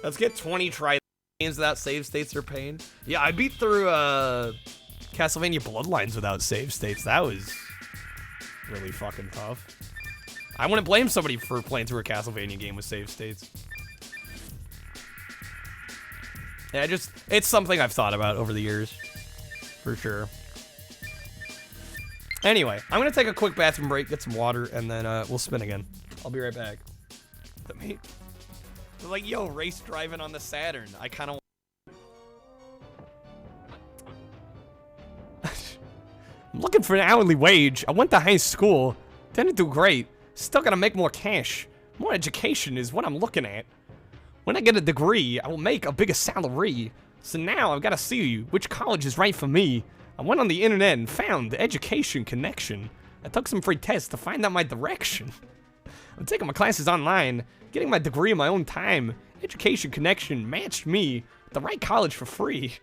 Let's get 20 try games without save states or pain. Yeah, I beat through Castlevania Bloodlines without save states. That was really fucking tough. I wouldn't blame somebody for playing through a Castlevania game with save states. Yeah, it's something I've thought about over the years, for sure. Anyway, I'm gonna take a quick bathroom break, get some water, and then we'll spin again. I'll be right back. They're like, yo, race driving on the Saturn. I kind of. I'm looking for an hourly wage. I went to high school, didn't do great. Still gotta make more cash. More education is what I'm looking at. When I get a degree, I will make a bigger salary. So now I've got to see which college is right for me. I went on the internet and found the Education Connection. I took some free tests to find out my direction. I'm taking my classes online, getting my degree in my own time. Education Connection matched me with the right college for free.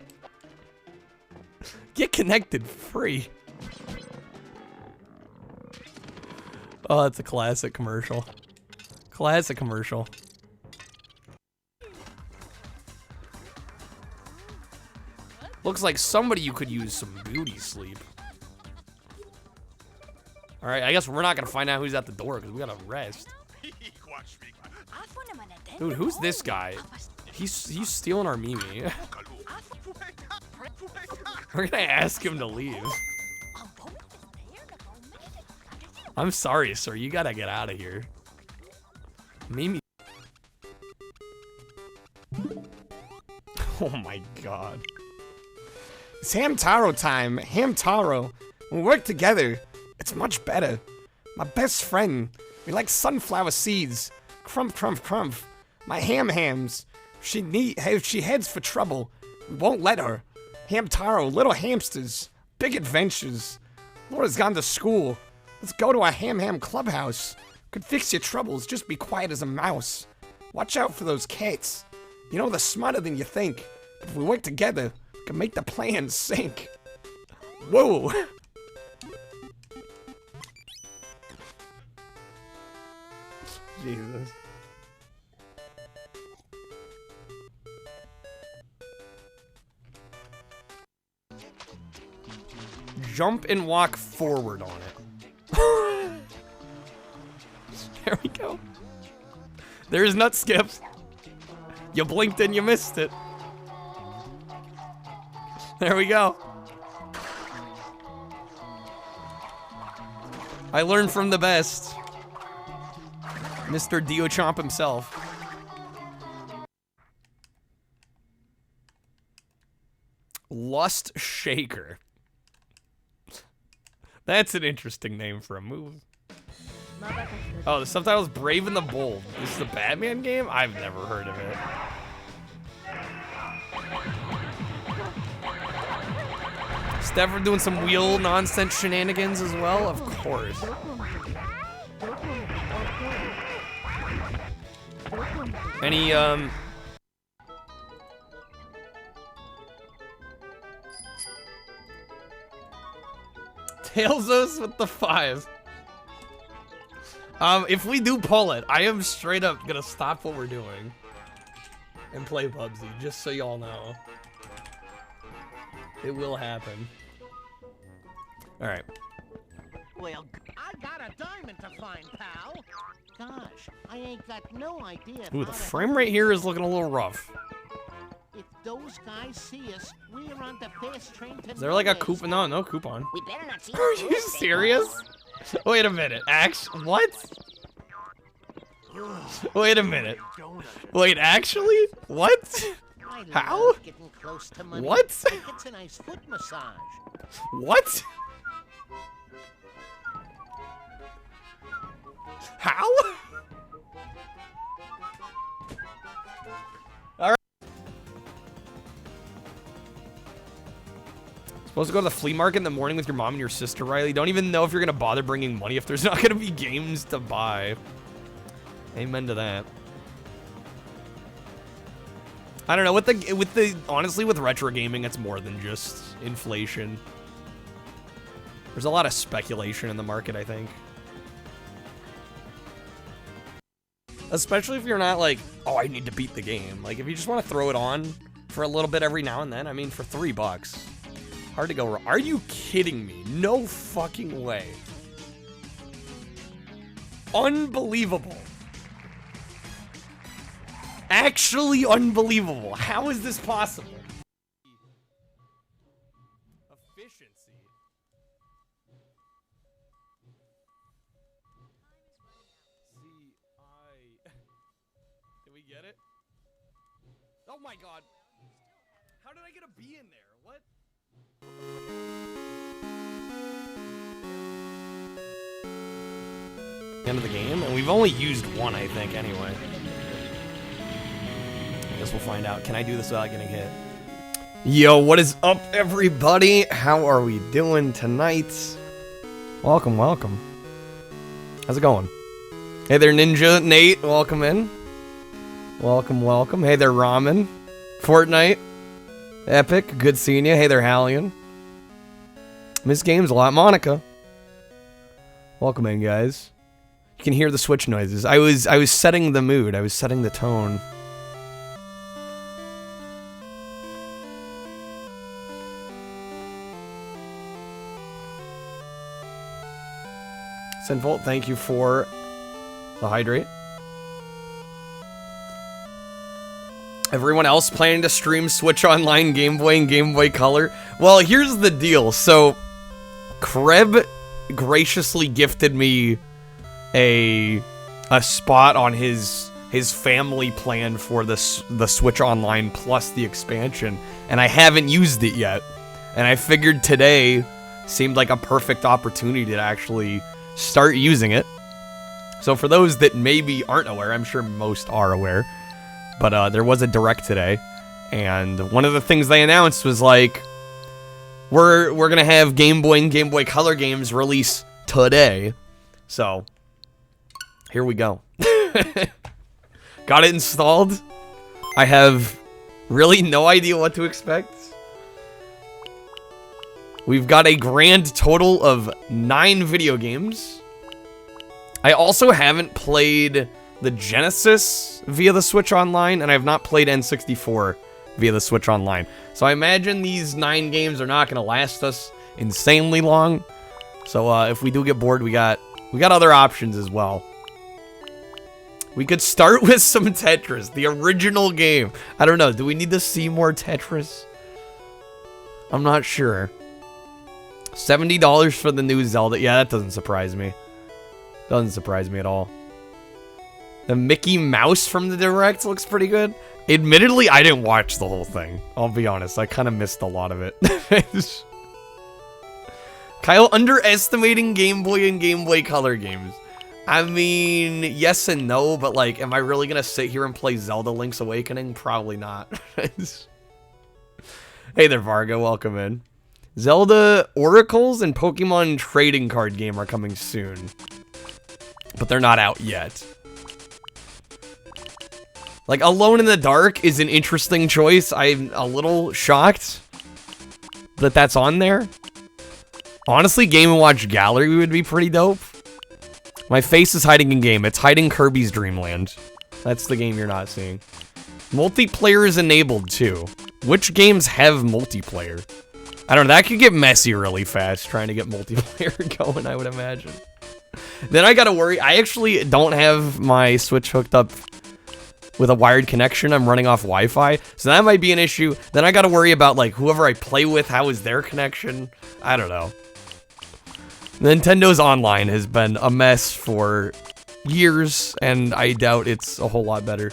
Get connected for free. Oh, that's a classic commercial. Classic commercial. Looks like somebody you could use some beauty sleep. Alright, I guess we're not gonna find out who's at the door because we gotta rest. Dude, who's this guy? He's stealing our Mimi. We're gonna ask him to leave. I'm sorry, sir. You gotta get out of here. Mimi. Oh my god. It's Hamtaro time. Hamtaro. When we work together, it's much better. My best friend. We like sunflower seeds. Crump, crump, crump. My hams. If she heads for trouble, we won't let her. Hamtaro, little hamsters. Big adventures. Laura's gone to school. Let's go to a ham clubhouse. Could fix your troubles, just be quiet as a mouse. Watch out for those cats. You know, they're smarter than you think. If we work together, we can make the plan sink. Whoa! Jesus. Jump and walk forward on it. There we go. There's nut skips. You blinked and you missed it. There we go. I learned from the best. Mr. Dio-Chomp himself. Lust Shaker. That's an interesting name for a move. Oh, the subtitle is Brave and the Bold. This is a Batman game? I've never heard of it. Steph doing some wheel nonsense shenanigans as well? Of course. Any, Tailsos with the 5. If we do pull it, I am straight up gonna stop what we're doing and play PUBG, just so y'all know. It will happen. Alright. Well, I got a diamond to find, pal. Gosh, I ain't got no idea. Ooh, the frame rate here is looking a little rough. If those guys see us, we're on the fast train to. Is there like a coupon? No, no coupon. We better not see. Are you serious? Wait a minute. What? Wait a minute. Wait, actually? What? How? What? It's a nice foot massage. What? How? Alright. Supposed to go to the flea market in the morning with your mom and your sister, Riley. Don't even know if you're gonna bother bringing money if there's not gonna be games to buy. Amen to that. I don't know, with the honestly with retro gaming, it's more than just inflation. There's a lot of speculation in the market, I think. Especially if you're not like, oh, I need to beat the game. Like, if you just want to throw it on for a little bit every now and then, I mean, for $3. Hard to go wrong. Are you kidding me? No fucking way. Unbelievable. Actually unbelievable. How is this possible? Efficiency. Did we get it? Oh my god. How did I get a B in there? What? End of the game, and we've only used one, I think, anyway. I guess we'll find out. Can I do this without getting hit? Yo, what is up, everybody? How are we doing tonight? Welcome, welcome. How's it going? Hey there, Ninja, Nate, welcome in. Welcome, welcome. Hey there, Ramen. Fortnite. Epic, good seeing you. Hey there, Hallian. Miss Games a lot, Monica. Welcome in, guys. You can hear the Switch noises. I was setting the mood. I was setting the tone. Sinvolt, thank you for the hydrate. Everyone else planning to stream Switch Online, Game Boy, and Game Boy Color? Well, here's the deal. So, Kreb graciously gifted me a spot on his family plan for the Switch Online plus the expansion, and I haven't used it yet. And I figured today seemed like a perfect opportunity to actually start using it. So for those that maybe aren't aware, I'm sure most are aware, but there was a direct today, and one of the things they announced was like, we're gonna have Game Boy and Game Boy Color games release today. So here we go. Got it installed. I have really no idea what to expect. We've got a grand total of 9 video games. I also haven't played the Genesis via the Switch Online, and I have not played N64 via the Switch Online. So I imagine these 9 games are not going to last us insanely long. So if we do get bored, we got other options as well. We could start with some Tetris, the original game. I don't know, do we need to see more Tetris? I'm not sure. $70 for the new Zelda. Yeah, that doesn't surprise me. Doesn't surprise me at all. The Mickey Mouse from the Direct looks pretty good. Admittedly, I didn't watch the whole thing. I'll be honest, I kind of missed a lot of it. Kyle underestimating Game Boy and Game Boy Color games. I mean, yes and no, but like, am I really gonna sit here and play Zelda Link's Awakening? Probably not. Hey there, Varga, welcome in. Zelda Oracles and Pokemon Trading Card game are coming soon, but they're not out yet. Like, Alone in the Dark is an interesting choice. I'm a little shocked that that's on there. Honestly, Game & Watch Gallery would be pretty dope. My face is hiding in game. It's hiding Kirby's Dream Land. That's the game you're not seeing. Multiplayer is enabled, too. Which games have multiplayer? I don't know. That could get messy really fast, trying to get multiplayer going, I would imagine. Then I gotta worry. I actually don't have my Switch hooked up with a wired connection. I'm running off Wi-Fi, so that might be an issue. Then I gotta worry about, like, whoever I play with, how is their connection? I don't know. Nintendo's online has been a mess for years, and I doubt it's a whole lot better.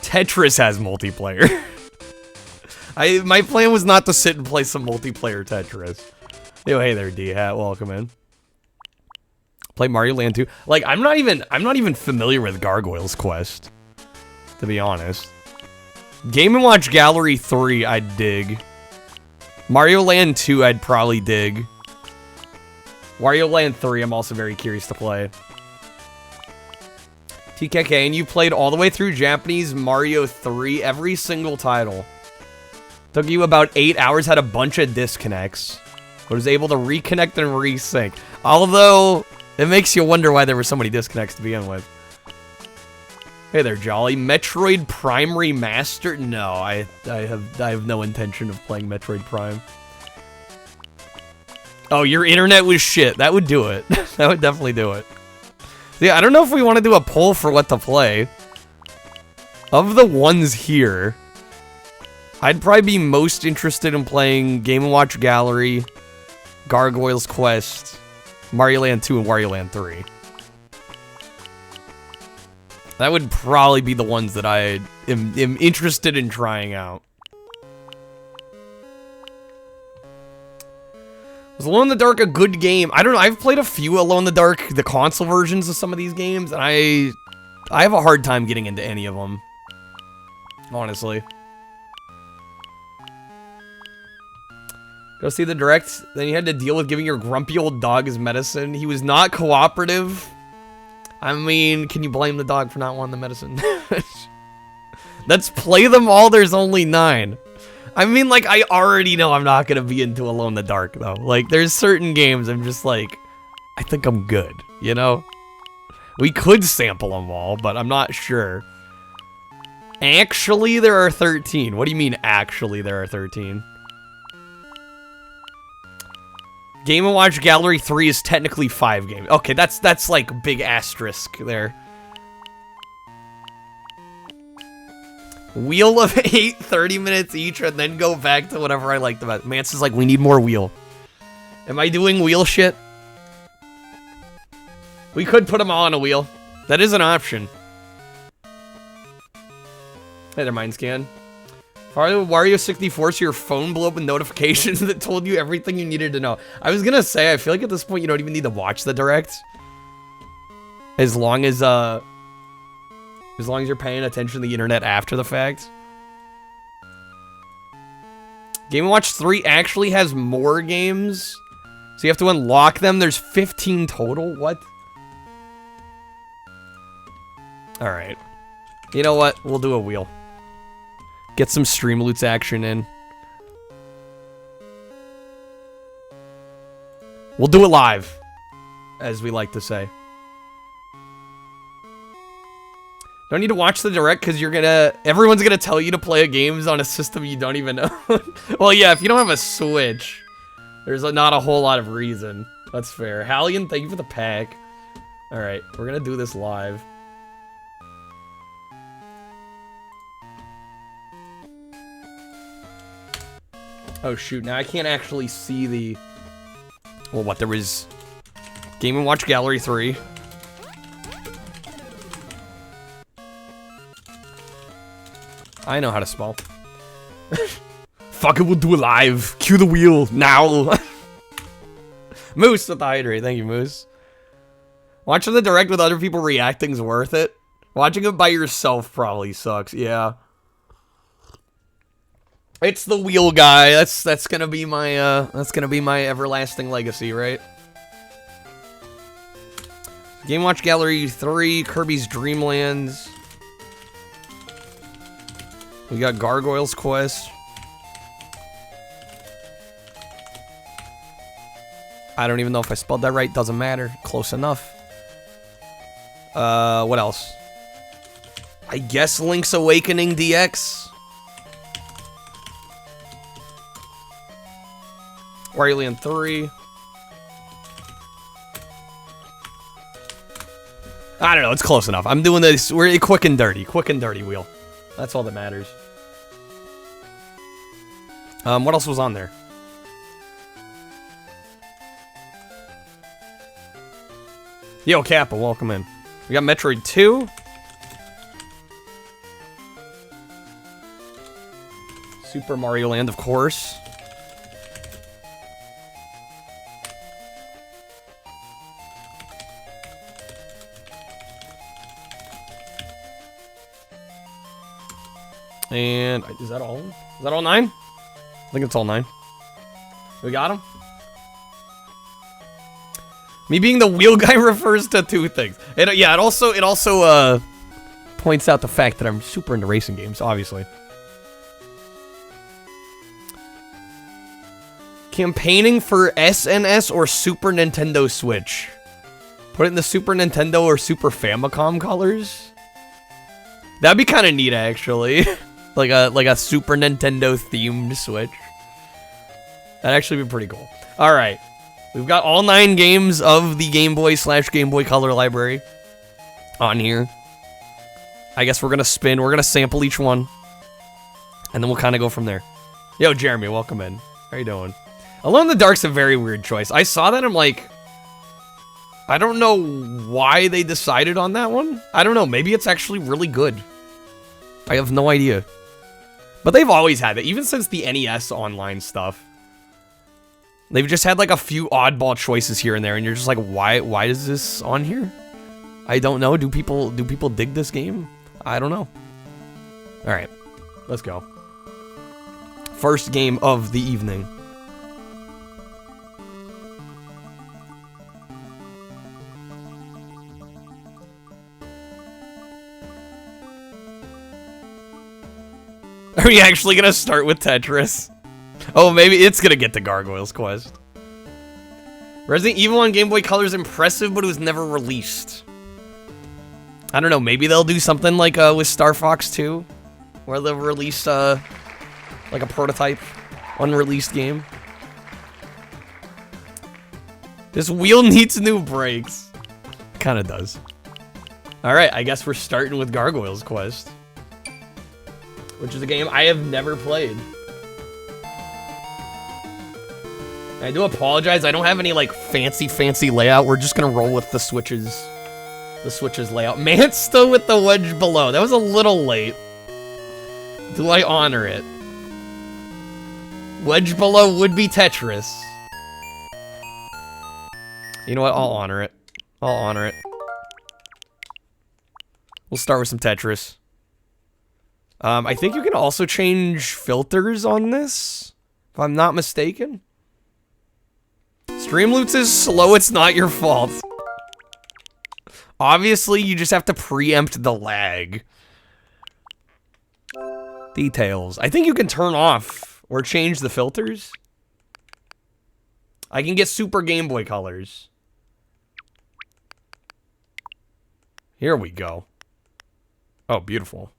Tetris has multiplayer. My plan was not to sit and play some multiplayer Tetris. Yo, hey there, D-Hat, welcome in. Play Mario Land 2. Like, I'm not even familiar with Gargoyle's Quest, to be honest. Game & Watch Gallery 3, I'd dig. Mario Land 2, I'd probably dig. Wario Land 3, I'm also very curious to play. TKK, and you played all the way through Japanese Mario 3, every single title. Took you about 8 hours, had a bunch of disconnects, but was able to reconnect and resync. Although, it makes you wonder why there were so many disconnects to begin with. Hey there, Jolly. Metroid Prime Remastered? No, I have no intention of playing Metroid Prime. Oh, your internet was shit. That would do it. That would definitely do it. Yeah, I don't know if we want to do a poll for what to play. Of the ones here, I'd probably be most interested in playing Game & Watch Gallery, Gargoyle's Quest, Mario Land 2, and Wario Land 3. That would probably be the ones that I am interested in trying out. Was Alone in the Dark a good game? I don't know. I've played a few Alone in the Dark, the console versions of some of these games, and I have a hard time getting into any of them. Honestly. Go see the direct. Then you had to deal with giving your grumpy old dog his medicine. He was not cooperative. I mean, can you blame the dog for not wanting the medicine? Let's play them all. There's only 9. I mean, like, I already know I'm not gonna be into Alone in the Dark, though. Like, there's certain games I'm just like, I think I'm good, you know? We could sample them all, but I'm not sure. Actually, there are 13. What do you mean, actually, there are 13? Game & Watch Gallery 3 is technically 5 games. Okay, that's like big asterisk there. Wheel of 8, 30 minutes each, and then go back to whatever I liked about it. Mance is like, we need more wheel. Am I doing wheel shit? We could put them all on a wheel. That is an option. Hey there, Mindscan. Wario 64, so your phone blew up with notifications that told you everything you needed to know. I was gonna say, I feel like at this point you don't even need to watch the direct. As long as you're paying attention to the internet after the fact. Game & Watch 3 actually has more games. So you have to unlock them. There's 15 total. What? Alright. You know what? We'll do a wheel. Get some Streamloots action in. We'll do it live, as we like to say. Don't need to watch the direct because everyone's gonna tell you to play games on a system you don't even know. Well, yeah, if you don't have a Switch, there's not a whole lot of reason. That's fair. Hallian, thank you for the pack. Alright, we're gonna do this live. Oh shoot, now I can't actually see the... Well, what, there was... Game & Watch Gallery 3. I know how to spell. Fuck it, we'll do it live. Cue the wheel, now. Moose with the hydrate, thank you, Moose. Watching the direct with other people reacting's worth it. Watching it by yourself probably sucks, yeah. It's the wheel guy. That's gonna be my everlasting legacy, right? Game Watch Gallery 3, Kirby's Dream Lands. We got Gargoyle's Quest. I don't even know if I spelled that right. Doesn't matter. Close enough. What else? I guess Link's Awakening DX. Wario Land 3. I don't know, it's close enough. I'm doing this, we're quick and dirty wheel. That's all that matters. What else was on there? Yo, Kappa, welcome in. We got Metroid 2. Super Mario Land, of course. And is that all? Is that all 9? I think it's all 9. We got him. Me being the wheel guy refers to 2 things. It also points out the fact that I'm super into racing games, obviously. Campaigning for SNS or Super Nintendo Switch. Put it in the Super Nintendo or Super Famicom colors. That'd be kind of neat, actually. like a Super Nintendo themed Switch. That'd actually be pretty cool. All right, we've got all 9 games of the Game Boy / Game Boy Color library on here. I guess we're gonna spin. We're gonna sample each one, and then we'll kind of go from there. Yo, Jeremy, welcome in. How you doing? Alone in the Dark's a very weird choice. I saw that. I'm like, I don't know why they decided on that one. I don't know. Maybe it's actually really good. I have no idea. But they've always had it, even since the NES online stuff. They've just had like a few oddball choices here and there, and you're just like, why is this on here? I don't know. Do people dig this game? I don't know. All right, let's go. First game of the evening. Are we actually gonna start with Tetris? Oh, maybe it's gonna get to Gargoyle's Quest. Resident Evil on Game Boy Color is impressive, but it was never released. I don't know, maybe they'll do something like with Star Fox 2, where they'll release like a prototype, unreleased game. This wheel needs new brakes. Kinda does. Alright, I guess we're starting with Gargoyle's Quest, which is a game I have never played. I do apologize, I don't have any like fancy layout. We're just gonna roll with the Switch's layout. Mansta with the wedge below. That was a little late. Do I honor it? Wedge below would be Tetris. You know what? I'll honor it. I'll honor it. We'll start with some Tetris. I think you can also change filters on this, if I'm not mistaken. Streamloots is slow, it's not your fault. Obviously, you just have to preempt the lag. Details. I think you can turn off or change the filters. I can get Super Game Boy colors. Here we go. Oh, beautiful.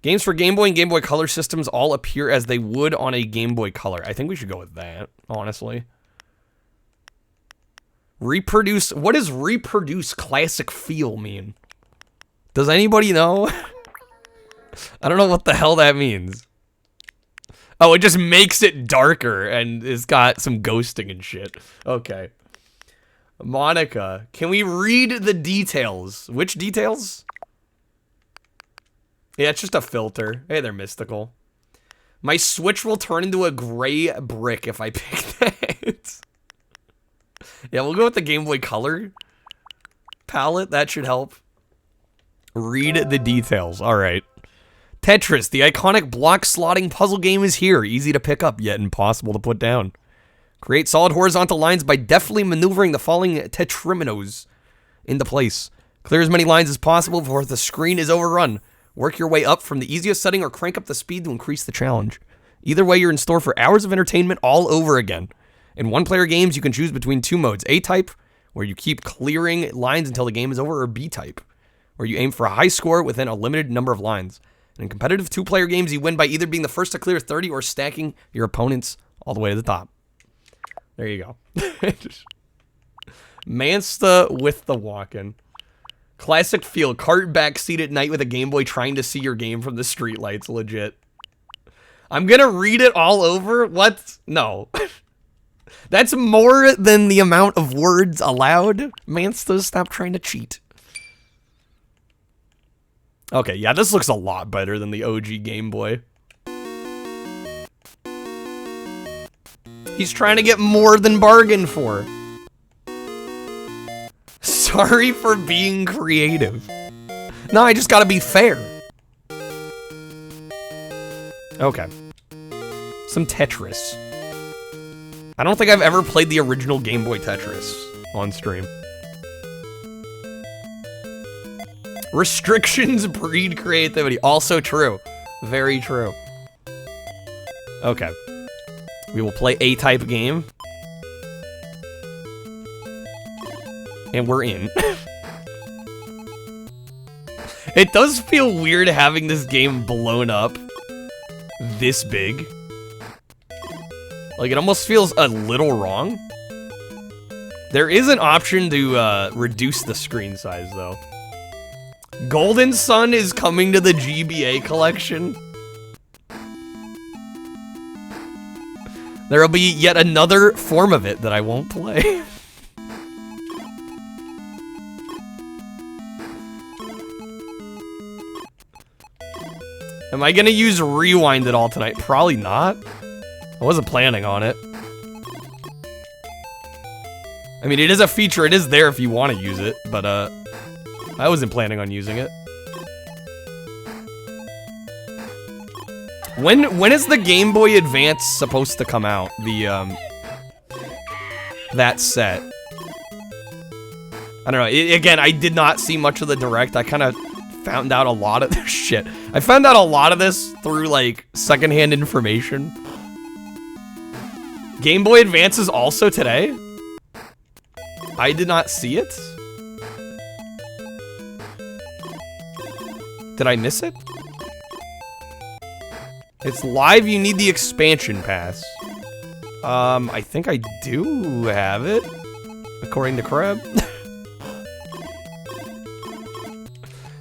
Games for Game Boy and Game Boy Color systems all appear as they would on a Game Boy Color. I think we should go with that, honestly. Reproduce. What does reproduce classic feel mean? Does anybody know? I don't know what the hell that means. Oh, it just makes it darker and it's got some ghosting and shit. Okay. Monica, can we read the details? Which details? Yeah, it's just a filter. Hey, they're mystical. My Switch will turn into a gray brick if I pick that. Yeah, we'll go with the Game Boy Color palette. That should help. Read the details. All right. Tetris, the iconic block slotting puzzle game, is here. Easy to pick up, yet impossible to put down. Create solid horizontal lines by deftly maneuvering the falling tetriminos into place. Clear as many lines as possible before the screen is overrun. Work your way up from the easiest setting or crank up the speed to increase the challenge. Either way, you're in store for hours of entertainment all over again. In one-player games, you can choose between 2 modes. A-type, where you keep clearing lines until the game is over, or B-type, where you aim for a high score within a limited number of lines. And in competitive 2-player games, you win by either being the first to clear 30 or stacking your opponents all the way to the top. There you go. Mansta with the walk-in. Classic feel. Kart backseat at night with a Game Boy trying to see your game from the streetlights. Legit. I'm gonna read it all over? What? No. That's more than the amount of words allowed. Mansta, stop trying to cheat. Okay, yeah, this looks a lot better than the OG Game Boy. He's trying to get more than bargained for. Sorry for being creative. No, I just gotta be fair. Okay. Some Tetris. I don't think I've ever played the original Game Boy Tetris on stream. Restrictions breed creativity. Also true. Very true. Okay. We will play a type game. And we're in. It does feel weird having this game blown up this big. Like, it almost feels a little wrong. There is an option to reduce the screen size, though. Golden Sun is coming to the GBA collection. There'll be yet another form of it that I won't play. Am I gonna use Rewind at all tonight? Probably not. I wasn't planning on it. I mean, it is a feature. It is there if you want to use it, but I wasn't planning on using it. When is the Game Boy Advance supposed to come out? The that set. I don't know. Again, I did not see much of the Direct. I kind of found out a lot of this shit. I found out a lot of this through like secondhand information. Game Boy Advance is also today. I did not see it. Did I miss it? It's live, you need the expansion pass. I think I do have it, according to Kreb.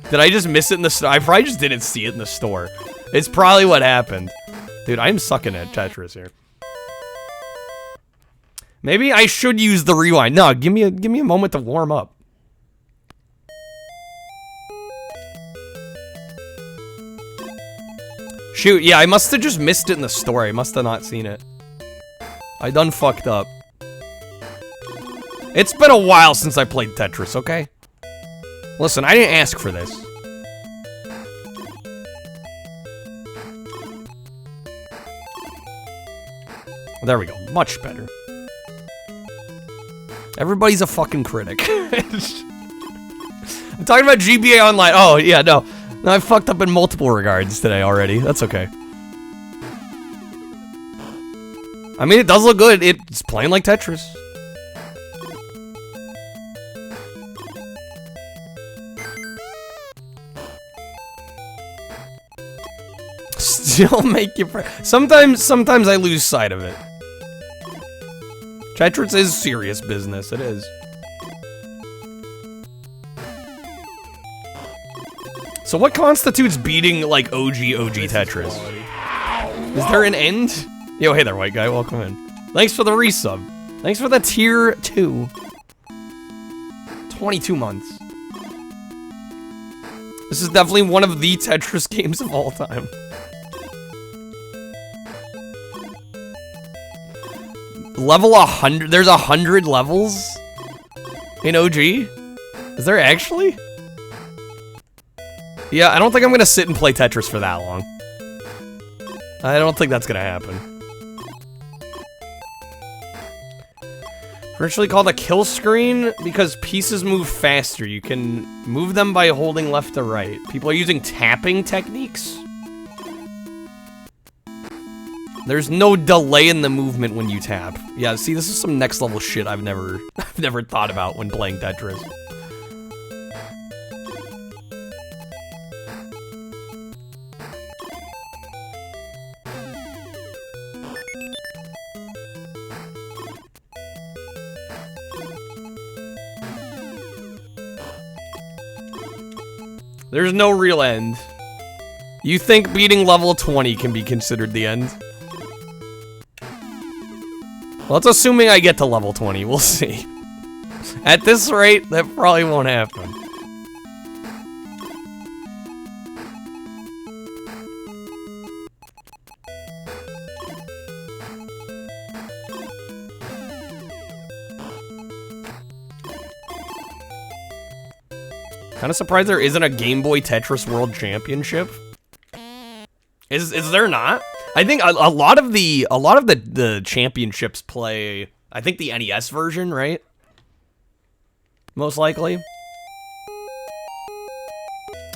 Did I just miss it in the store? I probably just didn't see it in the store. It's probably what happened. Dude, I'm sucking at Tetris here. Maybe I should use the rewind. No, give me a moment to warm up. Shoot, yeah, I must have just missed it in the store. I must have not seen it. I done fucked up. It's been a while since I played Tetris, okay? Listen, I didn't ask for this. There we go. Much better. Everybody's a fucking critic. I'm talking about GBA Online. Oh, yeah, no. No, I fucked up in multiple regards today already. That's okay. I mean, it does look good. It's playing like Tetris. Still make you... Sometimes I lose sight of it. Tetris is serious business. It is. So what constitutes beating, like, OG Tetris? Is there an end? Yo, hey there, white guy. Welcome in. Thanks for the resub. Thanks for the tier 2. 22 months. This is definitely one of the Tetris games of all time. Level 100? There's 100 levels? In OG? Is there actually? Yeah, I don't think I'm gonna sit and play Tetris for that long. I don't think that's gonna happen. Virtually called a kill screen because pieces move faster. You can move them by holding left to right. People are using tapping techniques. There's no delay in the movement when you tap. Yeah, see, this is some next level shit I've never thought about when playing Tetris. There's no real end. You think beating level 20 can be considered the end? Well, that's assuming I get to level 20. We'll see. At this rate, that probably won't happen. Kind of surprised there isn't a Game Boy Tetris World Championship. Is there not? I think a lot of the championships play, I think, the NES version, right? Most likely.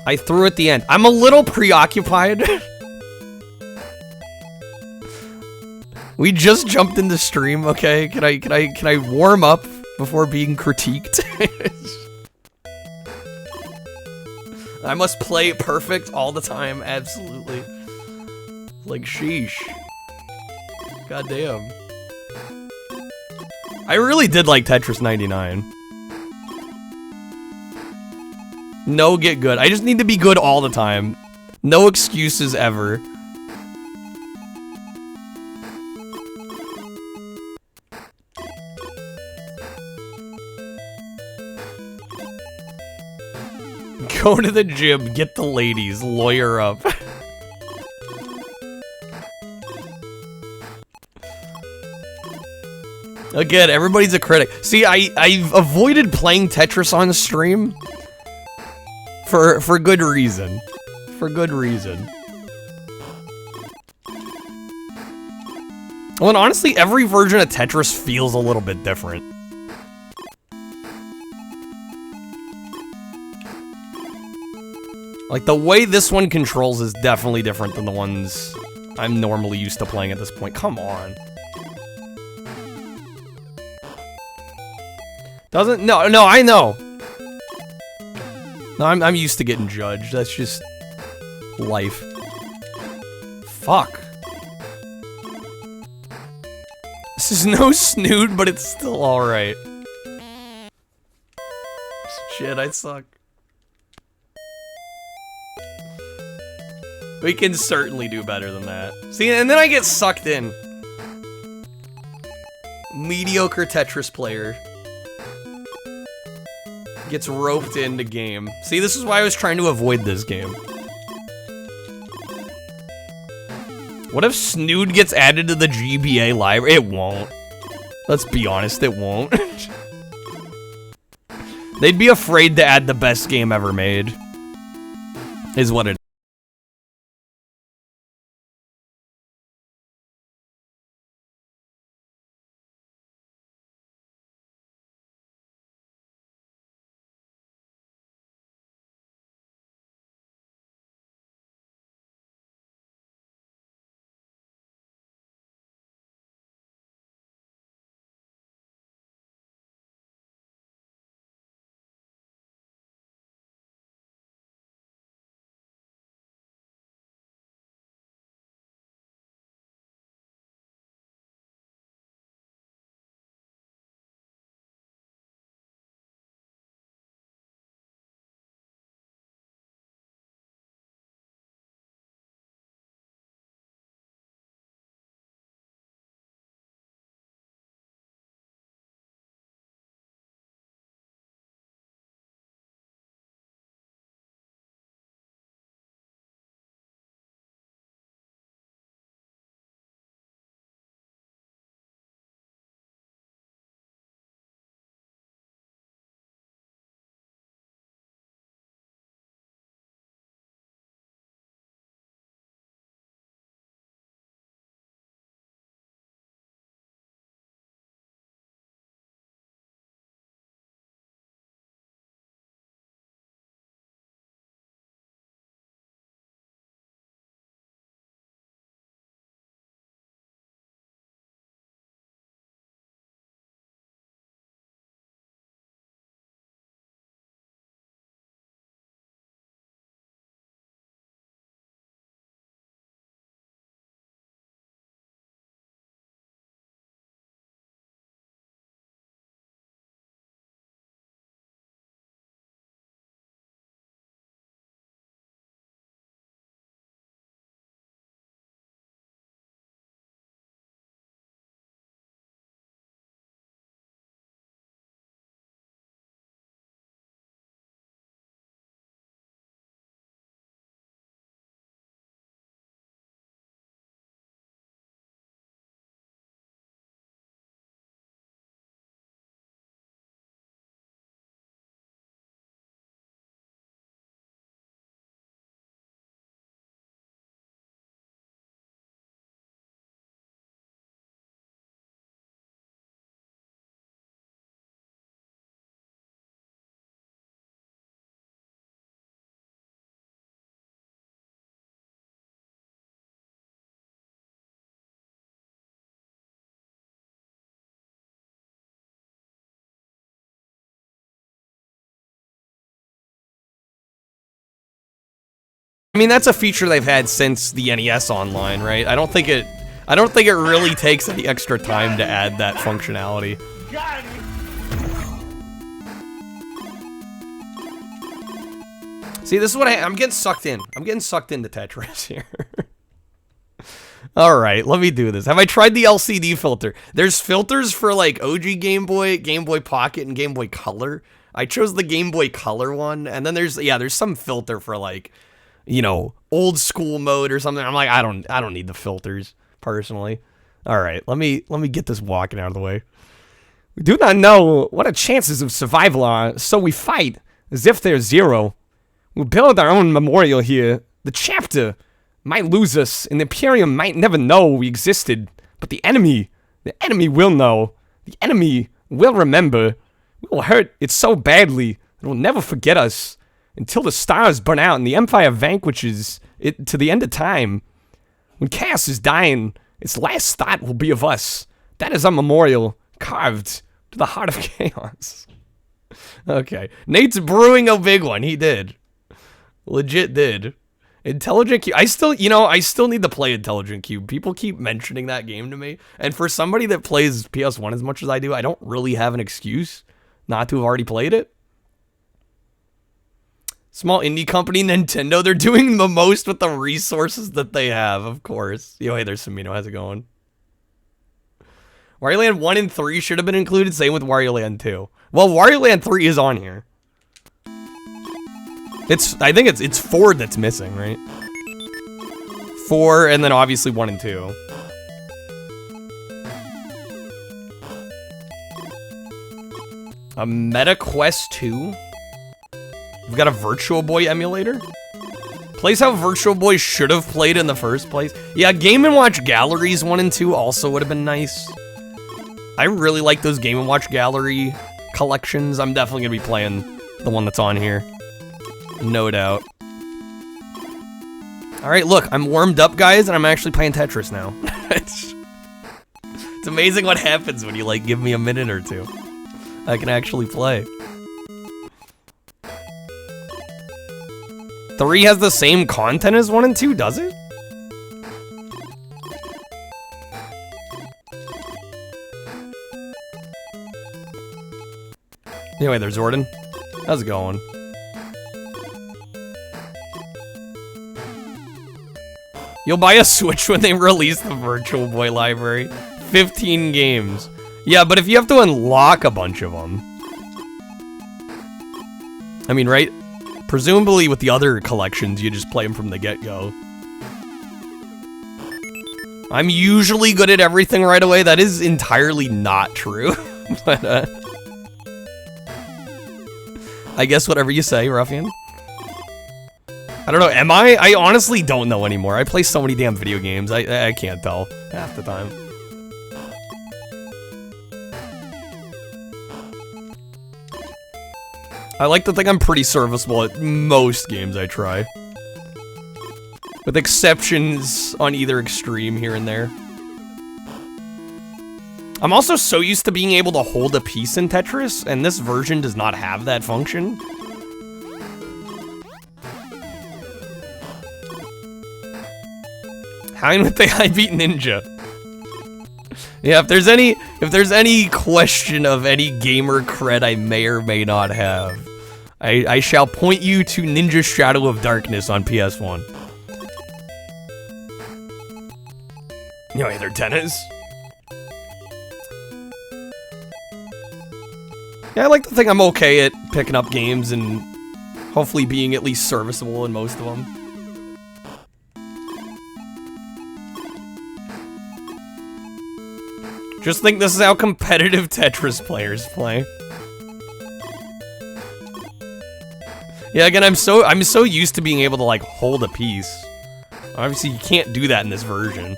I threw at the end. I'm a little preoccupied. We just jumped into stream, okay? Can I warm up before being critiqued? I must play it perfect all the time, absolutely. Like, sheesh. Goddamn. I really did like Tetris 99. No, get good. I just need to be good all the time. No excuses ever. Go to the gym, get the ladies, lawyer up. Again, everybody's a critic. See, I've avoided playing Tetris on stream for good reason. For good reason. Well, and honestly, every version of Tetris feels a little bit different. Like, the way this one controls is definitely different than the ones I'm normally used to playing at this point. Come on. Doesn't, no, I know. No, I'm used to getting judged. That's just life. Fuck. This is no snood, but it's still alright. Shit, I suck. We can certainly do better than that. See, and then I get sucked in. Mediocre Tetris player. Gets roped into game. See, this is why I was trying to avoid this game. What if Snood gets added to the GBA library? It won't. Let's be honest, it won't. They'd be afraid to add the best game ever made. Is what it is. I mean, that's a feature they've had since the NES Online, right? I don't think it really takes any extra time to add that functionality. See, this is what I'm getting sucked in. I'm getting sucked into Tetris here. All right, let me do this. Have I tried the LCD filter? There's filters for like OG Game Boy, Game Boy Pocket, and Game Boy Color. I chose the Game Boy Color one, and then there's some filter for like, you know, old school mode or something. I'm like, I don't need the filters personally. All right, let me get this walking out of the way. We do not know what the chances of survival are, so we fight as if they're zero. We'll build our own memorial here. The chapter might lose us, and the Imperium might never know we existed, but the enemy will know. The enemy will remember. We will hurt it so badly it will never forget us until the stars burn out and the Empire vanquishes it to the end of time. When chaos is dying, its last thought will be of us. That is our memorial, carved to the heart of chaos. Okay, Nate's brewing a big one. He did. Legit did. Intelligent Cube. I still need to play Intelligent Cube. People keep mentioning that game to me. And for somebody that plays PS1 as much as I do, I don't really have an excuse not to have already played it. Small indie company, Nintendo, they're doing the most with the resources that they have, of course. Yo, hey, there's Samino. How's it going? Wario Land 1 and 3 should have been included. Same with Wario Land 2. Well, Wario Land 3 is on here. I think it's 4 that's missing, right? 4, and then obviously 1 and 2. A Meta Quest 2? We've got a Virtual Boy emulator? Plays how Virtual Boy should have played in the first place. Yeah, Game & Watch Galleries 1 and 2 also would have been nice. I really like those Game & Watch Gallery collections. I'm definitely going to be playing the one that's on here. No doubt. Alright, look, I'm warmed up, guys, and I'm actually playing Tetris now. It's amazing what happens when you, like, give me a minute or two. I can actually play. 3 has the same content as 1 and 2, does it? Anyway, there's Zordon. How's it going? You'll buy a Switch when they release the Virtual Boy library. 15 games. Yeah, but if you have to unlock a bunch of them. I mean, right? Presumably with the other collections, you just play them from the get-go. I'm usually good at everything right away. That is entirely not true. But, I guess whatever you say, Ruffian. I don't know, am I? I honestly don't know anymore. I play so many damn video games, I can't tell half the time. I like to think I'm pretty serviceable at most games I try. With exceptions on either extreme here and there. I'm also so used to being able to hold a piece in Tetris, and this version does not have that function. How would I beat Ninja? Yeah, if there's any question of any gamer cred I may or may not have, I shall point you to Ninja Shadow of Darkness on PS1. You know, either tennis. Yeah, I like to think I'm okay at picking up games and hopefully being at least serviceable in most of them. Just think this is how competitive Tetris players play. Yeah, again, I'm so used to being able to, like, hold a piece. Obviously, you can't do that in this version.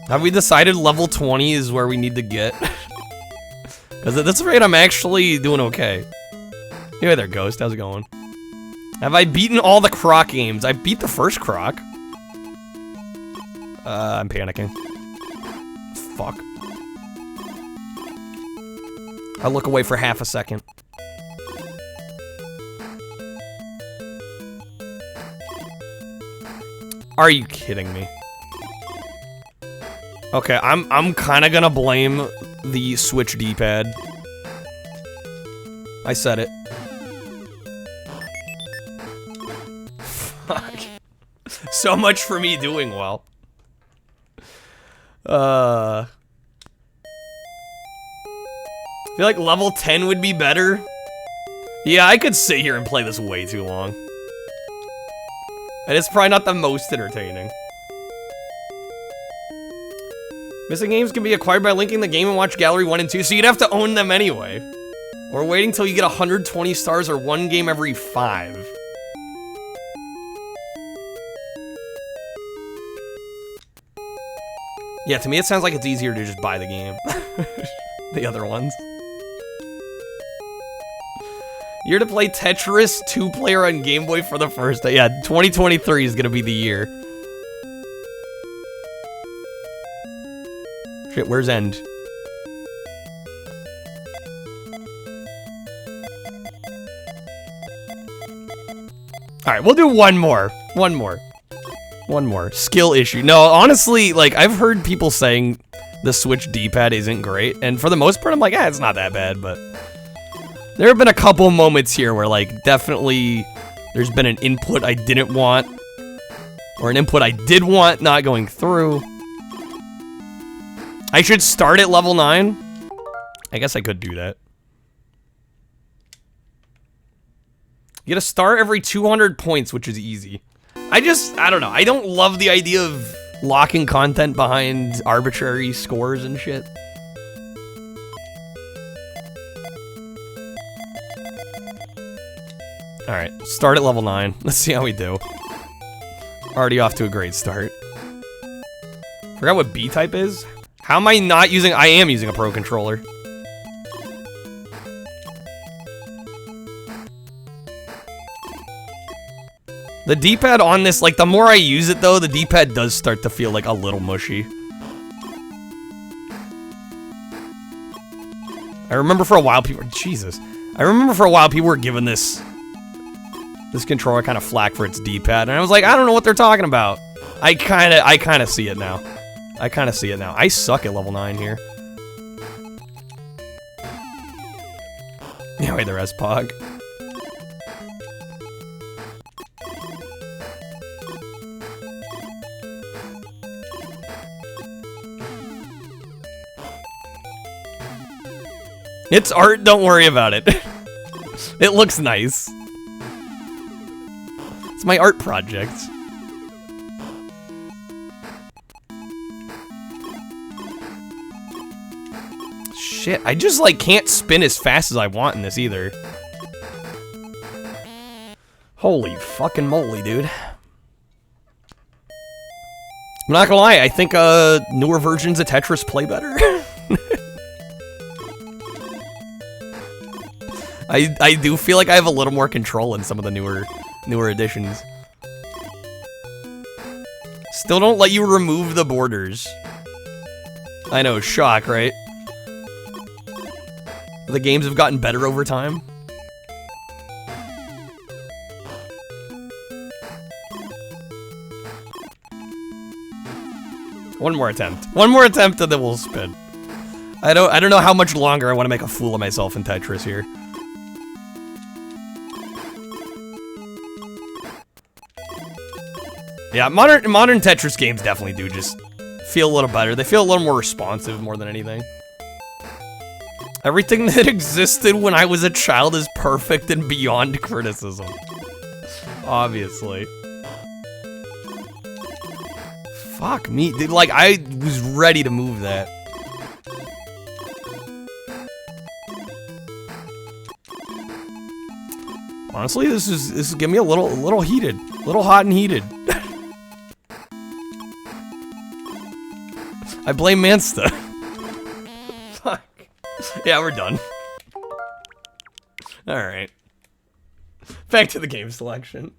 Have we decided level 20 is where we need to get? Because at this rate, I'm actually doing okay. Hey there, Ghost. How's it going? Have I beaten all the Croc games? I beat the first Croc. I'm panicking. Fuck. I look away for half a second. Are you kidding me? Okay, I'm kind of gonna blame the Switch D-pad. I said it. Fuck. So much for me doing well. I feel like level 10 would be better. Yeah, I could sit here and play this way too long. And it's probably not the most entertaining. Missing games can be acquired by linking the Game & Watch Gallery 1 and 2, so you'd have to own them anyway. Or waiting till you get 120 stars or one game every 5. Yeah, to me it sounds like it's easier to just buy the game. The other ones. You're to play Tetris 2-player on Game Boy for the first day. Yeah, 2023 is gonna be the year. Shit, where's End? Alright, we'll do one more. One more. Skill issue. No, honestly, like, I've heard people saying the Switch D-pad isn't great, and for the most part, I'm like, it's not that bad, but... There have been a couple moments here where, like, definitely there's been an input I didn't want, or an input I did want not going through. I should start at level 9. I guess I could do that. You get a star every 200 points, which is easy. I don't know. I don't love the idea of locking content behind arbitrary scores and shit. Alright, start at level 9. Let's see how we do. Already off to a great start. Forgot what B-type is? How am I not using... I am using a Pro Controller. The D-pad on this, like, the more I use it, though, the D-pad does start to feel, like, a little mushy. I remember for a while people... Jesus. I remember for a while people were giving this controller kind of flack for its D-pad, and I was like, I don't know what they're talking about. I kind of see it now. I suck at level 9 here. Yeah, wait, the rest Pog. It's art, don't worry about it. It looks nice. It's my art project. Shit, I just, like, can't spin as fast as I want in this either. Holy fucking moly, dude. I'm not gonna lie, I think, newer versions of Tetris play better. I do feel like I have a little more control in some of the newer editions. Still don't let you remove the borders. I know, shock, right? The games have gotten better over time. One more attempt and then we'll spin. I don't know how much longer I want to make a fool of myself in Tetris here. Yeah, modern Tetris games definitely do just feel a little better. They feel a little more responsive more than anything. Everything that existed when I was a child is perfect and beyond criticism. Obviously. Fuck me, dude, like, I was ready to move that. Honestly, this is getting me a little heated. A little hot and heated. I blame Mansta. Fuck. Yeah, we're done. Alright. Back to the game selection.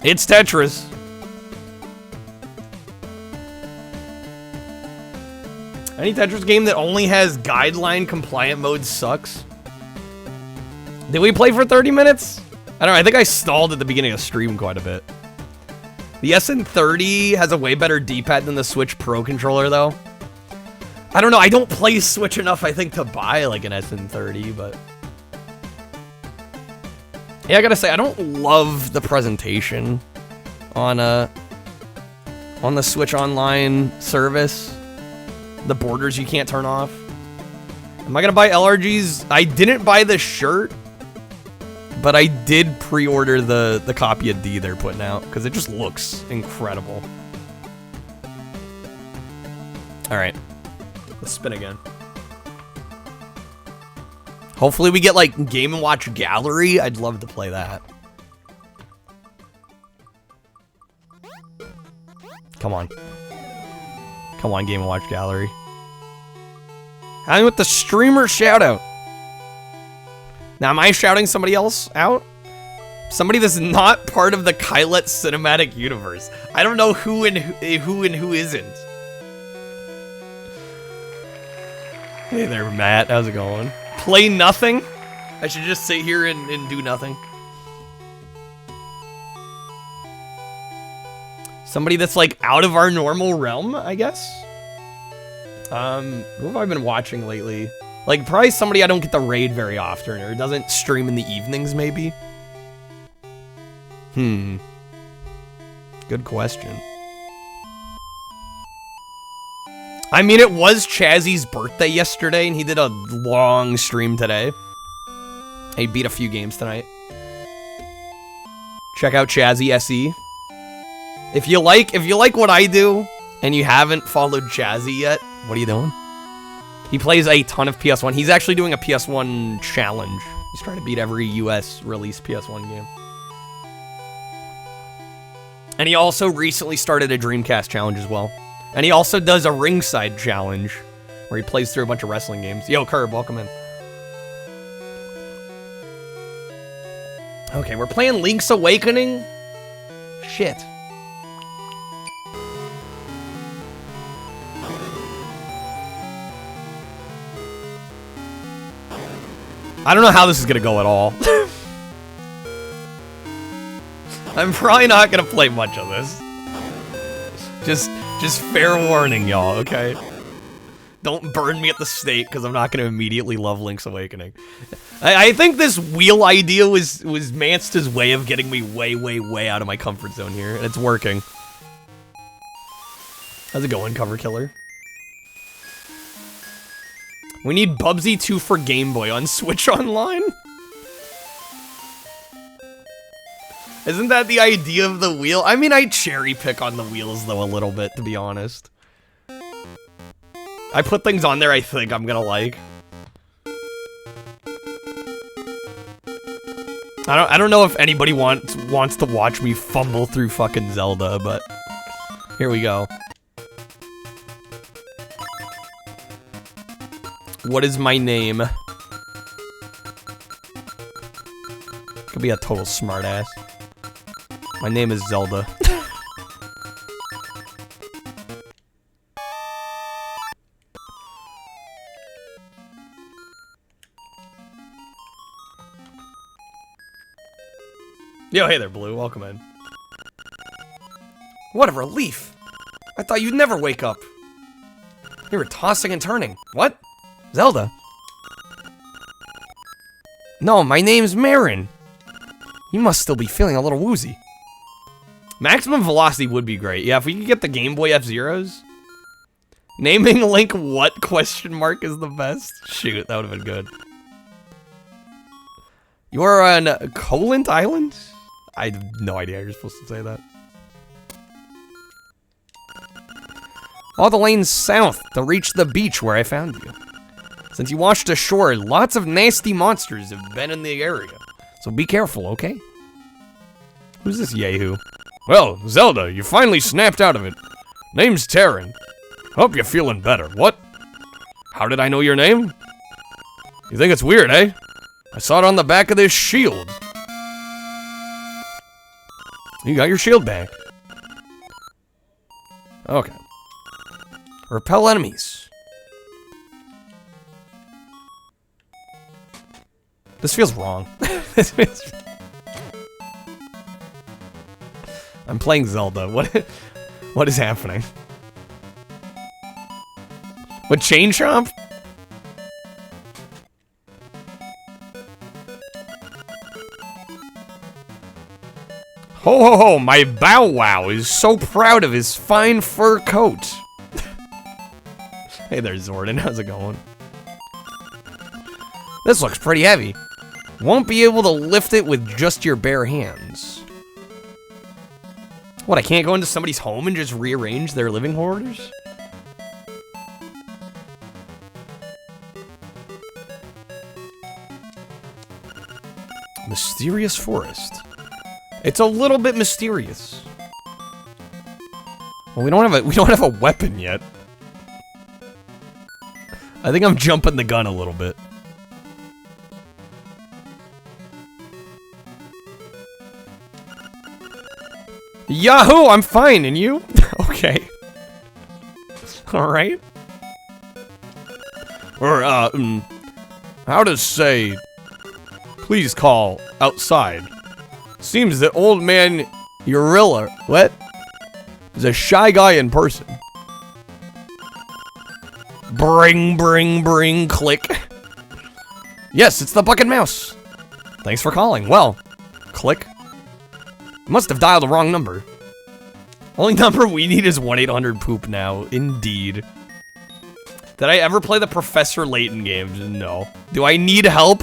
It's Tetris. Any Tetris game that only has guideline compliant mode sucks. Did we play for 30 minutes? I don't know, I think I stalled at the beginning of stream quite a bit. The SN30 has a way better D-pad than the Switch Pro controller, though. I don't know, I don't play Switch enough, I think, to buy, like, an SN30, but... Yeah, I gotta say, I don't love the presentation on the Switch Online service. The borders you can't turn off. Am I gonna buy LRGs? I didn't buy the shirt, but I did pre-order the copy of D they're putting out, because it just looks incredible. Alright. Let's spin again. Hopefully we get, like, Game & Watch Gallery. I'd love to play that. Come on. Come on, Game & Watch Gallery. I'm with the streamer shout-out. Now, am I shouting somebody else out? Somebody that's not part of the Kylet cinematic universe. I don't know who and who isn't. Hey there, Matt. How's it going? Play nothing? I should just sit here and do nothing. Somebody that's, like, out of our normal realm, I guess? Who have I been watching lately? Like, probably somebody I don't get to raid very often, or doesn't stream in the evenings, maybe? Good question. I mean, it was Chazzy's birthday yesterday, and he did a long stream today. He beat a few games tonight. Check out Chazzy SE. If you like what I do, and you haven't followed Chazzy yet, what are you doing? He plays a ton of PS1. He's actually doing a PS1 challenge. He's trying to beat every US released PS1 game. And he also recently started a Dreamcast challenge as well. And he also does a ringside challenge, where he plays through a bunch of wrestling games. Yo, Curb, welcome in. Okay, we're playing Link's Awakening? Shit. I don't know how this is gonna go at all. I'm probably not gonna play much of this. Just fair warning, y'all, okay? Don't burn me at the stake, because I'm not gonna immediately love Link's Awakening. I think this wheel idea was Mansta's way of getting me way out of my comfort zone here, and it's working. How's it going, Cover Killer? We need Bubsy 2 for Game Boy on Switch Online? Isn't that the idea of the wheel? I mean, I cherry pick on the wheels, though, a little bit, to be honest. I put things on there I think I'm gonna like. I don't know if anybody wants to watch me fumble through fucking Zelda, but here we go. What is my name? Could be a total smartass. My name is Zelda. Yo, hey there, Blue. Welcome in. What a relief. I thought you'd never wake up. You were tossing and turning. What? Zelda? No, my name's Marin. You must still be feeling a little woozy. Maximum velocity would be great. Yeah, if we could get the Game Boy F-Zeros. Naming Link what question mark is the best? Shoot, that would have been good. You are on Colent Island? I have no idea how you're supposed to say that. All the lanes south to reach the beach where I found you. Since you washed ashore, lots of nasty monsters have been in the area. So be careful, okay? Who's this yahoo? Well, Zelda, you finally snapped out of it. Name's Terran. Hope you're feeling better. What? How did I know your name? You think it's weird, eh? I saw it on the back of this shield. You got your shield back. Okay. Repel enemies. This feels wrong. This feels... I'm playing Zelda. What is happening? What, Chain Chomp? Ho ho ho, my Bow Wow is so proud of his fine fur coat. Hey there, Zordon, how's it going? This looks pretty heavy. Won't be able to lift it with just your bare hands. What, I can't go into somebody's home and just rearrange their living quarters? Mysterious forest. It's a little bit mysterious. Well, we don't have a weapon yet. I think I'm jumping the gun a little bit. Yahoo! I'm fine, and you? Okay. Alright. Or, how to say, please call outside. Seems that old man Urilla, what? Is a shy guy in person. Bring, click. Yes, it's the Bucket Mouse. Thanks for calling. Well, click. Must have dialed the wrong number. Only number we need is 1-800-POOP now. Indeed. Did I ever play the Professor Layton games? No. Do I need help?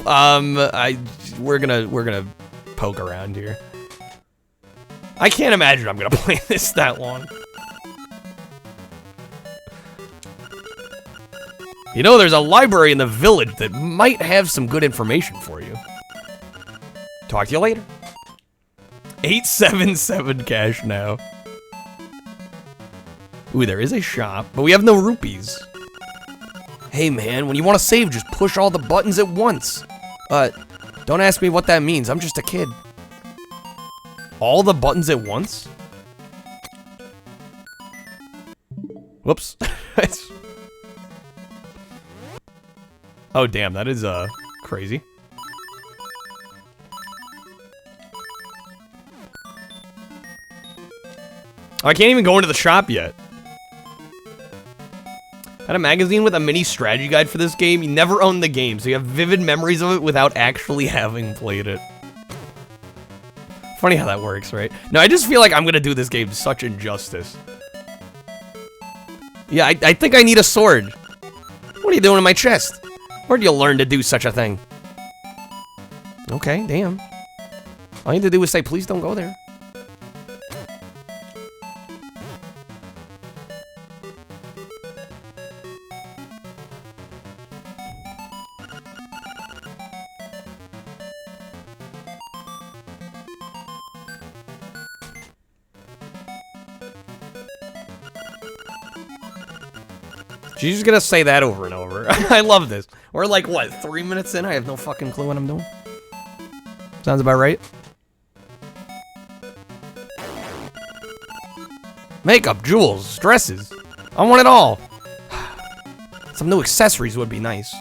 We're gonna poke around here. I can't imagine I'm gonna play this that long. You know, there's a library in the village that might have some good information for you. Talk to you later. 877 cash now. Ooh, there is a shop, but we have no rupees. Hey man, when you want to save, just push all the buttons at once. Don't ask me what that means, I'm just a kid. All the buttons at once? Whoops. Oh damn, that is, crazy. Oh, I can't even go into the shop yet. Had a magazine with a mini strategy guide for this game. You never owned the game, so you have vivid memories of it without actually having played it. Funny how that works, right? No, I just feel like I'm gonna do this game such injustice. Yeah, I think I need a sword. What are you doing in my chest? Where'd you learn to do such a thing? Okay, damn. All you need to do is say, please don't go there. She's just gonna say that over and over. I love this. We're like, what, 3 minutes in? I have no fucking clue what I'm doing. Sounds about right. Makeup, jewels, dresses. I want it all. Some new accessories would be nice.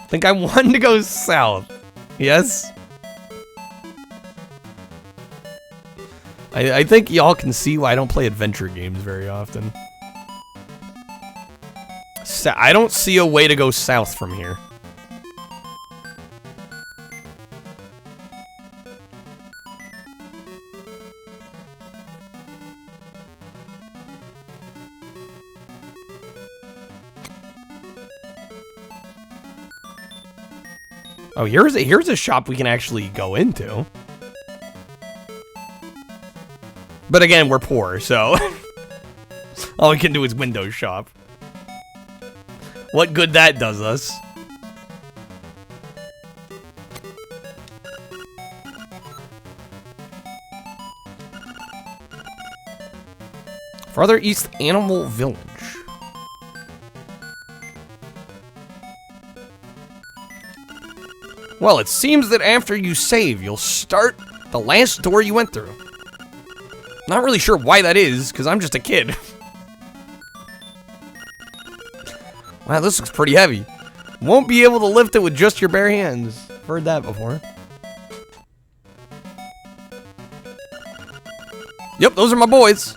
Think I want to go south. Yes? I think y'all can see why I don't play adventure games very often. I don't see a way to go south from here. Oh, here's a shop we can actually go into. But again, we're poor, so all we can do is window shop. What good that does us. Farther east, Animal Village. Well, it seems that after you save, you'll start the last door you went through. Not really sure why that is, because I'm just a kid. Wow, this looks pretty heavy. Won't be able to lift it with just your bare hands. heard that before. Yep, those are my boys.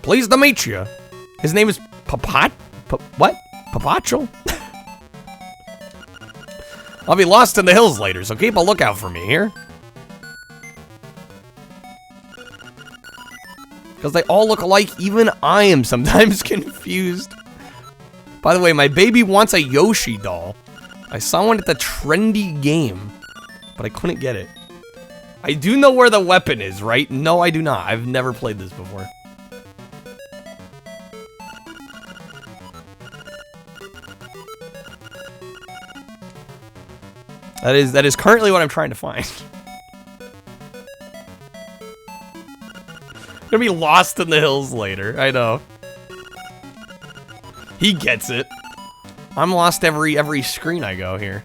Pleased to meet you. His name is what? Papachel? I'll be lost in the hills later, so keep a lookout for me here. Because they all look alike, even I am sometimes confused. By the way, my baby wants a Yoshi doll. I saw one at the trendy game, but I couldn't get it. I do know where the weapon is, right? No, I do not. I've never played this before. That is currently what I'm trying to find. Gonna be lost in the hills later. I know. He gets it. I'm lost every screen I go here.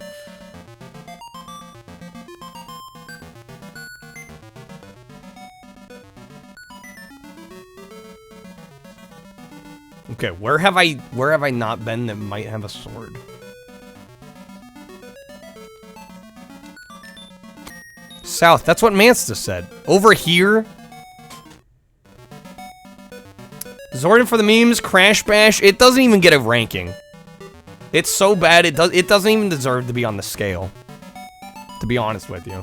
Okay, where have I not been that might have a sword? South, that's what Mansta said. Over here. Zordon for the memes, Crash Bash, it doesn't even get a ranking. It's so bad, it doesn't even deserve to be on the scale. To be honest with you.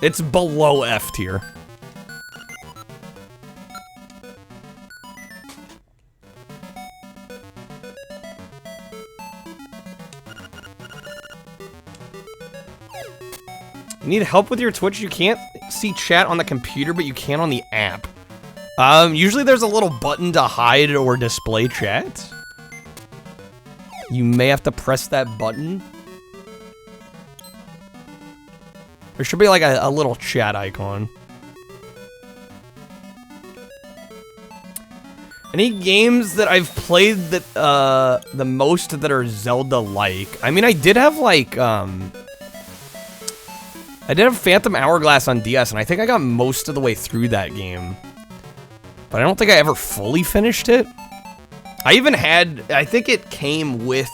It's below F tier. You need help with your Twitch? You can't see chat on the computer, but you can on the app. Usually there's a little button to hide or display chat. You may have to press that button. There should be like a little chat icon. Any games that I've played that, the most that are Zelda-like? I mean, I did have like, I did have Phantom Hourglass on DS, and I think I got most of the way through that game. But I don't think I ever fully finished it. I even had, I think it came with,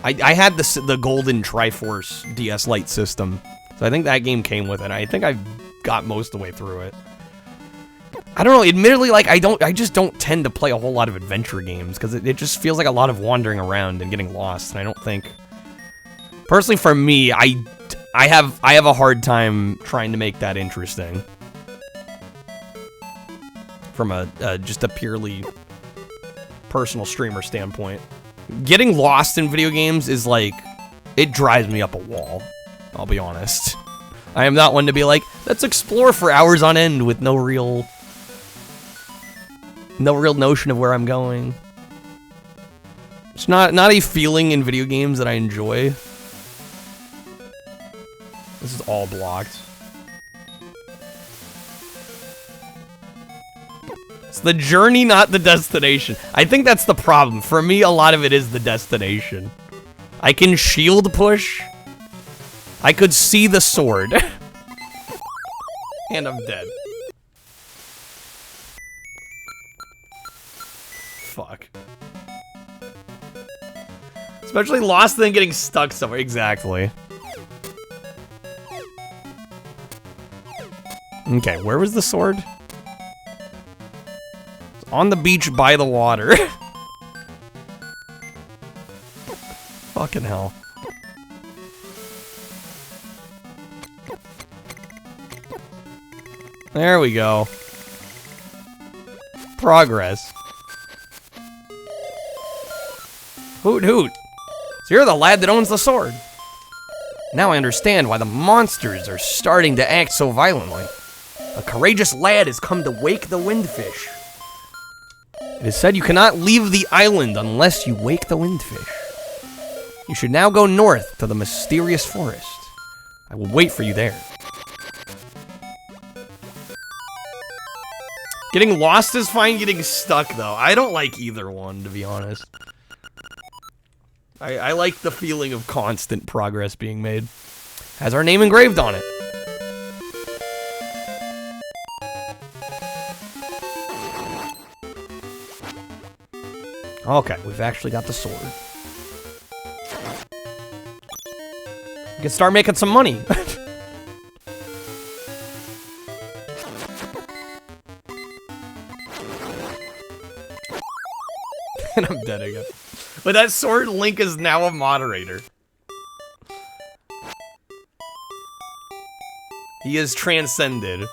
I had the golden Triforce DS Lite system. So I think that game came with it. I think I got most of the way through it. I don't know, admittedly, like, I just don't tend to play a whole lot of adventure games, because it just feels like a lot of wandering around and getting lost, and I don't think... Personally, for me, I have a hard time trying to make that interesting. From just a purely personal streamer standpoint. Getting lost in video games is like, it drives me up a wall, I'll be honest. I am not one to be like, let's explore for hours on end with no real notion of where I'm going. It's not a feeling in video games that I enjoy. This is all blocked. It's the journey, not the destination. I think that's the problem. For me, a lot of it is the destination. I can shield push. I could see the sword. And I'm dead. Fuck. Especially lost and then getting stuck somewhere. Exactly. Okay, where was the sword? It's on the beach by the water. Fucking hell. There we go. Progress. Hoot hoot. So you're the lad that owns the sword. Now I understand why the monsters are starting to act so violently. A courageous lad has come to wake the windfish. It is said you cannot leave the island unless you wake the windfish. You should now go north to the mysterious forest. I will wait for you there. Getting lost is fine, getting stuck though. I don't like either one, to be honest. I like the feeling of constant progress being made. Has our name engraved on it. Okay, we've actually got the sword. can start making some money. And I'm dead again. But that sword, Link is now a moderator. He is transcended.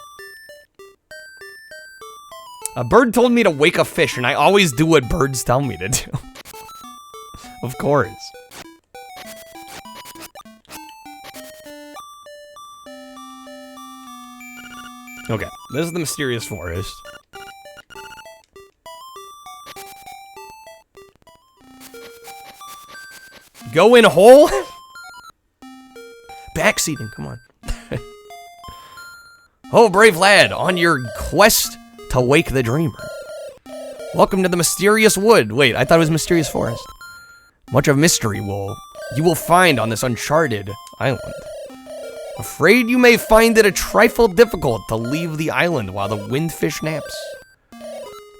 A bird told me to wake a fish, and I always do what birds tell me to do. Of course. Okay, this is the mysterious forest. Go in hole? Backseating, come on. Oh, brave lad, on your quest to wake the dreamer. Welcome to the mysterious wood. Wait, I thought it was mysterious forest. Much of mystery you will find on this uncharted island. Afraid you may find it a trifle difficult to leave the island while the windfish naps.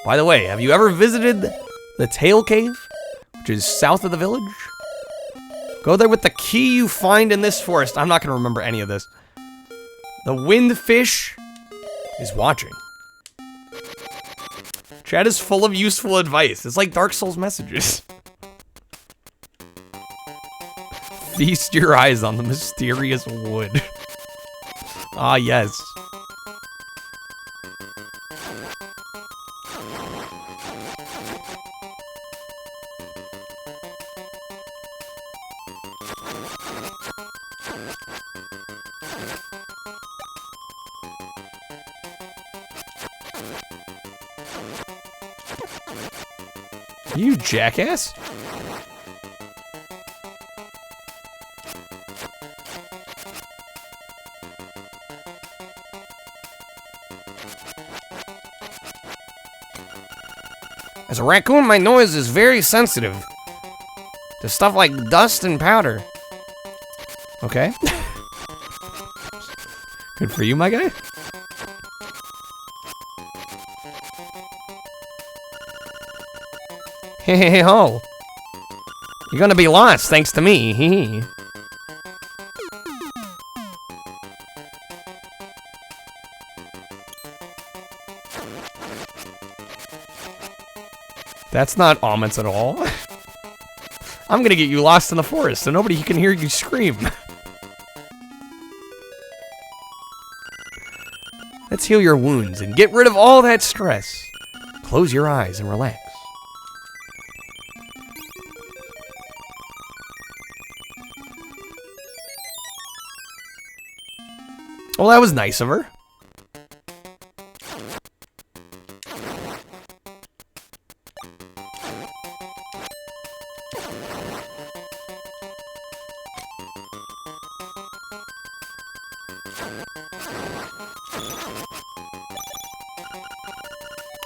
By the way, have you ever visited the Tail Cave, which is south of the village? Go there with the key you find in this forest. I'm not going to remember any of this. The windfish is watching. Chat is full of useful advice. It's like Dark Souls messages. Feast your eyes on the mysterious wood. Ah, yes. You jackass. As a raccoon, my nose is very sensitive to stuff like dust and powder. Okay. Good for you, my guy. Hey, hey, hey, ho. You're gonna be lost thanks to me. Hee hee. That's not ominous at all. I'm gonna get you lost in the forest so nobody can hear you scream. Let's heal your wounds and get rid of all that stress. Close your eyes and relax. Well, that was nice of her.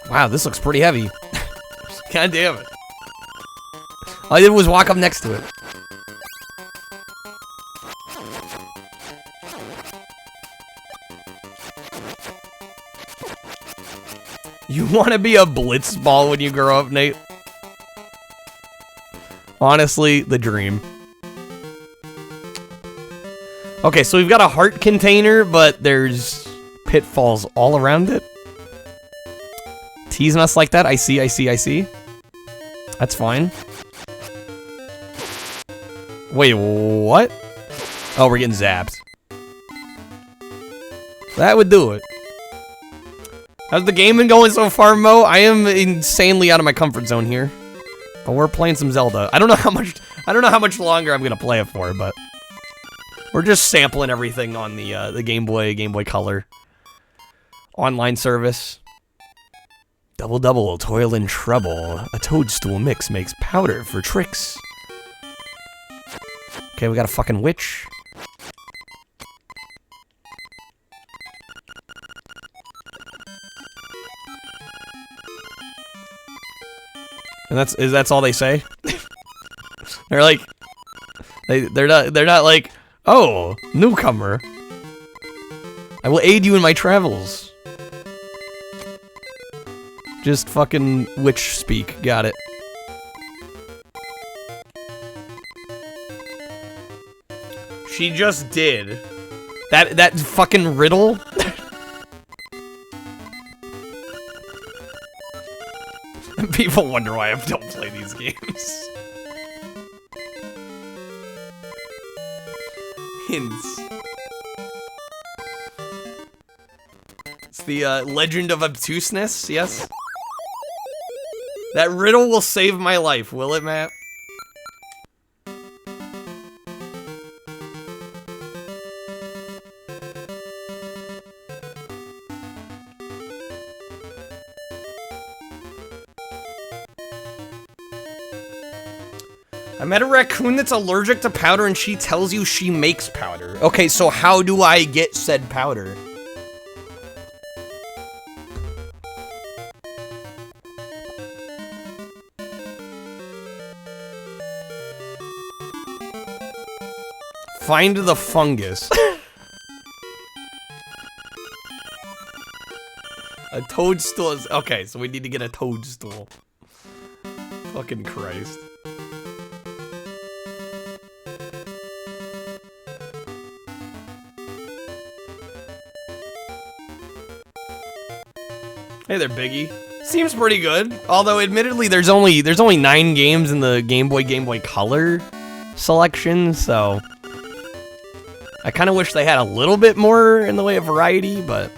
Wow, this looks pretty heavy. God damn it. All I did was walk up next to it. You want to be a blitzball when you grow up, Nate? Honestly, the dream. Okay, so we've got a heart container, but there's pitfalls all around it. Teasing us like that? I see, I see, I see. That's fine. Wait, what? Oh, we're getting zapped. That would do it. How's the game been going so far, Mo? I am insanely out of my comfort zone here. But we're playing some Zelda. I don't know how much longer I'm gonna play it for, but we're just sampling everything on the Game Boy Color online service. Double double, toil and trouble. A toadstool mix makes powder for tricks. Okay, we got a fucking witch. And that's all they say? They're like they're not like, "Oh, newcomer. I will aid you in my travels." Just fucking witch speak. Got it. She just did. That fucking riddle. People wonder why I don't play these games. Hints. It's the legend of obtuseness, yes? That riddle will save my life, will it, Matt? I met a raccoon that's allergic to powder and she tells you she makes powder. Okay, so how do I get said powder? Find the fungus. A toadstool is... Okay, so we need to get a toadstool. Fucking Christ. Hey there, Biggie. Seems pretty good. Although, admittedly, there's only 9 games in the Game Boy Color selection, so... I kind of wish they had a little bit more in the way of variety, but...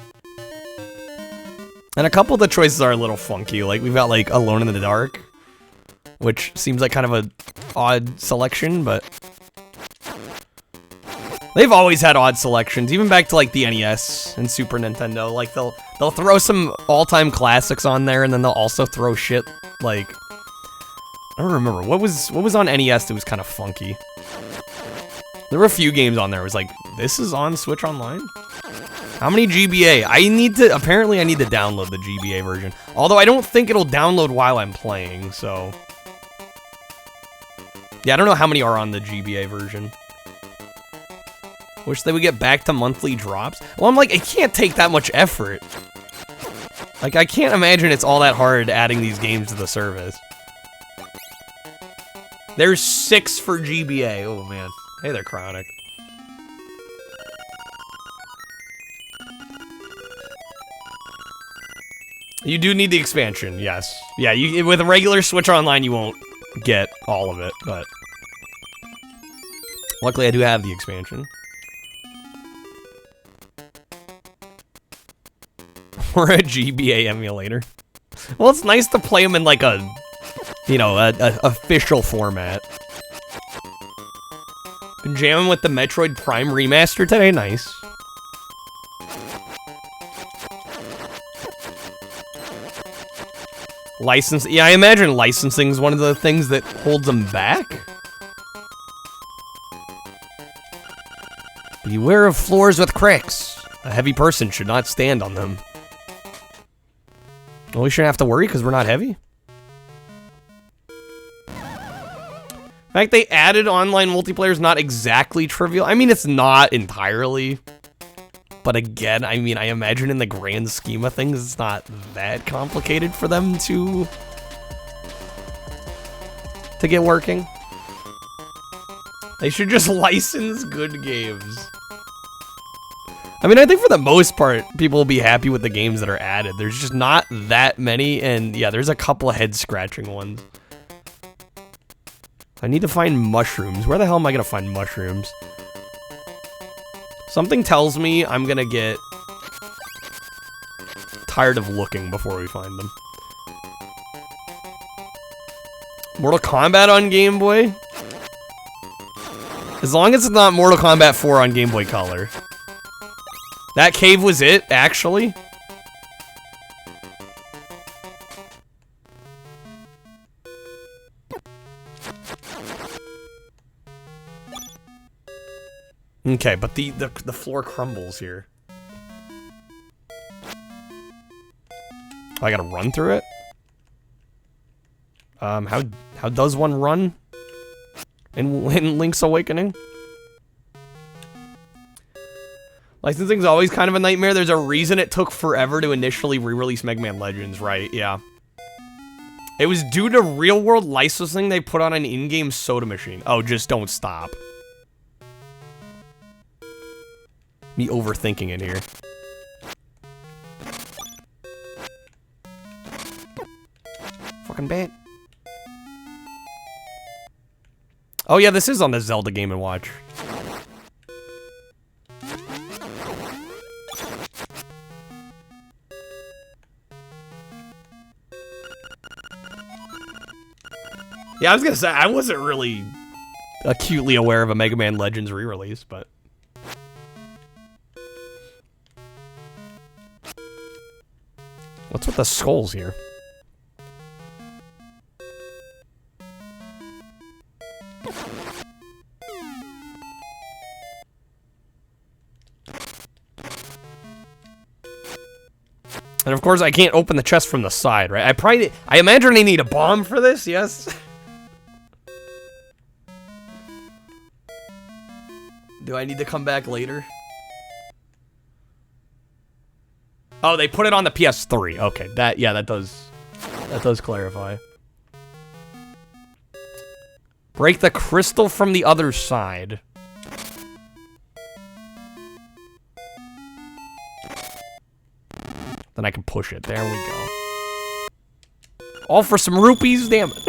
And a couple of the choices are a little funky. Like, we've got, like, Alone in the Dark, which seems like kind of a odd selection, but... They've always had odd selections, even back to, like, the NES and Super Nintendo. Like, they'll throw some all-time classics on there, and then they'll also throw shit, like... I don't remember. What was on NES that was kind of funky? There were a few games on there. It was like, this is on Switch Online? How many GBA? Apparently I need to download the GBA version. Although I don't think it'll download while I'm playing, so... Yeah, I don't know how many are on the GBA version. Wish they would get back to monthly drops. Well, I'm like, it can't take that much effort. Like, I can't imagine it's all that hard adding these games to the service. There's 6 for GBA. Oh, man. Hey there, Chronic. You do need the expansion, yes. Yeah, with a regular Switch Online, you won't get all of it, but... Luckily, I do have the expansion. Or a GBA emulator. Well, it's nice to play them in, like, a... You know, a official format. Been jamming with the Metroid Prime Remaster today, nice. Yeah, I imagine licensing is one of the things that holds them back. Beware of floors with cracks. A heavy person should not stand on them. Well, we shouldn't have to worry because we're not heavy. In fact, they added online multiplayer is not exactly trivial. I mean, it's not entirely. But again, I mean, I imagine in the grand scheme of things, it's not that complicated for them to get working. They should just license good games. I mean, I think for the most part, people will be happy with the games that are added. There's just not that many, and yeah, there's a couple of head-scratching ones. I need to find mushrooms. Where the hell am I gonna find mushrooms? Something tells me I'm gonna get tired of looking before we find them. Mortal Kombat on Game Boy? As long as it's not Mortal Kombat 4 on Game Boy Color. That cave was it, actually? Okay, but the floor crumbles here. Oh, I gotta run through it? How does one run? In Link's Awakening? Licensing's always kind of a nightmare. There's a reason it took forever to initially re-release Mega Man Legends, right? Yeah. It was due to real-world licensing they put on an in-game soda machine. Oh, just don't stop. me overthinking it here. Fucking bad. Oh yeah, this is on the Zelda Game & Watch. Yeah, I was gonna say, I wasn't really acutely aware of a Mega Man Legends re-release, but... What's with the skulls here? And of course, I can't open the chest from the side, right? I imagine I need a bomb for this, yes? Do I need to come back later? Oh, they put it on the PS3. Okay, that does clarify. Break the crystal from the other side. Then I can push it. There we go. All for some rupees? Damn it.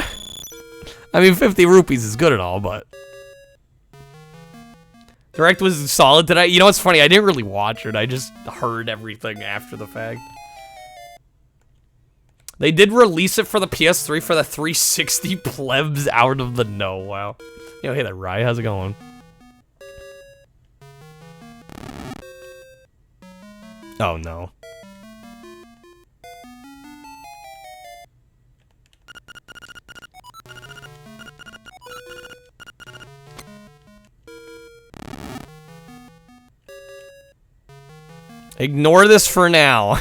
I mean, 50 rupees is good and all, but... Direct was solid today. You know what's funny? I didn't really watch it. I just heard everything after the fact. They did release it for the PS3 for the 360 plebs out of the know. Wow. Yo, hey there, Rye. How's it going? Oh, no. Ignore this for now.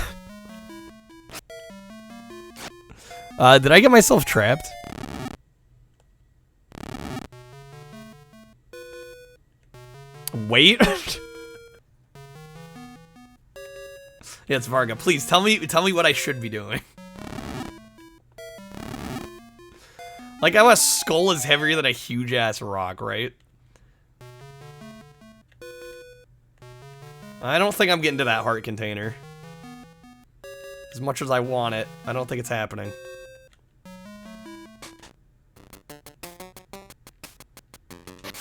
Did I get myself trapped? Wait. Yeah, it's Varga. Please tell me what I should be doing. Like how a skull is heavier than a huge ass rock, right? I don't think I'm getting to that heart container. As much as I want it, I don't think it's happening.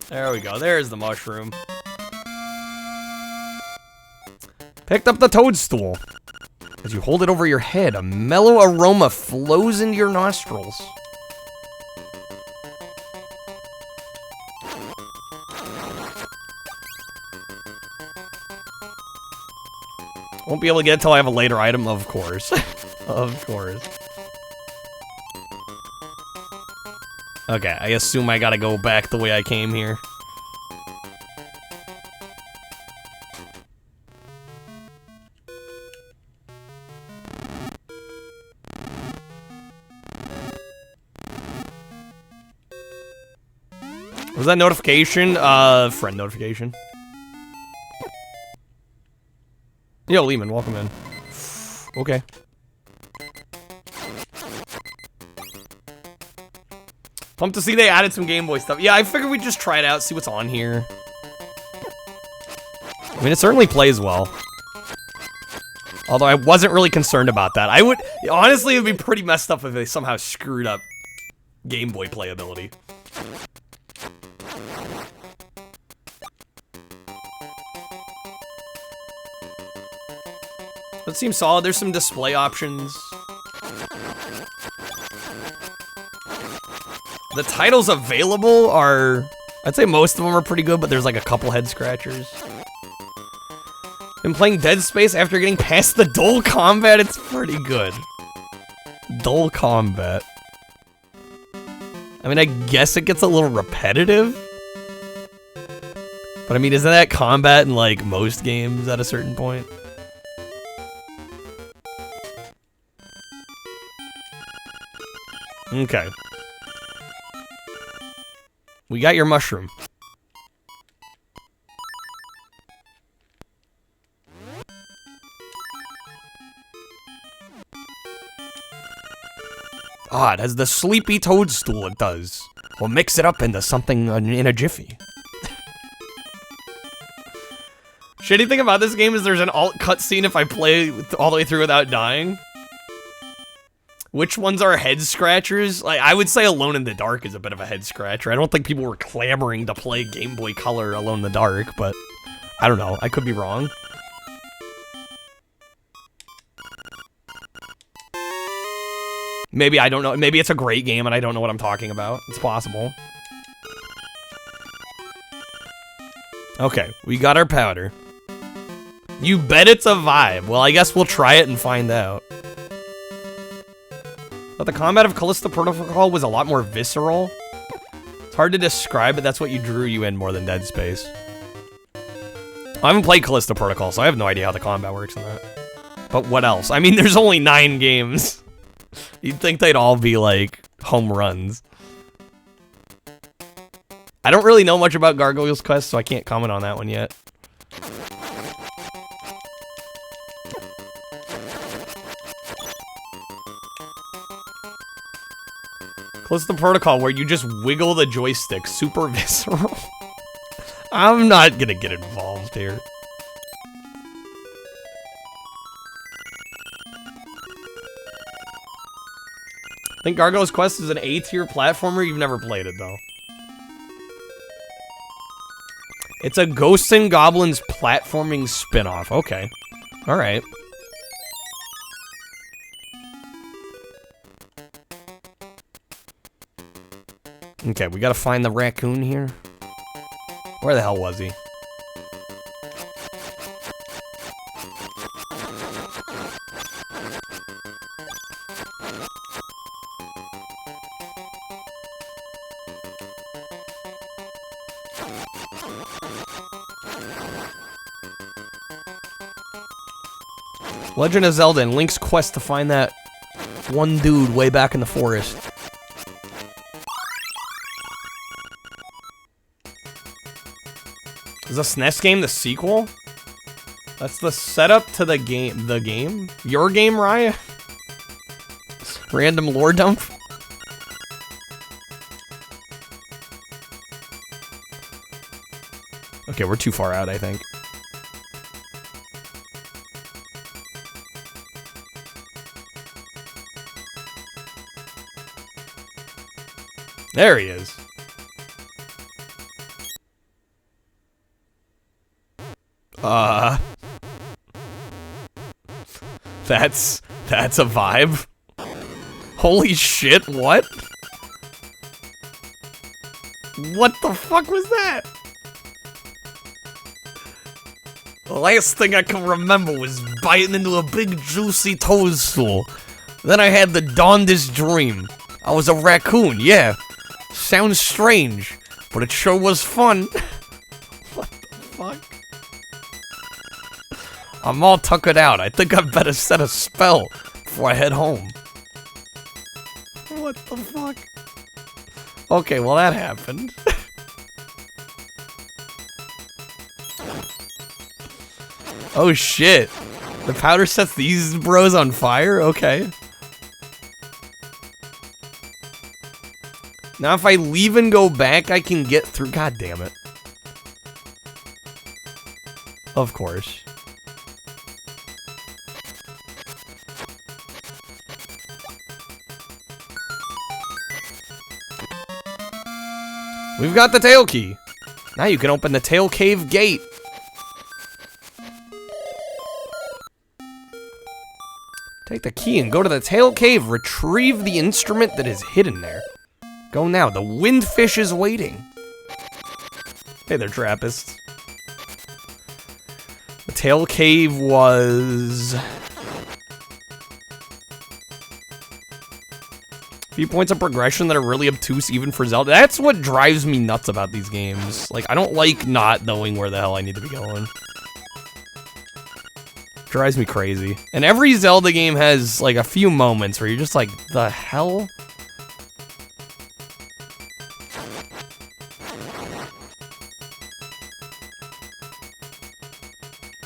There we go. There's the mushroom. Picked up the toadstool. As you hold it over your head, a mellow aroma flows into your nostrils. Won't be able to get it till I have a later item, of course. Of course. Okay, I assume I gotta go back the way I came here. Was that notification? Friend notification. Yo, Lehman, welcome in. Okay. Pumped to see they added some Game Boy stuff. Yeah, I figured we'd just try it out, see what's on here. I mean, it certainly plays well. Although I wasn't really concerned about that. I would... Honestly, it would be pretty messed up if they somehow screwed up Game Boy playability. That seems solid. There's some display options. The titles available are... I'd say most of them are pretty good, but there's like a couple head scratchers. Been playing Dead Space after getting past the dull combat. It's pretty good. Dull combat. I mean, I guess it gets a little repetitive. But I mean, isn't that combat in like most games at a certain point? Okay. We got your mushroom. Ah, it has the sleepy toadstool, it does. We'll mix it up into something in a jiffy. Shitty thing about this game is there's an alt cutscene if I play all the way through without dying. Which ones are head scratchers? Like, I would say Alone in the Dark is a bit of a head scratcher. I don't think people were clamoring to play Game Boy Color Alone in the Dark, but I don't know. I could be wrong. Maybe I don't know. Maybe it's a great game and I don't know what I'm talking about. It's possible. Okay, we got our powder. You bet it's a vibe. Well, I guess we'll try it and find out. But the combat of Callisto Protocol was a lot more visceral. It's hard to describe, but that's what drew you in more than Dead Space. I haven't played Callisto Protocol, so I have no idea how the combat works in that. But what else? I mean, there's only 9 games. You'd think they'd all be, like, home runs. I don't really know much about Gargoyle's Quest, so I can't comment on that one yet. Callisto Protocol, where you just wiggle the joystick. Super visceral. I'm not gonna get involved here. I think Gargoyle's Quest is an A-tier platformer. You've never played it, though. It's a Ghosts and Goblins platforming spin-off. Okay. Alright. Okay, we gotta find the raccoon here. Where the hell was he? Legend of Zelda and Link's quest to find that one dude way back in the forest. Is the SNES game the sequel? That's the setup to the game. The game? Your game, Raya? Random lore dump? Okay, we're too far out, I think. There he is. That's a vibe. Holy shit, what? What the fuck was that? The last thing I can remember was biting into a big juicy toadstool. Then I had the darndest dream. I was a raccoon, yeah. Sounds strange, but it sure was fun. What the fuck? I'm all tuckered out. I think I better set a spell before I head home. What the fuck? Okay, well that happened. Oh shit. The powder sets these bros on fire? Okay. Now if I leave and go back, I can get through. God damn it. Of course. We've got the tail key. Now you can open the tail cave gate. Take the key and go to the tail cave. Retrieve the instrument that is hidden there. Go now. The windfish is waiting. Hey there, Trappists. The tail cave was... few points of progression that are really obtuse even for Zelda. That's what drives me nuts about these games. Like, I don't like not knowing where the hell I need to be going. Drives me crazy. And every Zelda game has, like, a few moments where you're just like, the hell?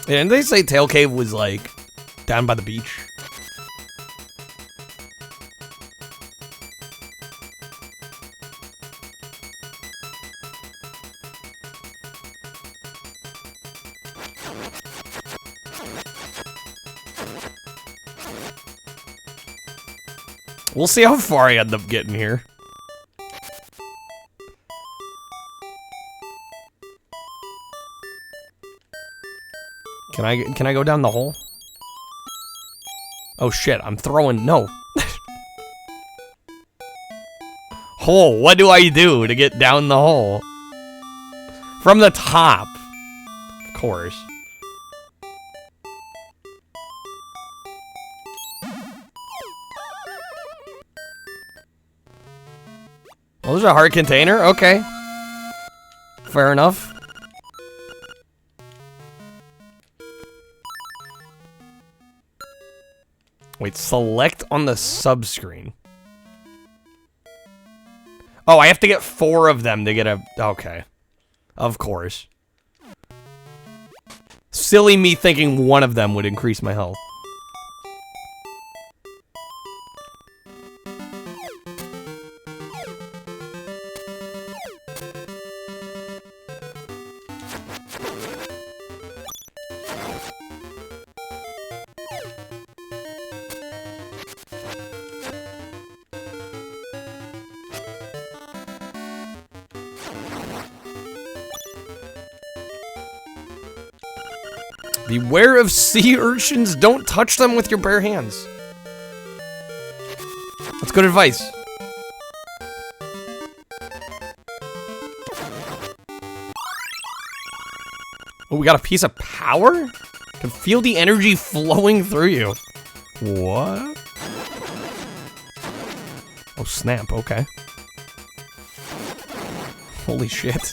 Yeah, and they say Tail Cave was, like, down by the beach. We'll see how far I end up getting here. Can I go down the hole? Oh shit, I'm throwing, no. Hole, what do I do to get down the hole? From the top. Of course. Oh, there's a heart container, okay. Fair enough. Wait, select on the subscreen. Oh, I have to get 4 of them to get a... Okay. Of course. Silly me thinking one of them would increase my health. Beware of sea urchins. Don't touch them with your bare hands. That's good advice. Oh, we got a piece of power? Can feel the energy flowing through you. What? Oh, snap. Okay. Holy shit.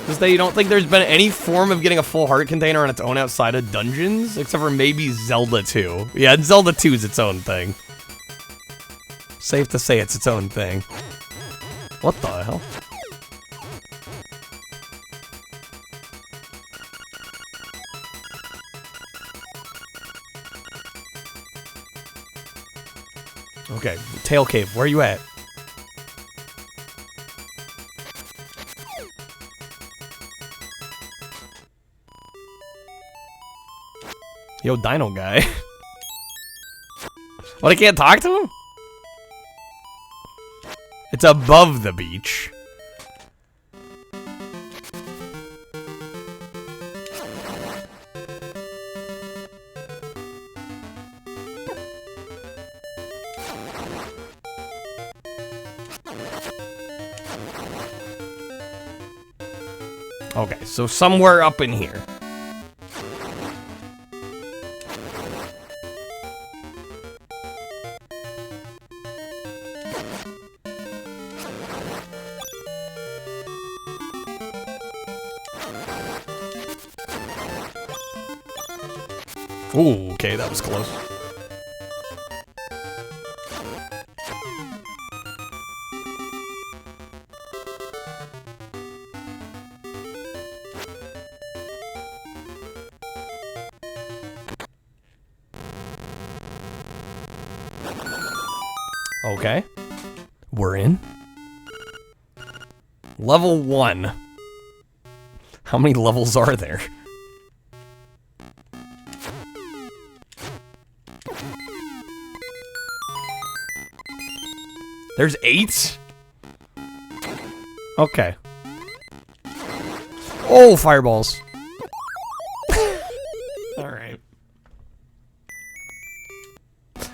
Just that you don't think there's been any form of getting a full heart container on its own outside of dungeons? Except for maybe Zelda 2. Yeah, Zelda 2 is its own thing. Safe to say it's its own thing. What the hell? Okay, Tail Cave, where are you at? Yo, Dino guy. What, I can't talk to him? It's above the beach. Okay, so somewhere up in here. Ooh, okay, that was close. Okay. We're in. Level 1. How many levels are there? There's 8? Okay. Oh, fireballs. Alright.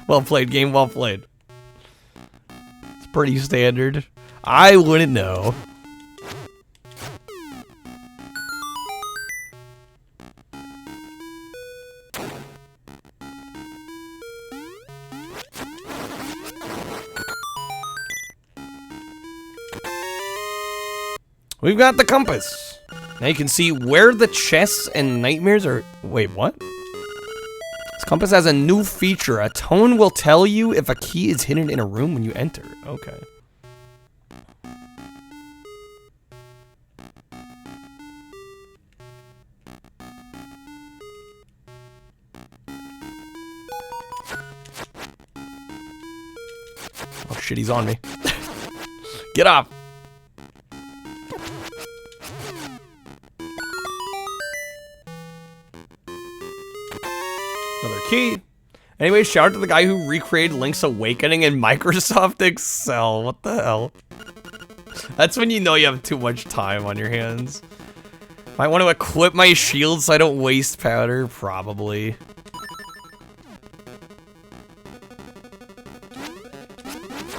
Well played, game, well played. It's pretty standard. I wouldn't know. We've got the compass. Now you can see where the chests and nightmares are. Wait, what? This compass has a new feature. A tone will tell you if a key is hidden in a room when you enter. Okay. Oh shit, he's on me. Get off. Another key. Anyway, shout out to the guy who recreated Link's Awakening in Microsoft Excel. What the hell? That's when you know you have too much time on your hands. Might want to equip my shield so I don't waste powder. Probably.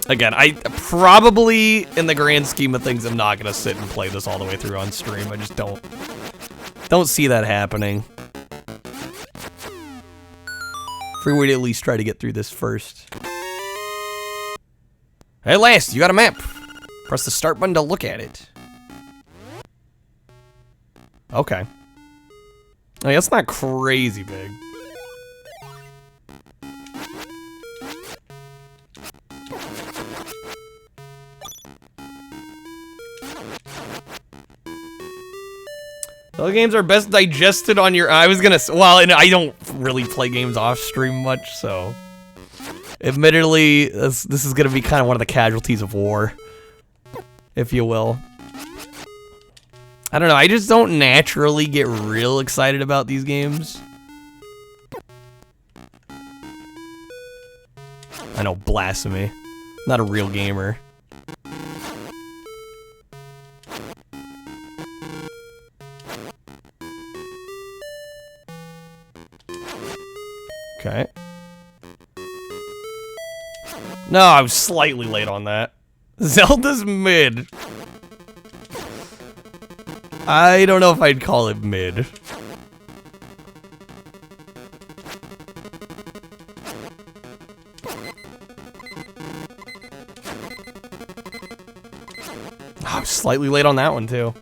Again, I probably, in the grand scheme of things, am not going to sit and play this all the way through on stream. I just don't see that happening. Figure we'd at least try to get through this first. At last, you got a map. Press the start button to look at it. Okay. I mean, that's not crazy big. Those games are best digested on your... I was gonna... Well, and I don't really play games off stream much, so... Admittedly, this is gonna be kind of one of the casualties of war. If you will. I don't know, I just don't naturally get real excited about these games. I know, blasphemy. Not a real gamer. Okay. No, I was slightly late on that. Zelda's mid. I don't know if I'd call it mid. I was slightly late on that one, too.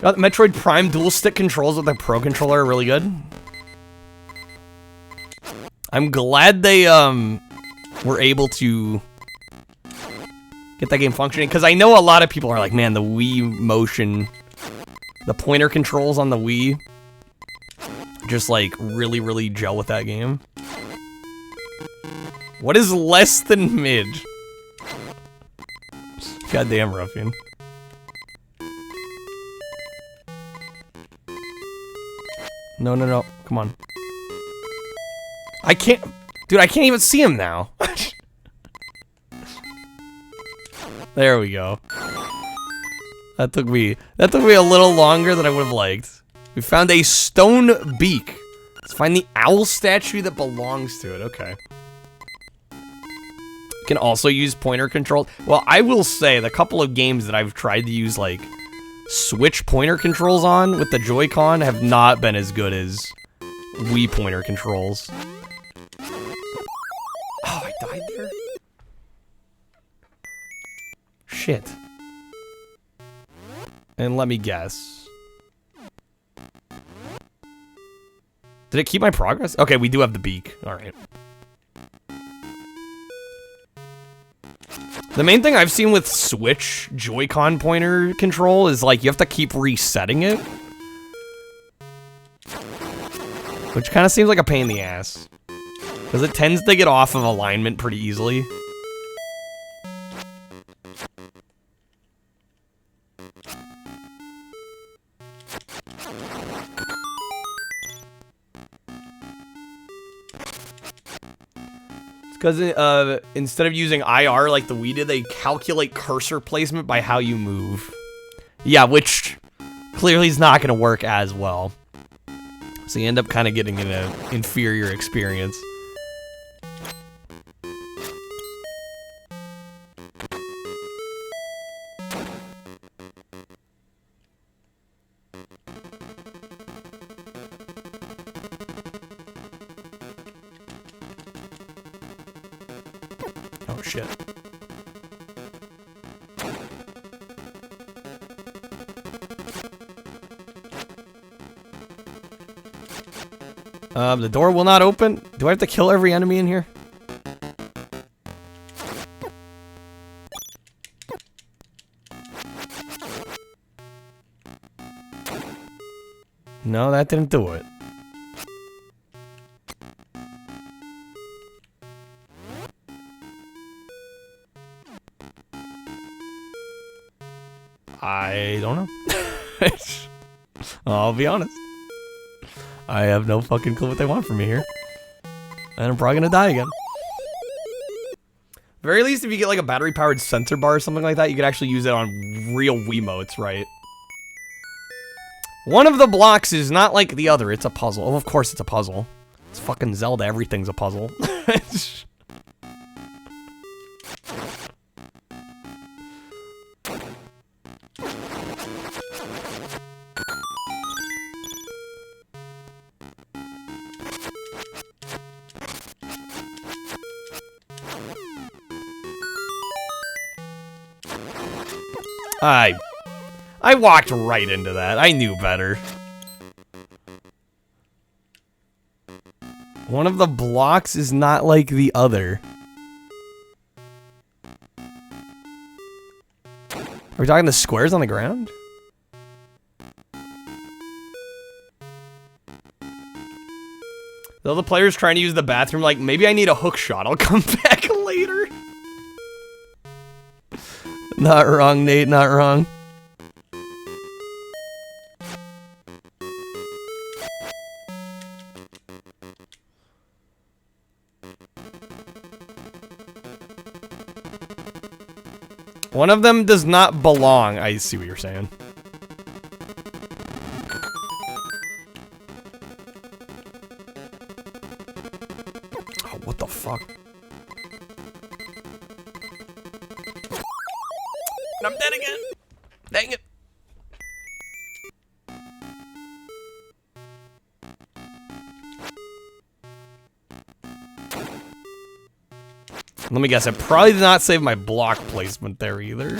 Metroid Prime dual stick controls with the Pro Controller are really good. I'm glad they were able to get that game functioning, because I know a lot of people are like, man, the Wii motion, the pointer controls on the Wii, just like really, really gel with that game. What is less than mid? Goddamn, ruffian. No, no, no. Come on. I can't... Dude, I can't even see him now. There we go. That took me a little longer than I would have liked. We found a stone beak. Let's find the owl statue that belongs to it. Okay. You can also use pointer control. Well, I will say the couple of games that I've tried to use like Switch pointer controls on with the Joy-Con have not been as good as Wii pointer controls. Oh, I died there? Shit. And let me guess. Did it keep my progress? Okay, we do have the beak. Alright. The main thing I've seen with Switch Joy-Con pointer control is like you have to keep resetting it. Which kind of seems like a pain in the ass. Because it tends to get off of alignment pretty easily. Because instead of using IR like the Wii did, they calculate cursor placement by how you move. Yeah, which clearly is not going to work as well. So you end up kind of getting an inferior experience. Oh, shit. The door will not open. Do I have to kill every enemy in here? No, that didn't do it. I don't know. I'll be honest. I have no fucking clue what they want from me here. And I'm probably gonna die again. Very least, if you get like a battery-powered sensor bar or something like that, you could actually use it on real Wiimotes, right? One of the blocks is not like the other, it's a puzzle. Oh, of course it's a puzzle. It's fucking Zelda, everything's a puzzle. I walked right into that. I knew better. One of the blocks is not like the other. Are we talking the squares on the ground? The other player's trying to use the bathroom like, maybe I need a hook shot. I'll come back later. Not wrong, Nate, not wrong. One of them does not belong. I see what you're saying. Oh, what the fuck? I'm dead again. Dang it. Let me guess, I probably did not save my block placement there either.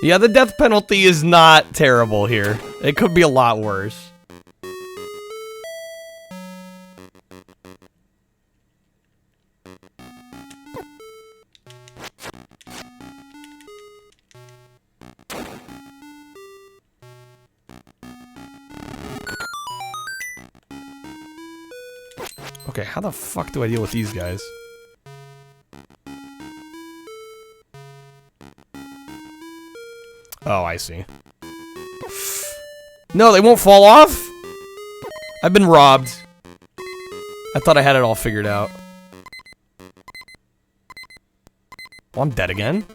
Yeah, the death penalty is not terrible here. It could be a lot worse. Okay, how the fuck do I deal with these guys? Oh, I see. No, they won't fall off? I've been robbed. I thought I had it all figured out. Well, I'm dead again.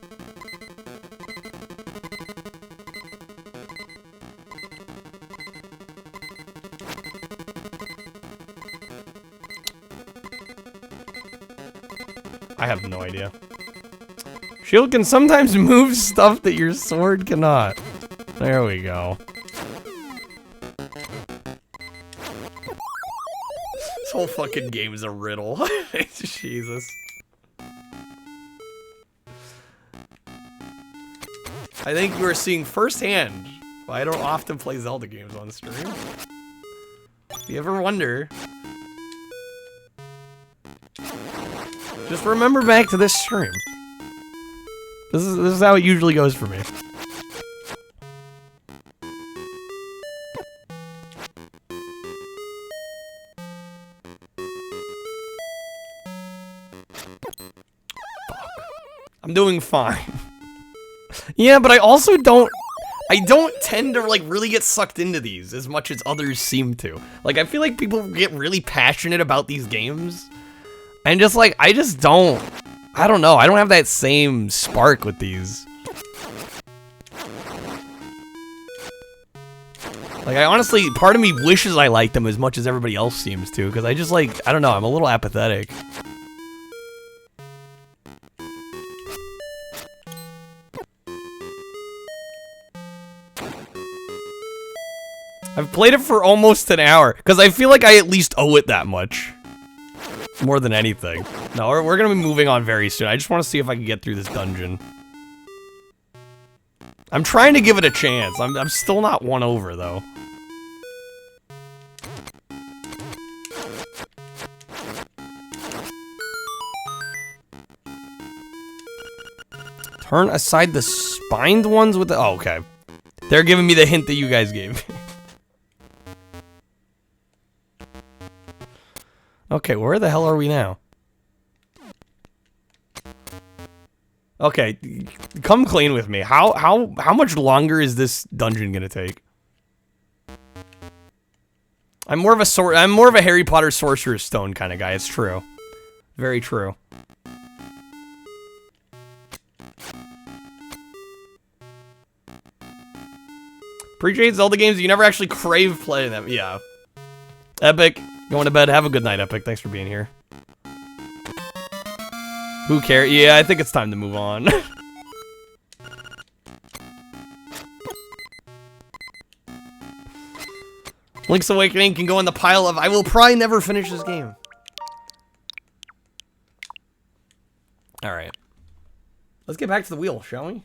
I have no idea. Shield can sometimes move stuff that your sword cannot. There we go. This whole fucking game is a riddle. Jesus. I think you are seeing firsthand why I don't often play Zelda games on stream. If you ever wonder, just remember back to this stream. This is how it usually goes for me. I'm doing fine. Yeah, but I also don't tend to like really get sucked into these as much as others seem to. Like, I feel like people get really passionate about these games, and just like, I don't know, I don't have that same spark with these. Like, I honestly, part of me wishes I liked them as much as everybody else seems to, because I just like, I don't know, I'm a little apathetic. I've played it for almost an hour, because I feel like I at least owe it that much. More than anything. No, we're gonna be moving on very soon. I just want to see if I can get through this dungeon. I'm trying to give it a chance. I'm still not won over, though. Turn aside the spined ones with the... Oh, okay. They're giving me the hint that you guys gave me. Okay, where the hell are we now? Okay, come clean with me. How much longer is this dungeon gonna take? I'm more of a Harry Potter Sorcerer's Stone kind of guy. It's true. Very true. Appreciate Zelda games. You never actually crave playing them. Yeah. Epic. Going to bed. Have a good night, Epic. Thanks for being here. Who cares? Yeah, I think it's time to move on. Link's Awakening can go in the pile of I will probably never finish this game. Alright. Let's get back to the wheel, shall we?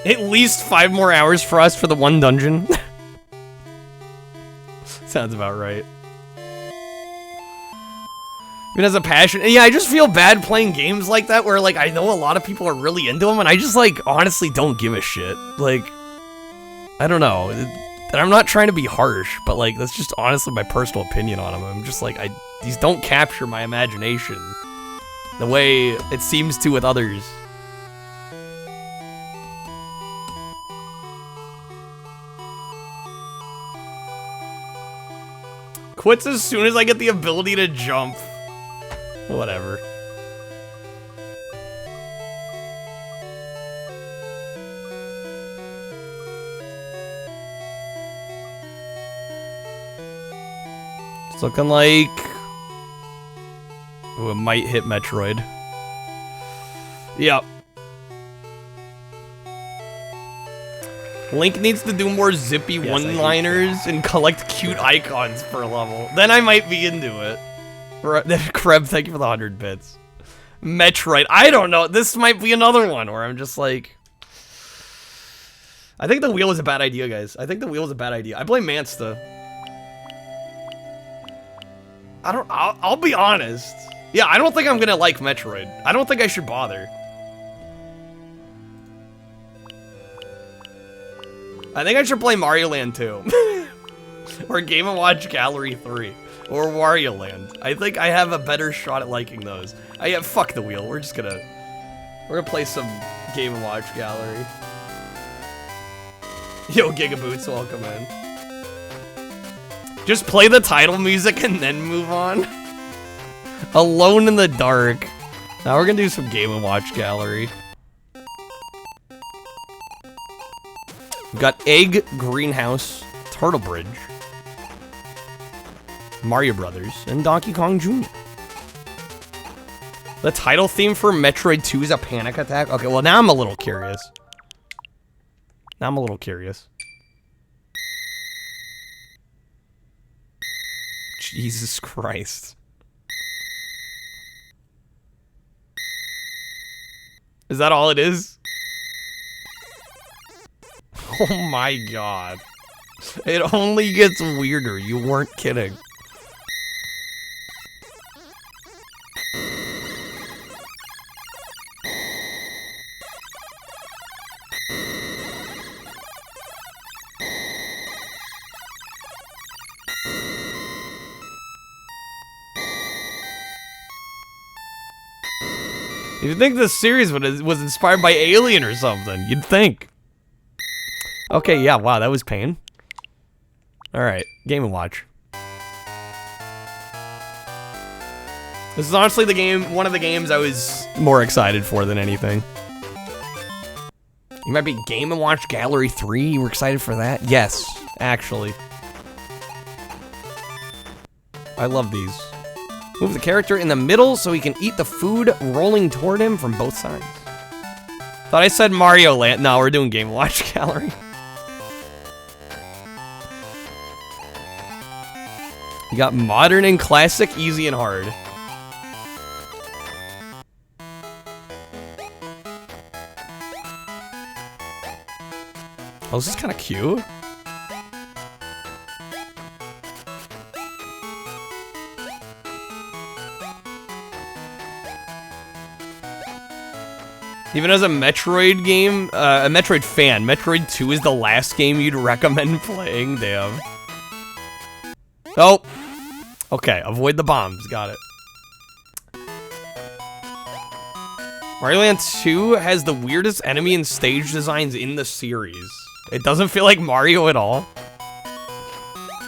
At least 5 more hours for us for the one dungeon. Sounds about right. Even as a passion, yeah, I just feel bad playing games like that where, like, I know a lot of people are really into them, and I just, like, honestly don't give a shit. Like, I don't know. And I'm not trying to be harsh, but, like, that's just honestly my personal opinion on them. I'm just like, these don't capture my imagination the way it seems to with others. Quits as soon as I get the ability to jump. Whatever. It's looking like... Ooh, it might hit Metroid. Yep. Link needs to do more zippy one-liners and collect cute icons per level. Then I might be into it. Kreb, thank you for the 100 bits. Metroid. I don't know. This might be another one where I'm just like... I think the wheel is a bad idea, guys. I think the wheel is a bad idea. I blame Mansta. I'll be honest. Yeah, I don't think I'm gonna like Metroid. I don't think I should bother. I think I should play Mario Land 2. Or Game & Watch Gallery 3. Or Wario Land. I think I have a better shot at liking those. Fuck the wheel. We're gonna play some Game & Watch Gallery. Yo, Gigaboots, welcome in. Just play the title music and then move on. Alone in the Dark. Now we're gonna do some Game & Watch Gallery. We've got Egg, Greenhouse, Turtle Bridge, Mario Brothers, and Donkey Kong Jr. The title theme for Metroid 2 is a panic attack? Okay, well now I'm a little curious. Jesus Christ. Is that all it is? Oh my god. It only gets weirder. You weren't kidding. You'd think this series was inspired by Alien or something. You'd think. Okay, yeah, wow, that was pain. Alright, Game & Watch. This is honestly one of the games I was more excited for than anything. You might be Game & Watch Gallery 3, you were excited for that? Yes, actually. I love these. Move the character in the middle so he can eat the food rolling toward him from both sides. Thought I said Mario Land. No, we're doing Game & Watch Gallery. You got modern and classic, easy and hard. Oh, this is kind of cute. Even as a Metroid game, a Metroid fan, Metroid 2 is the last game you'd recommend playing. Damn. Oh. Okay, avoid the bombs. Got it. Mario Land 2 has the weirdest enemy and stage designs in the series. It doesn't feel like Mario at all.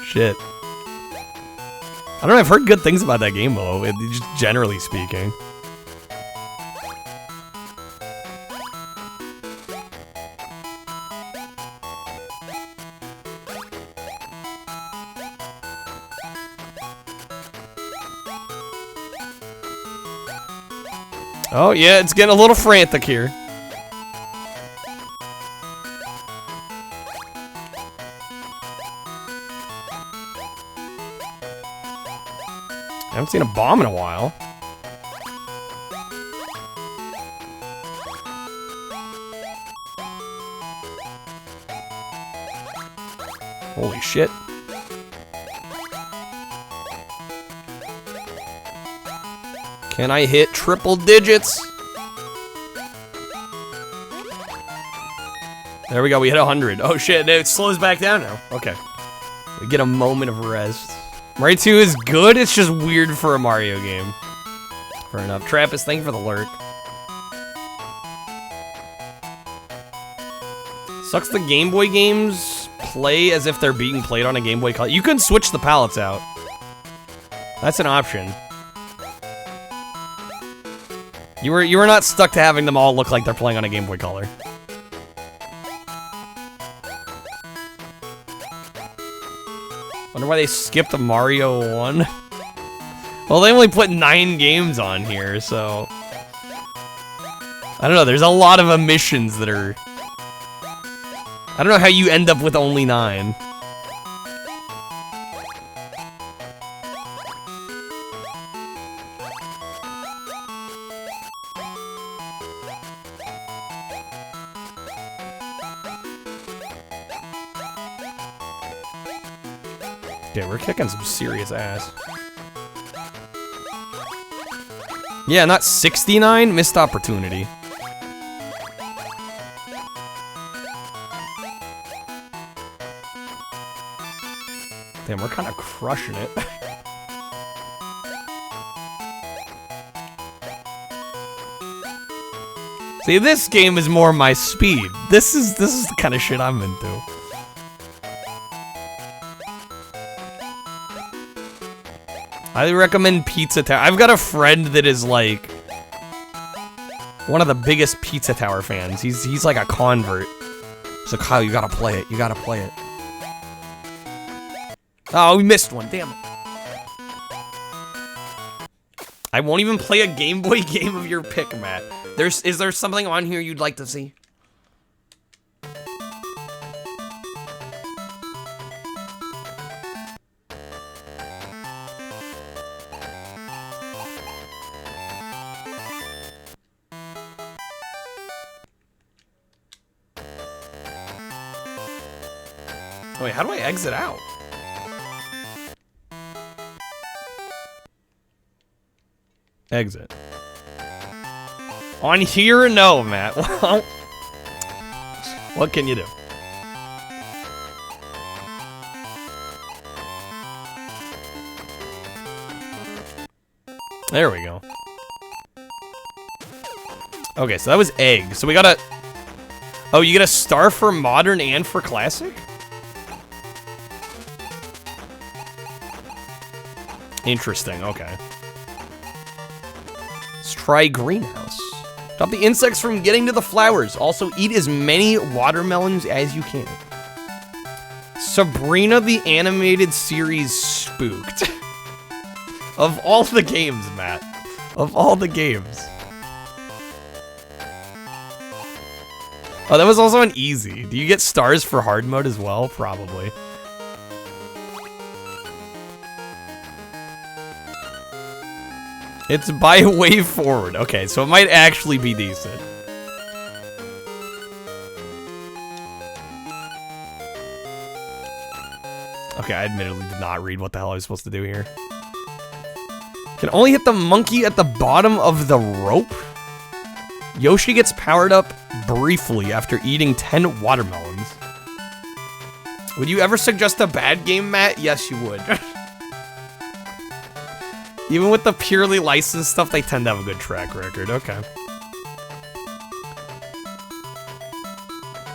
Shit. I don't know, I've heard good things about that game though, just generally speaking. Oh yeah, it's getting a little frantic here. I haven't seen a bomb in a while. Holy shit. Can I hit triple digits? There we go, we hit 100. Oh shit, it slows back down now. Okay. We get a moment of rest. Mario 2 is good, it's just weird for a Mario game. Fair enough. Trappist, thank you for the lurk. Sucks the Game Boy games play as if they're being played on a Game Boy Color. You can switch the palettes out. That's an option. You were not stuck to having them all look like they're playing on a Game Boy Color. Wonder why they skipped Mario 1. Well, they only put 9 games on here, so... I don't know, there's a lot of omissions that are... I don't know how you end up with only 9. Okay, we're kicking some serious ass. Yeah, not 69? Missed opportunity. Damn, we're kind of crushing it. See, this game is more my speed. This is the kind of shit I'm into. I recommend Pizza Tower. I've got a friend that is like one of the biggest Pizza Tower fans. He's like a convert. So Kyle, you gotta play it. You gotta play it. Oh, we missed one. Damn it. I won't even play a Game Boy game of your pick, Matt. Is there something on here you'd like to see? Wait, how do I exit out? Exit. On here? No, Matt. Well, what can you do? There we go. Okay, so that was egg. So we gotta... Oh, you get a star for modern and for classic? Interesting, okay. Let's try greenhouse. Stop the insects from getting to the flowers. Also, eat as many watermelons as you can. Sabrina the Animated Series spooked. Of all the games, Matt. Of all the games. Oh, that was also an easy. Do you get stars for hard mode as well? Probably. It's by way forward. Okay, so it might actually be decent. Okay, I admittedly did not read what the hell I was supposed to do here. Can only hit the monkey at the bottom of the rope? Yoshi gets powered up briefly after eating 10 watermelons. Would you ever suggest a bad game, Matt? Yes, you would. Even with the purely licensed stuff, they tend to have a good track record. Okay.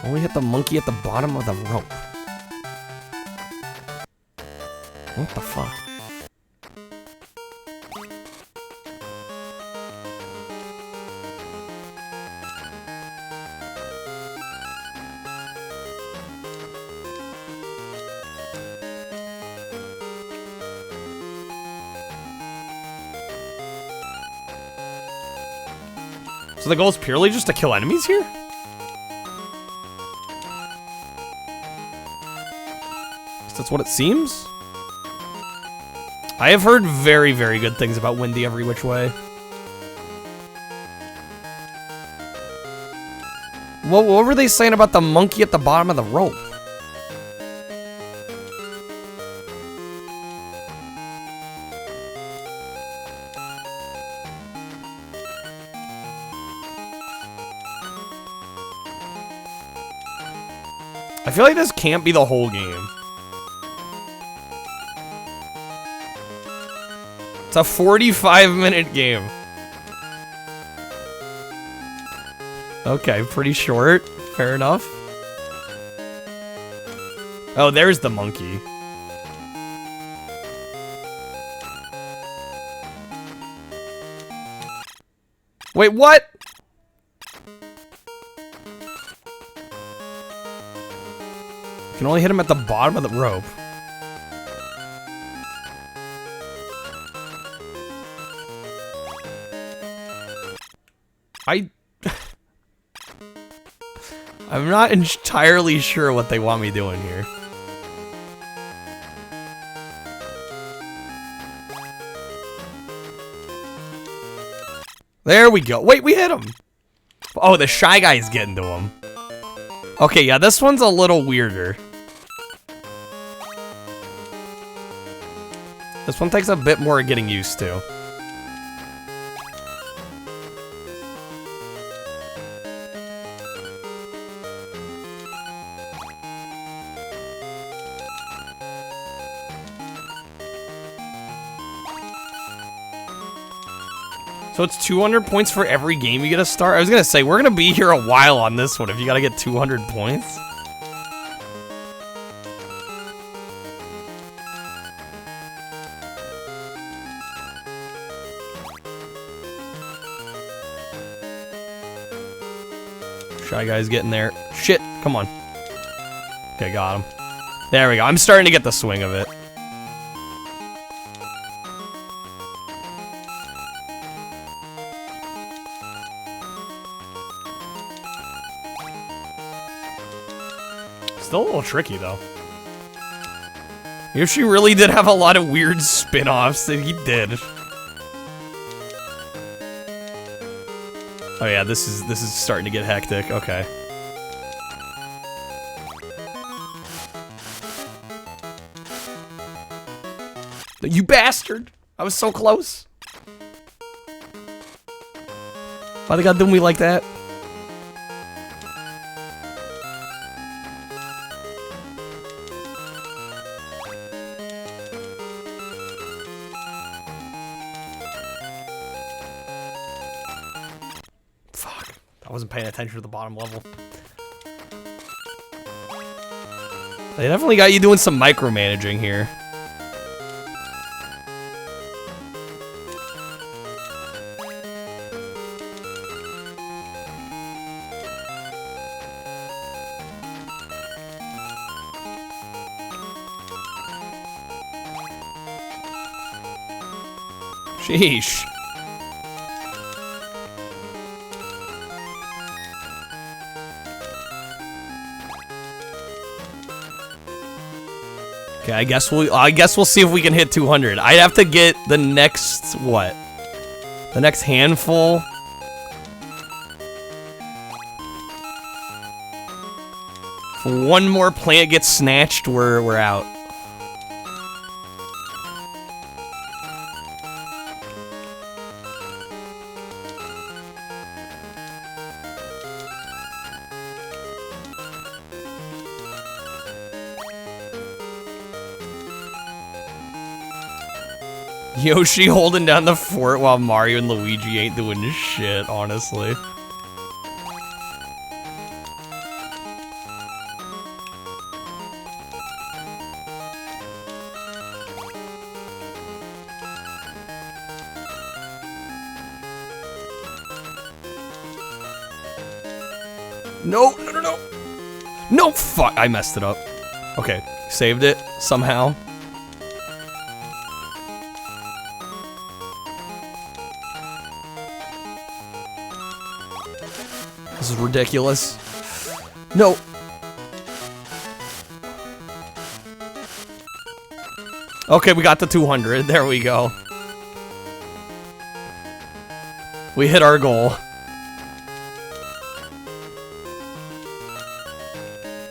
Only hit the monkey at the bottom of the rope. What the fuck? So the goal is purely just to kill enemies here? That's what it seems? I have heard very, very good things about Windy Every Which Way. What were they saying about the monkey at the bottom of the rope? I feel like this can't be the whole game. It's a 45-minute game. Okay, pretty short. Fair enough. Oh, there's the monkey. Wait, what? You can only hit him at the bottom of the rope. I'm not entirely sure what they want me doing here. There we go. Wait, we hit him. Oh, the Shy Guy's getting to him. Okay, yeah, this one's a little weirder. This one takes a bit more getting used to. So it's 200 points for every game you get to start? I was gonna say, we're gonna be here a while on this one if you gotta get 200 points. Shy Guy's getting there. Shit, come on. Okay, got him. There we go. I'm starting to get the swing of it. Still a little tricky, though. Yoshi really did have a lot of weird spin-offs that he did. Oh yeah, this is starting to get hectic. Okay. You bastard! I was so close. Why they gotta do me like that? I wasn't paying attention to the bottom level. They definitely got you doing some micromanaging here. Sheesh. Okay, I guess we'll see if we can hit 200. I'd have to get the next what? The next handful. If one more plant gets snatched, we're out. Yoshi holding down the fort while Mario and Luigi ain't doing shit, honestly. No, no, no, no. No, fuck, I messed it up. Okay, saved it somehow. This is ridiculous. No. Okay, we got the 200. There we go. We hit our goal.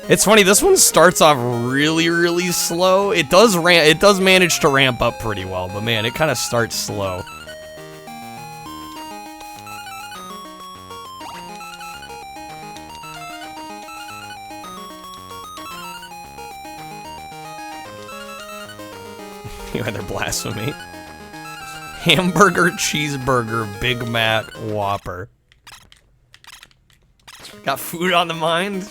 It's funny, this one starts off really, really slow. It does manage to ramp up pretty well, but man, it kind of starts slow. You had their blasphemy. Hamburger, cheeseburger, Big Mac, Whopper. Got food on the mind?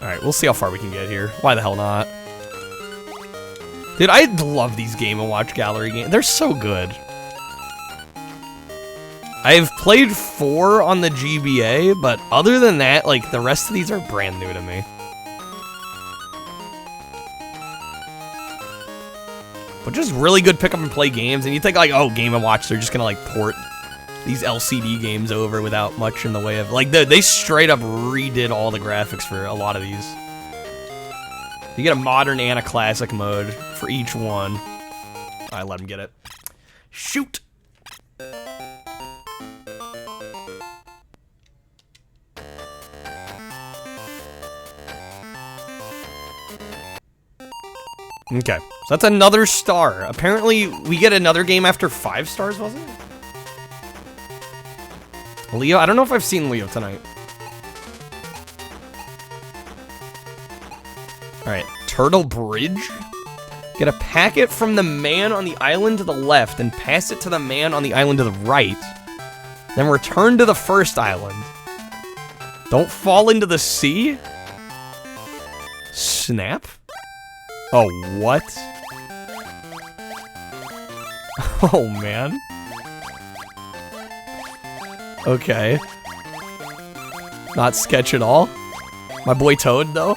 Alright, we'll see how far we can get here. Why the hell not? Dude, I love these Game & Watch Gallery games. They're so good. I've played 4 on the GBA, but other than that, like, the rest of these are brand new to me. But just really good pick up and play games, and you think, like, oh, Game & Watch, they're just gonna, like, port these LCD games over without much in the way of... Like, they straight up redid all the graphics for a lot of these. You get a modern and a classic mode for each one. I let him get it. Shoot! Okay, so that's another star. Apparently, we get another game after 5 stars, wasn't it? Leo? I don't know if I've seen Leo tonight. Alright, Turtle Bridge? Get a packet from the man on the island to the left and pass it to the man on the island to the right. Then return to the first island. Don't fall into the sea? Snap? Oh, what? Oh, man. Okay. Not sketch at all. My boy Toad, though.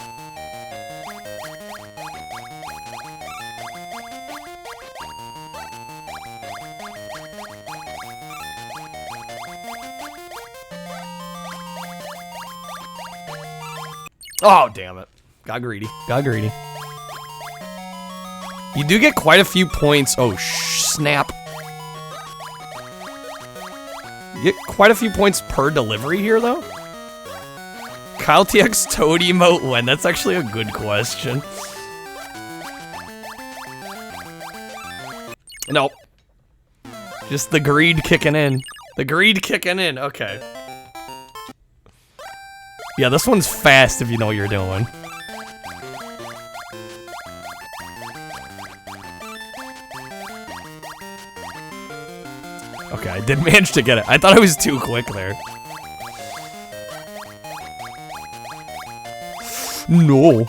Oh, damn it. Got greedy. Got greedy. You do get quite a few points. Oh, snap. You get quite a few points per delivery here, though. Kyle TX Toad emote when? That's actually a good question. Nope. Just the greed kicking in. The greed kicking in. Okay. Yeah, this one's fast if you know what you're doing. Okay, I did manage to get it. I thought I was too quick there. No.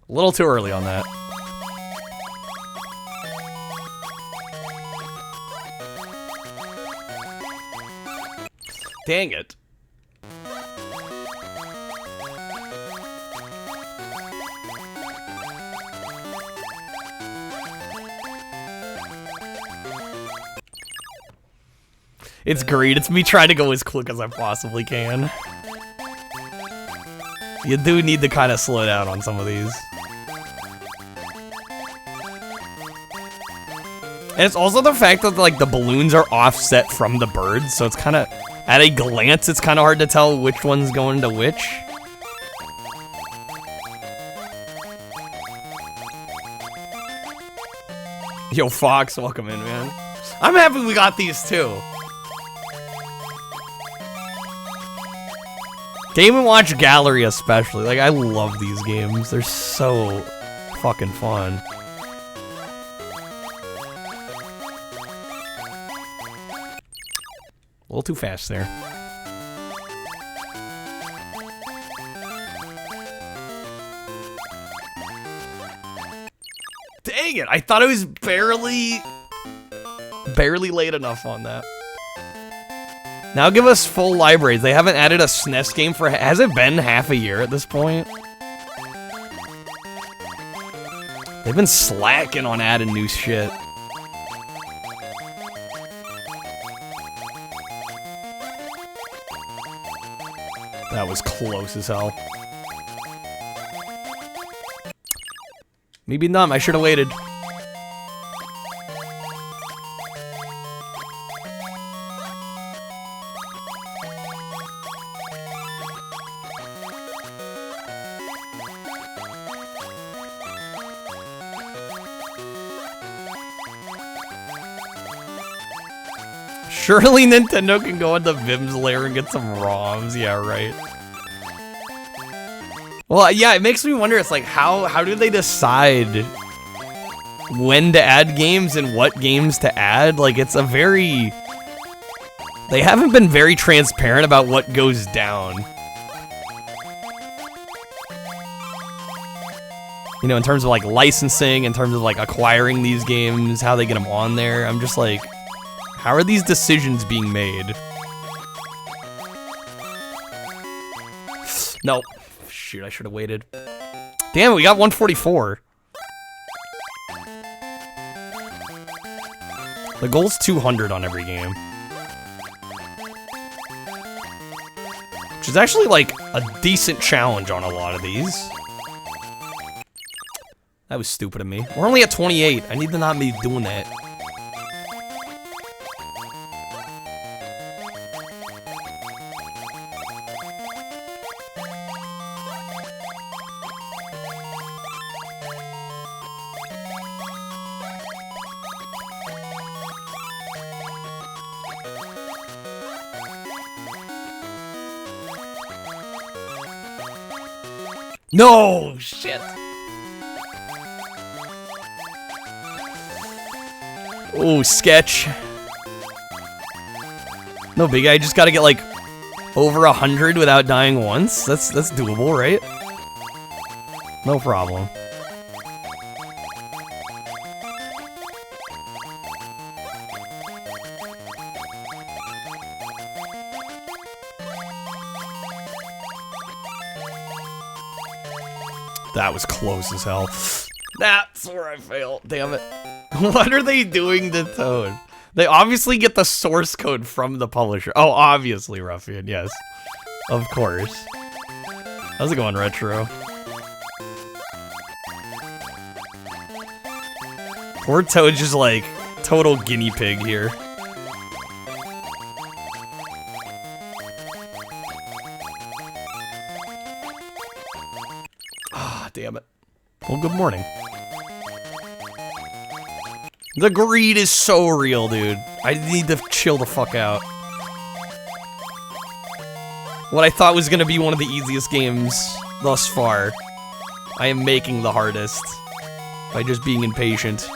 A little too early on that. Dang it. It's great. It's me trying to go as quick as I possibly can. You do need to kind of slow down on some of these. And it's also the fact that, like, the balloons are offset from the birds, so it's kind of, at a glance, it's kind of hard to tell which one's going to which. Yo, Fox, welcome in, man. I'm happy we got these too. Game & Watch Gallery especially. Like, I love these games. They're so fucking fun. A little too fast there. Dang it, I thought I was barely late enough on that. Now give us full libraries. They haven't added a SNES game for, has it been half a year at this point? They've been slacking on adding new shit. That was close as hell. Maybe not, I should have waited. Surely Nintendo can go into Vim's lair and get some ROMs. Yeah, right. Well, yeah, it makes me wonder, it's like, how do they decide when to add games and what games to add? Like, it's a very... They haven't been very transparent about what goes down. You know, in terms of, like, licensing, in terms of, like, acquiring these games, how they get them on there. I'm just like, how are these decisions being made? Nope. Shoot, I should have waited. Damn it, we got 144. The goal's 200 on every game. Which is actually, like, a decent challenge on a lot of these. That was stupid of me. We're only at 28. I need to not be doing that. No! Shit! Oh, sketch. No big, I just gotta get like over 100 without dying once. That's doable, right? No problem. That was close as hell. That's where I failed. Damn it. What are they doing to Toad? They obviously get the source code from the publisher. Oh, obviously, Ruffian. Yes. Of course. How's it going, Retro? Poor Toad's just like total guinea pig here. Damn it. Well, good morning. The greed is so real, dude. I need to chill the fuck out. What I thought was gonna be one of the easiest games thus far, I am making the hardest by just being impatient.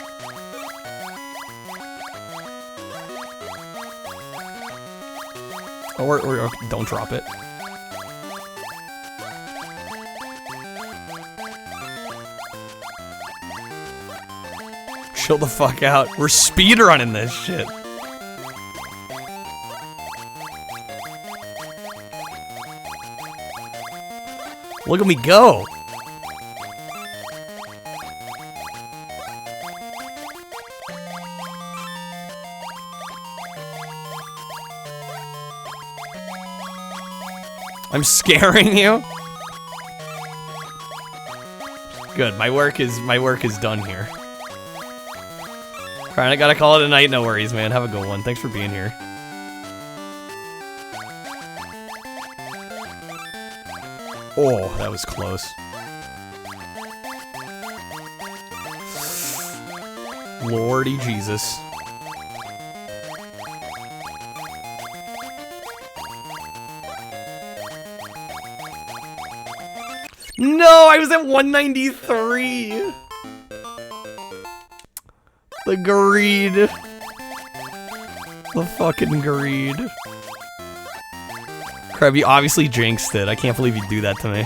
Or don't drop it. Chill the fuck out. We're speedrunning this shit. Look at me go. I'm scaring you? Good, my work is done here. Alright, I gotta call it a night, no worries, man. Have a good one. Thanks for being here. Oh, that was close. Lordy Jesus. No, I was at 193. The greed. The fucking greed. Crab, you obviously jinxed it. I can't believe you do that to me.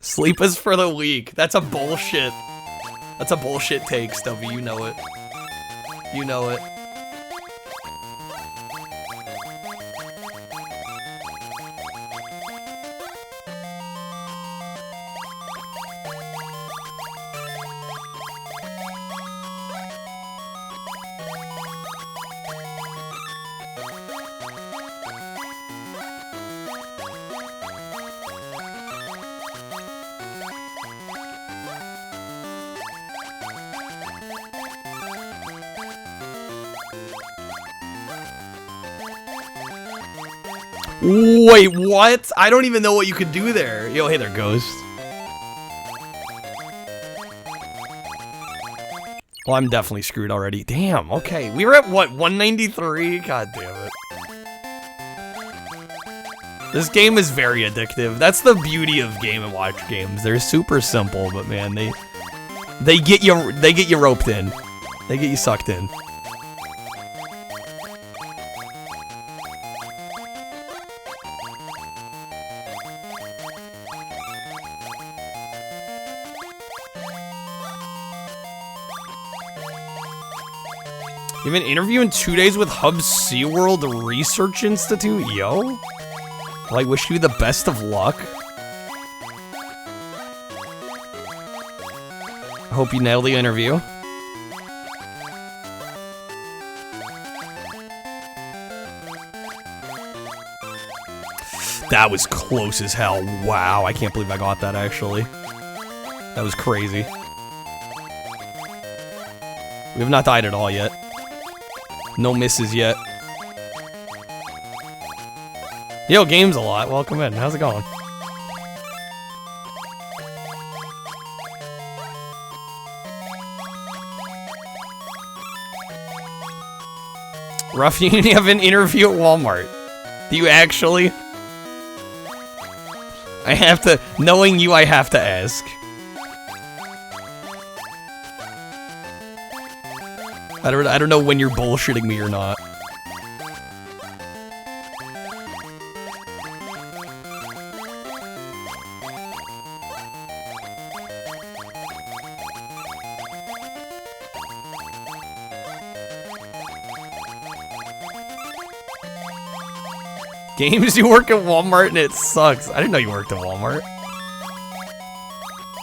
Sleep is for the weak. That's a bullshit. That's a bullshit take, Stubby. You know it. You know it. Wait, what? I don't even know what you could do there. Yo, hey there, Ghost. Well, I'm definitely screwed already. Damn, okay. We were at, what, 193? God damn it. This game is very addictive. That's the beauty of Game & Watch games. They're super simple, but man, they get you roped in. They get you sucked in. You have an interview in 2 days with Hub SeaWorld Research Institute? Yo? Well, I wish you the best of luck. I hope you nail the interview. That was close as hell. Wow, I can't believe I got that, actually. That was crazy. We have not died at all yet. No misses yet. Yo, games a lot. Welcome in. How's it going? Rough, you have an interview at Walmart. Do you actually? I have to, knowing you, I have to ask. I don't know when you're bullshitting me or not. Games, you work at Walmart and it sucks. I didn't know you worked at Walmart.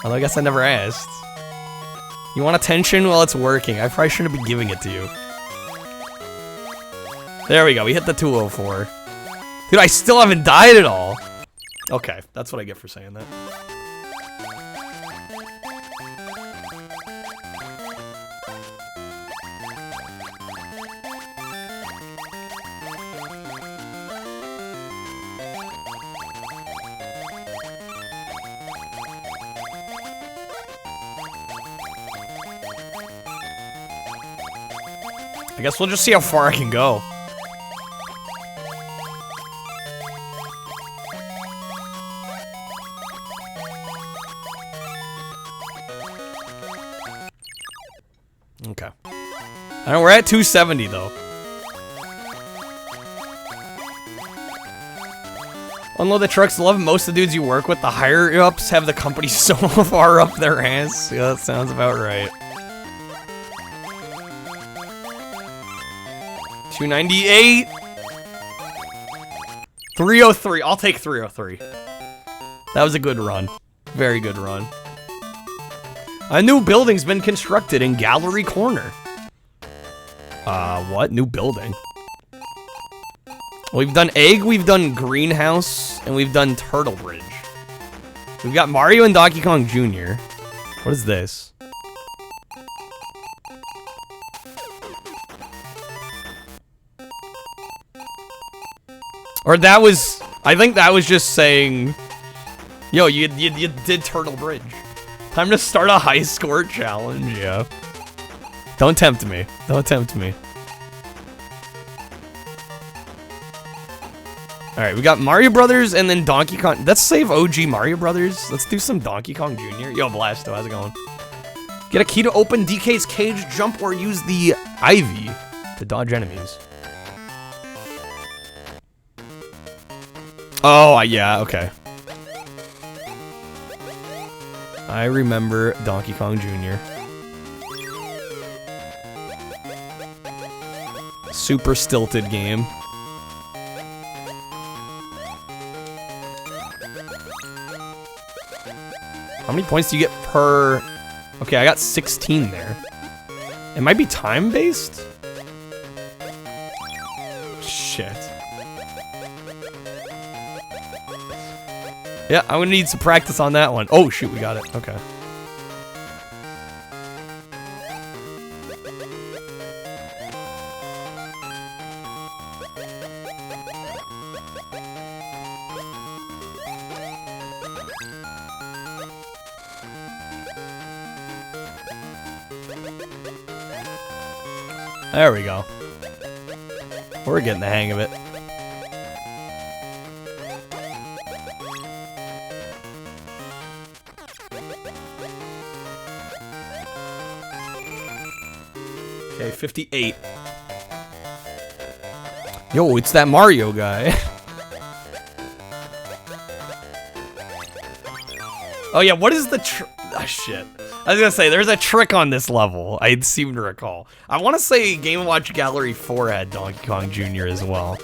Although I guess I never asked. You want attention? Well, it's working. I probably shouldn't be giving it to you. There we go. We hit the 204. Dude, I still haven't died at all. Okay, that's what I get for saying that. I guess we'll just see how far I can go. Okay. I know we're at 270 though. Unload the trucks. Love most of the dudes you work with. The higher ups have the company so far up their ass. Yeah, that sounds about right. 298. 303. I'll take 303. That was a good run. Very good run. A new building's been constructed in Gallery Corner. What? New building? We've done Egg, we've done Greenhouse, and we've done Turtle Bridge. We've got Mario and Donkey Kong Jr. What is this? Or that was... I think that was just saying... Yo, you did Turtle Bridge. Time to start a high score challenge, yeah. Don't tempt me. Don't tempt me. Alright, we got Mario Brothers and then Donkey Kong. Let's save OG Mario Brothers. Let's do some Donkey Kong Jr. Yo, Blasto, how's it going? Get a key to open DK's cage, jump, or use the Ivy to dodge enemies. Oh, yeah, okay. I remember Donkey Kong Jr. Super stilted game. How many points do you get per... Okay, I got 16 there. It might be time-based? Shit. Yeah, I'm gonna need some practice on that one. Oh, shoot, we got it. Okay. There we go. We're getting the hang of it. Okay, 58. Yo, it's that Mario guy. Oh yeah, what is the ah, shit. I was gonna say, there's a trick on this level, I seem to recall. I want to say Game & Watch Gallery 4 had Donkey Kong Jr. as well.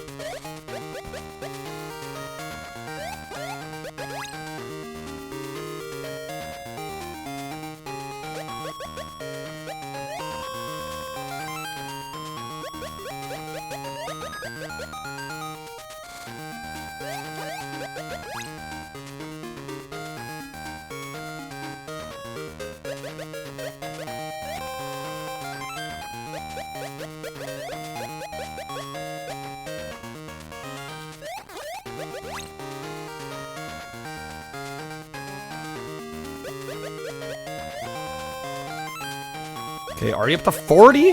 Okay, already up to 40?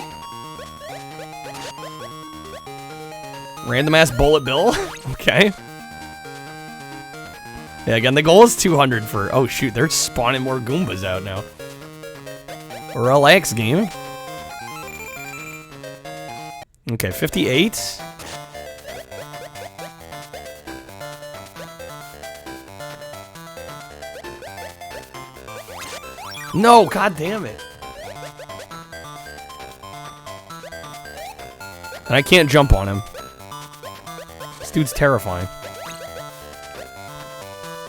Random ass bullet bill. Okay. Yeah, again, the goal is 200 for... Oh, shoot, they're spawning more Goombas out now. Relax, game. Okay, 58. No, god damn it. And I can't jump on him. This dude's terrifying.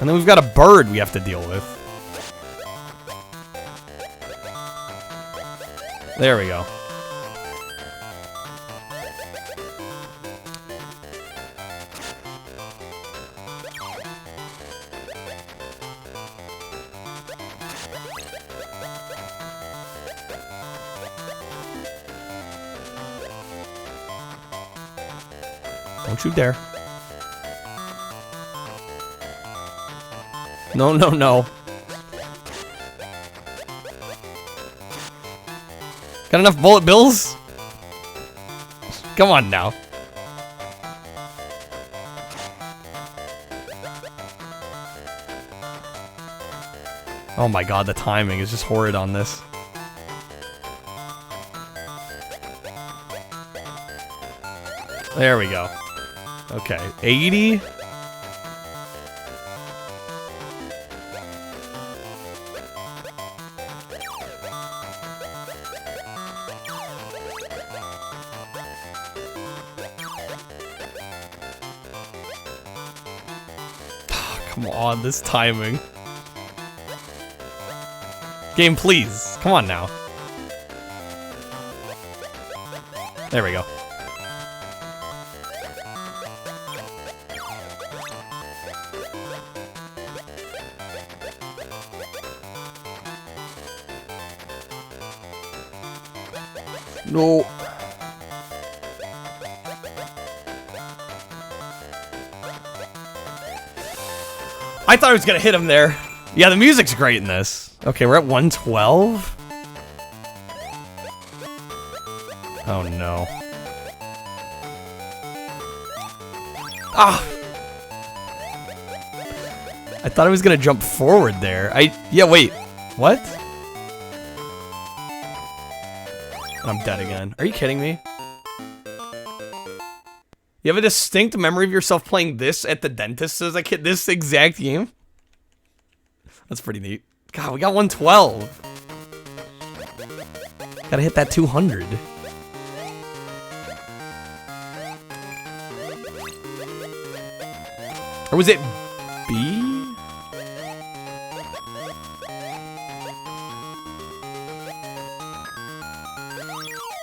And then we've got a bird we have to deal with. There we go. Don't you dare. No, no, no. Got enough bullet bills? Come on now. Oh my god, the timing is just horrid on this. There we go. Okay, 80. Come on, this timing. Game, please. Come on now. There we go. No. I thought I was gonna hit him there. Yeah, the music's great in this. Okay, we're at 112. Oh no. Ah! I thought I was gonna jump forward there. Yeah, wait. What? I'm dead again. Are you kidding me? You have a distinct memory of yourself playing this at the dentist as a kid? This exact game? That's pretty neat. God, we got 112. Gotta hit that 200. Or was it B?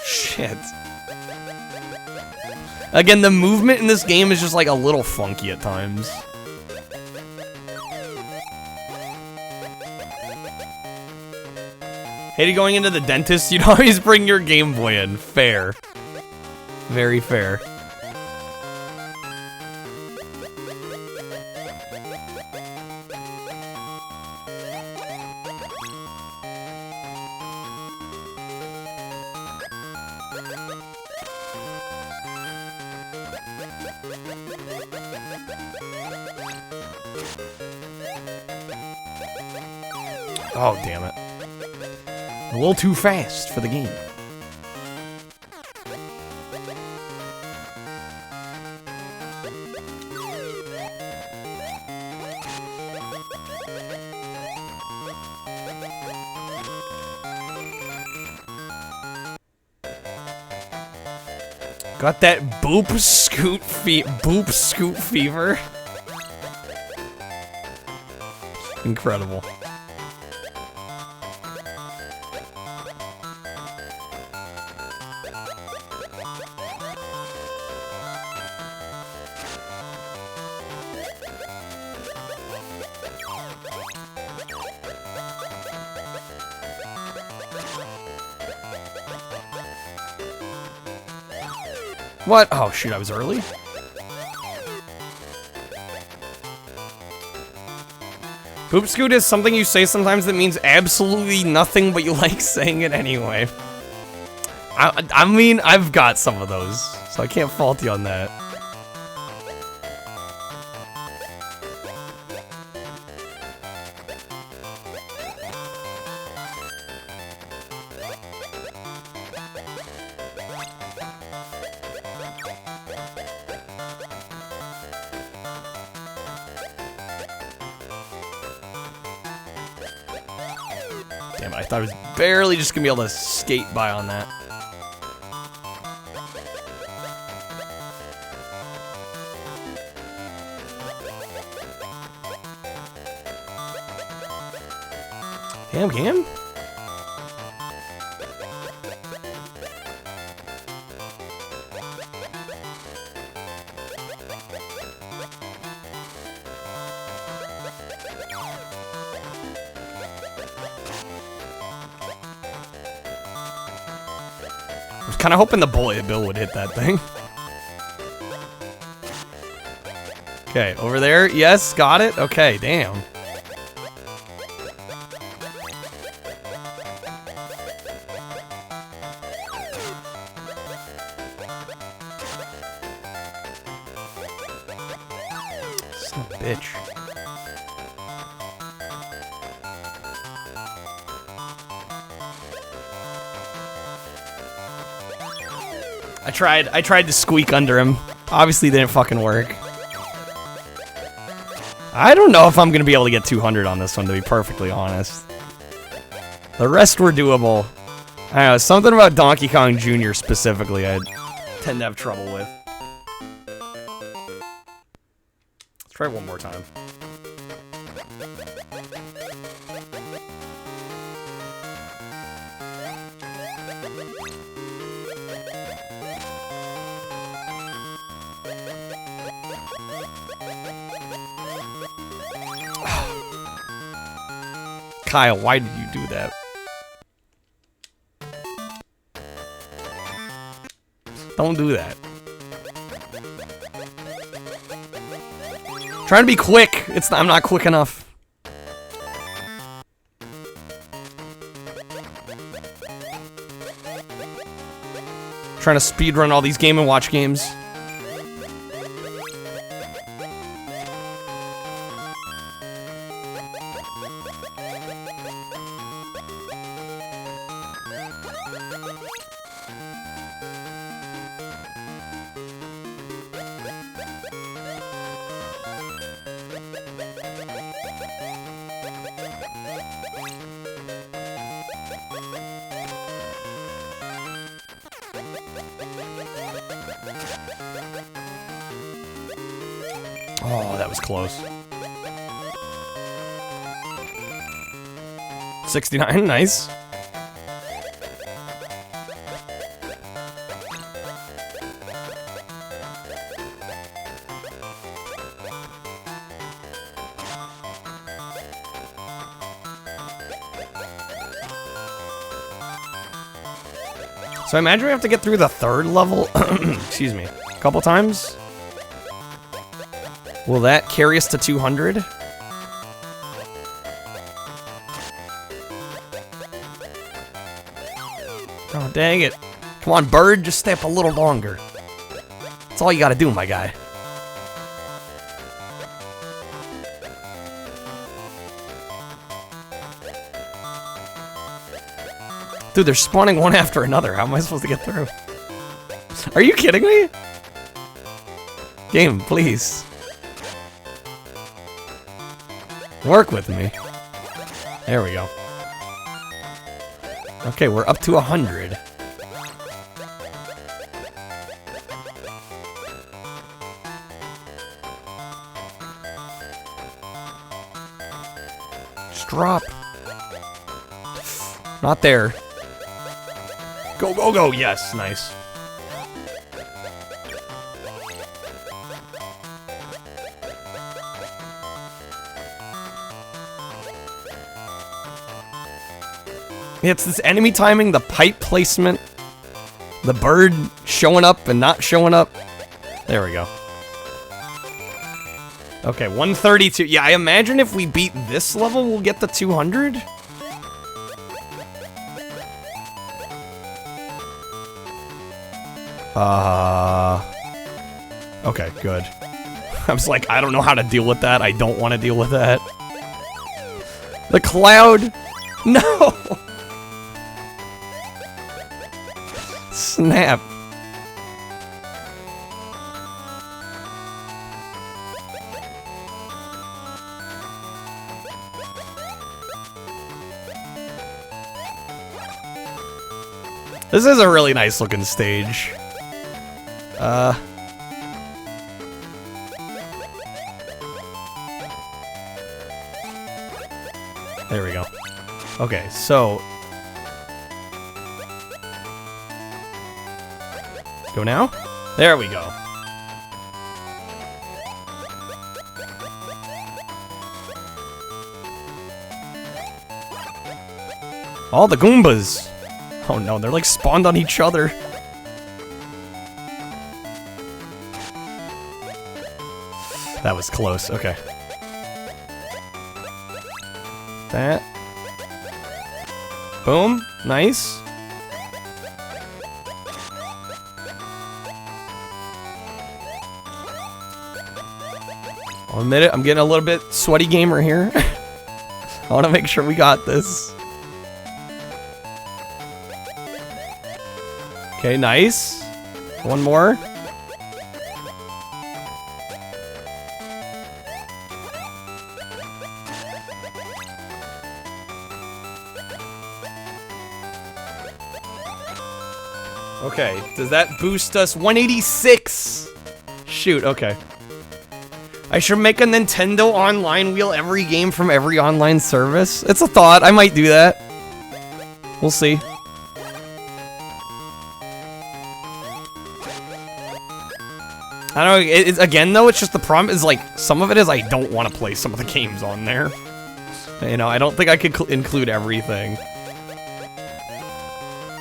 Shit. Again, the movement in this game is just like a little funky at times. Hated going into the dentist, you'd always bring your Game Boy in. Fair. Very fair. Oh, damn it. A little too fast for the game. Got that boop scoot fever. Incredible. What? Oh shoot, I was early? Poop scoot is something you say sometimes that means absolutely nothing, but you like saying it anyway. I mean, I've got some of those, so I can't fault you on that. Damn it, I thought I was barely just gonna be able to skate by on that. Damn, game? I was kind of hoping the bullet bill would hit that thing. Okay, over there. Yes, got it. Okay, damn. Son of a bitch. I tried to squeak under him. Obviously didn't fucking work. I don't know if I'm gonna be able to get 200 on this one, to be perfectly honest. The rest were doable. I don't know, something about Donkey Kong Jr. specifically I tend to have trouble with. Let's try it one more time. Kyle, why did you do that? Don't do that. Trying to be quick. I'm not quick enough. Trying to speedrun all these Game & Watch games. Oh, that was close. 69, nice. So I imagine we have to get through the third level, excuse me, a couple times. Will that carry us to 200? Oh, dang it. Come on, bird, just stay up a little longer. That's all you gotta do, my guy. Dude, they're spawning one after another. How am I supposed to get through? Are you kidding me? Game, please. Work with me. There we go. Okay, we're up to 100. Just drop. Not there. Go, go, go. Yes, nice. It's this enemy timing, the pipe placement, the bird showing up and not showing up. There we go. Okay, 132. Yeah, I imagine if we beat this level, we'll get to 200. Okay, good. I was like, I don't know how to deal with that. I don't want to deal with that. The cloud. No. Snap. This is a really nice looking stage. There we go. Okay, so go now? There we go. All the Goombas. Oh no, they're like spawned on each other. That was close, okay. That. Boom, nice. I'll admit it, I'm getting a little bit sweaty gamer here. I want to make sure we got this. Okay, nice. One more. Okay, does that boost us? 186! Shoot, okay. I should make a Nintendo Online wheel every game from every online service. It's a thought, I might do that. We'll see. I don't know, it's, again though, it's just the problem is like, some of it is I don't want to play some of the games on there. You know, I don't think I could include everything.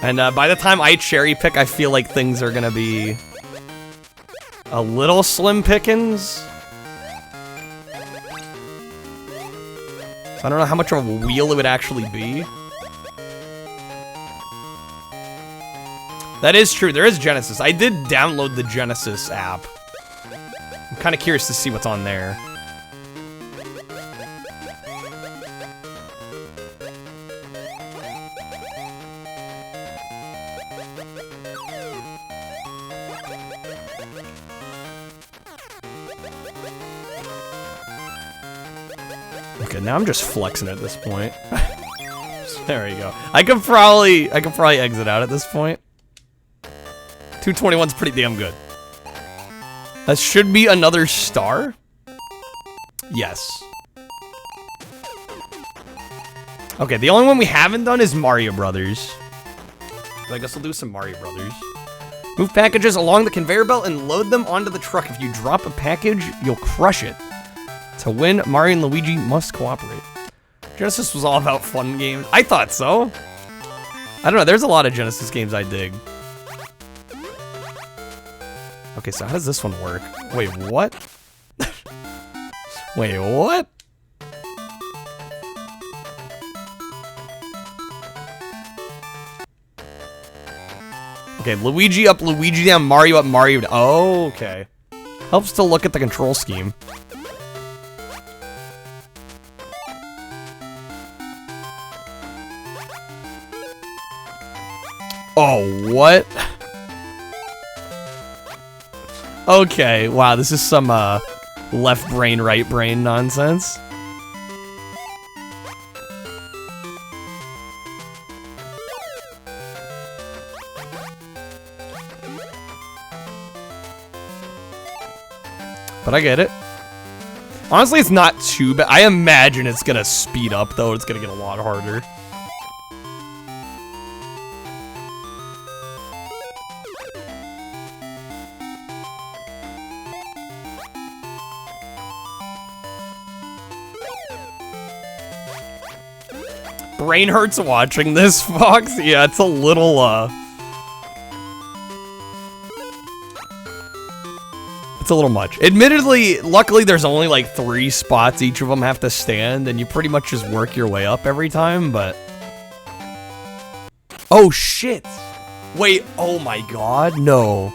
And by the time I cherry pick, I feel like things are gonna be a little slim pickings. So I don't know how much of a wheel it would actually be. That is true. There is Genesis. I did download the Genesis app. I'm kind of curious to see what's on there. Okay, now I'm just flexing at this point. There we go. I could probably exit out at this point. 221's pretty damn good. That should be another star. Yes. Okay, the only one we haven't done is Mario Brothers. So I guess we'll do some Mario Brothers. Move packages along the conveyor belt and load them onto the truck. If you drop a package, you'll crush it. To win, Mario and Luigi must cooperate. Genesis was all about fun games. I thought so. I don't know, there's a lot of Genesis games I dig. Okay, so how does this one work? Wait, what? Wait, what? Okay, Luigi up, Luigi down, Mario up, Mario down. Oh, okay. Helps to look at the control scheme. Oh, what? Okay, wow, this is some left brain, right brain nonsense. But I get it. Honestly, it's not too bad. I imagine it's gonna speed up, though. It's gonna get a lot harder. Brain hurts watching this, Fox. Yeah, it's a little, it's a little much. Admittedly, luckily there's only like 3 spots each of them have to stand, and you pretty much just work your way up every time, but... Oh, shit! Wait, oh my god, no.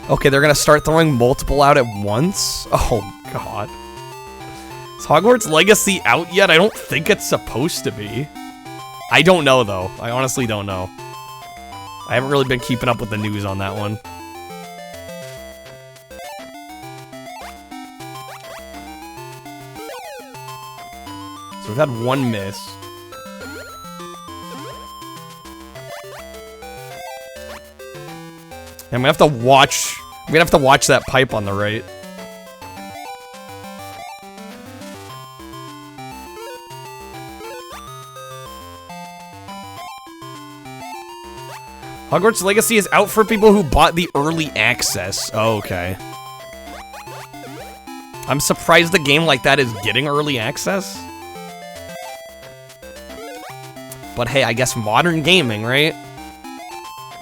Okay, they're gonna start throwing multiple out at once? Oh, god. Is Hogwarts Legacy out yet? I don't think it's supposed to be. I don't know, though. I honestly don't know. I haven't really been keeping up with the news on that one. So we've had 1 miss. And I'm gonna have to watch... I'm gonna have to watch that pipe on the right. Hogwarts Legacy is out for people who bought the early access. Oh, okay. I'm surprised a game like that is getting early access. But hey, I guess modern gaming, right?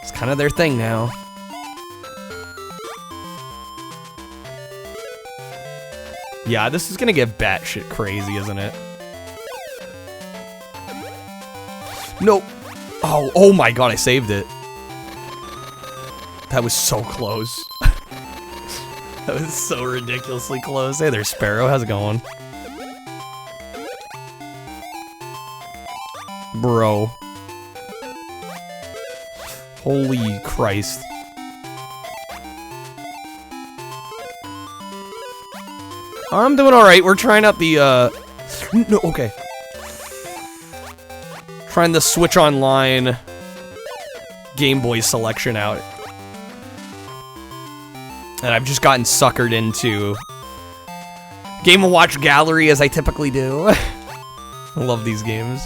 It's kind of their thing now. Yeah, this is gonna get batshit crazy, isn't it? No. Oh my god, I saved it. That was so close. That was so ridiculously close. Hey there, Sparrow. How's it going? Bro. Holy Christ. I'm doing alright. We're trying out the, No, okay. Trying the Switch Online Game Boy selection out. And I've just gotten suckered into Game & Watch Gallery, as I typically do. I love these games.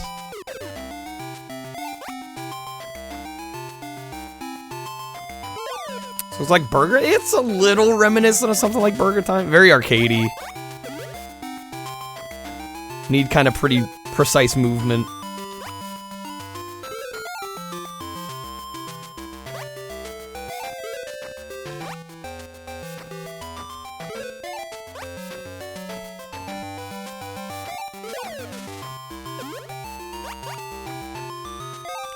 So it's like Burger... It's a little reminiscent of something like Burger Time. Very arcadey. Need kind of pretty precise movement.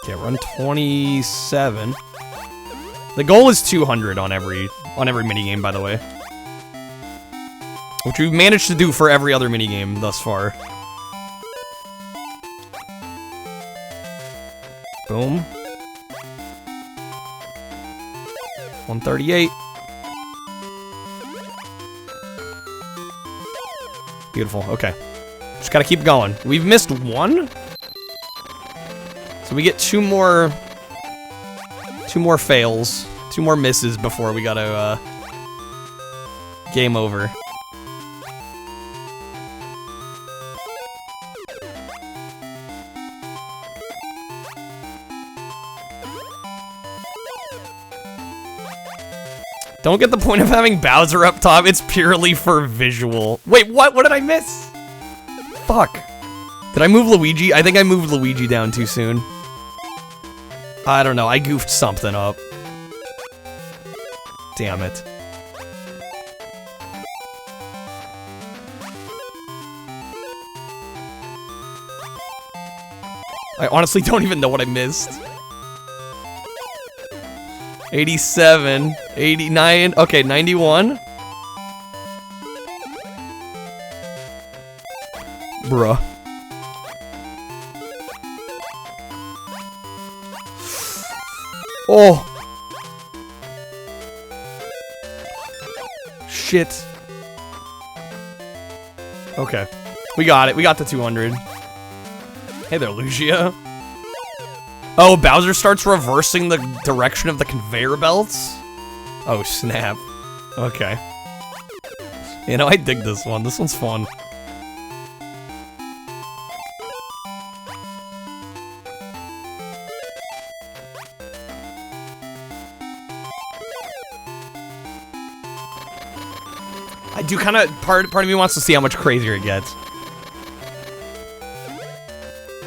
Okay, run 27. The goal is 200 on every minigame, by the way. Which we've managed to do for every other minigame thus far. Boom. 138. Beautiful, okay. Just gotta keep going. We've missed one? So we get two more fails. 2 more misses before we gotta, game over. Don't get the point of having Bowser up top, it's purely for visual. Wait, what? What did I miss? Fuck. Did I move Luigi? I think I moved Luigi down too soon. I don't know, I goofed something up. Damn it. I honestly don't even know what I missed. 87, 89, okay, 91. Bruh. Oh. Shit. Okay. We got it. We got the 200. Hey there, Lucia. Oh, Bowser starts reversing the direction of the conveyor belts? Oh, snap. Okay. You know, I dig this one. This one's fun. I do kind of, part of me wants to see how much crazier it gets.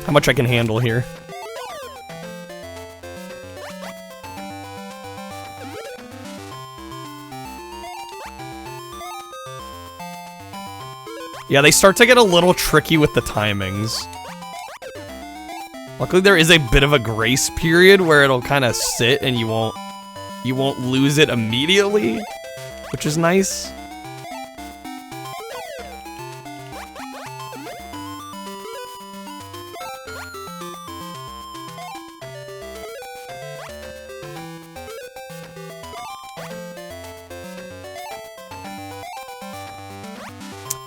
How much I can handle here. Yeah, they start to get a little tricky with the timings. Luckily, there is a bit of a grace period where it'll kind of sit and you won't lose it immediately, which is nice.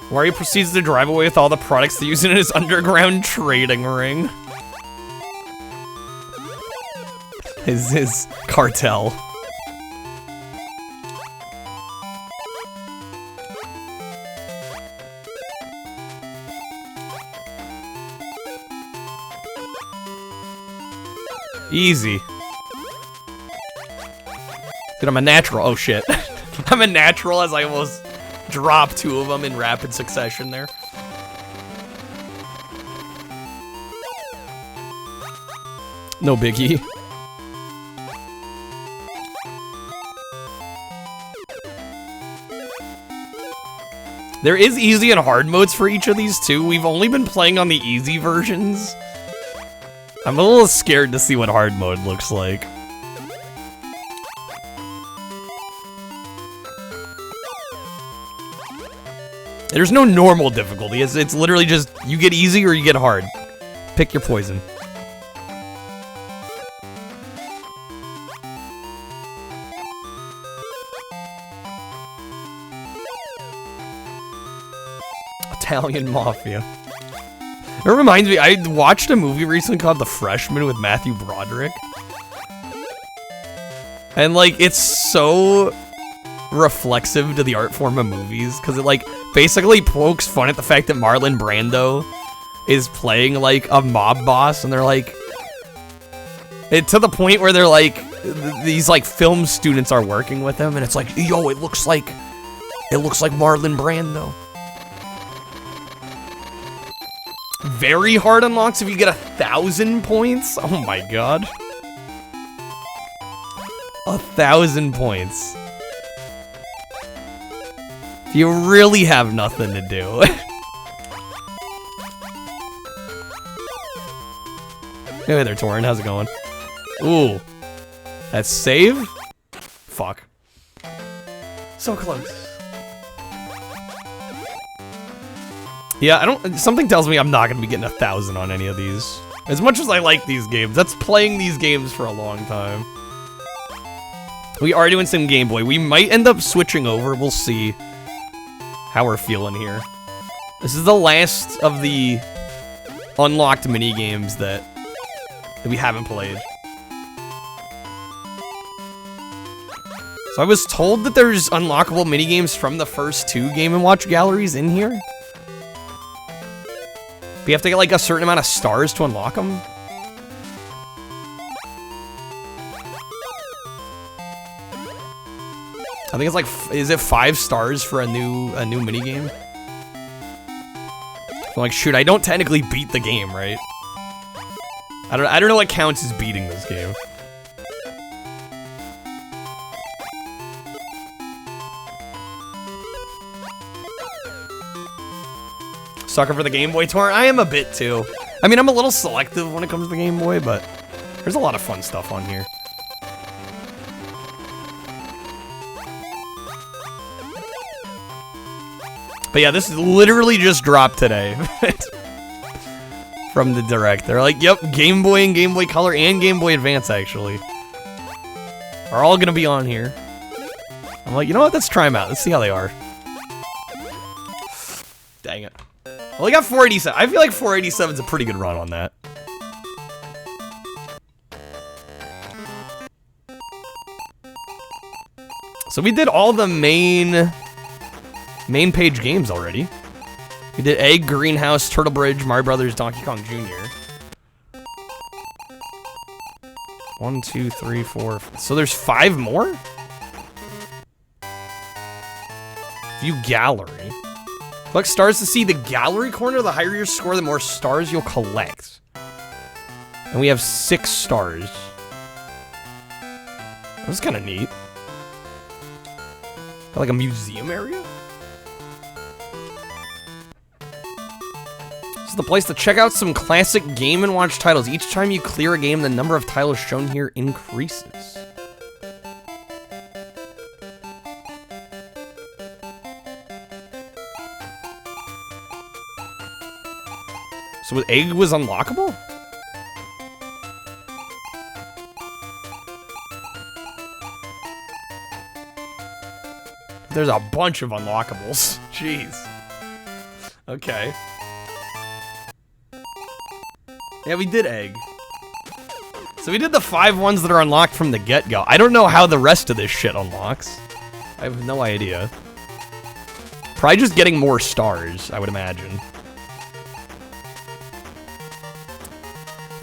Wario proceeds to drive away with all the products they use in his underground trading ring. His cartel. Easy. Dude, I'm a natural. Oh shit. I'm a natural as I almost drop 2 of them in rapid succession there. No biggie. There is easy and hard modes for each of these too. We've only been playing on the easy versions. I'm a little scared to see what hard mode looks like. There's no normal difficulty. It's literally just you get easy or you get hard. Pick your poison. Italian Mafia. It reminds me, I watched a movie recently called The Freshman with Matthew Broderick. And like, it's so reflexive to the art form of movies, because it like basically pokes fun at the fact that Marlon Brando is playing like a mob boss, and they're like, to the point where they're like, these like film students are working with him, and it's like, yo, it looks like Marlon Brando. Very hard unlocks if you get 1,000 points. Oh my god. 1,000 points. You really have nothing to do. Hey there, Torin. How's it going? Ooh. That's save? Fuck. So close. Yeah, I don't. Something tells me I'm not gonna be getting 1,000 on any of these. As much as I like these games, that's playing these games for a long time. We are doing some Game Boy. We might end up switching over. We'll see how we're feeling here. This is the last of the unlocked mini games that we haven't played. So I was told that there's unlockable mini games from the first 2 Game & Watch galleries in here. But you have to get like a certain amount of stars to unlock them. I think it's like, is it 5 stars for a new mini game? So like, shoot, I don't technically beat the game, right? I don't know what counts as beating this game. Sucker for the Game Boy tour? I am a bit too. I mean, I'm a little selective when it comes to the Game Boy, but there's a lot of fun stuff on here. But yeah, this literally just dropped today. From the Direct. They're like, yep, Game Boy and Game Boy Color and Game Boy Advance, actually, are all gonna be on here. I'm like, you know what? Let's try them out. Let's see how they are. Dang it. Well, I got 487. I feel like 487 is a pretty good run on that. So we did all the main page games already. We did Egg, Greenhouse, Turtle Bridge, Mario Brothers, Donkey Kong Jr. 1, 2, 3, 4. So there's 5 more? View gallery. Collect stars to see the gallery corner. The higher your score, the more stars you'll collect. And we have 6 stars. That's kind of neat. Got like a museum area? This is the place to check out some classic Game & Watch titles. Each time you clear a game, the number of titles shown here increases. So Egg was unlockable? There's a bunch of unlockables. Jeez. Okay. Yeah, we did Egg. So we did the 5 ones that are unlocked from the get-go. I don't know how the rest of this shit unlocks. I have no idea. Probably just getting more stars, I would imagine.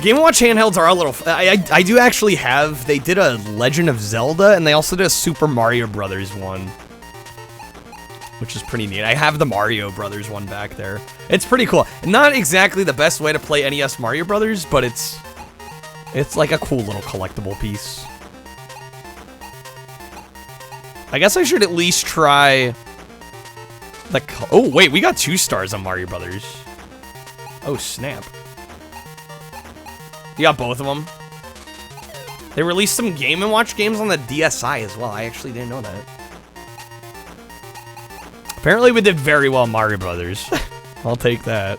Game & Watch handhelds are a little... I do actually have... They did a Legend of Zelda, and they also did a Super Mario Brothers one. Which is pretty neat. I have the Mario Brothers one back there. It's pretty cool. Not exactly the best way to play NES Mario Brothers, but it's like a cool little collectible piece. I guess I should at least try... Oh, wait, we got 2 stars on Mario Brothers. Oh, snap. You got both of them. They released some Game & Watch games on the DSi as well. I actually didn't know that. Apparently we did very well in Mario Brothers. I'll take that.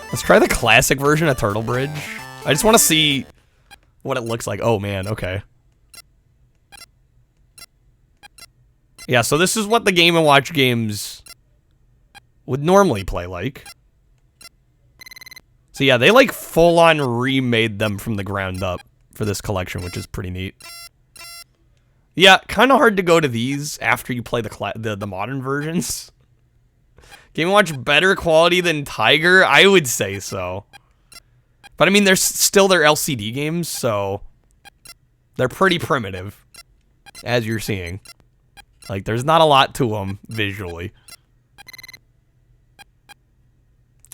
Let's try the classic version of Turtle Bridge. I just want to see what it looks like. Oh man, okay. Yeah, so this is what the Game & Watch games would normally play like. So yeah, they like full-on remade them from the ground up for this collection, which is pretty neat. Yeah, kind of hard to go to these after you play the modern versions. Game & Watch better quality than Tiger? I would say so. But I mean, they're still their LCD games, so they're pretty primitive, as you're seeing. Like, there's not a lot to them visually.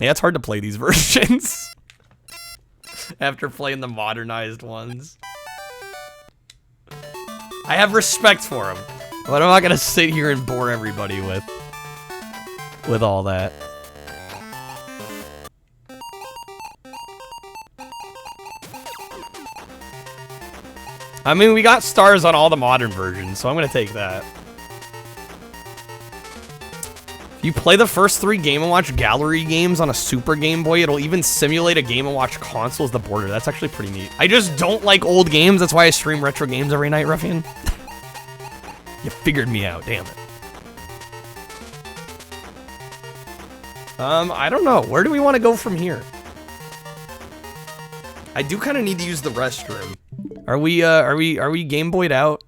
Yeah, it's hard to play these versions after playing the modernized ones. I have respect for them, but I'm not gonna sit here and bore everybody with all that. I mean, we got stars on all the modern versions, so I'm gonna take that. If you play the first 3 Game & Watch Gallery games on a Super Game Boy, it'll even simulate a Game & Watch console as the border. That's actually pretty neat. I just don't like old games. That's why I stream retro games every night, Ruffian. You figured me out, damn it. I don't know. Where do we want to go from here? I do kind of need to use the restroom. Are we Game Boy'd out?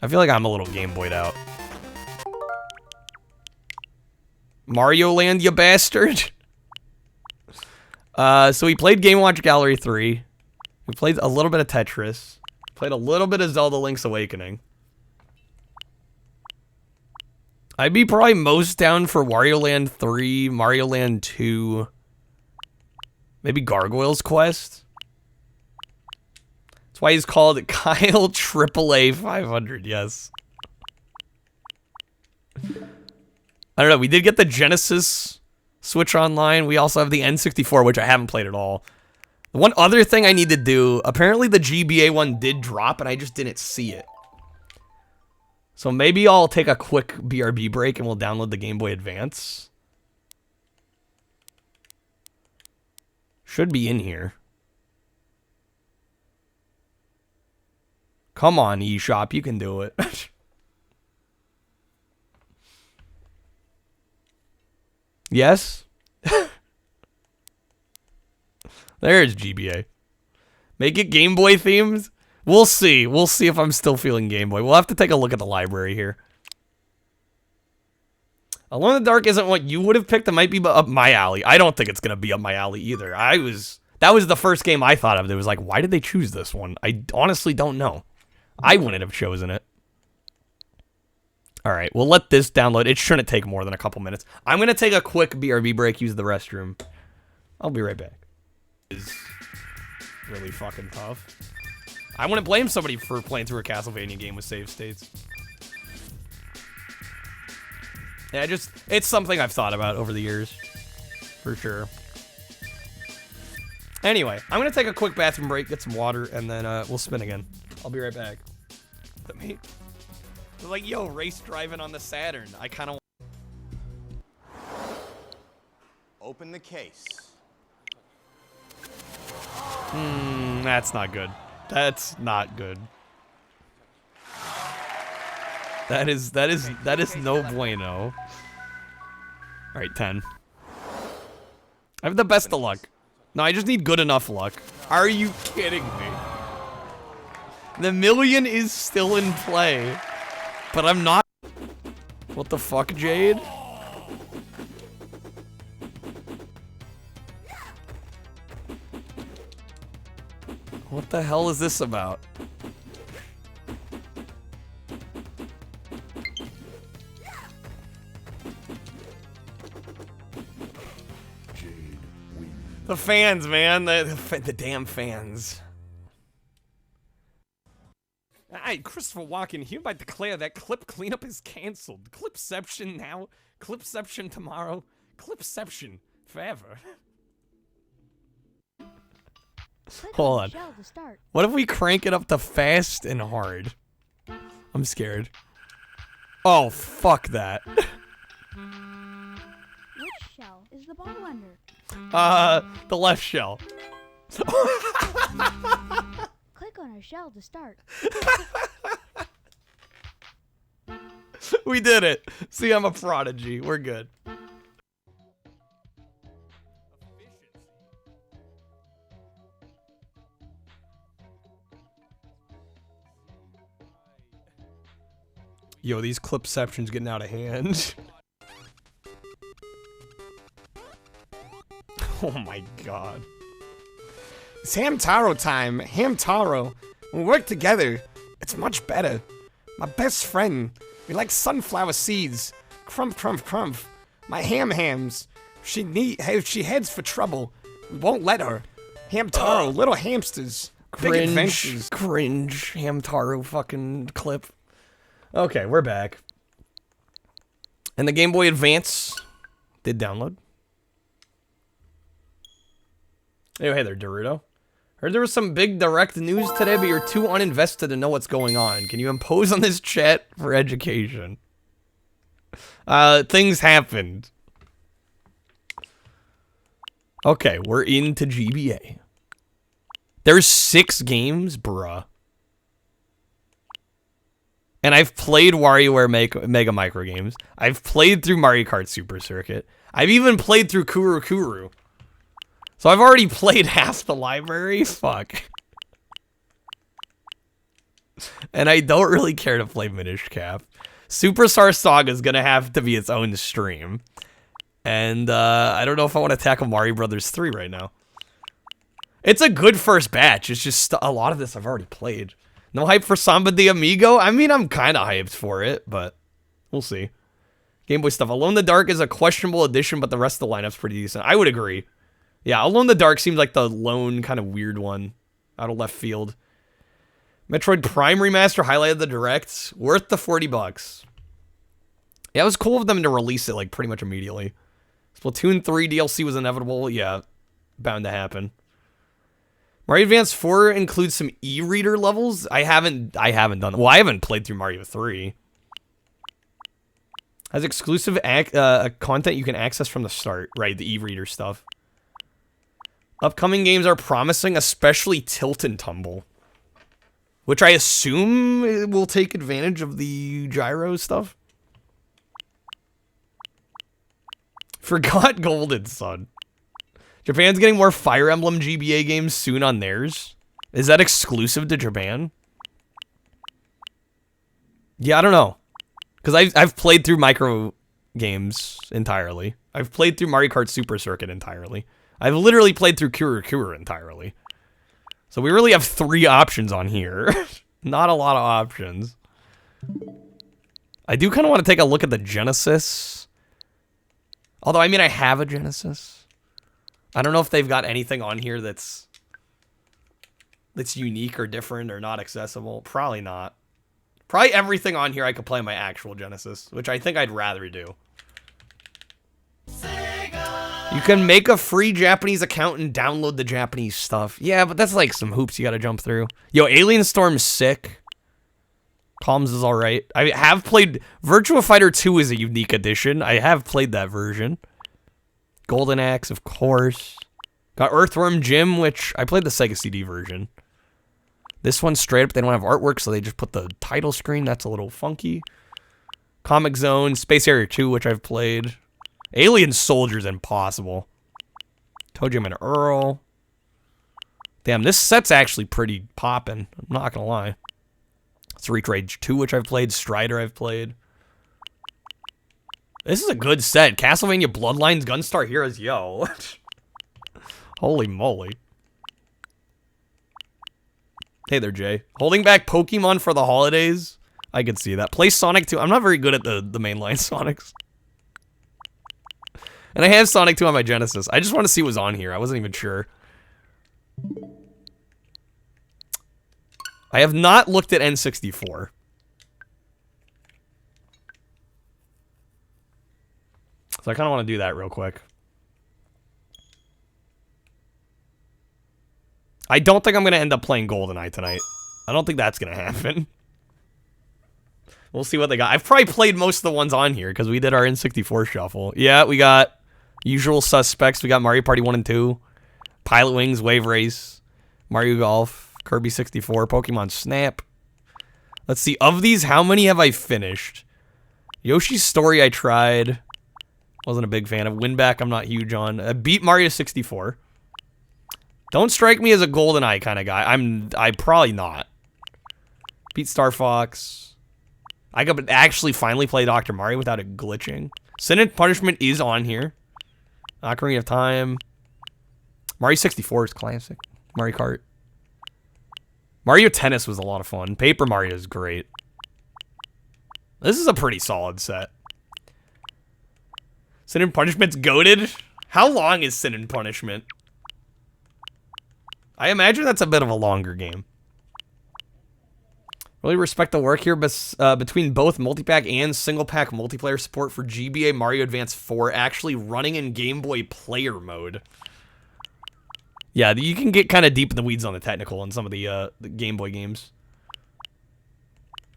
I feel like I'm a little Game Boy'd out. Mario Land, you bastard. So we played Game & Watch Gallery 3. We played a little bit of Tetris. Played a little bit of Zelda Link's Awakening. I'd be probably most down for Wario Land 3, Mario Land 2, maybe Gargoyle's Quest. That's why he's called Kyle AAA 500, yes. I don't know, we did get the Genesis Switch Online. We also have the N64, which I haven't played at all. The one other thing I need to do, apparently the GBA one did drop and I just didn't see it. So maybe I'll take a quick BRB break and we'll download the Game Boy Advance. Should be in here. Come on, eShop, you can do it. Yes? There's GBA. Make it Game Boy themed? We'll see. We'll see if I'm still feeling Game Boy. We'll have to take a look at the library here. Alone in the Dark isn't what you would have picked. It might be up my alley. I don't think it's going to be up my alley either. That was the first game I thought of that was like, why did they choose this one? I honestly don't know. I wouldn't have chosen it. All right, we'll let this download. It shouldn't take more than a couple minutes. I'm going to take a quick BRB break, use the restroom. I'll be right back. It's really fucking tough. I wouldn't blame somebody for playing through a Castlevania game with save states. Yeah, it's something I've thought about over the years. For sure. Anyway, I'm going to take a quick bathroom break, get some water, and then we'll spin again. I'll be right back. They're like, yo, race driving on the Saturn. I kind of... Open the case. That's not good. That's not good. That is no bueno. All right, 10. I have the best of luck. No, I just need good enough luck. Are you kidding me? The million is still in play, but I'm not. What the fuck, Jade? What the hell is this about? The fans, man. The damn fans. Alright, Christopher Walken hereby declare that clip cleanup is cancelled. Clipception now. Clipception tomorrow. Clipception forever. Hold on. What if we crank it up to fast and hard? I'm scared. Oh, fuck that. Which shell is the ball under? The left shell. Click on a shell to start. We did it. See, I'm a prodigy. We're good. Yo, these clipceptions getting out of hand. Oh my god. It's Hamtaro time. Hamtaro. When we work together, it's much better. My best friend. We like sunflower seeds. Crump, crump, crump. My hams. She heads for trouble. We won't let her. Hamtaro, little hamsters. Big adventures. Cringe. Hamtaro fucking clip. Okay, we're back. And the Game Boy Advance did download. Oh, hey there, Naruto. Heard there was some big direct news today, but you're too uninvested to know what's going on. Can you impose on this chat for education? Things happened. Okay, we're into GBA. There's 6 games, bruh. And I've played WarioWare Mega Micro Games. I've played through Mario Kart Super Circuit. I've even played through Kuru Kuru. So I've already played half the library. Fuck. And I don't really care to play Minish Cap. Superstar Saga is gonna have to be its own stream. And I don't know if I want to tackle Mario Brothers 3 right now. It's a good first batch. It's just a lot of this I've already played. No hype for Samba de Amigo? I mean, I'm kind of hyped for it, but we'll see. Game Boy stuff. Alone in the Dark is a questionable addition, but the rest of the lineup's pretty decent. I would agree. Yeah, Alone in the Dark seems like the lone kind of weird one out of left field. Metroid Prime Remaster highlighted the direct. Worth the $40. Yeah, it was cool of them to release it like pretty much immediately. Splatoon 3 DLC was inevitable. Yeah, bound to happen. Mario Advance 4 includes some e-reader levels. I haven't done. Well, I haven't played through Mario 3. Has exclusive content you can access from the start. Right, the e-reader stuff. Upcoming games are promising, especially Tilt and Tumble, which I assume will take advantage of the gyro stuff. Forgot Golden Sun. Japan's getting more Fire Emblem GBA games soon on theirs. Is that exclusive to Japan? Yeah, I don't know. Because I've played through micro games entirely. I've played through Mario Kart Super Circuit entirely. I've literally played through Kuru Kuru entirely. So we really have 3 options on here. Not a lot of options. I do kind of want to take a look at the Genesis. Although, I mean, I have a Genesis. I don't know if they've got anything on here that's unique or different or not accessible. Probably not. Probably everything on here I could play on my actual Genesis, which I think I'd rather do. Sega! You can make a free Japanese account and download the Japanese stuff. Yeah, but that's like some hoops you gotta jump through. Yo, Alien Storm's sick. Calms is alright. I have played... Virtua Fighter 2 is a unique edition. I have played that version. Golden Axe, of course. Got Earthworm Jim, which I played the Sega CD version. This one straight up, they don't have artwork, so they just put the title screen. That's a little funky. Comic Zone, Space Area 2, which I've played. Alien Soldier's impossible. ToeJam and Earl. Damn, this set's actually pretty poppin'. I'm not gonna lie. Street Rage 2, which I've played. Strider, I've played. This is a good set. Castlevania Bloodlines, Gunstar Heroes, yo. Holy moly. Hey there, Jay. Holding back Pokemon for the holidays? I can see that. Play Sonic 2. I'm not very good at the mainline Sonics. And I have Sonic 2 on my Genesis. I just want to see what was on here. I wasn't even sure. I have not looked at N64. So I kind of want to do that real quick. I don't think I'm going to end up playing GoldenEye tonight. I don't think that's going to happen. We'll see what they got. I've probably played most of the ones on here because we did our N64 shuffle. Yeah, we got Usual Suspects. We got Mario Party 1 and 2. Pilot Wings, Wave Race, Mario Golf, Kirby 64, Pokemon Snap. Let's see. Of these, how many have I finished? Yoshi's Story I tried. Wasn't a big fan of. Winback I'm not huge on. I beat Mario 64. Don't strike me as a GoldenEye kind of guy. I'm probably not. Beat Star Fox. I could actually finally play Dr. Mario without it glitching. Sin and Punishment is on here. Ocarina of Time. Mario 64 is classic. Mario Kart. Mario Tennis was a lot of fun. Paper Mario is great. This is a pretty solid set. Sin and Punishment's goated. How long is Sin and Punishment? I imagine that's a bit of a longer game. Really respect the work here between both multi-pack and single-pack multiplayer support for GBA Mario Advance 4 actually running in Game Boy Player mode. Yeah, you can get kind of deep in the weeds on the technical in some of the Game Boy games.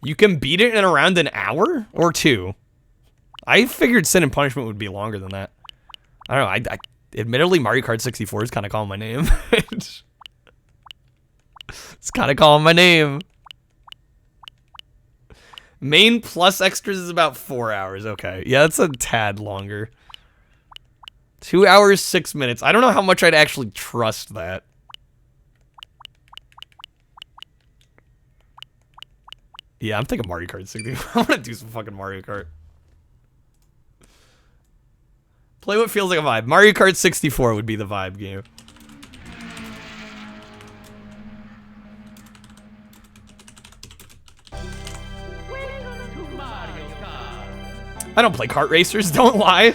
You can beat it in around an hour or 2. I figured Sin and Punishment would be longer than that. I don't know. I admittedly, Mario Kart 64 is kind of calling my name. It's kind of calling my name. Main plus extras is about 4 hours. Okay. Yeah, that's a tad longer. 2 hours, 6 minutes. I don't know how much I'd actually trust that. Yeah, I'm thinking Mario Kart 64. I want to do some fucking Mario Kart. Play what feels like a vibe. Mario Kart 64 would be the vibe game. I don't play kart racers, don't lie.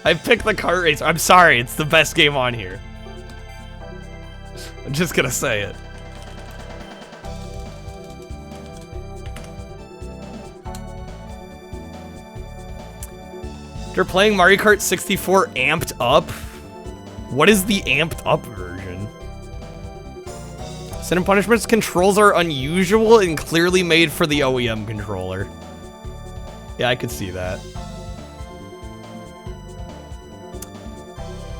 I picked the kart racer. I'm sorry, it's the best game on here. I'm just gonna say it. They're playing Mario Kart 64 amped up? What is the amped up version? Sin and Punishment's controls are unusual and clearly made for the OEM controller. Yeah, I could see that.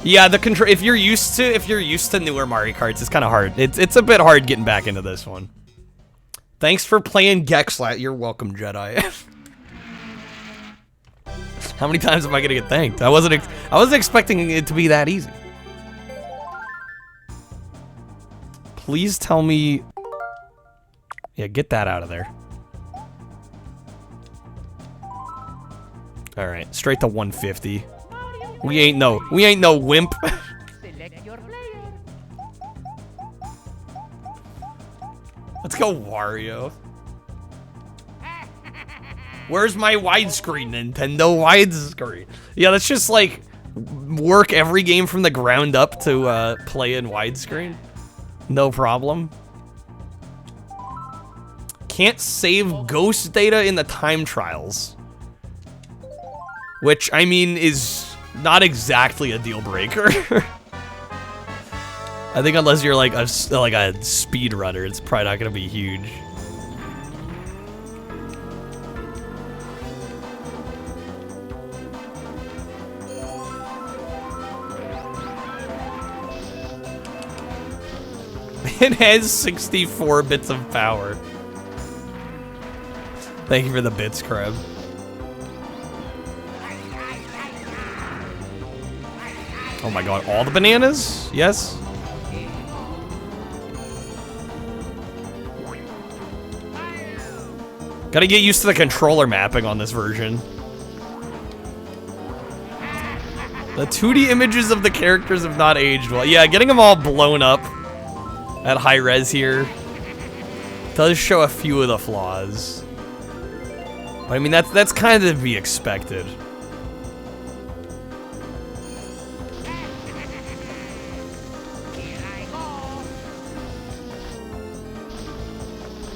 Yeah, the control. If you're used to newer Mario Karts, it's kind of hard. It's a bit hard getting back into this one. Thanks for playing Gexlat. You're welcome, Jedi. How many times am I gonna get thanked? I wasn't expecting it to be that easy. Please tell me. Yeah, get that out of there. All right, straight to 150. We ain't no wimp. Let's go, Wario. Where's my widescreen, Nintendo widescreen? Yeah, let's just like work every game from the ground up to play in widescreen. No problem. Can't save ghost data in the time trials. Which, I mean, is not exactly a deal breaker. I think unless you're like a speedrunner, it's probably not gonna be huge. It has 64 bits of power. Thank you for the bits, Crab. Oh my god, all the bananas? Yes? Gotta get used to the controller mapping on this version. The 2D images of the characters have not aged well. Yeah, getting them all blown up at high res here does show a few of the flaws. But I mean, that's kind of to be expected.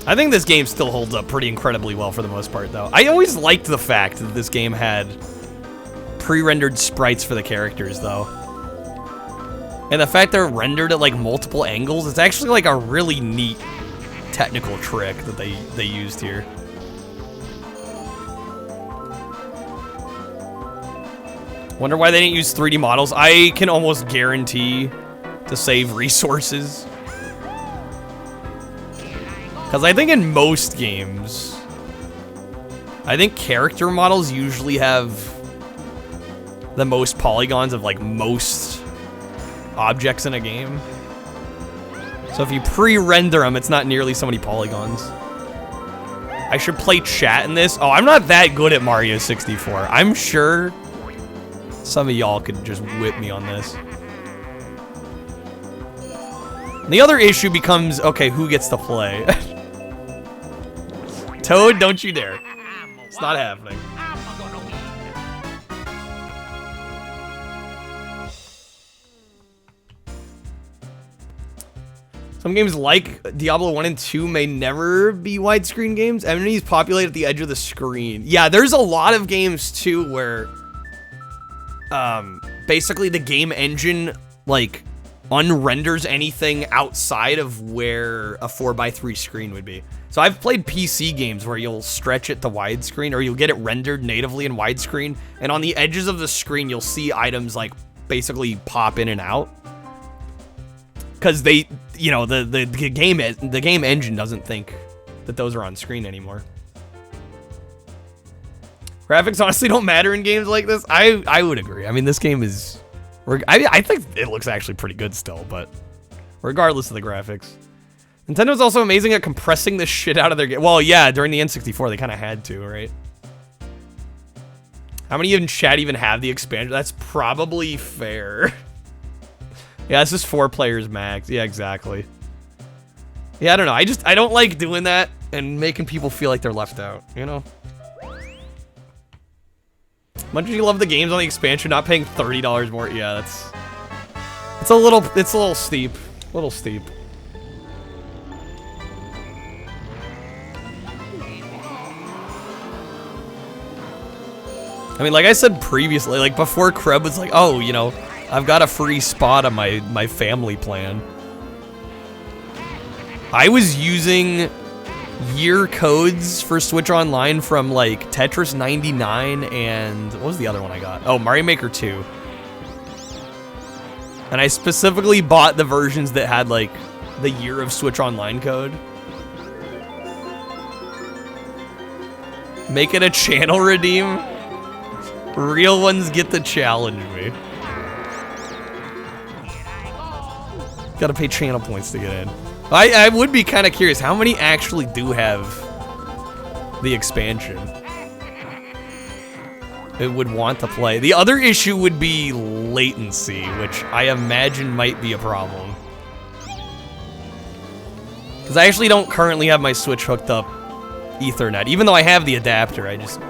I think this game still holds up pretty incredibly well for the most part, though. I always liked the fact that this game had pre-rendered sprites for the characters, though. And the fact they're rendered at, like, multiple angles, it's actually, like, a really neat technical trick that they used here. Wonder why they didn't use 3D models. I can almost guarantee to save resources. Because I think in most games, I think character models usually have the most polygons of like most objects in a game. So if you pre-render them, it's not nearly so many polygons. I should play chat in this. Oh, I'm not that good at Mario 64. I'm sure some of y'all could just whip me on this. And the other issue becomes, okay, who gets to play? Toad, don't you dare. It's not happening. Some games like Diablo 1 and 2 may never be widescreen games. Enemies populate at the edge of the screen. Yeah, there's a lot of games too where basically the game engine like unrenders anything outside of where a 4x3 screen would be. So I've played PC games where you'll stretch it to widescreen, or you'll get it rendered natively in widescreen, and on the edges of the screen you'll see items like basically pop in and out. Because they, you know, the game engine doesn't think that those are on screen anymore. Graphics honestly don't matter in games like this. I would agree. I mean, this game is, I think it looks actually pretty good still, but regardless of the graphics. Nintendo's also amazing at compressing the shit out of their game. Well, yeah, during the N64 they kind of had to, right? How many in chat even have the expansion? That's probably fair. Yeah, it's just 4 players max. Yeah, exactly. Yeah, I don't know. I don't like doing that and making people feel like they're left out, you know? Much as you love the games on the expansion, not paying $30 more. Yeah, it's a little steep. A little steep. I mean, like I said previously, like before Kreb was like, oh, you know, I've got a free spot on my family plan. I was using year codes for Switch Online from like Tetris 99 and what was the other one I got? Oh, Mario Maker 2. And I specifically bought the versions that had like the year of Switch Online code. Make it a channel redeem. Real ones get to challenge me. Gotta pay channel points to get in. I would be kind of curious, how many actually do have the expansion? It would want to play. The other issue would be latency, which I imagine might be a problem. Because I actually don't currently have my Switch hooked up Ethernet. Even though I have the adapter, I just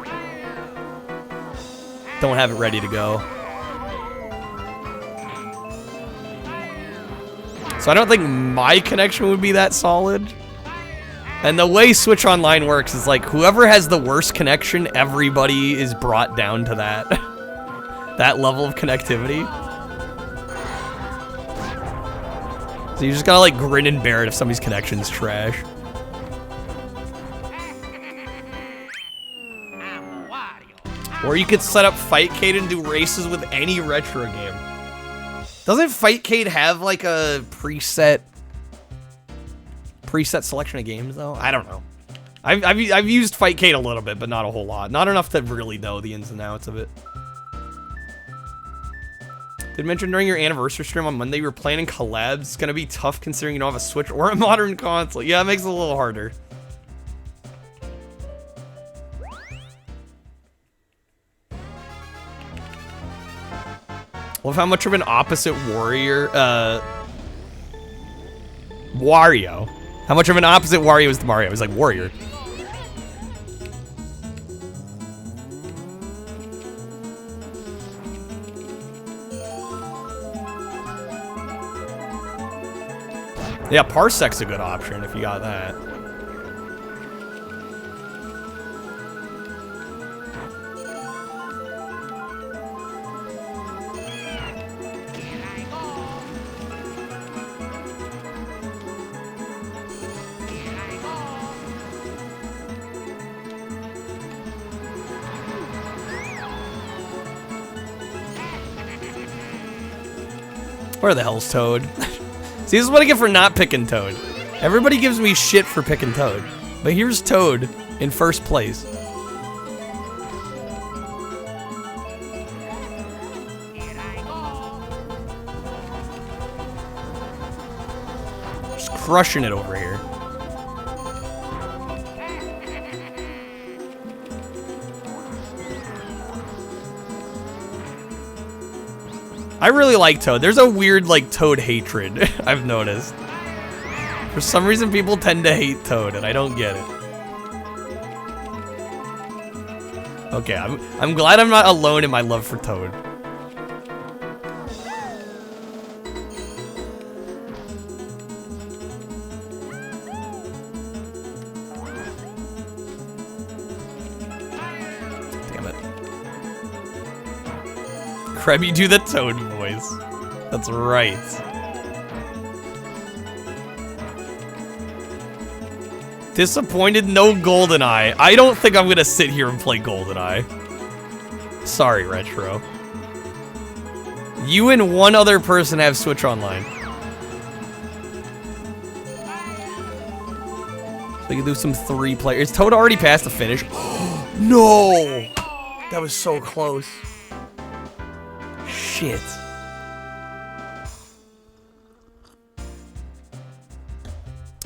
don't have it ready to go. So I don't think my connection would be that solid. And the way Switch Online works is like whoever has the worst connection, everybody is brought down to that that level of connectivity. So you just gotta like grin and bear it if somebody's connection's trash. Or you could set up Fightcade and do races with any retro game. Doesn't Fightcade have like a preset selection of games though? I don't know. I've used Fightcade a little bit, but not a whole lot. Not enough to really know the ins and outs of it. Did mention during your anniversary stream on Monday you were planning collabs. It's gonna be tough considering you don't have a Switch or a modern console. Yeah, it makes it a little harder. Love how much of an opposite Wario. How much of an opposite Wario is to Mario? He's like warrior. Yeah, Parsec's a good option if you got that. Where the hell's Toad? See, this is what I get for not picking Toad. Everybody gives me shit for picking Toad. But here's Toad in first place. Just crushing it over here. I really like Toad. There's a weird, like, Toad hatred, I've noticed. For some reason, people tend to hate Toad, and I don't get it. Okay, I'm glad I'm not alone in my love for Toad. Kreb, you do the Toad voice. That's right. Disappointed, no GoldenEye. I don't think I'm gonna sit here and play GoldenEye. Sorry, Retro. You and one other person have Switch Online. So we can do some 3 players. Toad already passed the finish. No! That was so close. Shit.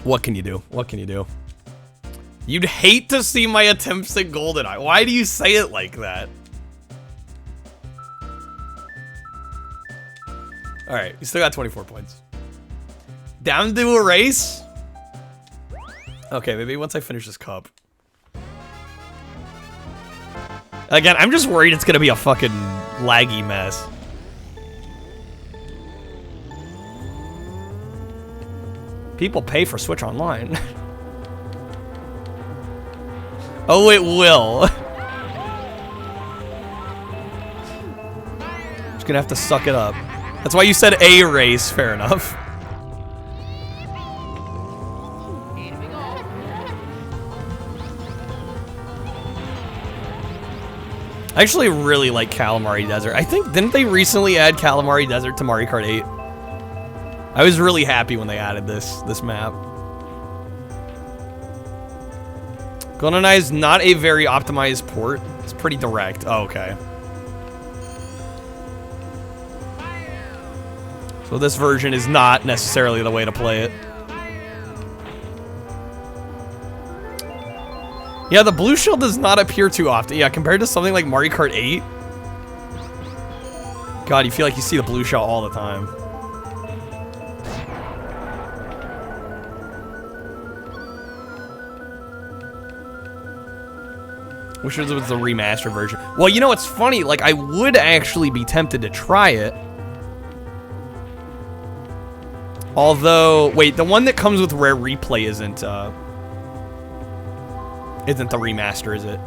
What can you do? What can you do? You'd hate to see my attempts at GoldenEye. Why do you say it like that? Alright, you still got 24 points. Down to a race? Okay, maybe once I finish this cup. Again, I'm just worried it's gonna be a fucking laggy mess. People pay for Switch Online. Oh, it will. Just gonna have to suck it up. That's why you said a race, fair enough. I actually really like Calamari Desert. I think, didn't they recently add Calamari Desert to Mario Kart 8? I was really happy when they added this map. GoldenEye is not a very optimized port. It's pretty direct. Oh, okay. So this version is not necessarily the way to play it. Yeah, the blue shell does not appear too often. Yeah, compared to something like Mario Kart 8. God, you feel like you see the blue shell all the time. Wish it was the remastered version. Well, you know what's funny? Like, I would actually be tempted to try it. Although, wait, the one that comes with Rare Replay isn't the remaster, is it?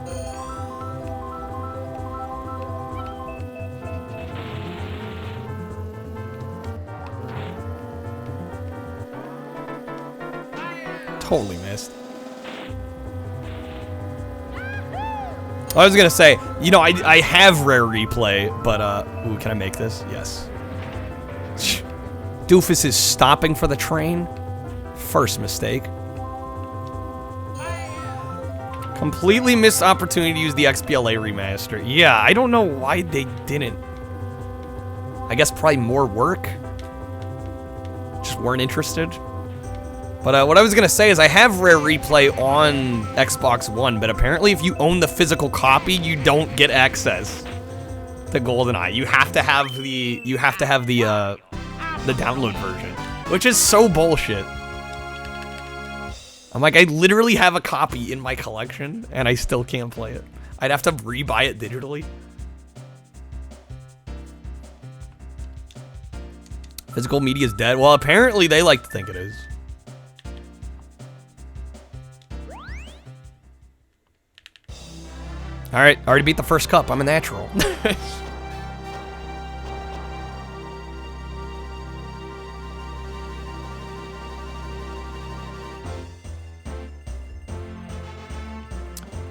Totally missed. I was gonna say, you know, I have Rare Replay, but, ooh, can I make this? Yes. Doofus is stopping for the train. First mistake. Completely missed opportunity to use the XBLA remaster. Yeah, I don't know why they didn't. I guess probably more work. Just weren't interested. But what I was gonna say is I have Rare Replay on Xbox One, but apparently if you own the physical copy, you don't get access to GoldenEye. You have to have the download version, which is so bullshit. I'm like, I literally have a copy in my collection, and I still can't play it. I'd have to rebuy it digitally. Physical media is dead. Well, apparently they like to think it is. Alright, already beat the first cup. I'm a natural.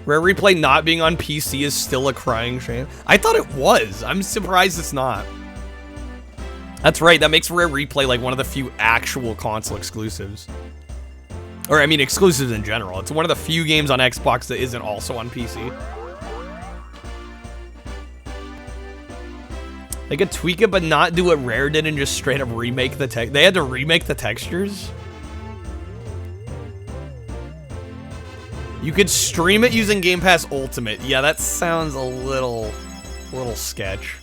Rare Replay not being on PC is still a crying shame. I thought it was. I'm surprised it's not. That's right, that makes Rare Replay like one of the few actual console exclusives. Or, I mean, exclusives in general. It's one of the few games on Xbox that isn't also on PC. They could tweak it, but not do what Rare did and just straight up remake the text. They had to remake the textures? You could stream it using Game Pass Ultimate. Yeah, that sounds a little sketch.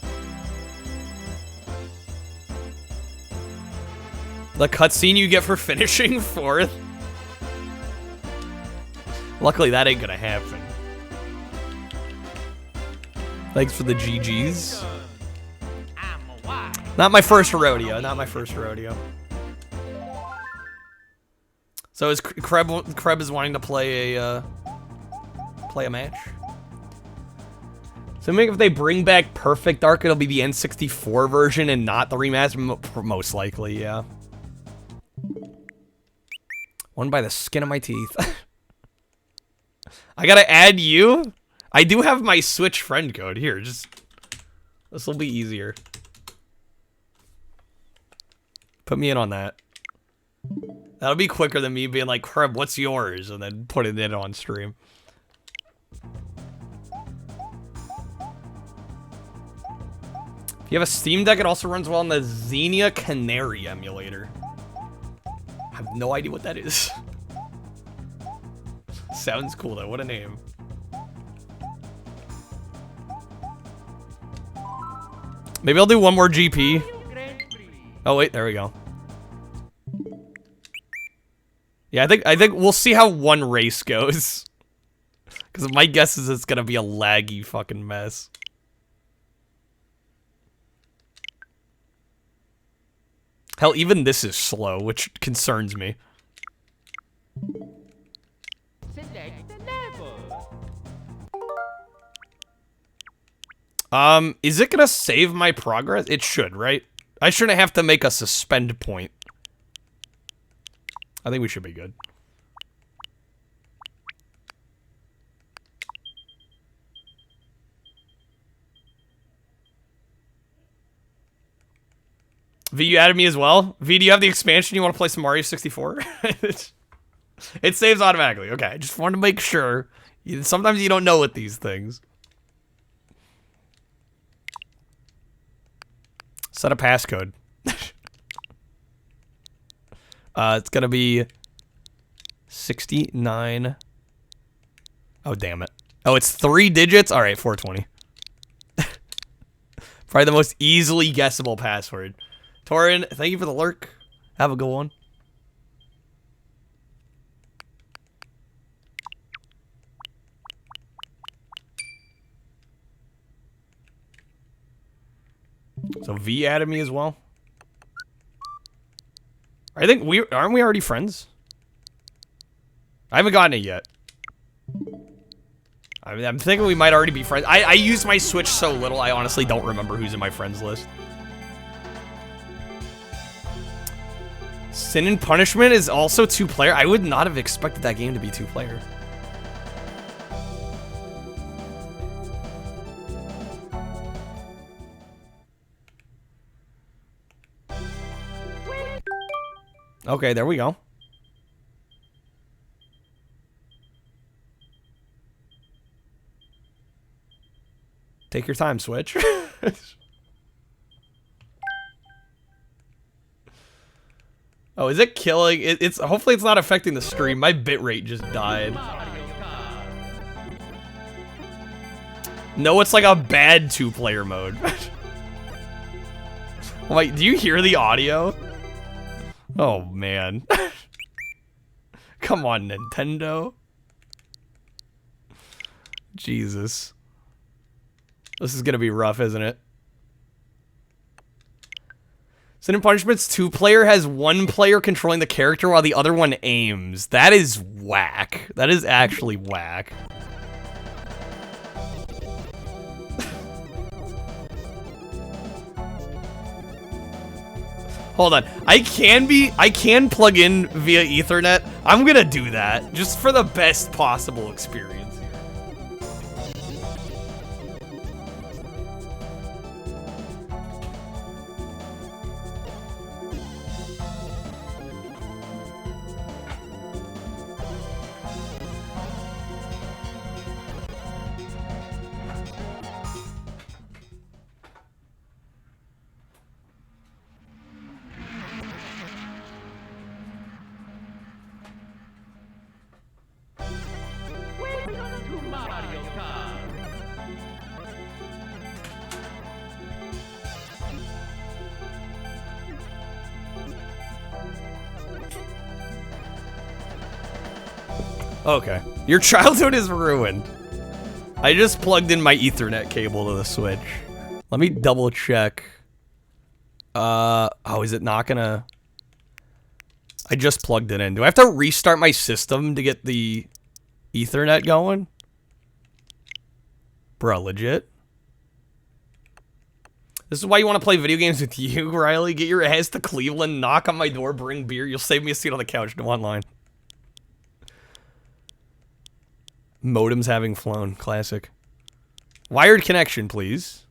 The cutscene you get for finishing fourth. Luckily, that ain't gonna happen. Thanks for the GGs. Not my first rodeo. Not my first rodeo. So is Kreb is wanting to play a match. So maybe if they bring back Perfect Dark, it'll be the N64 version and not the remaster. Most likely, yeah. Won by the skin of my teeth. I gotta add you? I do have my Switch friend code. Here, just... This will be easier. Put me in on that. That'll be quicker than me being like, Crab, what's yours? And then putting it on stream. If you have a Steam Deck, it also runs well on the Xenia Canary emulator. I have no idea what that is. Sounds cool though, what a name. Maybe I'll do one more GP. Oh wait, there we go. Yeah, I think we'll see how one race goes. Because my guess is it's gonna be a laggy fucking mess. Hell, even this is slow, which concerns me. Is it gonna save my progress? It should, right? I shouldn't have to make a suspend point. I think we should be good. V, you added me as well? V, do you have the expansion? You want to play some Mario 64? It saves automatically. Okay, I just wanted to make sure. Sometimes you don't know with these things. Set a passcode. It's gonna be 69. Oh, damn it. Oh, it's 3 digits? Alright, 420. Probably the most easily guessable password. Torin, thank you for the lurk. Have a good one. So V added me as well. I think aren't we already friends? I haven't gotten it yet. I mean, I'm thinking we might already be friends. I use my Switch so little, I honestly don't remember who's in my friends list. Sin and Punishment is also 2-player. I would not have expected that game to be 2-player. Okay, there we go. Take your time, Switch. Oh, is it killing? It's hopefully it's not affecting the stream. My bitrate just died. No, it's like a bad 2-player mode. Wait, do you hear the audio? Oh, man. Come on, Nintendo. Jesus. This is gonna be rough, isn't it? Sin and Punishment's 2-player has 1 player controlling the character while the other one aims. That is whack. That is actually whack. Hold on. I can plug in via Ethernet. I'm gonna do that just for the best possible experience. Okay. Your childhood is ruined. I just plugged in my Ethernet cable to the Switch. Let me double check. Oh, is it not gonna... I just plugged it in. Do I have to restart my system to get the Ethernet going? Bruh, legit? This is why you want to play video games with you, Riley. Get your ass to Cleveland, knock on my door, bring beer. You'll save me a seat on the couch. No online. Modems having flown. Classic. Wired connection, please.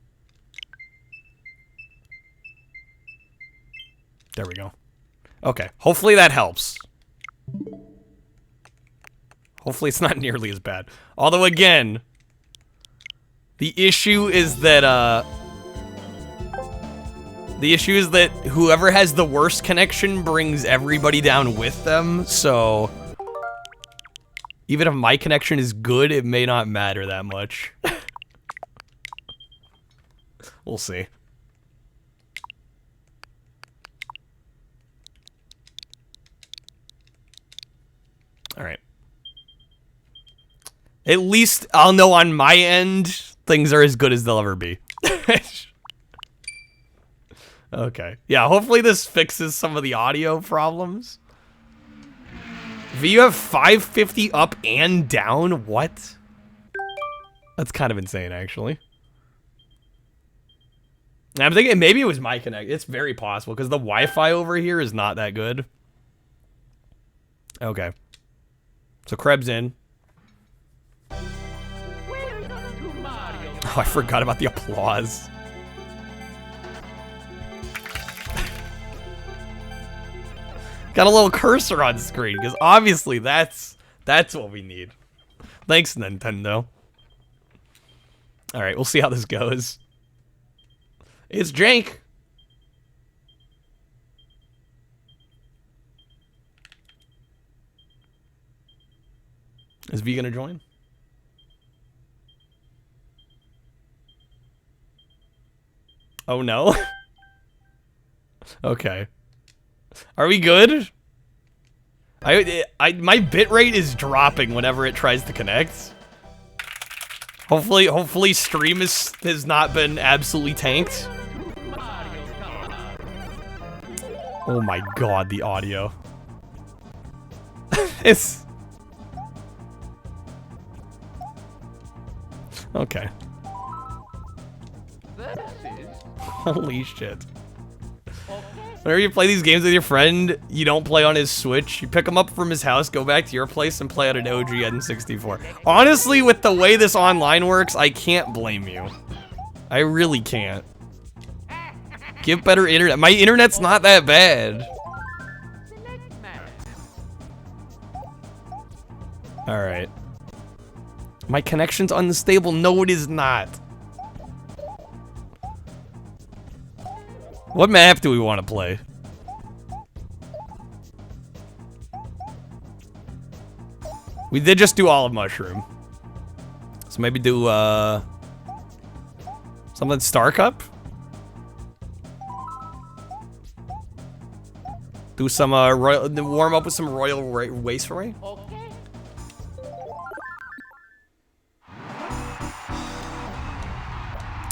There we go. Okay. Hopefully that helps. Hopefully it's not nearly as bad. Although, again, the issue is that, whoever has the worst connection brings everybody down with them, so even if my connection is good, it may not matter that much. We'll see. Alright. At least I'll know on my end, things are as good as they'll ever be. Okay. Yeah, hopefully this fixes some of the audio problems. V, you have 550 up and down? What? That's kind of insane, actually. I'm thinking maybe it was my connect. It's very possible, because the Wi-Fi over here is not that good. Okay. So Krebs in. Oh, I forgot about the applause. Got a little cursor on screen, because obviously that's what we need. Thanks, Nintendo. Alright, we'll see how this goes. It's jank. Is V gonna join? Oh no. Okay. Are we good? My bitrate is dropping whenever it tries to connect. Hopefully stream has not been absolutely tanked. Oh my god, the audio. It's okay. Holy shit. Whenever you play these games with your friend, you don't play on his Switch. You pick him up from his house, go back to your place, and play on an OG N64. Honestly, with the way this online works, I can't blame you. I really can't. Give better internet. My internet's not that bad. Alright. My connection's unstable. No, it is not. What map do we want to play? We did just do Olive Mushroom. So maybe do, something Star Cup? Do some, warm up with some Royal Waste Ray?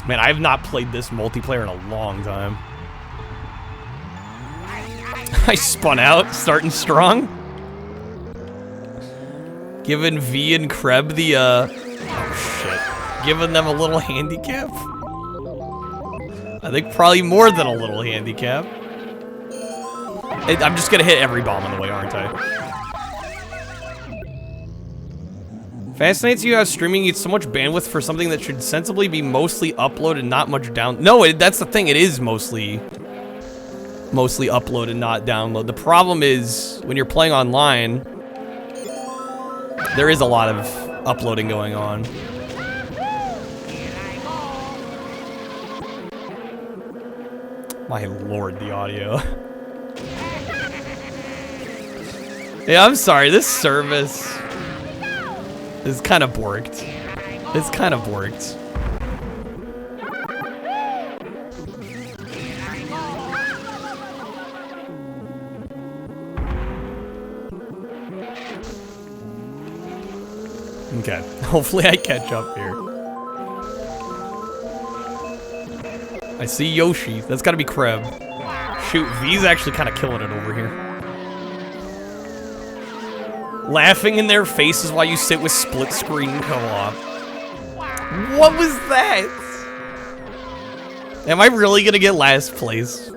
Man, I have not played this multiplayer in a long time. I spun out, starting strong. Giving V and Kreb the, oh shit. Giving them a little handicap. I think probably more than a little handicap. I'm just gonna hit every bomb on the way, aren't I? Fascinates you how streaming eats so much bandwidth for something that should sensibly be mostly uploaded, not much down. No, that's the thing. It is mostly upload and not download. The problem is when you're playing online, there is a lot of uploading going on. My lord, the audio. Yeah, I'm sorry. This service is kind of borked. It's kind of borked. Okay, hopefully I catch up here. I see Yoshi. That's gotta be Kreb. Shoot, V's actually kind of killing it over here. Laughing in their faces while you sit with split screen co-op. What was that? Am I really gonna get last place?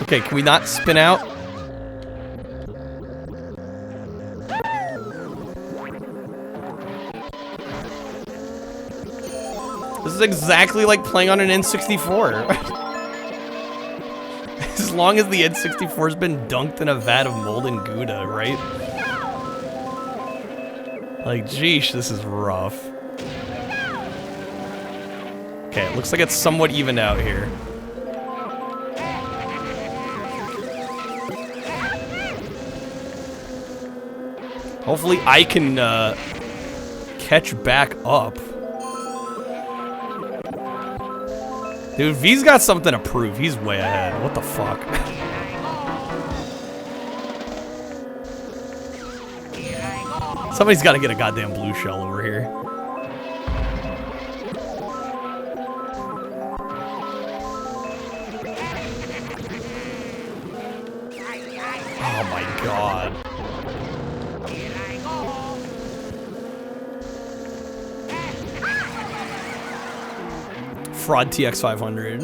Okay, can we not spin out? This is exactly like playing on an N64. As long as the N64's been dunked in a vat of molten Gouda, right? Like, geesh, this is rough. Okay, it looks like it's somewhat even out here. Hopefully I can catch back up. Dude, V's got something to prove. He's way ahead. What the fuck? Somebody's got to get a goddamn blue shell over here. Oh my god. Fraud TX 500.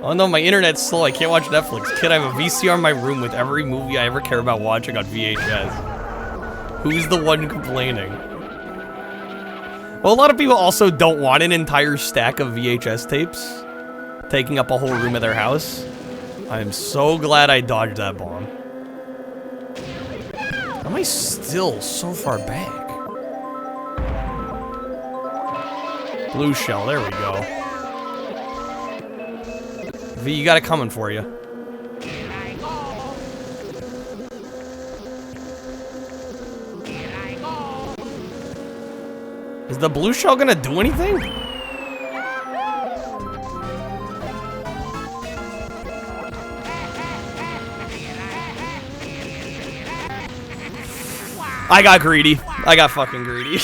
Oh no, my internet's slow. I can't watch Netflix. Kid, I have a VCR in my room with every movie I ever care about watching on VHS. Who's the one complaining? Well, a lot of people also don't want an entire stack of VHS tapes taking up a whole room of their house. I'm so glad I dodged that bomb. How am I still so far back? Blue shell, there we go. V, you got it coming for you. Is the blue shell gonna do anything? I got greedy. I got fucking greedy.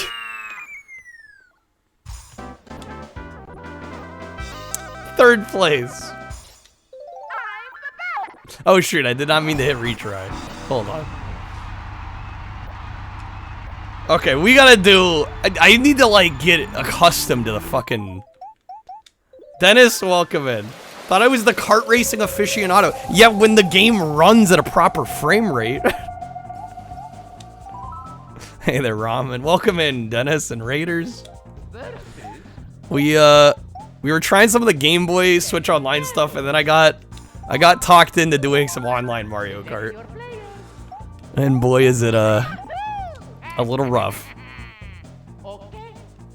Third place. Oh shoot, I did not mean to hit retry. Hold on. Okay, we gotta do... I need to, like, get accustomed to the fucking... Dennis, welcome in. Thought I was the kart racing aficionado. Yeah, when the game runs at a proper frame rate. Hey there, Ramen. Welcome in, Dennis and Raiders. We were trying some of the Game Boy Switch Online stuff, and then I got talked into doing some online Mario Kart. And boy, is it a little rough.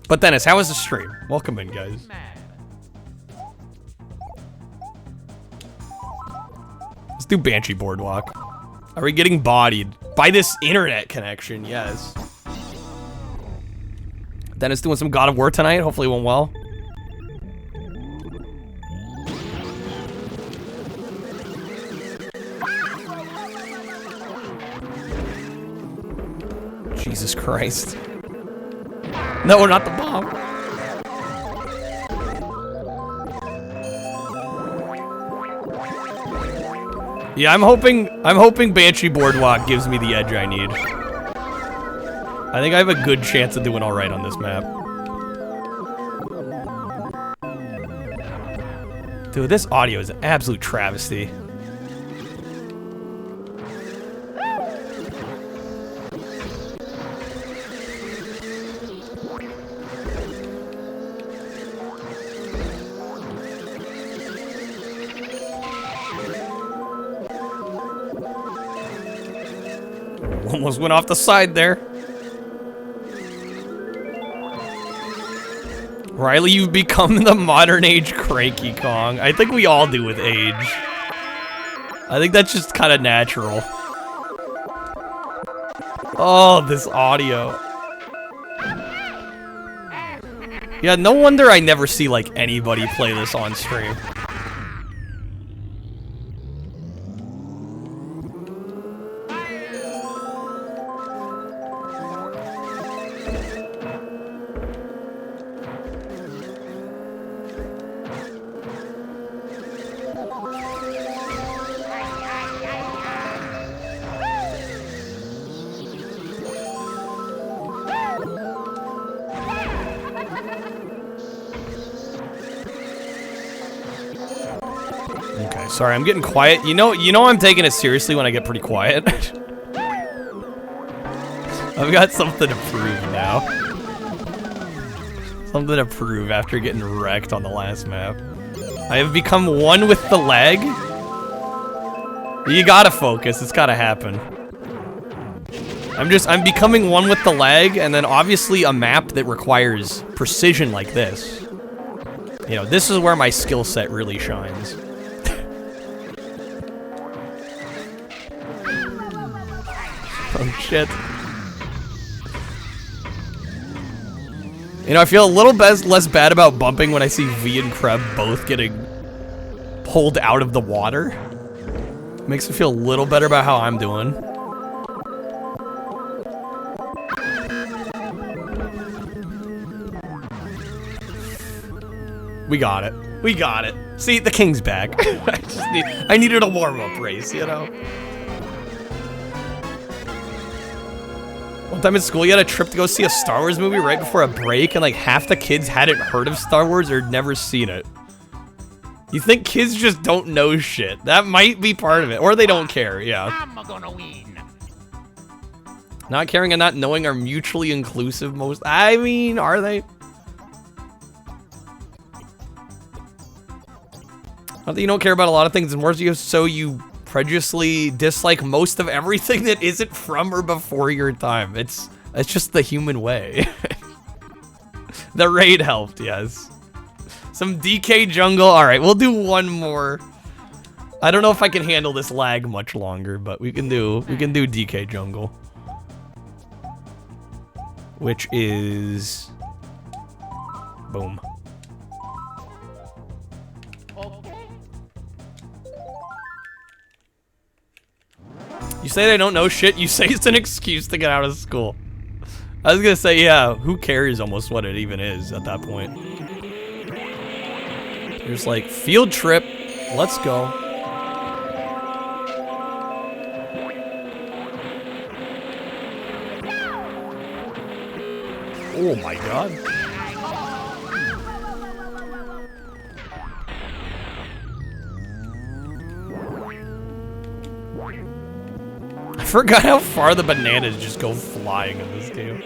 But Dennis, how was the stream? Welcome in, guys. Let's do Banshee Boardwalk. Are we getting bodied by this internet connection? Yes. Dennis doing some God of War tonight. Hopefully it went well. Jesus Christ. No, not the bomb. Yeah, I'm hoping Banshee Boardwalk gives me the edge I need. I think I have a good chance of doing all right on this map. Dude, this audio is an absolute travesty. Almost went off the side there. Riley, you've become the modern age Cranky Kong. I think we all do with age. I think that's just kind of natural. Oh, this audio. Yeah, no wonder I never see, like, anybody play this on stream. Sorry, I'm getting quiet. You know I'm taking it seriously when I get pretty quiet. I've got something to prove now. Something to prove after getting wrecked on the last map. I have become one with the lag. You gotta focus, it's gotta happen. I'm becoming one with the lag, and then obviously a map that requires precision like this. You know, this is where my skill set really shines. Oh shit. You know, I feel a little less bad about bumping when I see V and Kreb both getting pulled out of the water. Makes me feel a little better about how I'm doing. We got it. We got it. See, the king's back. I needed a warm-up race, you know? One time in school, you had a trip to go see a Star Wars movie right before a break, and like half the kids hadn't heard of Star Wars or never seen it. You think kids just don't know shit. That might be part of it. Or they don't care, yeah. I'm gonna win. Not caring and not knowing are mutually inclusive most. I mean, are they? Not that you don't care about a lot of things, and more so you prejudiciously dislike most of everything that isn't from or before your time. It's just the human way. The raid helped, yes. Some DK jungle. All right, we'll do one more. I don't know if I can handle this lag much longer, but we can do DK jungle, which is boom. You say they don't know shit, you say it's an excuse to get out of school. I was gonna say, yeah, who cares almost what it even is at that point. There's like, field trip, let's go. Oh my god. I forgot how far the bananas just go flying in this game.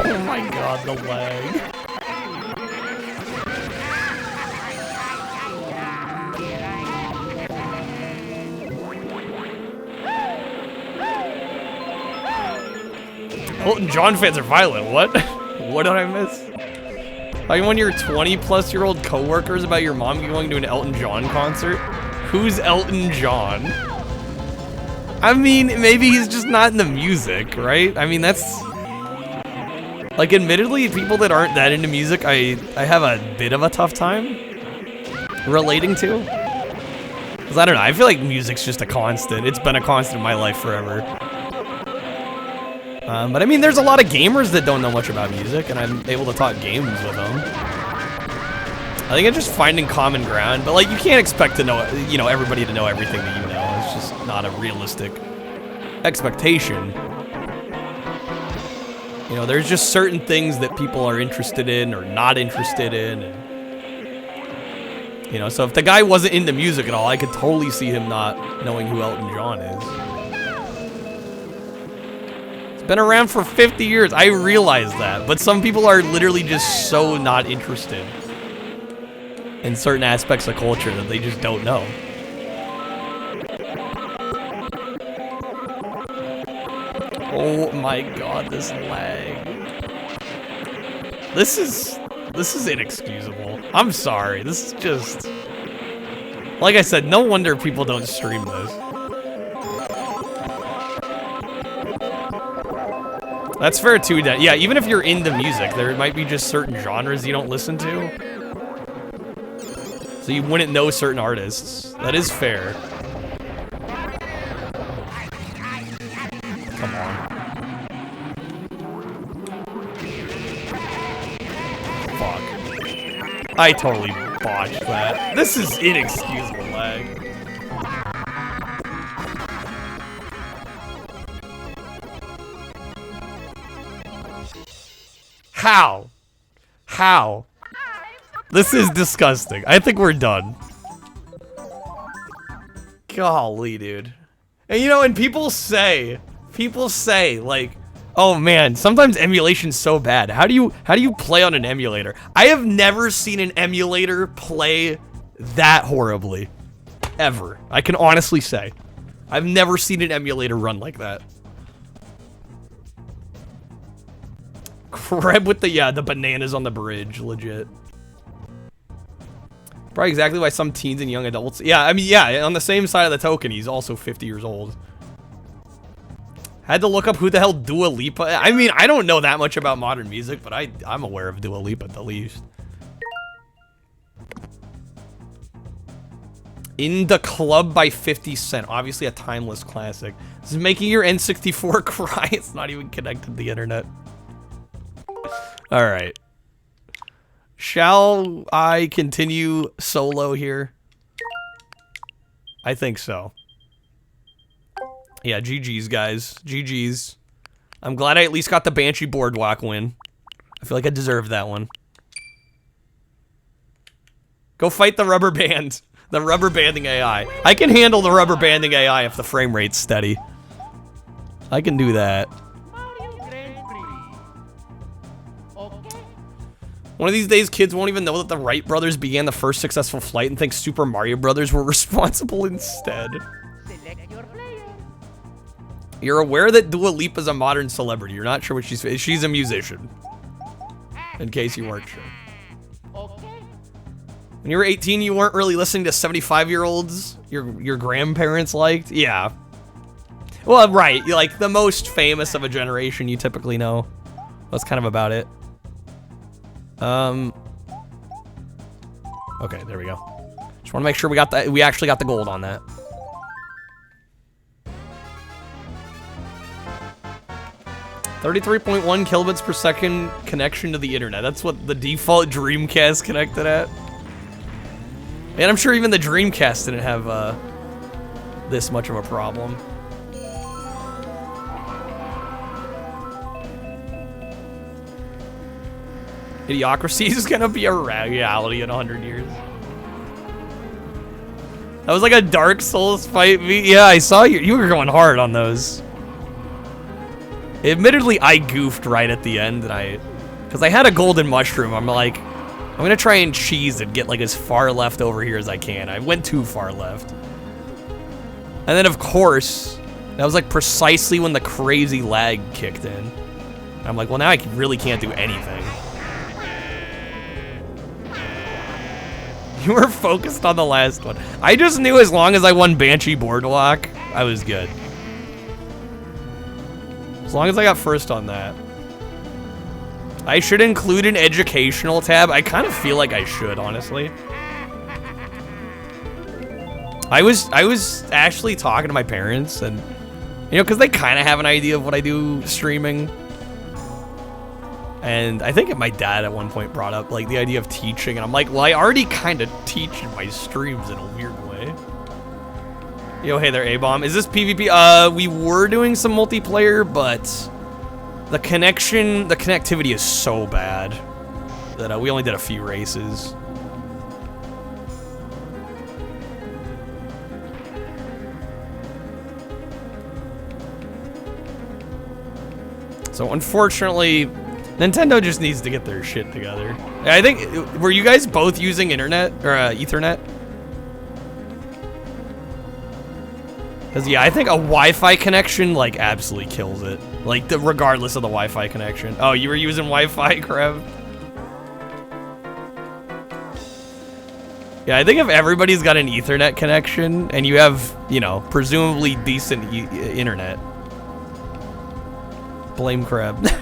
Oh my god, the lag. Elton John fans are violent. What? What did I miss? Like when your 20-plus-year-old coworkers about your mom going to an Elton John concert? Who's Elton John? I mean, maybe he's just not in the music, right? I mean, that's... Like, admittedly, people that aren't that into music, I have a bit of a tough time relating to. Because, I don't know, I feel like music's just a constant. It's been a constant in my life forever. But, I mean, there's a lot of gamers that don't know much about music, and I'm able to talk games with them. I think it's just finding common ground, but, like, you can't expect to know, you know, everybody to know everything that you know. It's just not a realistic expectation. You know, there's just certain things that people are interested in or not interested in. And, you know, so if the guy wasn't into music at all, I could totally see him not knowing who Elton John is. It's been around for 50 years. I realize that. But some people are literally just so not interested in certain aspects of culture that they just don't know. Oh my god, this lag. This is inexcusable. I'm sorry. This is just... Like I said, no wonder people don't stream this. That's fair too, yeah, even if you're into music, there might be just certain genres you don't listen to. So you wouldn't know certain artists. That is fair. Come on. Fuck. I totally botched that. This is inexcusable lag. How? How? This is disgusting. I think we're done. Golly, dude. And you know, and people say, like, oh man, sometimes emulation's so bad. How do you play on an emulator? I have never seen an emulator play that horribly. Ever. I can honestly say. I've never seen an emulator run like that. Creb with the bananas on the bridge, legit. Probably exactly why some teens and young adults. Yeah, I mean, yeah, on the same side of the token, he's also 50 years old. Had to look up who the hell Dua Lipa. I mean, I don't know that much about modern music, but I'm aware of Dua Lipa at the least. In the Club by 50 Cent. Obviously a timeless classic. This is making your N64 cry. It's not even connected to the internet. Alright. Shall I continue solo here? I think so. Yeah, GG's, guys. GG's. I'm glad I at least got the Banshee Boardwalk win. I feel like I deserved that one. Go fight the rubber band. The rubber banding AI. I can handle the rubber banding AI if the frame rate's steady. I can do that. One of these days, kids won't even know that the Wright brothers began the first successful flight and think Super Mario Brothers were responsible instead. You're aware that Dua Lipa is a modern celebrity. You're not sure what she's a musician. In case you weren't sure. When you were 18, you weren't really listening to 75-year-olds your grandparents liked? Yeah. Well, right. You're like the most famous of a generation you typically know. That's kind of about it. Okay, there we go. Just want to make sure we got that. We actually got the gold on that. .3.1 kilobits per second connection to the internet. That's what the default Dreamcast connected at. And I'm sure even the Dreamcast didn't have this much of a problem. Idiocracy is gonna be a reality in 100 years. That was like a Dark Souls fight. Yeah, I saw you. You were going hard on those. Admittedly, I goofed right at the end, and because I had a golden mushroom. I'm like, I'm gonna try and cheese and get like as far left over here as I can. I went too far left. And then of course, that was like precisely when the crazy lag kicked in. And I'm like, well now I really can't do anything. You were focused on the last one. I just knew as long as I won Banshee Boardwalk, I was good. As long as I got first on that. I should include an educational tab. I kind of feel like I should, honestly. I was actually talking to my parents, and you know, because they kind of have an idea of what I do streaming. And I think my dad at one point brought up like the idea of teaching, and I'm like, well, I already kind of teach in my streams in a weird way. Yo, hey there, A-Bomb. Is this PvP? We were doing some multiplayer, but the connectivity is so bad that we only did a few races. So unfortunately, Nintendo just needs to get their shit together. I think, were you guys both using internet or Ethernet? Because yeah, I think a Wi-Fi connection like absolutely kills it. Like regardless of the Wi-Fi connection. Oh, you were using Wi-Fi, Krev? Yeah, I think if everybody's got an Ethernet connection and you have, you know, presumably decent internet. Blame Krev.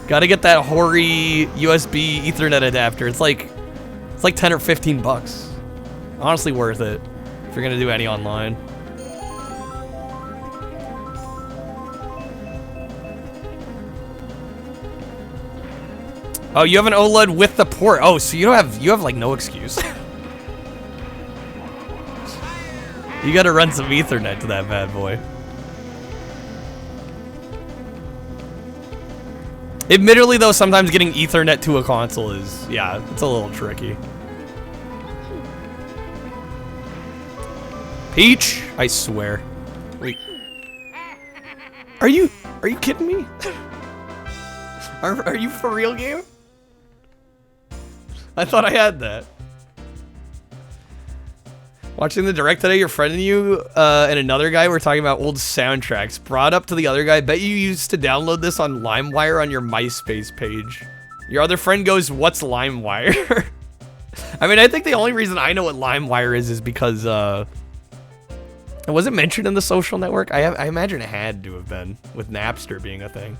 Gotta get that hoary USB Ethernet adapter. It's like 10 or 15 bucks. Honestly worth it if you're gonna do any online. Oh, you have an OLED with the port. Oh, so you have like no excuse. You gotta run some Ethernet to that bad boy. Admittedly, though, sometimes getting Ethernet to a console is, yeah, it's a little tricky. Peach, I swear. Wait. Are you kidding me? Are you for real, game? I thought I had that. Watching the direct today, your friend and you and another guy were talking about old soundtracks. Brought up to the other guy, bet you used to download this on LimeWire on your MySpace page. Your other friend goes, what's LimeWire? I mean, I think the only reason I know what LimeWire is because, was it mentioned in the social network? I imagine it had to have been, with Napster being a thing.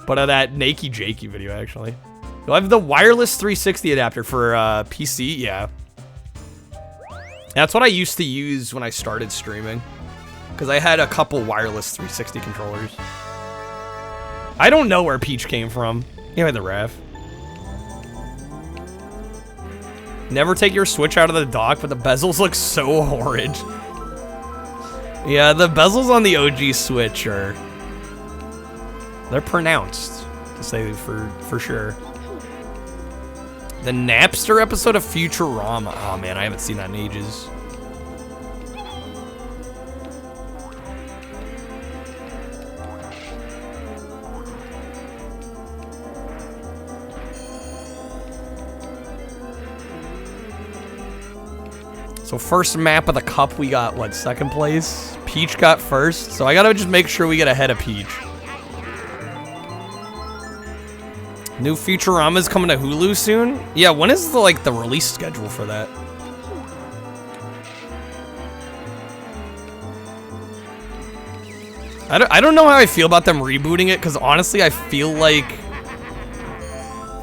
But that Nakey Jakey video, actually. Do I have the wireless 360 adapter for PC? Yeah. That's what I used to use when I started streaming. Because I had a couple wireless 360 controllers. I don't know where Peach came from. You had the ref. Never take your Switch out of the dock, but the bezels look so horrid. Yeah, the bezels on the OG Switch are... they're pronounced, to say for sure. The Napster episode of Futurama. Oh man, I haven't seen that in ages. So first map of the cup, we got, what, second place? Peach got first, so I gotta just make sure we get ahead of Peach. New Futurama's coming to Hulu soon? Yeah, when is the release schedule for that? I don't know how I feel about them rebooting it, because honestly, I feel like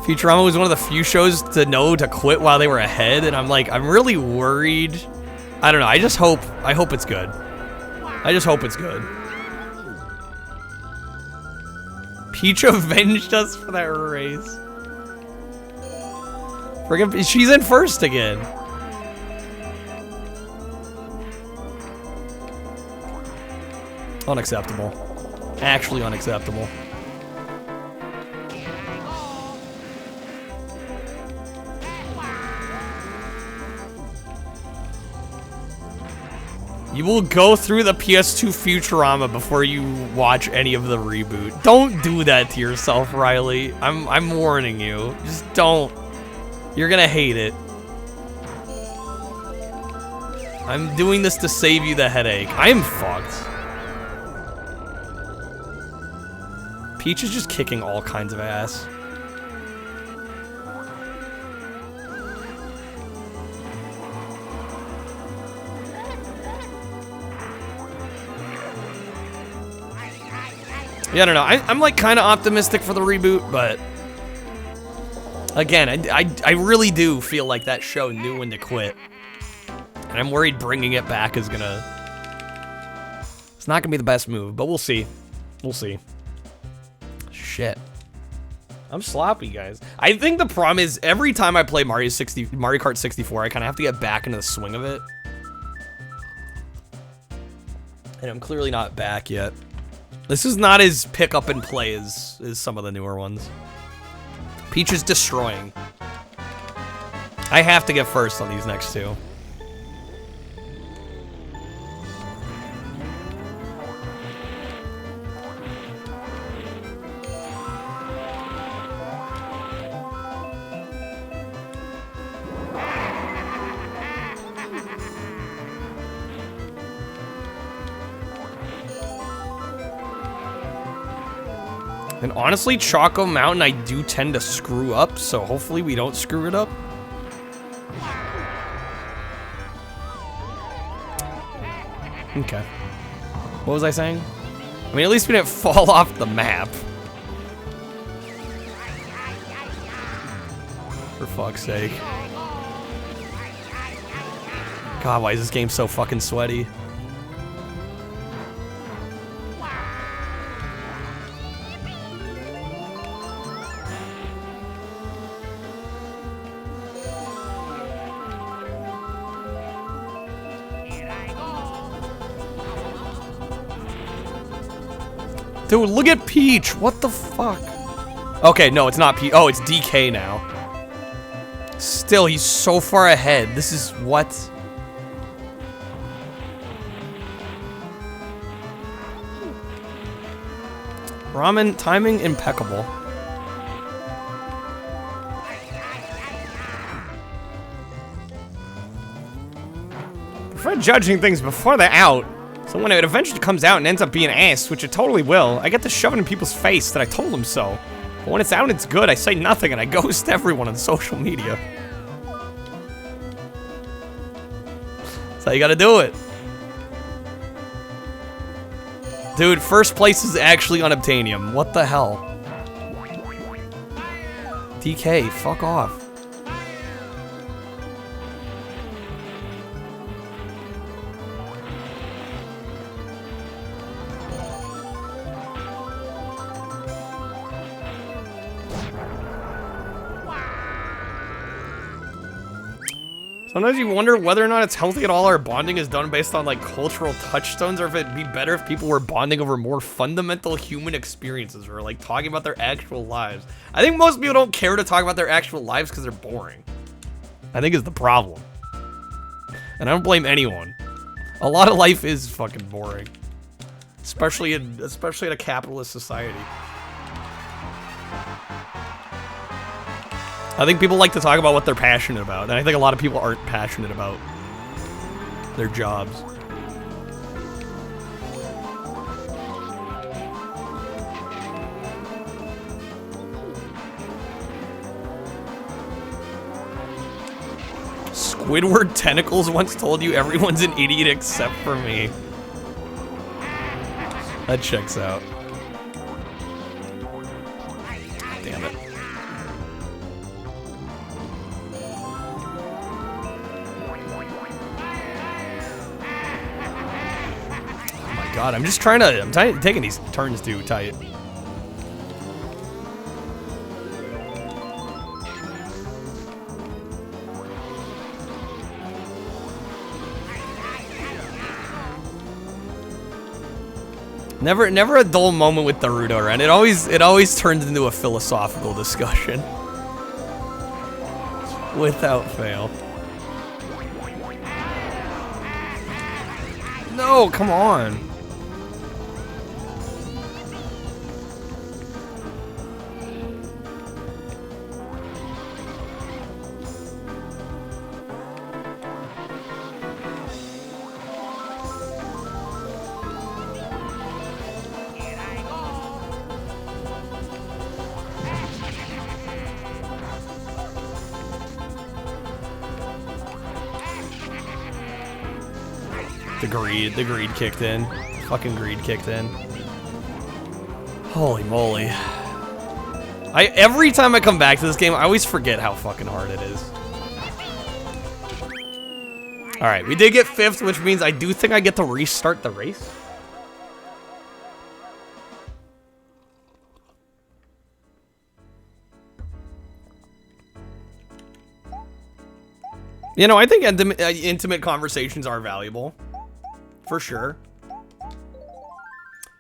Futurama was one of the few shows to know to quit while they were ahead, and I'm really worried. I don't know, I hope it's good. I just hope it's good. Peach avenged us for that race. Friggin', she's in first again. Unacceptable. Actually unacceptable. You will go through the PS2 Futurama before you watch any of the reboot. Don't do that to yourself, Riley. I'm warning you. Just don't. You're gonna hate it. I'm doing this to save you the headache. I am fucked. Peach is just kicking all kinds of ass. Yeah, I don't know. I'm like kind of optimistic for the reboot, but again, I really do feel like that show knew when to quit. And I'm worried bringing it back is gonna... it's not gonna be the best move, but we'll see. We'll see. Shit. I'm sloppy, guys. I think the problem is every time I play Mario Kart 64, I kind of have to get back into the swing of it. And I'm clearly not back yet. This is not as pick up and play as some of the newer ones. Peach is destroying. I have to get first on these next two. And honestly, Choco Mountain, I do tend to screw up, so hopefully we don't screw it up. Okay. What was I saying? I mean, at least we didn't fall off the map. For fuck's sake. God, why is this game so fucking sweaty? Dude, look at Peach. What the fuck? Okay, no, it's not Peach. Oh, it's DK now. Still, he's so far ahead. This is what? Ramen, timing impeccable. Prefer judging things before they're out. So when it eventually comes out and ends up being ass, which it totally will, I get to shove it in people's face that I told them so. But when it's out and it's good, I say nothing and I ghost everyone on social media. That's how you gotta do it. Dude, first place is actually unobtainium. What the hell? DK, fuck off. Sometimes you wonder whether or not it's healthy at all our bonding is done based on like cultural touchstones, or if it'd be better if people were bonding over more fundamental human experiences or like talking about their actual lives. I think most people don't care to talk about their actual lives because they're boring. I think is the problem. And I don't blame anyone. A lot of life is fucking boring. Especially in a capitalist society. I think people like to talk about what they're passionate about, and I think a lot of people aren't passionate about their jobs. Squidward Tentacles once told you everyone's an idiot except for me. That checks out. Damn it. God, I'm taking these turns too tight. Never a dull moment with Naruto, and it always turns into a philosophical discussion. Without fail. No, come on. The greed kicked in. Fucking greed kicked in. Holy moly. Every time I come back to this game, I always forget how fucking hard it is. Alright, we did get 5th, which means I do think I get to restart the race. You know, I think intimate conversations are valuable. For sure.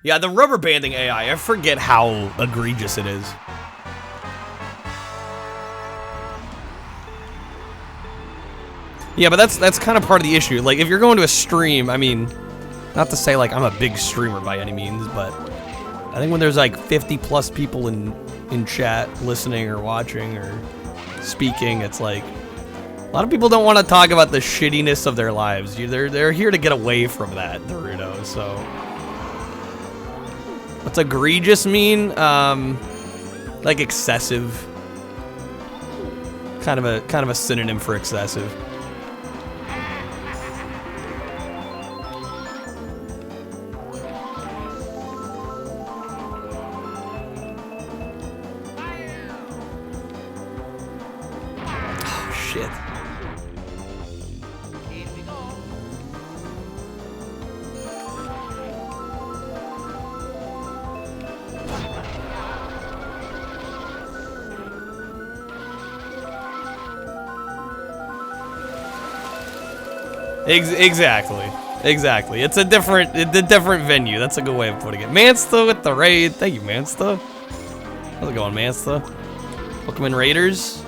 Yeah, the rubber banding AI, I forget how egregious it is. Yeah, but that's kind of part of the issue. Like, if you're going to a stream, I mean, not to say like I'm a big streamer by any means, but I think when there's like 50 plus people in chat listening or watching or speaking, it's like a lot of people don't want to talk about the shittiness of their lives. They're here to get away from that, Naruto. So, what's egregious mean? Like excessive. Kind of a synonym for excessive. Oh shit. Exactly. Exactly. It's a different venue. That's a good way of putting it. Mansta with the raid. Thank you, Mansta. How's it going, Mansta? Welcome in, Raiders.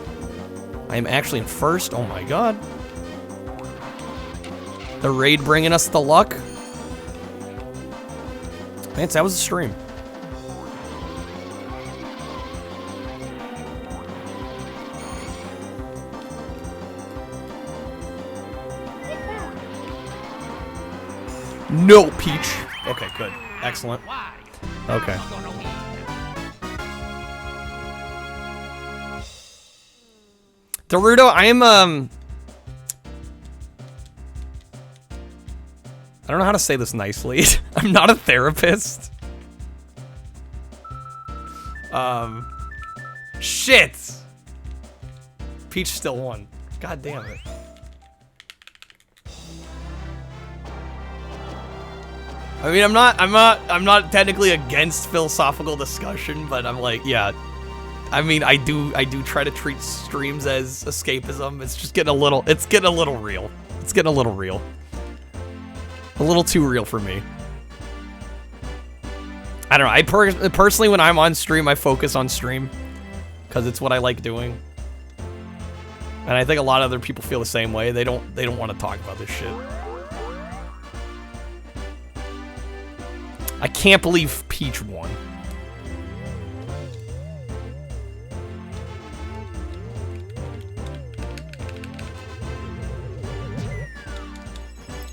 I am actually in first. Oh my god. The raid bringing us the luck. Mansta, that was a stream. No, Peach. Okay, good. Excellent. Okay. Daruto, I am, I don't know how to say this nicely. I'm not a therapist. Shit! Peach still won. God damn it. I mean, I'm not technically against philosophical discussion, but I'm like, yeah. I mean, I do try to treat streams as escapism. It's just getting a little real. It's getting a little real. A little too real for me. I don't know. I personally, when I'm on stream, I focus on stream because it's what I like doing. And I think a lot of other people feel the same way. They don't want to talk about this shit. I can't believe Peach won.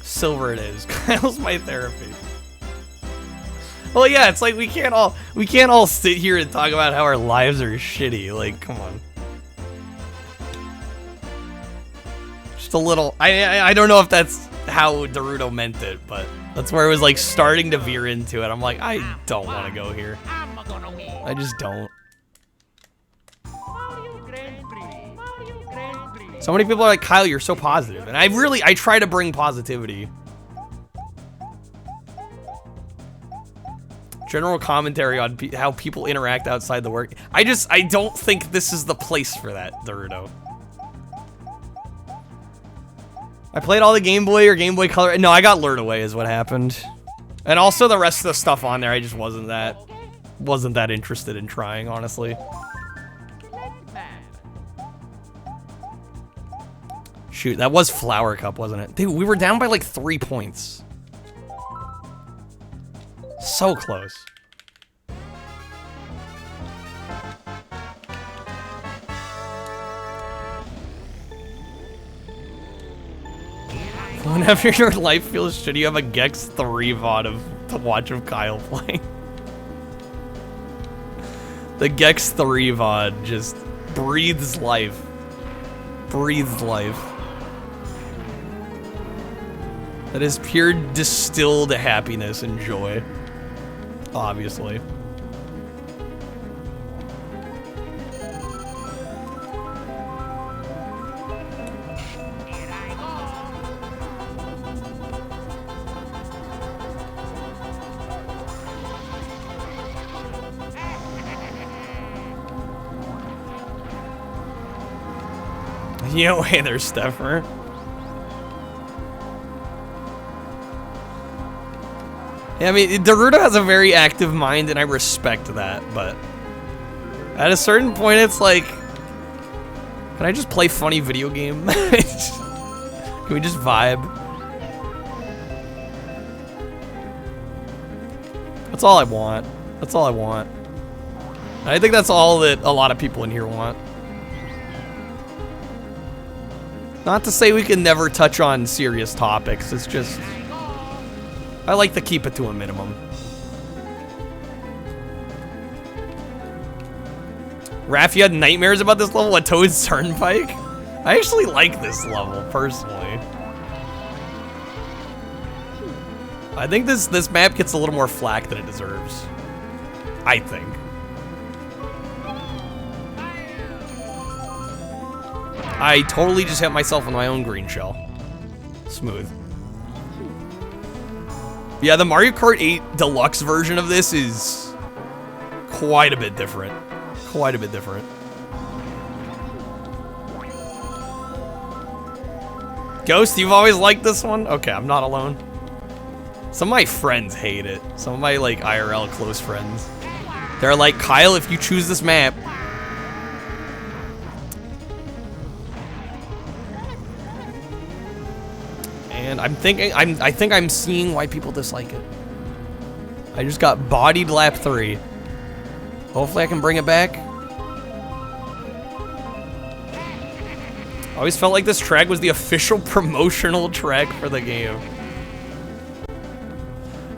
Silver it is. Kyle's my therapy. Well, yeah, it's like we can't all sit here and talk about how our lives are shitty. Like, come on. Just a little. I don't know if that's how Daruto meant it, but that's where it was like starting to veer into it. I'm like, I don't want to go here. I just don't. So many people are like, Kyle, you're so positive. And I try to bring positivity. General commentary on how people interact outside the work. I don't think this is the place for that, Daruto. I played all the Game Boy or Game Boy Color. No, I got lured away is what happened. And also the rest of the stuff on there, I just wasn't that interested in trying, honestly. Shoot, that was Flower Cup, wasn't it? Dude, we were down by like 3 points. So close. Whenever your life feels shitty, you have a Gex 3 VOD to watch of Kyle playing. The Gex 3 VOD just breathes life. Breathes life. That is pure distilled happiness and joy. Obviously. Yo, hey there, Steffer. Yeah, I mean, Daruto has a very active mind, and I respect that, but at a certain point, it's like, can I just play funny video game? Can we just vibe? That's all I want. That's all I want. I think that's all that a lot of people in here want. Not to say we can never touch on serious topics, it's just, I like to keep it to a minimum. Raph, you had nightmares about this level at Toad's Turnpike? I actually like this level, personally. I think this map gets a little more flack than it deserves. I think. I totally just hit myself with my own green shell. Smooth. Yeah, the Mario Kart 8 Deluxe version of this is quite a bit different. Quite a bit different. Ghost, you've always liked this one? Okay, I'm not alone. Some of my friends hate it. Some of my, like, IRL close friends. They're like, Kyle, if you choose this map... And I think I'm seeing why people dislike it. I just got bodied lap 3. Hopefully I can bring it back. I always felt like this track was the official promotional track for the game.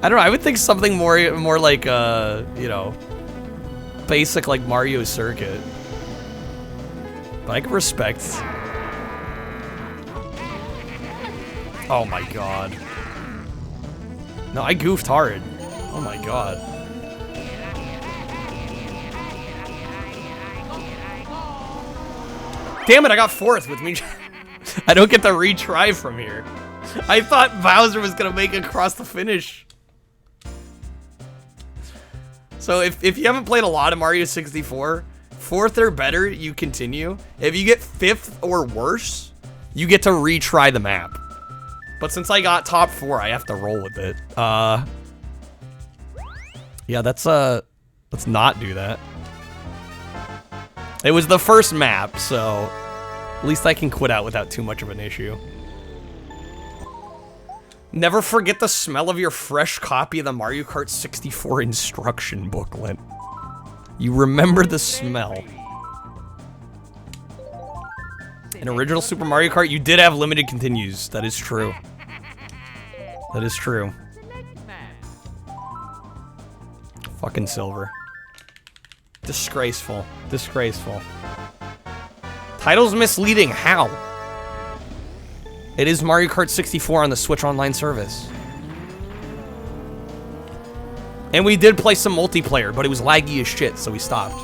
I don't know, I would think something more like, you know, basic like Mario Circuit. But I can respect. Oh my god. No, I goofed hard. Oh my god. Damn it, I got 4th with me. I don't get to retry from here. I thought Bowser was gonna make it across the finish. So if you haven't played a lot of Mario 64, 4th or better, you continue. If you get 5th or worse, you get to retry the map. But since I got top 4, I have to roll with it. Yeah, let's not do that. It was the first map, so at least I can quit out without too much of an issue. Never forget the smell of your fresh copy of the Mario Kart 64 instruction booklet. You remember the smell. In original Super Mario Kart, you did have limited continues. That is true. That is true. Fucking silver. Disgraceful. Disgraceful. Title's misleading. How? It is Mario Kart 64 on the Switch Online service. And we did play some multiplayer, but it was laggy as shit, so we stopped.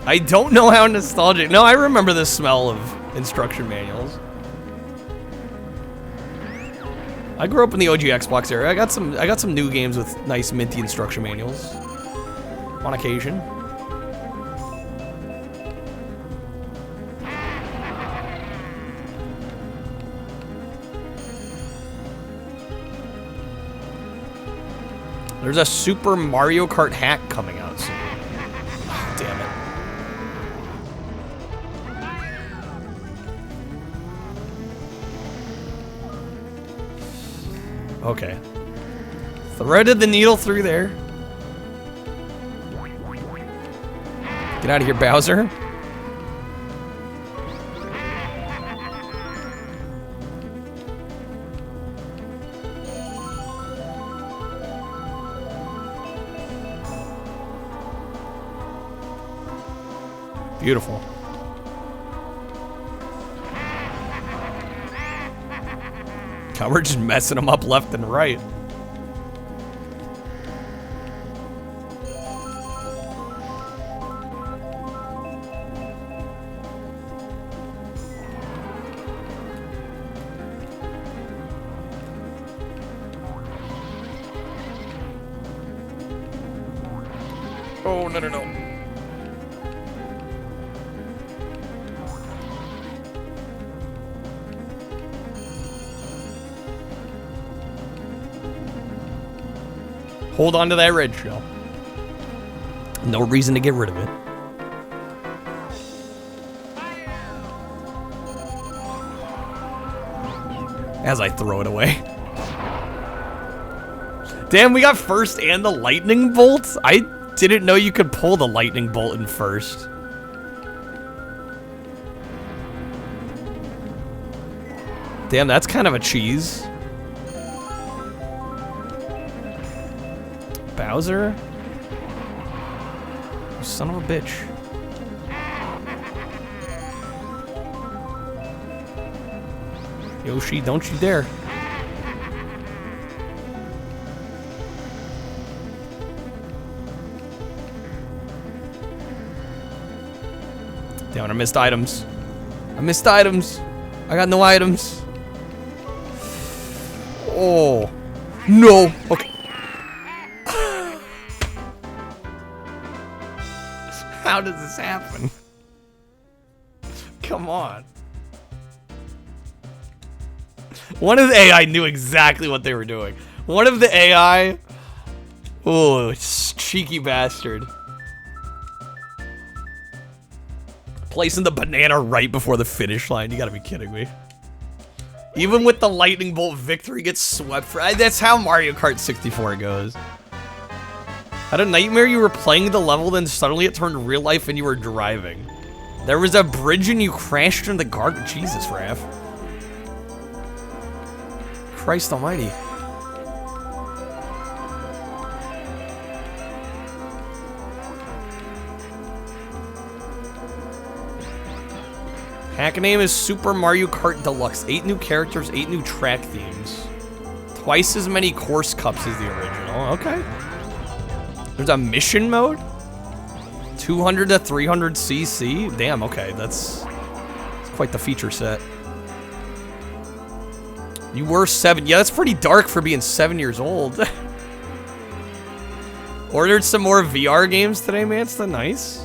I don't know how nostalgic. No, I remember the smell of instruction manuals. I grew up in the OG Xbox era. I got some new games with nice minty instruction manuals on occasion. There's a Super Mario Kart hack coming out soon. Oh, damn it. Okay. Threaded the needle through there. Get out of here, Bowser. Beautiful. God, we're just messing them up left and right. Oh, no, no, no. Hold on to that red shell. No reason to get rid of it. As I throw it away. Damn, we got first and the lightning bolt? I didn't know you could pull the lightning bolt in first. Damn, that's kind of a cheese. Bowser? You son of a bitch. Yoshi, don't you dare. Damn it, I missed items. I missed items. I got no items. Oh. No. Okay. How does this happen? Come on. One of the AI knew exactly what they were doing. One of the AI... Oh, cheeky bastard. Placing the banana right before the finish line. You gotta be kidding me. Even with the lightning bolt, victory gets swept. That's how Mario Kart 64 goes. Had a nightmare you were playing the level, then suddenly it turned real life and you were driving. There was a bridge and you crashed into the guard. Jesus, Raph. Christ almighty. Hack name is Super Mario Kart Deluxe. 8 new characters, 8 new track themes. Twice as many course cups as the original. Okay. There's a mission mode? 200 to 300 cc? Damn, okay. That's quite the feature set. You were 7. Yeah, that's pretty dark for being 7 years old. Ordered some more VR games today, man. It's nice.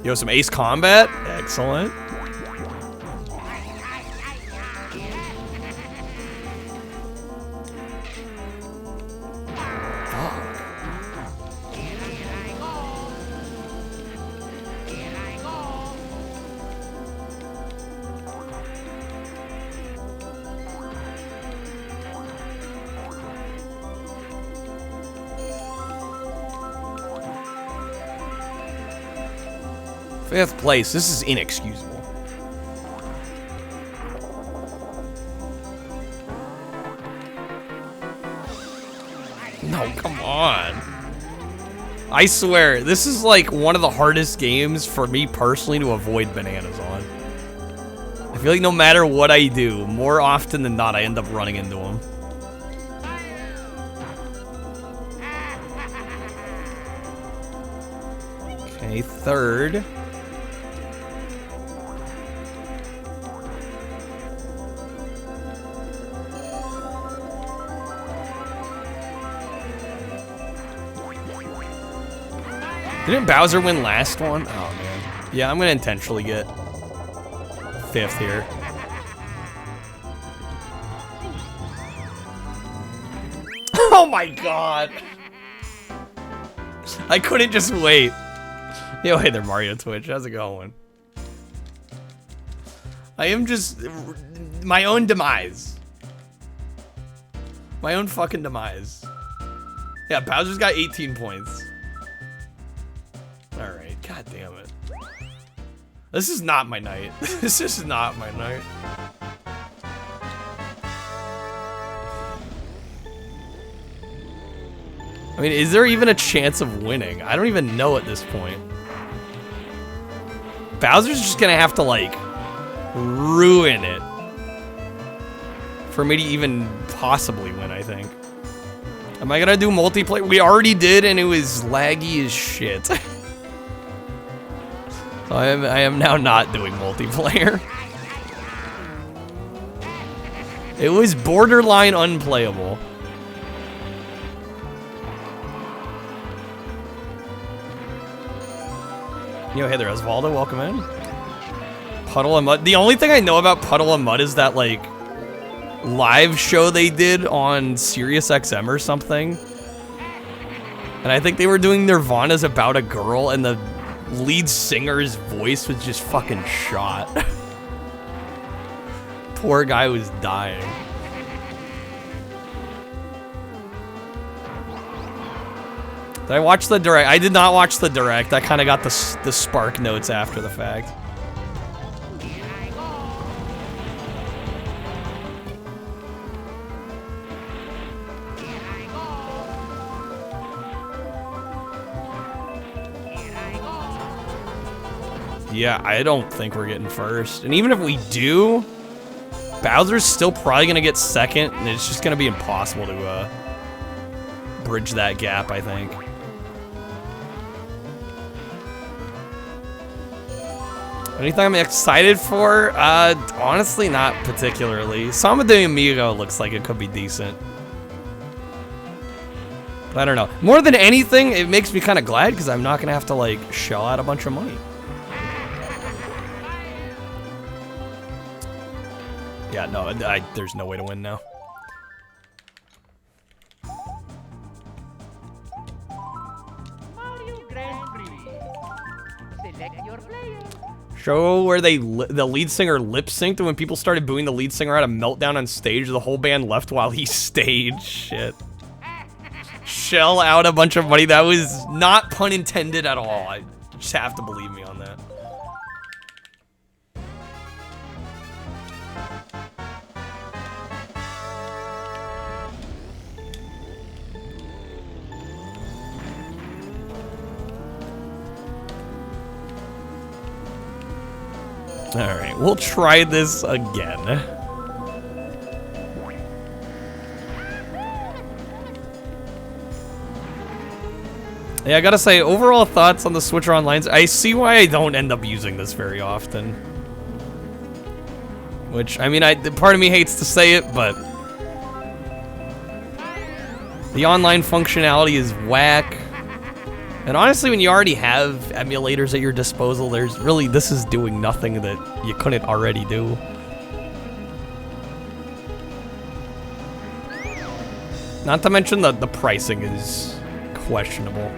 Yo, some Ace Combat? Excellent. Fifth place. This is inexcusable. No, come on. I swear, this is like one of the hardest games for me personally to avoid bananas on. I feel like no matter what I do, more often than not, I end up running into them. Okay, third. Didn't Bowser win last one? Oh, man. Yeah, I'm going to intentionally get 5th here. Oh, my God. I couldn't just wait. Yo, hey there, Mario Twitch. How's it going? I am just... my own demise. My own fucking demise. Yeah, Bowser's got 18 points. Alright, god damn it. This is not my night. This is not my night. I mean, is there even a chance of winning? I don't even know at this point. Bowser's just gonna have to, like, ruin it for me to even possibly win, I think. Am I gonna do multiplayer? We already did, and it was laggy as shit. So I am now not doing multiplayer. It was borderline unplayable. Yo, hey there, Osvaldo, welcome in. Puddle and Mud. The only thing I know about Puddle and Mud is that, like, live show they did on Sirius XM or something. And I think they were doing Nirvana's About a Girl, and the lead singer's voice was just fucking shot. Poor guy was dying. Did I watch the direct? I did not watch the direct. I kind of got the spark notes after the fact. Yeah, I don't think we're getting first. And even if we do, Bowser's still probably going to get second, and it's just going to be impossible to bridge that gap, I think. Anything I'm excited for? Honestly, not particularly. Samba de Amigo looks like it could be decent. But I don't know. More than anything, it makes me kind of glad because I'm not going to have to, like, shell out a bunch of money. Yeah, no, there's no way to win now. Show where the lead singer lip synced, and when people started booing the lead singer, had a meltdown on stage. The whole band left while he stayed. Shit. Shell out a bunch of money. That was not pun intended at all. I just have to believe me on that. Alright, we'll try this again. Yeah, I gotta say, overall thoughts on the Switcher Online. I see why I don't end up using this very often. Which, I mean, part of me hates to say it, but the online functionality is whack. And honestly, when you already have emulators at your disposal, there's really, this is doing nothing that you couldn't already do. Not to mention the pricing is questionable.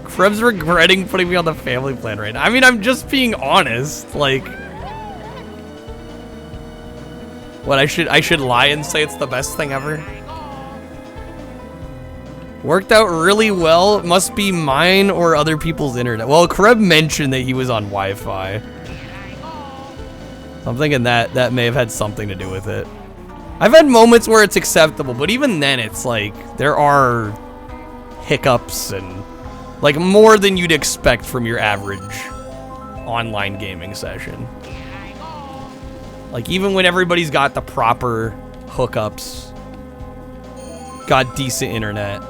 Krebs regretting putting me on the family plan right now. I mean, I'm just being honest. Like, what, I should lie and say it's the best thing ever? Worked out really well. Must be mine or other people's internet. Well, Kreb mentioned that he was on Wi-Fi. So I'm thinking that may have had something to do with it. I've had moments where it's acceptable, but even then it's like, there are hiccups and like more than you'd expect from your average online gaming session. Like even when everybody's got the proper hookups, got decent internet,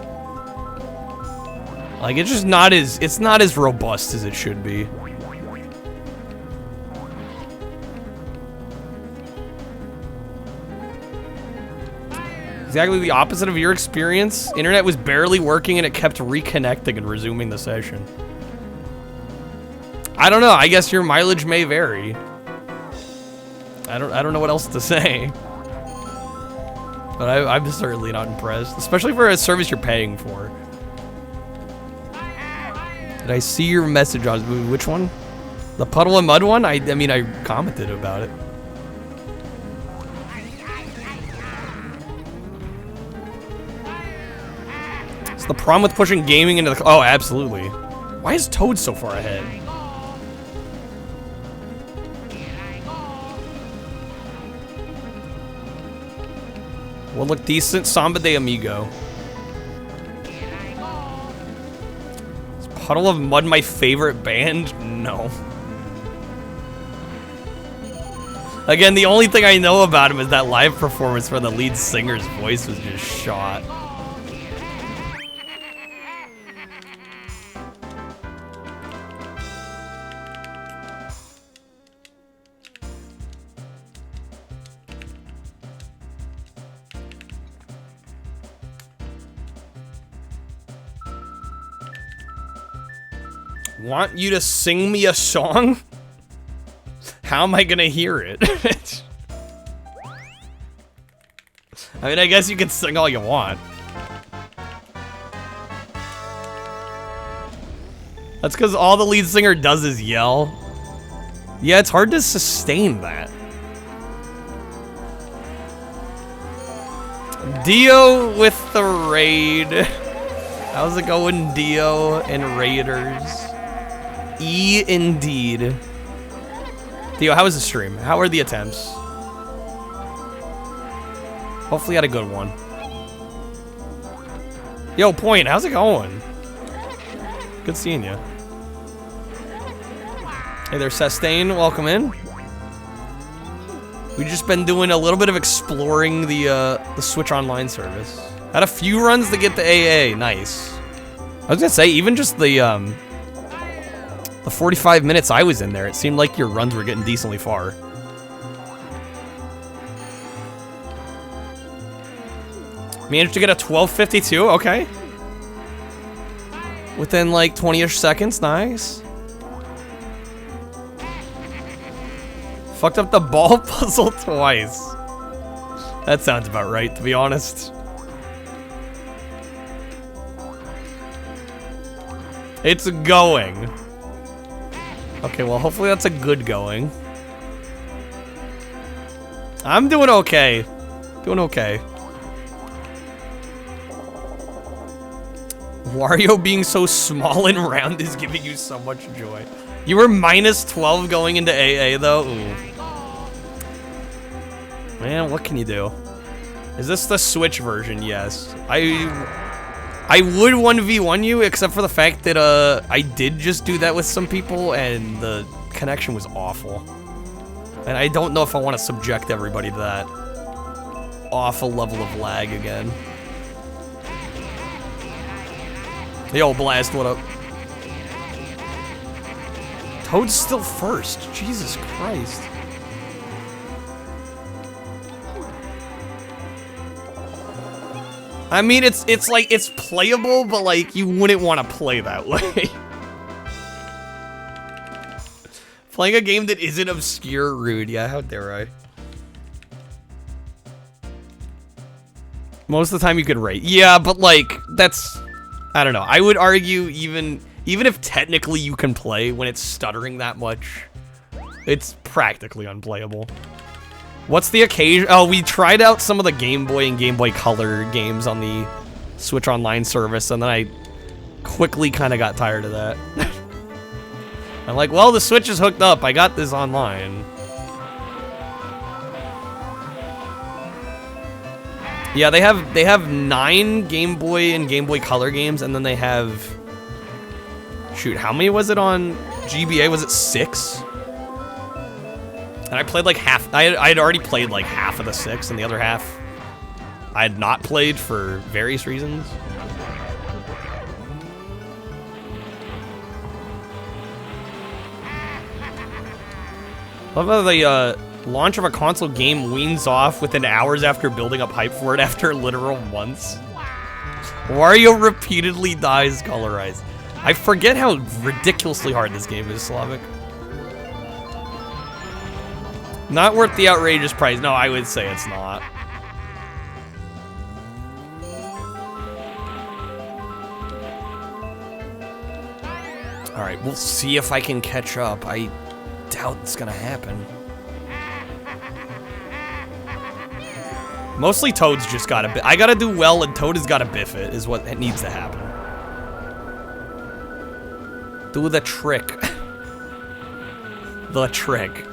like it's just not as robust as it should be. Exactly the opposite of your experience. Internet was barely working and it kept reconnecting and resuming the session. I don't know. I guess your mileage may vary. I don't know what else to say. But I'm certainly not impressed, especially for a service you're paying for. Did I see your message on which one? The Puddle and Mud one? I mean, I commented about it. The problem with pushing gaming into the... Oh, absolutely. Why is Toad so far ahead? Will look decent. Samba de Amigo. Is Puddle of Mud my favorite band? No. Again, the only thing I know about him is that live performance where the lead singer's voice was just shot. Want you to sing me a song? How am I gonna hear it? I mean, I guess you can sing all you want. That's because all the lead singer does is yell. Yeah, it's hard to sustain that. Dio with the raid. How's it going, Dio and Raiders? Indeed. Theo, how was the stream? How are the attempts? Hopefully you had a good one. Yo, Point, how's it going? Good seeing you. Hey there, Sustain, welcome in. We've just been doing a little bit of exploring the Switch Online service. Had a few runs to get the AA, nice. I was gonna say, even just the The 45 minutes I was in there, it seemed like your runs were getting decently far. Managed to get a 12:52, okay. Within like 20-ish seconds, nice. Fucked up the ball puzzle twice. That sounds about right, to be honest. It's going. Okay, well, hopefully that's a good going. I'm doing okay. Doing okay. Wario being so small and round is giving you so much joy. You were minus 12 going into AA, though? Ooh. Man, what can you do? Is this the Switch version? Yes. I would 1v1 you, except for the fact that I did just do that with some people, and the connection was awful. And I don't know if I want to subject everybody to that awful level of lag again. Yo, Blast, what up? Toad's still first. Jesus Christ. I mean, it's like, it's playable, but like, you wouldn't want to play that way. Playing a game that isn't obscure, rude. Yeah, how dare I? Most of the time you could rate. Yeah, but like, that's... I don't know. I would argue even if technically you can play when it's stuttering that much, it's practically unplayable. What's the occasion? Oh, we tried out some of the Game Boy and Game Boy Color games on the Switch Online service, and then I quickly kind of got tired of that. I'm like, well, the Switch is hooked up. I got this online. Yeah, they have 9 Game Boy and Game Boy Color games, and then they have... Shoot, how many was it on GBA? Was it 6? And I played like half... I had already played like half of the 6, and the other half I had not played for various reasons. Love how the launch of a console game weans off within hours after building up hype for it after literal months. Wario repeatedly dies colorized. I forget how ridiculously hard this game is, Slavic. Not worth the outrageous price. No, I would say it's not. Alright, we'll see if I can catch up. I doubt it's gonna happen. Mostly Toad's just gotta I gotta do well, and Toad has gotta biff it, is what needs to happen. Do the trick. The trick.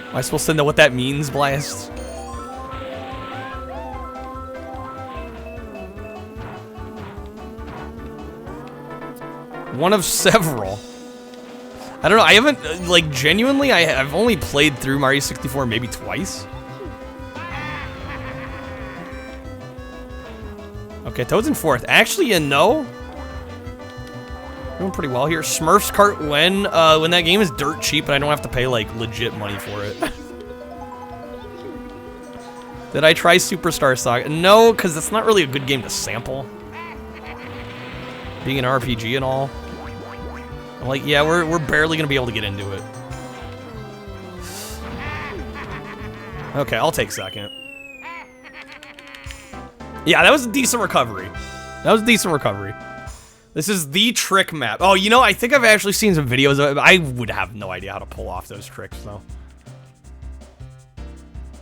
Am I supposed to know what that means, Blast? One of several. I don't know, I haven't, like, genuinely, I've only played through Mario 64 maybe twice. Okay, Toad's in 4th. Actually, you know, doing pretty well here. Smurfs Kart when that game is dirt cheap and I don't have to pay, like, legit money for it. Did I try Superstar Saga? No, because it's not really a good game to sample. Being an RPG and all. I'm like, yeah, we're barely gonna be able to get into it. Okay, I'll take 2nd. Yeah, that was a decent recovery. That was a decent recovery. This is the trick map. Oh, you know, I think I've actually seen some videos of it. I would have no idea how to pull off those tricks, though.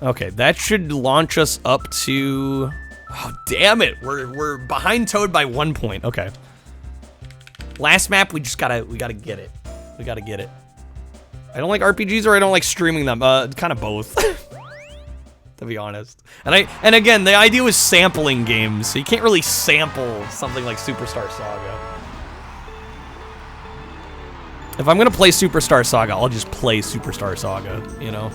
Okay, that should launch us up to... Oh, damn it. We're behind Toad by 1 point. Okay. Last map, we gotta get it. We gotta get it. I don't like RPGs or I don't like streaming them. Kind of both. To be honest. And again, the idea was sampling games, so you can't really sample something like Superstar Saga. If I'm gonna play Superstar Saga, I'll just play Superstar Saga, you know?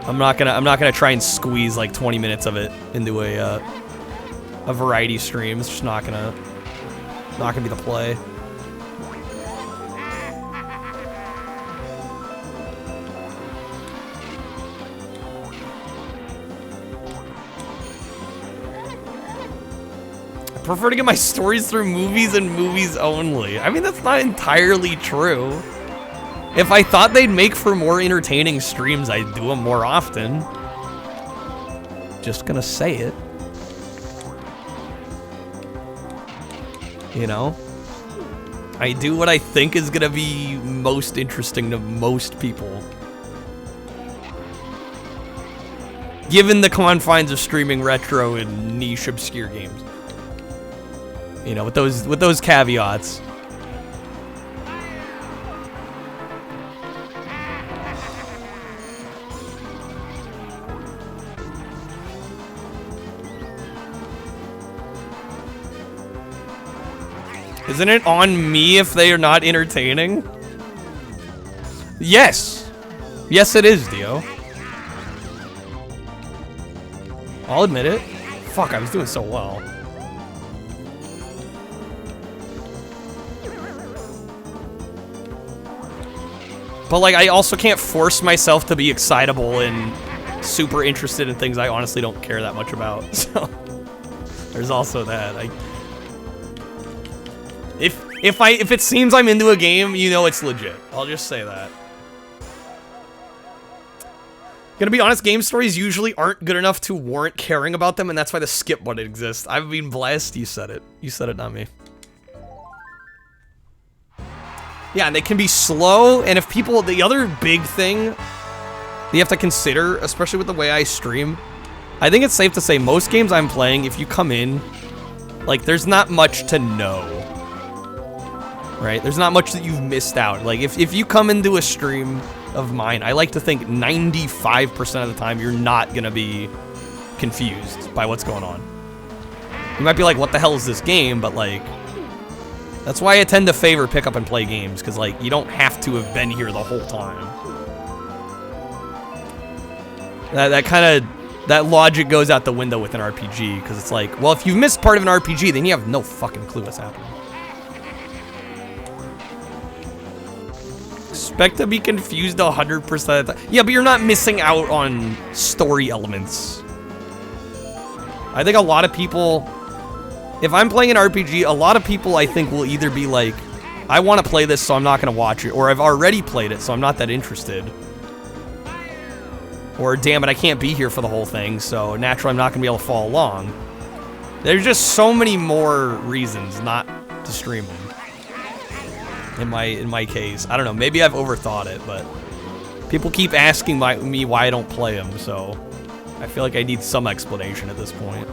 I'm not gonna try and squeeze like 20 minutes of it into a variety stream. It's just not gonna be the play. prefer to get my stories through movies and movies only. I mean, that's not entirely true. If I thought they'd make for more entertaining streams, I'd do them more often. Just gonna say it. You know? I do what I think is gonna be most interesting to most people. Given the confines of streaming retro and niche obscure games. You know, with those caveats. Isn't it on me if they are not entertaining? Yes. Yes, it is, Dio. I'll admit it. Fuck, I was doing so well. But, like, I also can't force myself to be excitable and super interested in things I honestly don't care that much about. So, there's also that. If it seems I'm into a game, you know it's legit. I'll just say that. Gonna be honest, game stories usually aren't good enough to warrant caring about them, and that's why the skip button exists. I've been blessed. You said it. You said it, not me. Yeah, and they can be slow, and if people... The other big thing that you have to consider, especially with the way I stream, I think it's safe to say most games I'm playing, if you come in, like, there's not much to know. Right? There's not much that you've missed out. Like, if you come into a stream of mine, I like to think 95% of the time you're not gonna be confused by what's going on. You might be like, what the hell is this game? But, like, that's why I tend to favor pick up and play games, because, like, you don't have to have been here the whole time. That logic goes out the window with an RPG, because it's like, well, if you've missed part of an RPG, then you have no fucking clue what's happening. Expect to be confused 100% of the time. Yeah, but you're not missing out on story elements. I think a lot of people... If I'm playing an RPG, a lot of people I think will either be like, I want to play this so I'm not going to watch it, or I've already played it so I'm not that interested. Or, damn it, I can't be here for the whole thing, so naturally I'm not going to be able to follow along. There's just so many more reasons not to stream them. In my case. I don't know, maybe I've overthought it, but people keep asking me why I don't play them, so I feel like I need some explanation at this point.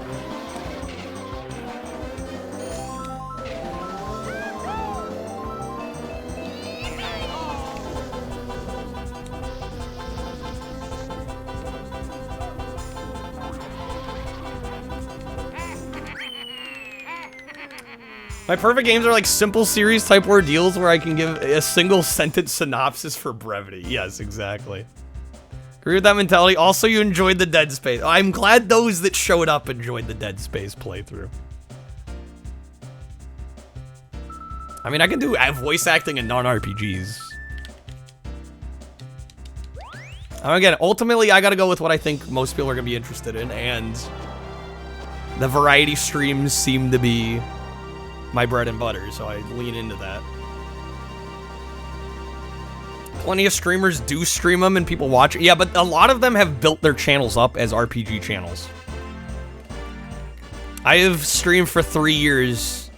My perfect games are like simple series type ordeals where I can give a single sentence synopsis for brevity. Yes, exactly. Agree with that mentality. Also, you enjoyed the Dead Space. I'm glad those that showed up enjoyed the Dead Space playthrough. I mean, I can do voice acting in non-RPGs. Again, ultimately, I gotta go with what I think most people are gonna be interested in, and the variety streams seem to be my bread and butter, so I lean into that. Plenty of streamers do stream them and people watch it. Yeah, but a lot of them have built their channels up as RPG channels. I have streamed for 3 years,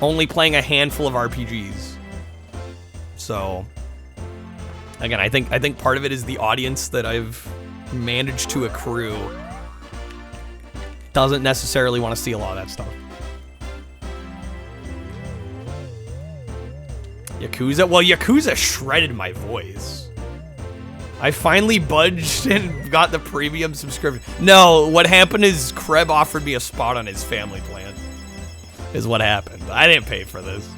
only playing a handful of RPGs. So, again, I think part of it is the audience that I've managed to accrue doesn't necessarily want to see a lot of that stuff. Yakuza? Well, Yakuza shredded my voice. I finally budged and got the premium subscription. No, what happened is Kreb offered me a spot on his family plan. Is what happened. I didn't pay for this.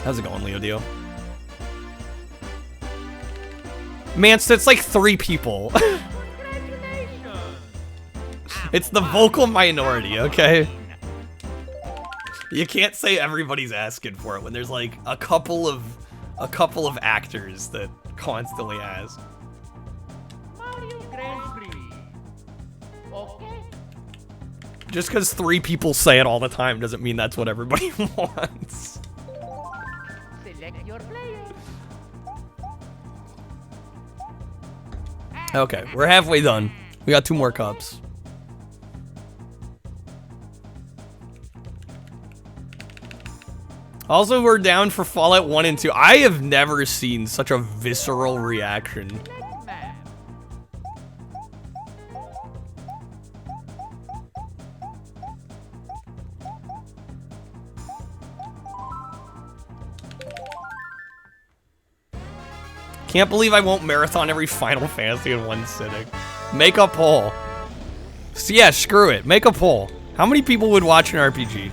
How's it going, Leo Dio? Man, so it's like 3 people. It's the vocal minority, okay? You can't say everybody's asking for it when there's like a couple of actors that constantly ask. Just because 3 people say it all the time doesn't mean that's what everybody wants. Select your player. Okay, we're halfway done. We got 2 more cups. Also, we're down for Fallout 1 and 2. I have never seen such a visceral reaction. Select map. Can't believe I won't marathon every Final Fantasy in one sitting. Make a poll. So yeah, screw it. Make a poll. How many people would watch an RPG?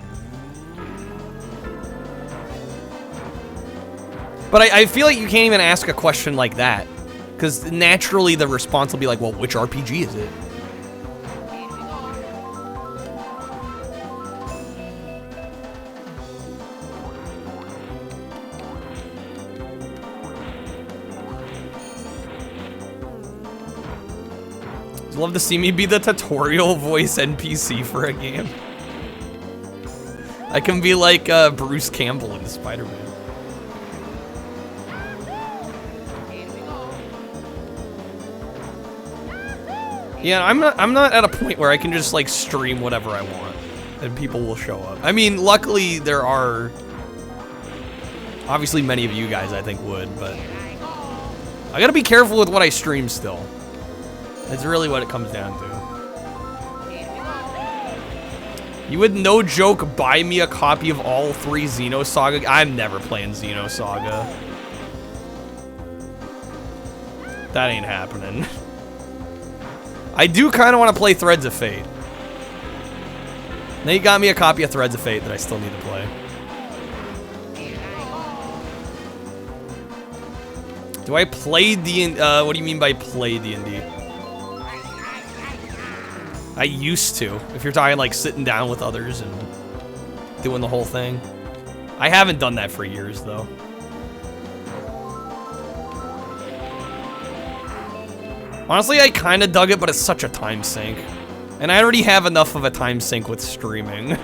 But I feel like you can't even ask a question like that. Because naturally the response will be like, well, which RPG is it? I'd love to see me be the tutorial voice NPC for a game. I can be like Bruce Campbell in Spider-Man. Yeah, I'm not at a point where I can just like stream whatever I want and people will show up. I mean, luckily there are obviously many of you guys I think would, but I gotta be careful with what I stream still. That's really what it comes down to. You would no joke buy me a copy of all 3 Xenosaga. I'm never playing Xenosaga. That ain't happening. I do kind of want to play Threads of Fate. Nate got me a copy of Threads of Fate that I still need to play. Do I play D&D? What do you mean by play D&D? I used to. If you're talking like sitting down with others and doing the whole thing. I haven't done that for years though. Honestly, I kind of dug it, but it's such a time sink. And I already have enough of a time sink with streaming.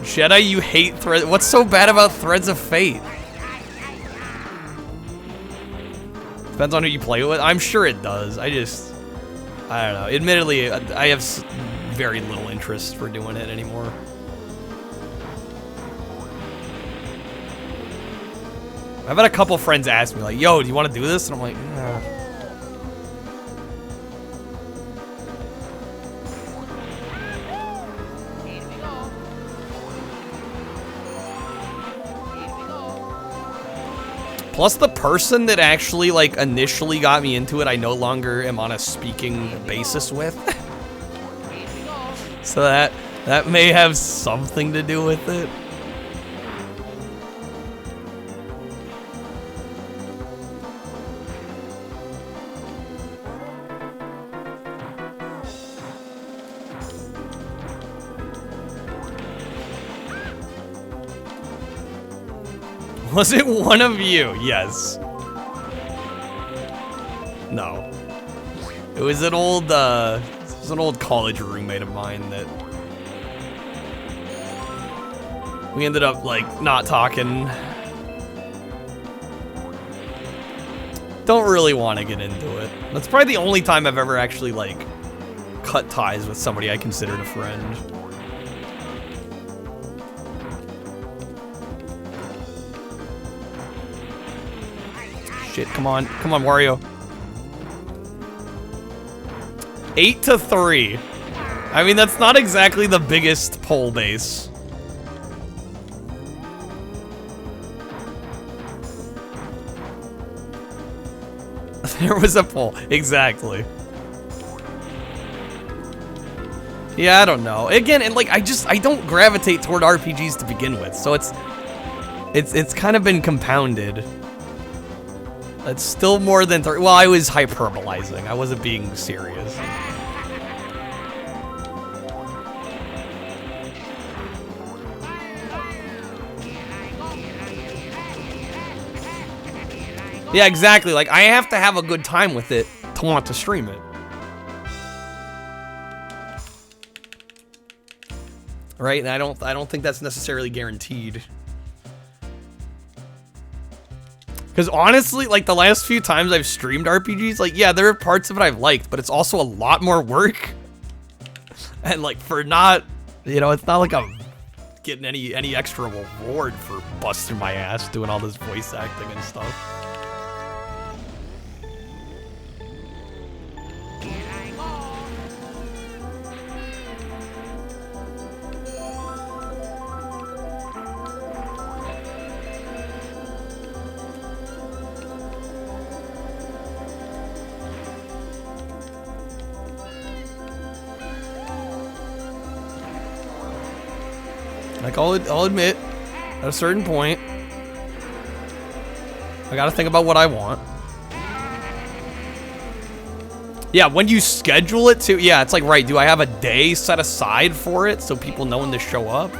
Jedi, you hate Threads. What's so bad about Threads of Fate? Depends on who you play with. I'm sure it does. I don't know. Admittedly, I have very little interest for doing it anymore. I've had a couple friends ask me like, yo, do you want to do this? And I'm like, nah. Plus the person that actually like initially got me into it, I no longer am on a speaking basis with. So that may have something to do with it. Was it one of you? Yes. No. It was an old college roommate of mine that we ended up like not talking. Don't really want to get into it. That's probably the only time I've ever actually like cut ties with somebody I considered a friend. Shit, come on, Wario. 8-3. I mean, that's not exactly the biggest poll base. There was a poll, exactly. Yeah, I don't know. Again, and like, I don't gravitate toward RPGs to begin with, so it's kind of been compounded. It's still more than 3. Well, I was hyperbolizing. I wasn't being serious. Yeah, exactly. Like, I have to have a good time with it to want to stream it. Right? And I don't think that's necessarily guaranteed. Because honestly, like, the last few times I've streamed RPGs, like, yeah, there are parts of it I've liked, but it's also a lot more work. And, like, for not, you know, it's not like I'm getting any extra reward for busting my ass doing all this voice acting and stuff. Like, I'll admit, at a certain point, I gotta think about what I want. Yeah, when you schedule it to, yeah, it's like, right, do I have a day set aside for it so people know when to show up?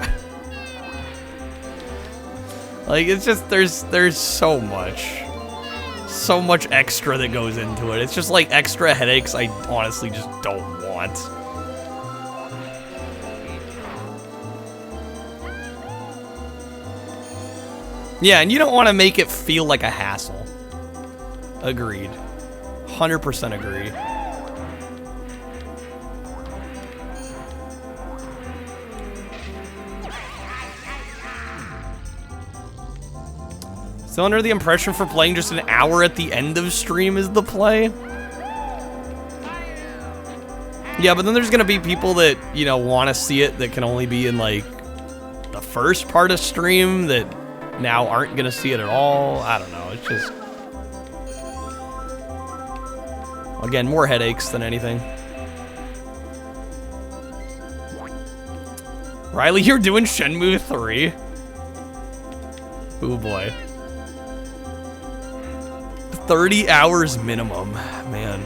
Like, it's just, there's so much extra that goes into it. It's just like extra headaches I honestly just don't want. Yeah, and you don't want to make it feel like a hassle. Agreed. 100% agree. Still under the impression for playing just an hour at the end of stream is the play? Yeah, but then there's gonna be people that, you know, want to see it that can only be in, like, the first part of stream that now aren't gonna see it at all. I don't know, it's just, again, more headaches than anything. Riley, you're doing Shenmue 3? Oh boy. 30 hours minimum, man.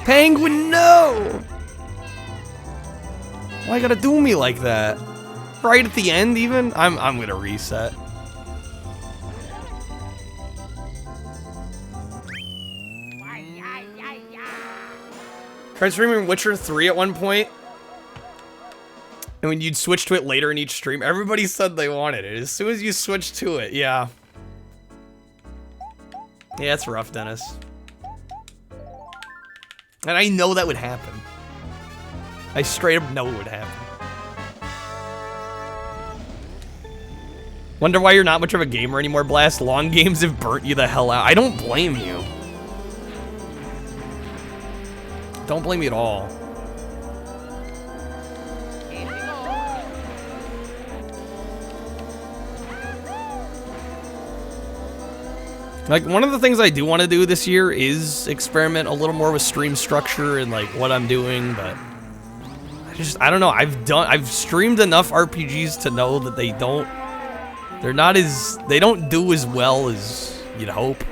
Penguin, no! Why you gotta do me like that? Right at the end, even? I'm gonna reset. Tried streaming Witcher 3 at one point, and when you'd switch to it later in each stream, everybody said they wanted it. As soon as you switch to it, yeah. Yeah, it's rough, Dennis. And I know that would happen. I straight up know it would happen. Wonder why you're not much of a gamer anymore, Blast. Long games have burnt you the hell out. I don't blame you. Don't blame me at all. Like, one of the things I do want to do this year is experiment a little more with stream structure and, like, what I'm doing, but I don't know. I've streamed enough RPGs to know that they don't do as well as you'd hope.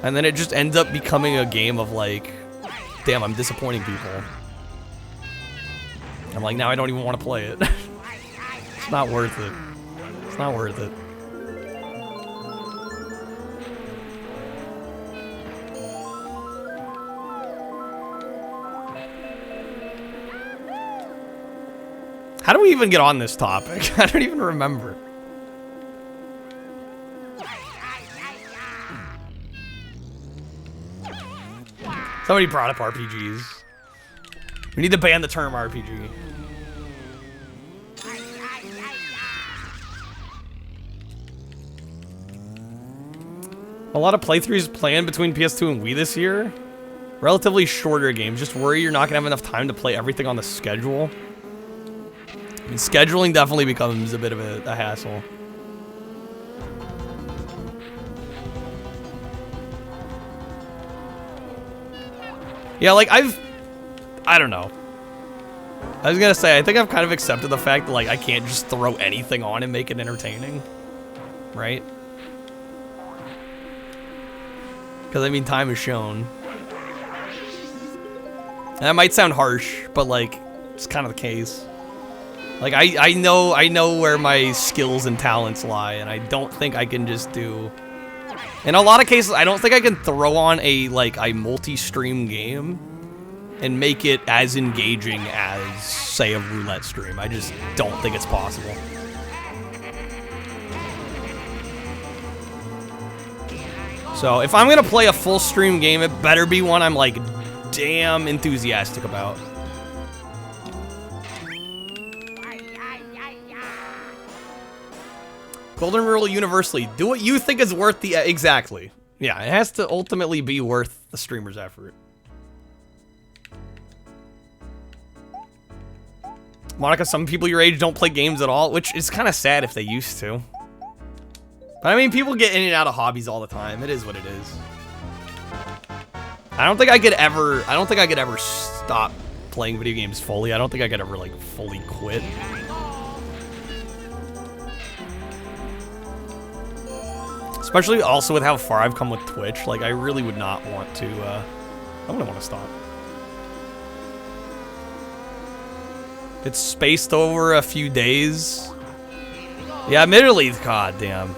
And then it just ends up becoming a game of, like, damn, I'm disappointing people. I'm like, now I don't even want to play it. It's not worth it. It's not worth it. How do we even get on this topic? I don't even remember. Somebody brought up RPGs. We need to ban the term RPG. A lot of playthroughs planned between PS2 and Wii this year. Relatively shorter games. Just worry you're not gonna have enough time to play everything on the schedule. I mean, scheduling definitely becomes a bit of a hassle. Yeah, like, I don't know. I was gonna say, I think I've kind of accepted the fact that, like, I can't just throw anything on and make it entertaining. Right? Because, I mean, time is shown. And that might sound harsh, but, like, it's kind of the case. Like, I know where my skills and talents lie, and I don't think I can just do... In a lot of cases, I don't think I can throw on a multi-stream game and make it as engaging as, say, a roulette stream. I just don't think it's possible. So, if I'm gonna play a full stream game, it better be one I'm, like, damn enthusiastic about. Golden rule universally. Do what you think is worth the... Exactly. Yeah, it has to ultimately be worth the streamer's effort. Monica, some people your age don't play games at all, which is kind of sad if they used to. But I mean, people get in and out of hobbies all the time. It is what it is. I don't think I could ever stop playing video games fully. I don't think I could ever, like, fully quit. Especially also with how far I've come with Twitch. Like, I really would not want to, I wouldn't want to stop. It's spaced over a few days. Yeah, admittedly, god damn.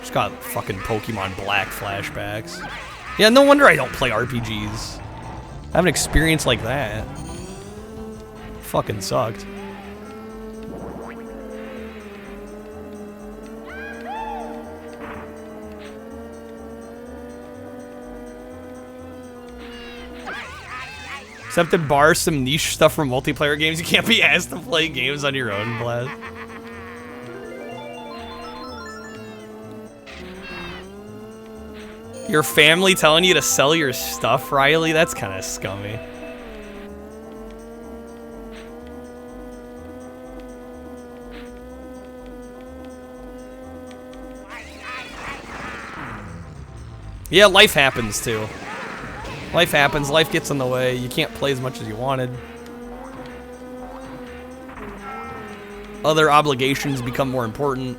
Just got fucking Pokemon Black flashbacks. Yeah, no wonder I don't play RPGs. I have an experience like that. Fucking sucked. Except to bar some niche stuff from multiplayer games, you can't be asked to play games on your own, Blaz. Your family telling you to sell your stuff, Riley? That's kind of scummy. Yeah, life happens too. Life happens, life gets in the way, you can't play as much as you wanted. Other obligations become more important.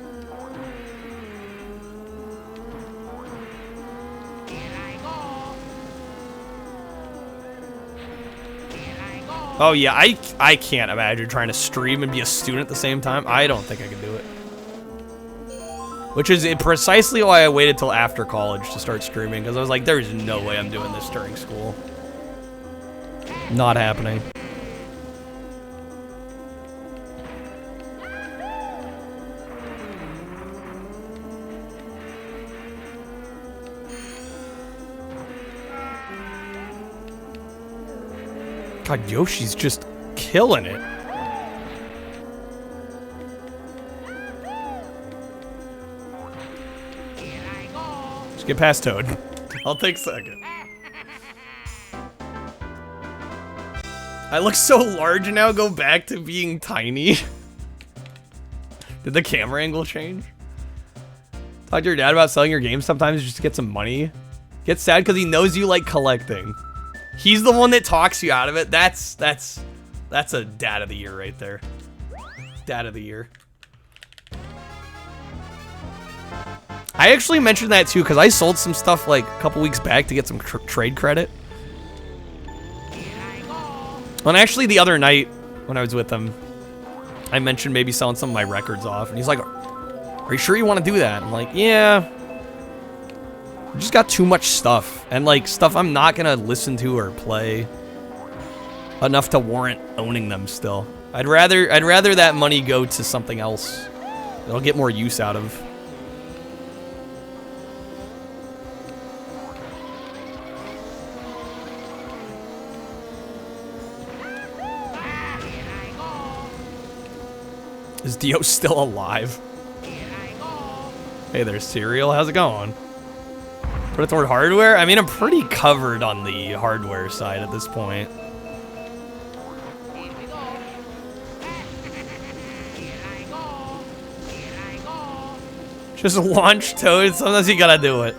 Oh yeah, I can't imagine trying to stream and be a student at the same time. I don't think I could do it. Which is precisely why I waited till after college to start streaming, because I was like, there's no way I'm doing this during school. Not happening. God, Yoshi's just killing it. Just get past Toad. I'll take second. I look so large now, go back to being tiny. Did the camera angle change? Talk to your dad about selling your games sometimes just to get some money. Get sad because he knows you like collecting. He's the one that talks you out of it. That's a dad of the year right there. Dad of the year. I actually mentioned that too because I sold some stuff like a couple weeks back to get some trade credit. And actually the other night when I was with him, I mentioned maybe selling some of my records off, and he's like, "Are you sure you want to do that?" I'm like, "Yeah. I just got too much stuff, and like stuff I'm not gonna listen to or play enough to warrant owning them still. I'd rather that money go to something else that I'll get more use out of." Is Dio still alive? Hey there, Cereal. How's it going? Put it toward hardware? I mean, I'm pretty covered on the hardware side at this point. Just launch Toad. Sometimes you gotta do it.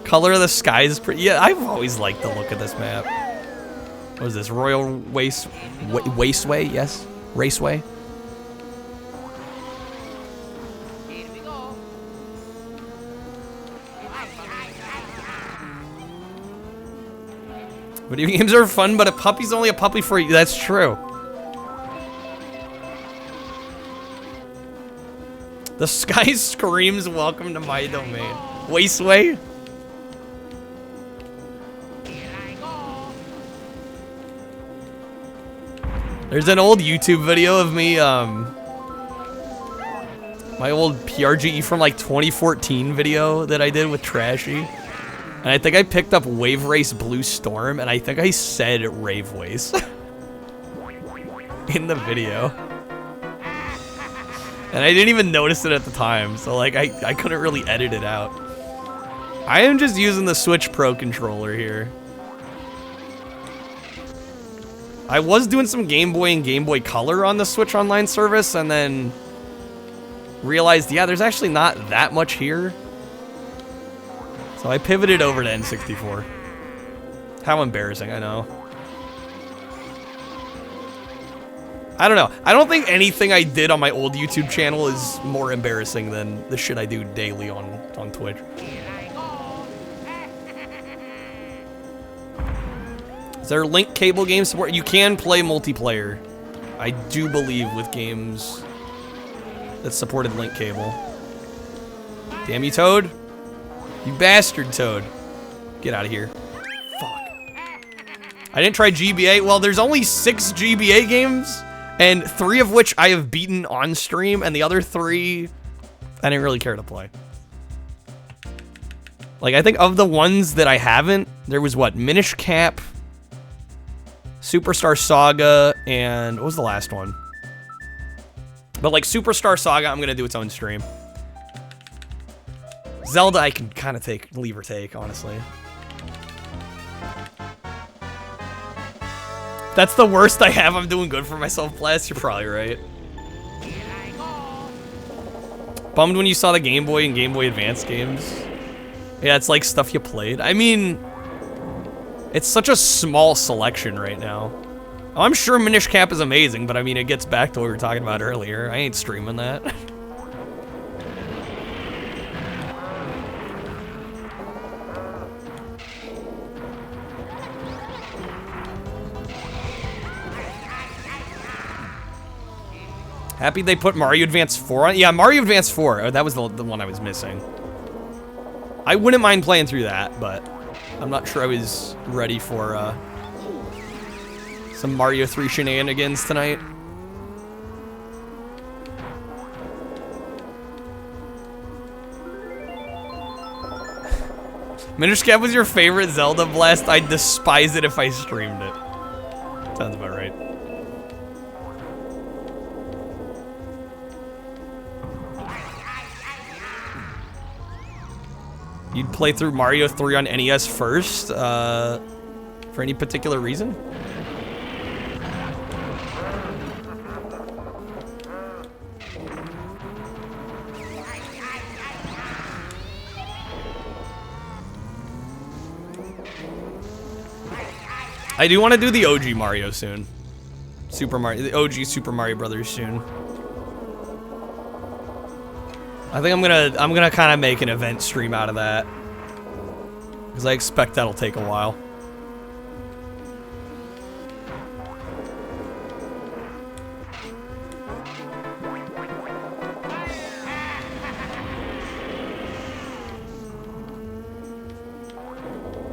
Color of the sky is pretty... Yeah, I've always liked the look of this map. What is this? Royal Wasteway? Yes? Raceway? Video games are fun, but a puppy's only a puppy for you. That's true. The sky screams, welcome to my domain. Wasteway? There's an old YouTube video of me, my old PRGE from like 2014 video that I did with Trashy. And I think I picked up Wave Race Blue Storm, and I think I said Rave Waste in the video. And I didn't even notice it at the time, so like I couldn't really edit it out. I am just using the Switch Pro controller here. I was doing some Game Boy and Game Boy Color on the Switch Online service, and then realized, yeah, there's actually not that much here. So I pivoted over to N64. How embarrassing, I know. I don't know. I don't think anything I did on my old YouTube channel is more embarrassing than the shit I do daily on Twitch. Is there link cable game support? You can play multiplayer, I do believe, with games that supported link cable. Damn you, Toad. You bastard, Toad. Get out of here. Fuck. I didn't try GBA. Well, there's only 6 GBA games, and 3 of which I have beaten on stream, and the other 3 I didn't really care to play. Like, I think of the ones that I haven't, there was what? Minish Cap, Superstar Saga, and what was the last one? But like Superstar Saga, I'm gonna do its own stream. Zelda, I can kind of leave or take, honestly. That's the worst I have. I'm doing good for myself, Blast. You're probably right. Bummed when you saw the Game Boy and Game Boy Advance games. Yeah, it's like stuff you played. I mean, it's such a small selection right now. I'm sure Minish Cap is amazing, but I mean, it gets back to what we were talking about earlier. I ain't streaming that. Happy they put Mario Advance 4 on? Yeah, Mario Advance 4. Oh, that was the one I was missing. I wouldn't mind playing through that, but I'm not sure I was ready for some Mario 3 shenanigans tonight. Minish Cap was your favorite Zelda, Blast? I'd despise it if I streamed it. Sounds about right. You'd play through Mario 3 on NES first, for any particular reason? I do want to do the OG Mario soon. The OG Super Mario Brothers soon. I think I'm gonna kind of make an event stream out of that, because I expect that'll take a while.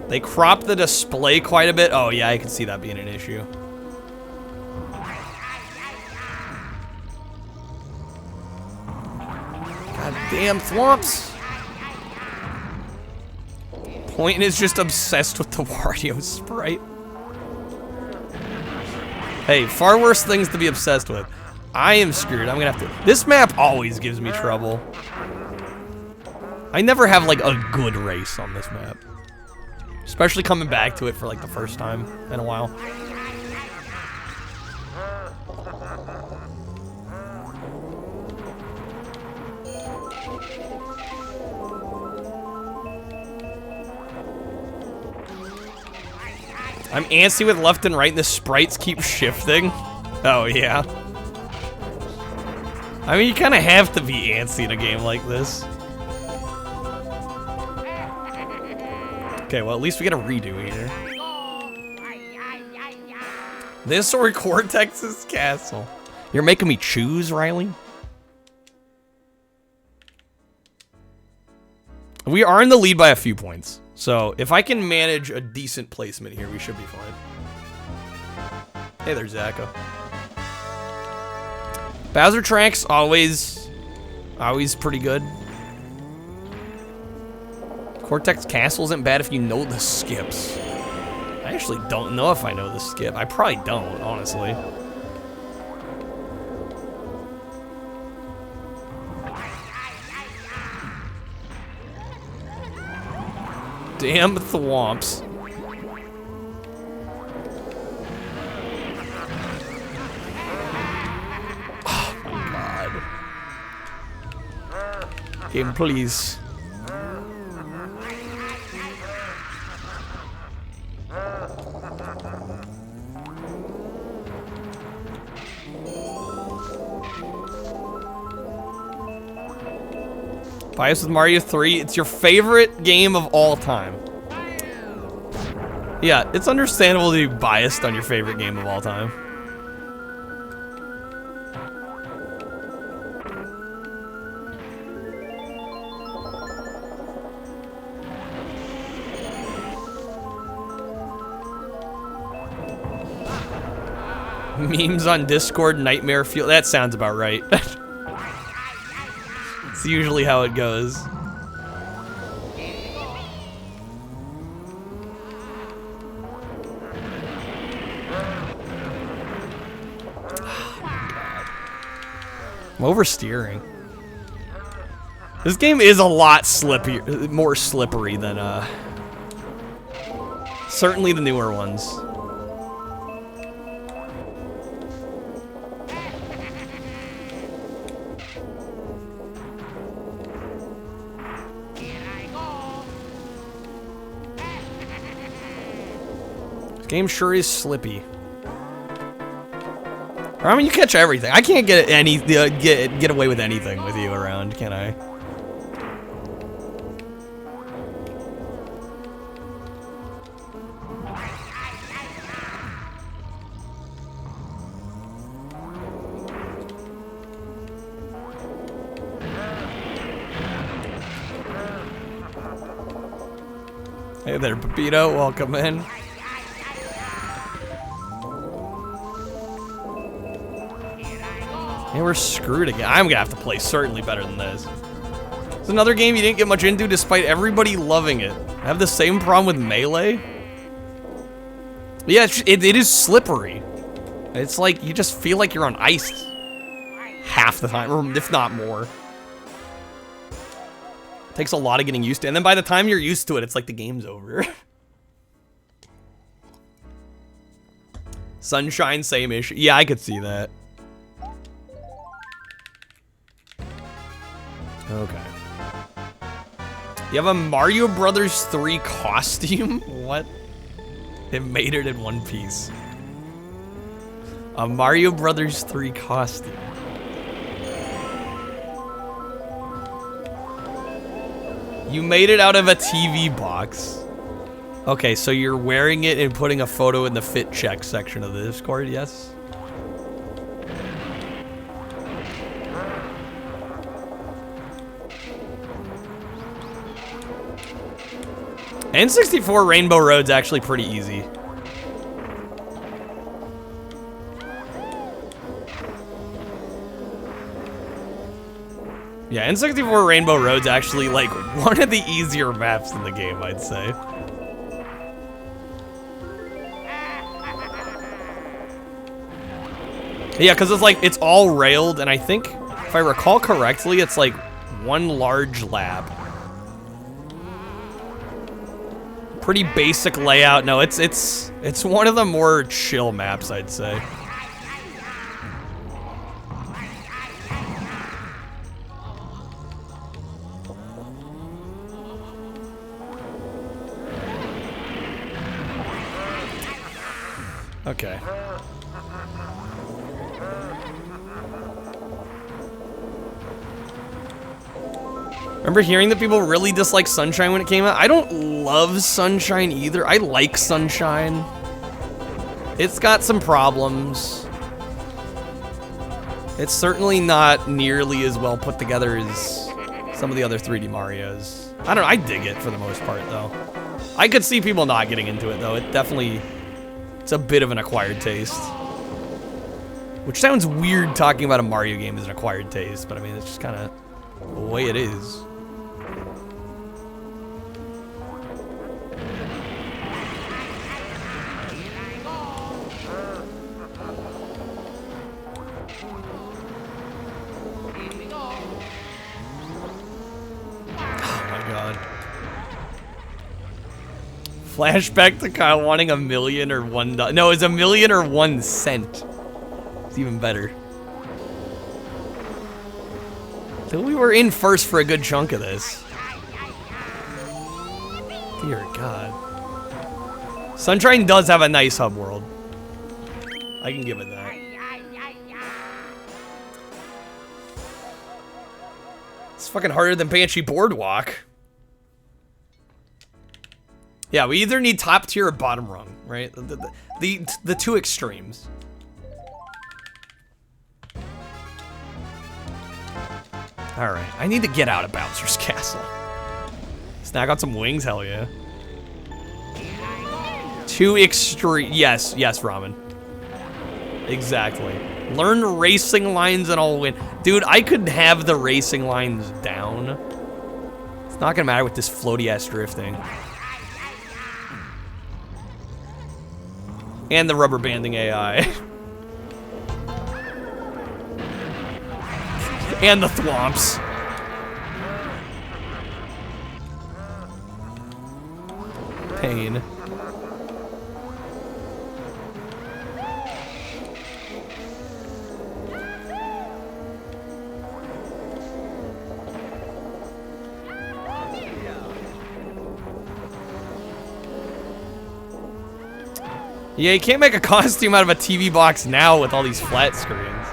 They cropped the display quite a bit. Oh yeah, I can see that being an issue. God damn thwomps. Point is just obsessed with the Wario sprite. Hey, far worse things to be obsessed with. I am screwed. I'm gonna have to. This map always gives me trouble. I never have like a good race on this map. Especially coming back to it for like the first time in a while. I'm antsy with left and right and the sprites keep shifting. Oh yeah. I mean, you kind of have to be antsy in a game like this. Okay, well, at least we get a redo here. This or Cortex's castle? You're making me choose, Riley? We are in the lead by a few points. So if I can manage a decent placement here, we should be fine. Hey there, Zacko. Bowser Tracks, always pretty good. Cortex Castle isn't bad if you know the skips. I actually don't know if I know the skip. I probably don't, honestly. Damn thwomps. Oh my god. Game, please. Biased with Mario 3, it's your favorite game of all time. Yeah, it's understandable to be biased on your favorite game of all time. Memes on Discord, Nightmare Fuel, that sounds about right. It's usually how it goes. I'm oversteering. This game is a lot more slippery than certainly the newer ones. Game sure is slippy. I mean, you catch everything. I can't get get away with anything with you around, can I? Hey there, Pepito. Welcome in. And we're screwed again. I'm gonna have to play certainly better than this. It's another game you didn't get much into despite everybody loving it. I have the same problem with Melee. Yeah, it is slippery. It's like you just feel like you're on ice half the time, or if not more. It takes a lot of getting used to, and then by the time you're used to it, it's like the game's over. Sunshine, same issue. Yeah, I could see that. Okay. You have a Mario Brothers 3 costume? What? It made it in one piece. A Mario Brothers 3 costume. You made it out of a TV box. Okay, so you're wearing it and putting a photo in the fit check section of the Discord, yes? N64 Rainbow Road's actually pretty easy. Yeah, N64 Rainbow Road's actually like one of the easier maps in the game, I'd say. Yeah, because it's like, it's all railed, and I think, if I recall correctly, it's like one large lap. Pretty basic layout. No, it's one of the more chill maps, I'd say. Okay. Remember hearing that people really dislike Sunshine when it came out? I don't love Sunshine either. I like Sunshine. It's got some problems. It's certainly not nearly as well put together as some of the other 3D Marios. I don't know, I dig it for the most part, though. I could see people not getting into it, though. It's a bit of an acquired taste. Which sounds weird talking about a Mario game as an acquired taste, but I mean, it's just kind of the way it is. Flashback to Kyle wanting $1 million or $1. No, it's $1 million or 1 cent. It's even better. So we were in first for a good chunk of this. Dear God. Sunshine does have a nice hub world. I can give it that. It's fucking harder than Banshee Boardwalk. Yeah, we either need top tier or bottom rung, right? The two extremes. All right, I need to get out of Bowser's Castle. Snag on some wings, hell yeah. Two extreme, yes, Ramen. Exactly. Learn racing lines and I'll win. Dude, I could have the racing lines down. It's not gonna matter with this floaty ass drifting. And the rubber banding AI. And the thwomps. Pain. Yeah, you can't make a costume out of a TV box now with all these flat screens.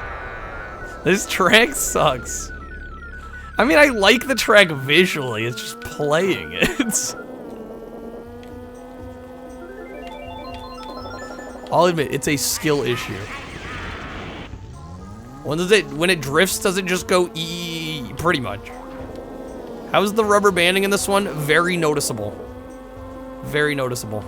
This track sucks. I mean, I like the track visually, it's just playing it. I'll admit, it's a skill issue. When it drifts, does it just go E? Pretty much. How's the rubber banding in this one? Very noticeable. Very noticeable.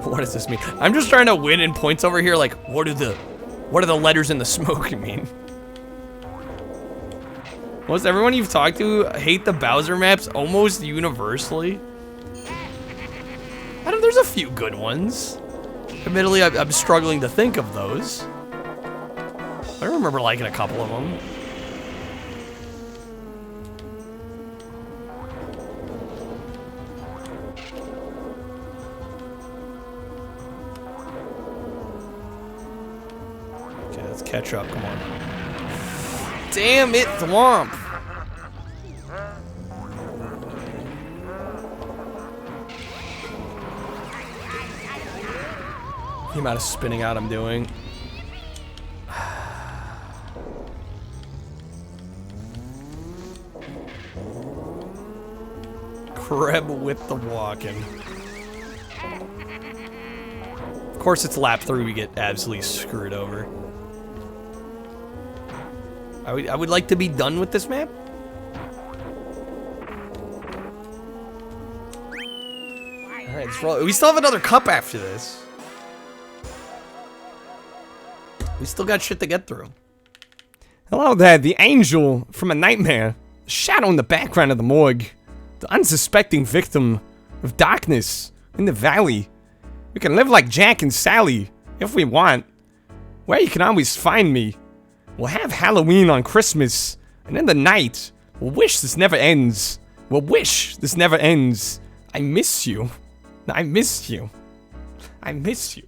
What does this mean? I'm just trying to win in points over here. Like, what do the letters in the smoke mean? Most everyone you've talked to hate the Bowser maps almost universally. I don't. There's a few good ones. Admittedly, I'm struggling to think of those. I remember liking a couple of them. Catch up, come on. Damn it, Thwomp! The amount of spinning out I'm doing. Creb with the walking. Of course, it's lap 3 we get absolutely screwed over. I would like to be done with this map. Alright, let's roll. We still have another cup after this. We still got shit to get through. Hello there, the angel from a nightmare. The shadow in the background of the morgue. The unsuspecting victim of darkness in the valley. We can live like Jack and Sally, if we want. Where you can always find me. We'll have Halloween on Christmas, and in the night, we'll wish this never ends. We'll wish this never ends. I miss you. I miss you. I miss you.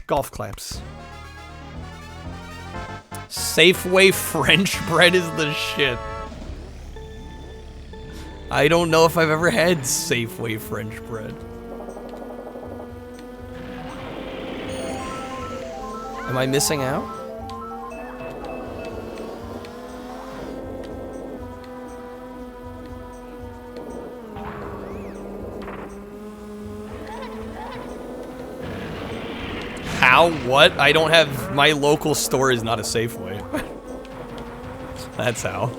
Golf claps. Safeway French bread is the shit. I don't know if I've ever had Safeway French bread. Am I missing out? How? What? I don't have... My local store is not a Safeway. That's how.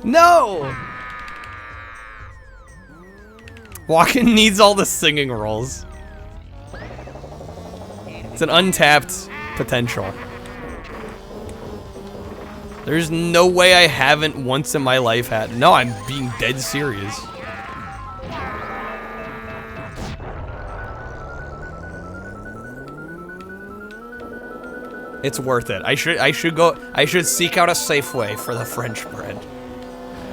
No! Walken needs all the singing roles. It's an untapped potential. There's no way I haven't once in my life had... No, I'm being dead serious. It's worth it. I should seek out a Safeway for the French bread.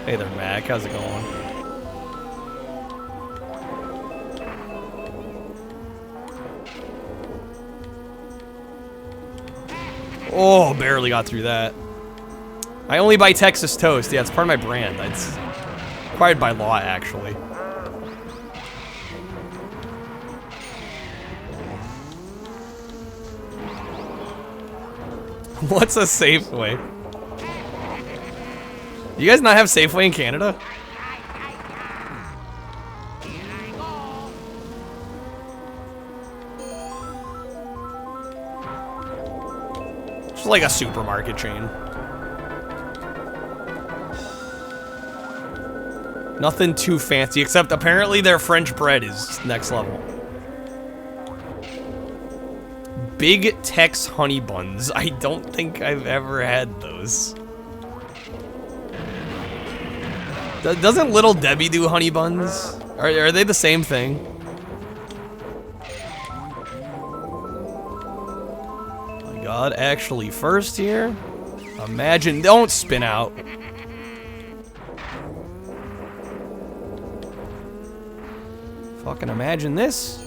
Hey there, Mac. How's it going? Oh, barely got through that. I only buy Texas Toast. Yeah, it's part of my brand. It's required by law, actually. What's a Safeway? You guys not have Safeway in Canada? It's like a supermarket chain. Nothing too fancy, except apparently their French bread is next level. Big Tex honey buns. I don't think I've ever had those. Doesn't Little Debbie do honey buns? Are they the same thing? Oh my god, actually first here? Imagine, don't spin out. Fucking imagine this.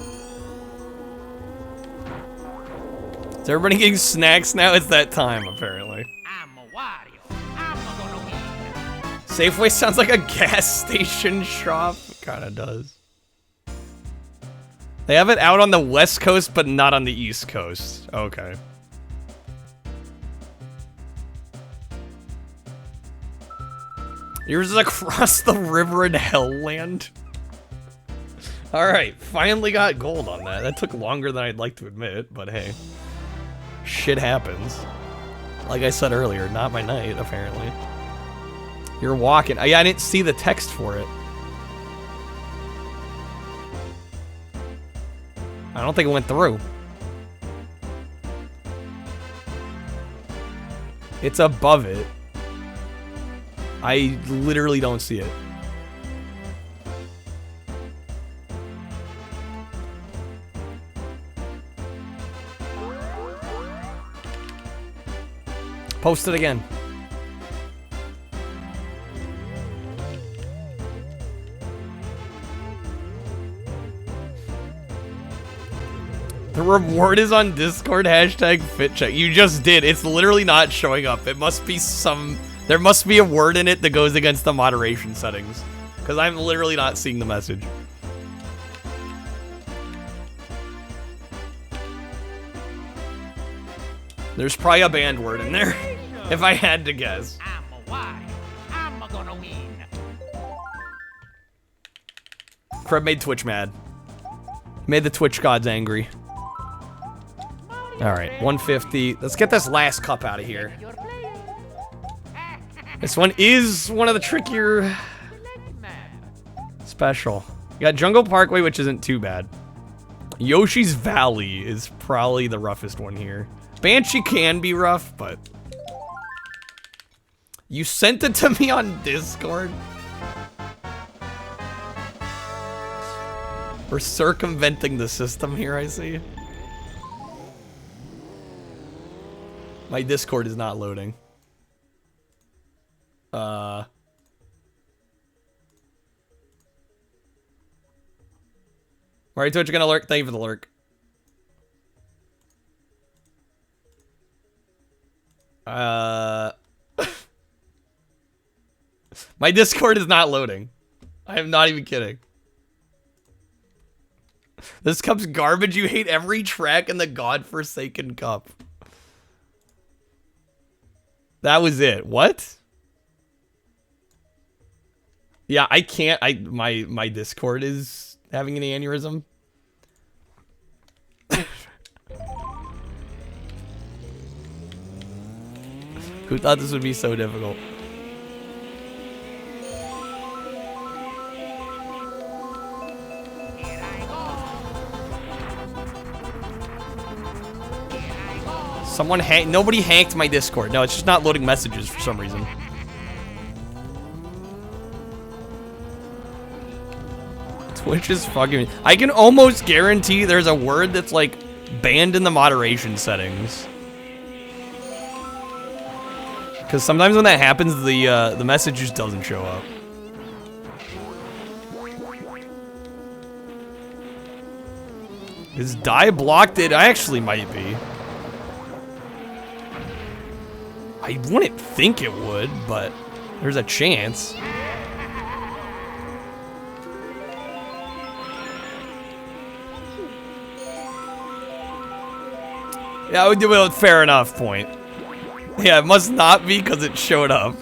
Is everybody getting snacks now? It's that time, apparently. I'm a Wario. I'm gonna win. Safeway sounds like a gas station shop. It kinda does. They have it out on the West Coast, but not on the East Coast. Okay. Yours is across the river in Hellland. Alright, finally got gold on that. That took longer than I'd like to admit, but hey. Shit happens. Like I said earlier, not my night, apparently. You're walking. I didn't see the text for it. I don't think it went through. It's above it. I literally don't see it. Post it again. The reward is on Discord, hashtag FitCheck. You just did. It's literally not showing up. It must be there must be a word in it that goes against the moderation settings. Because I'm literally not seeing the message. There's probably a banned word in there, if I had to guess. I'm a Wario. I'm gonna win. Creb made Twitch mad. Made the Twitch gods angry. Alright, 150. Let's get this last cup out of here. Your player. This one is one of the trickier Select map. special. You got Jungle Parkway, which isn't too bad. Yoshi's Valley is probably the roughest one here. Banshee can be rough, but... You sent it to me on Discord? We're circumventing the system here, I see. My Discord is not loading. Alright, Twitch, you're gonna lurk. Thank you for the lurk. My Discord is not loading. I am not even kidding. This cup's garbage. You hate every track in the godforsaken cup. That was it. What? Yeah, I can't. My Discord is having an aneurysm. Who thought this would be so difficult? Nobody hacked my Discord. No, it's just not loading messages for some reason. Twitch is fucking... I can almost guarantee there's a word that's like banned in the moderation settings. Because sometimes when that happens, the message just doesn't show up. Is die blocked it? I actually might be. I wouldn't think it would, but there's a chance. Yeah, I would do it. Fair enough point. Yeah, it must not be because it showed up.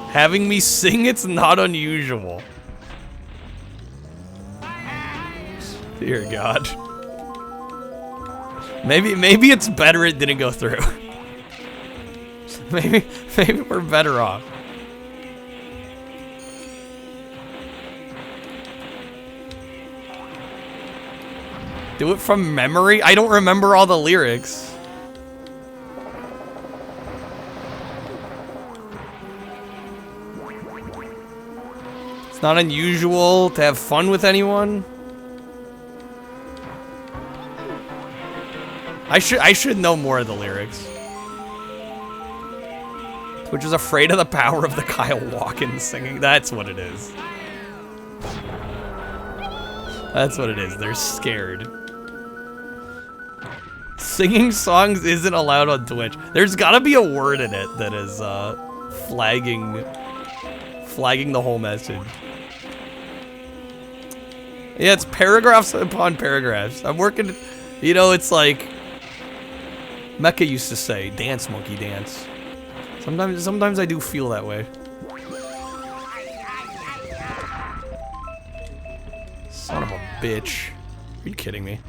Having me sing, it's not unusual. Dear God. Maybe it's better it didn't go through. maybe we're better off. Do it from memory? I don't remember all the lyrics. It's not unusual to have fun with anyone. I should know more of the lyrics. Twitch is afraid of the power of the Kyle Walken singing. That's what it is. That's what it is. They're scared. Singing songs isn't allowed on Twitch. There's gotta be a word in it that is flagging the whole message. Yeah, it's paragraphs upon paragraphs. I'm working, you know, it's like Mecca used to say, dance monkey dance. Sometimes I do feel that way. Son of a bitch. Are you kidding me?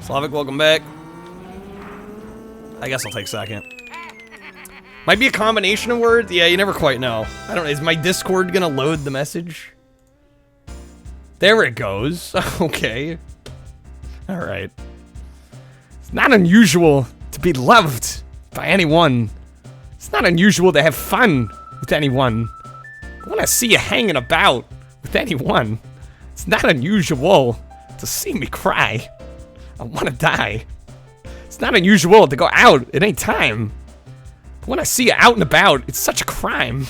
Slavic, welcome back. I guess I'll take second. Might be a combination of words. Yeah, you never quite know. I don't know. Is my Discord gonna load the message? There it goes. Okay. All right. It's not unusual to be loved by anyone. It's not unusual to have fun with anyone. I want to see you hanging about with anyone. It's not unusual to see me cry. I want to die. It's not unusual to go out at any time. But when I see you out and about, it's such a crime.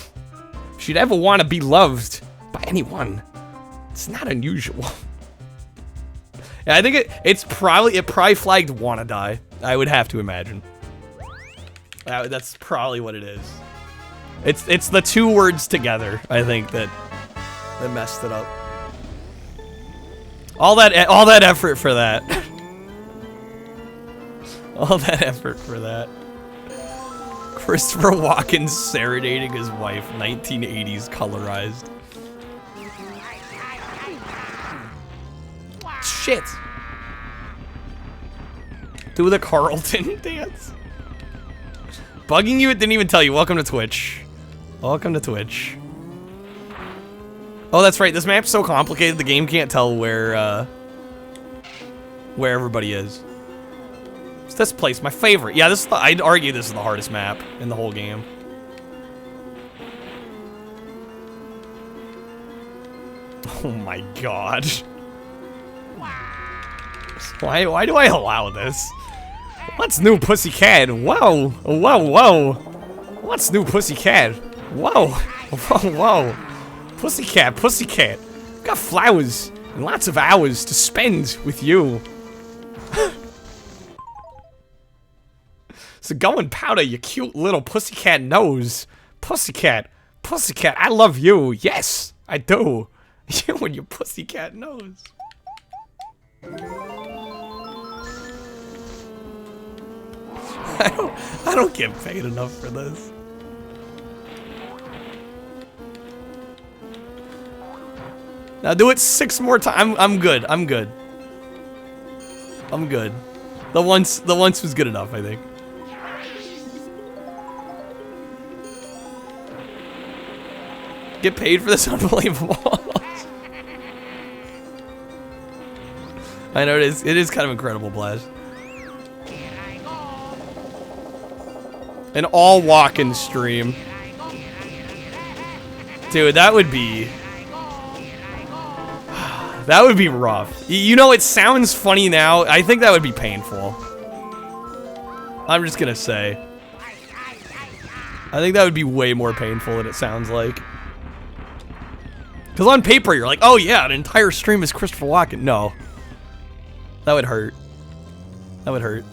If you'd ever want to be loved by anyone, it's not unusual. Yeah, I think it probably flagged wanna die. I would have to imagine. That's probably what it is. It's the two words together, I think, that messed it up. All that effort for that. All that effort for that. Christopher Walken serenading his wife, 1980s colorized. Shit. Do the Carlton dance. Bugging you, it didn't even tell you. Welcome to Twitch. Welcome to Twitch. Oh, that's right. This map's so complicated, the game can't tell where everybody is. It's this place, my favorite. Yeah, I'd argue this is the hardest map in the whole game. Oh my god. Why do I allow this? What's new, pussycat? Whoa, whoa, whoa. What's new, pussycat? Whoa, whoa, whoa. Pussycat, pussycat. Got flowers and lots of hours to spend with you. So going powder, you cute little pussycat nose. Pussycat, pussycat, I love you. Yes, I do. You and your pussycat nose. I don't get paid enough for this. Now do it 6 more times. I'm good. I'm good. I'm good. The once was good enough, I think. Get paid for this? Unbelievable. I know it is. It is kind of incredible, Blast. An all walk-in stream. Dude, that would be... That would be rough. You know, it sounds funny now. I think that would be painful. I'm just gonna say. I think that would be way more painful than it sounds like. Because on paper, you're like, oh yeah, an entire stream is Christopher Walken. No. That would hurt. That would hurt.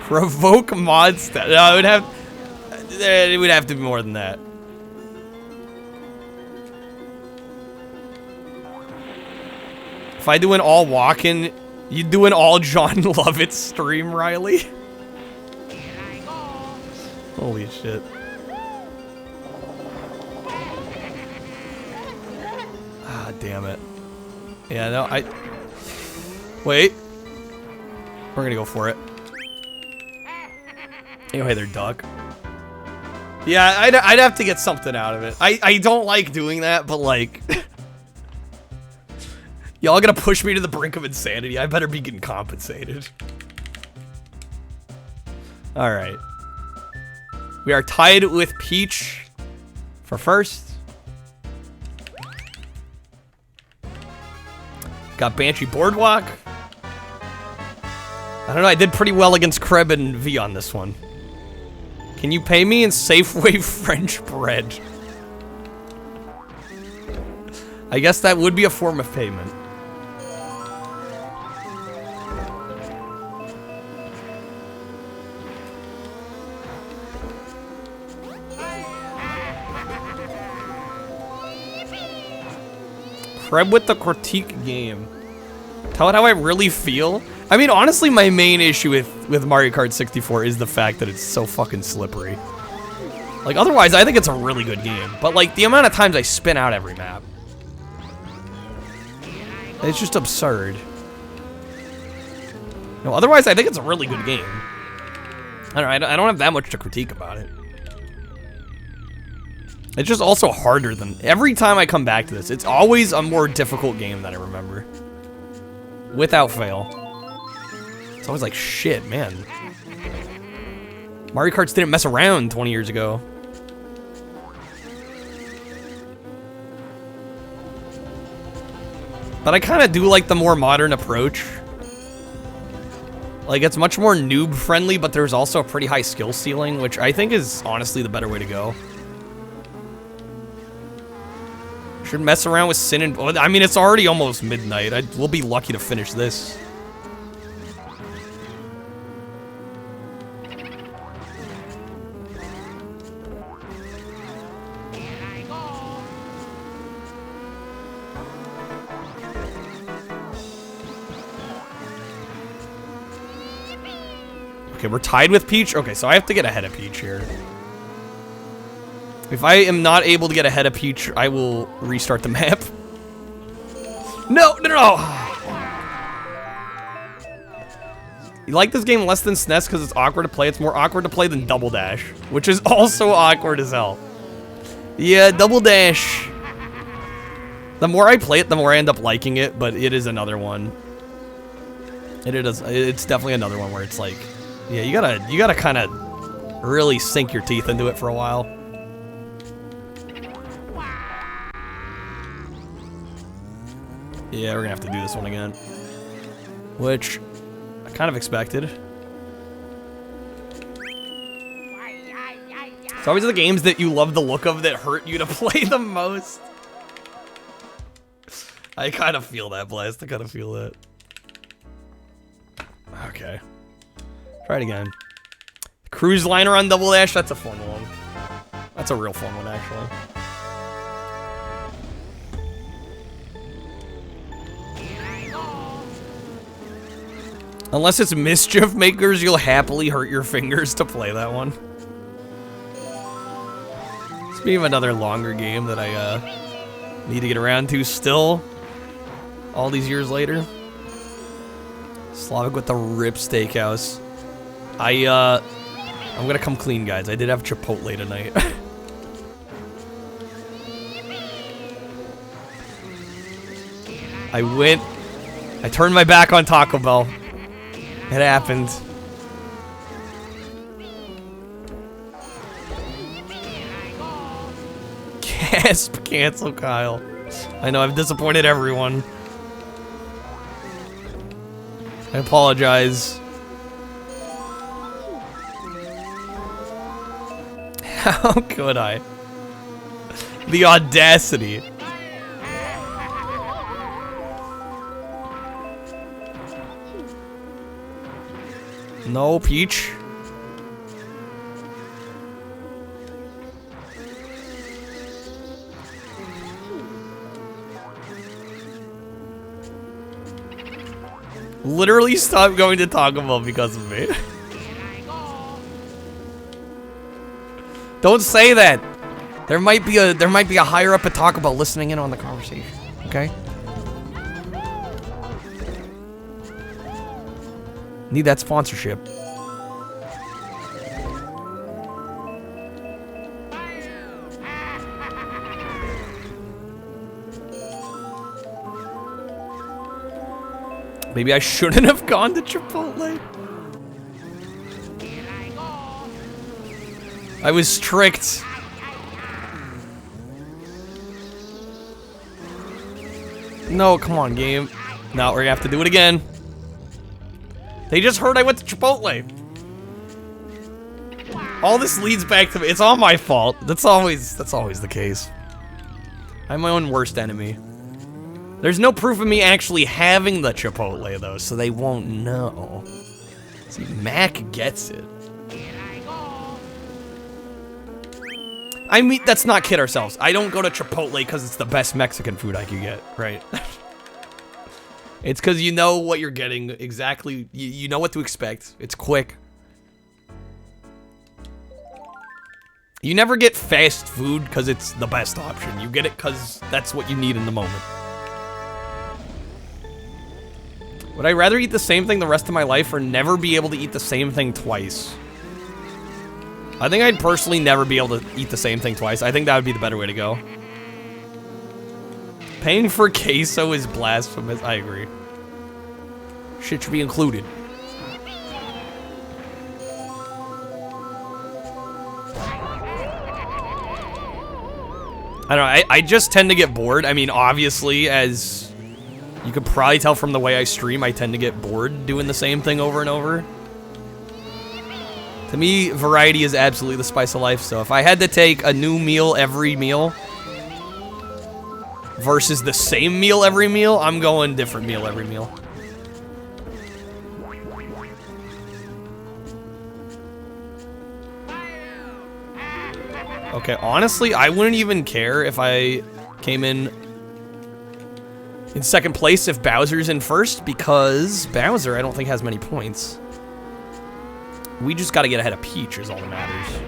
Provoke mod stat. No, it would have to be more than that. If I do an all walk-in, you do an all John Lovett stream, Riley. Holy shit. Ah, damn it. Yeah, no, wait. We're gonna go for it. Anyway, they're duck. Yeah, I'd have to get something out of it. I don't like doing that, but like... Y'all gonna push me to the brink of insanity. I better be getting compensated. Alright. We are tied with Peach for first. Got Banshee Boardwalk. I don't know, I did pretty well against Kreb and V on this one. Can you pay me in Safeway French bread? I guess that would be a form of payment. Kreb with the critique game. Tell it how I really feel. I mean, honestly, my main issue with Mario Kart 64 is the fact that it's so fucking slippery. Like, otherwise, I think it's a really good game. But, like, the amount of times I spin out every map. It's just absurd. No, otherwise, I think it's a really good game. I don't have that much to critique about it. It's just also harder than... Every time I come back to this, it's always a more difficult game than I remember. Without fail. It's always like, shit, man. Mario Karts didn't mess around 20 years ago. But I kind of do like the more modern approach. Like, it's much more noob-friendly, but there's also a pretty high skill ceiling, which I think is honestly the better way to go. Should mess around with Sin and... I mean, it's already almost midnight. We'll be lucky to finish this. Okay, we're tied with Peach. Okay, so I have to get ahead of Peach here. If I am not able to get ahead of Peach, I will restart the map. No, no, no! You like this game less than SNES because it's awkward to play? It's more awkward to play than Double Dash, which is also awkward as hell. Yeah, Double Dash. The more I play it, the more I end up liking it, but it is another one. It's definitely another one where it's like, yeah, you gotta kind of really sink your teeth into it for a while. Yeah, we're gonna have to do this one again. Which, I kind of expected. It's always the games that you love the look of that hurt you to play the most. I kind of feel that, Blast. I kind of feel that. Okay. Try it again. Cruise liner on Double Dash, that's a fun one. That's a real fun one, actually. Unless it's Mischief Makers, you'll happily hurt your fingers to play that one. It's maybe another longer game that I need to get around to still. All these years later. Slavic with the Rip Steakhouse. I'm gonna come clean, guys. I did have Chipotle tonight. I turned my back on Taco Bell. It happened. Gasp, cancel Kyle. I know, I've disappointed everyone. I apologize. How could I? The audacity. No, Peach. Literally stop going to Taco Bell because of me. Don't say that. There might be a higher up at Taco Bell listening in on the conversation. Okay? Need that sponsorship. Maybe I shouldn't have gone to Chipotle. I was tricked. No, come on, game. No, we're gonna have to do it again. They just heard I went to Chipotle. All this leads back to me. It's all my fault. That's always the case. I'm my own worst enemy. There's no proof of me actually having the Chipotle though, so they won't know. See, Mac gets it. I mean, let's not kid ourselves. I don't go to Chipotle because it's the best Mexican food I can get, right? It's because you know what you're getting exactly. You know what to expect. It's quick. You never get fast food because it's the best option. You get it because that's what you need in the moment. Would I rather eat the same thing the rest of my life or never be able to eat the same thing twice? I think I'd personally never be able to eat the same thing twice. I think that would be the better way to go. Paying for queso is blasphemous. I agree. Shit should be included. I don't know. I just tend to get bored. I mean, obviously, as you could probably tell from the way I stream, I tend to get bored doing the same thing over and over. To me, variety is absolutely the spice of life. So if I had to take a new meal every meal versus the same meal every meal, I'm going different meal every meal. Okay, honestly, I wouldn't even care if I came in second place if Bowser's in first, because Bowser, I don't think, has many points. We just gotta get ahead of Peach is all that matters.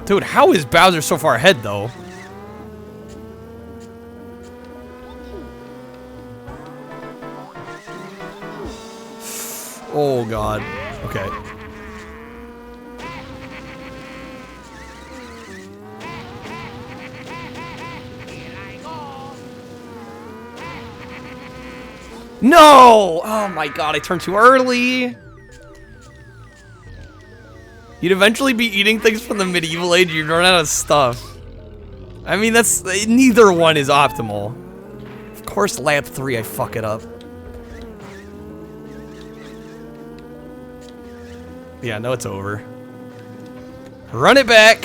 Dude, how is Bowser so far ahead, though? Oh, God. Okay. No! Oh, my God. I turned too early. You'd eventually be eating things from the medieval age. You'd run out of stuff. I mean, that's neither one is optimal. Of course, lap 3, I fuck it up. Yeah, no, it's over. Run it back.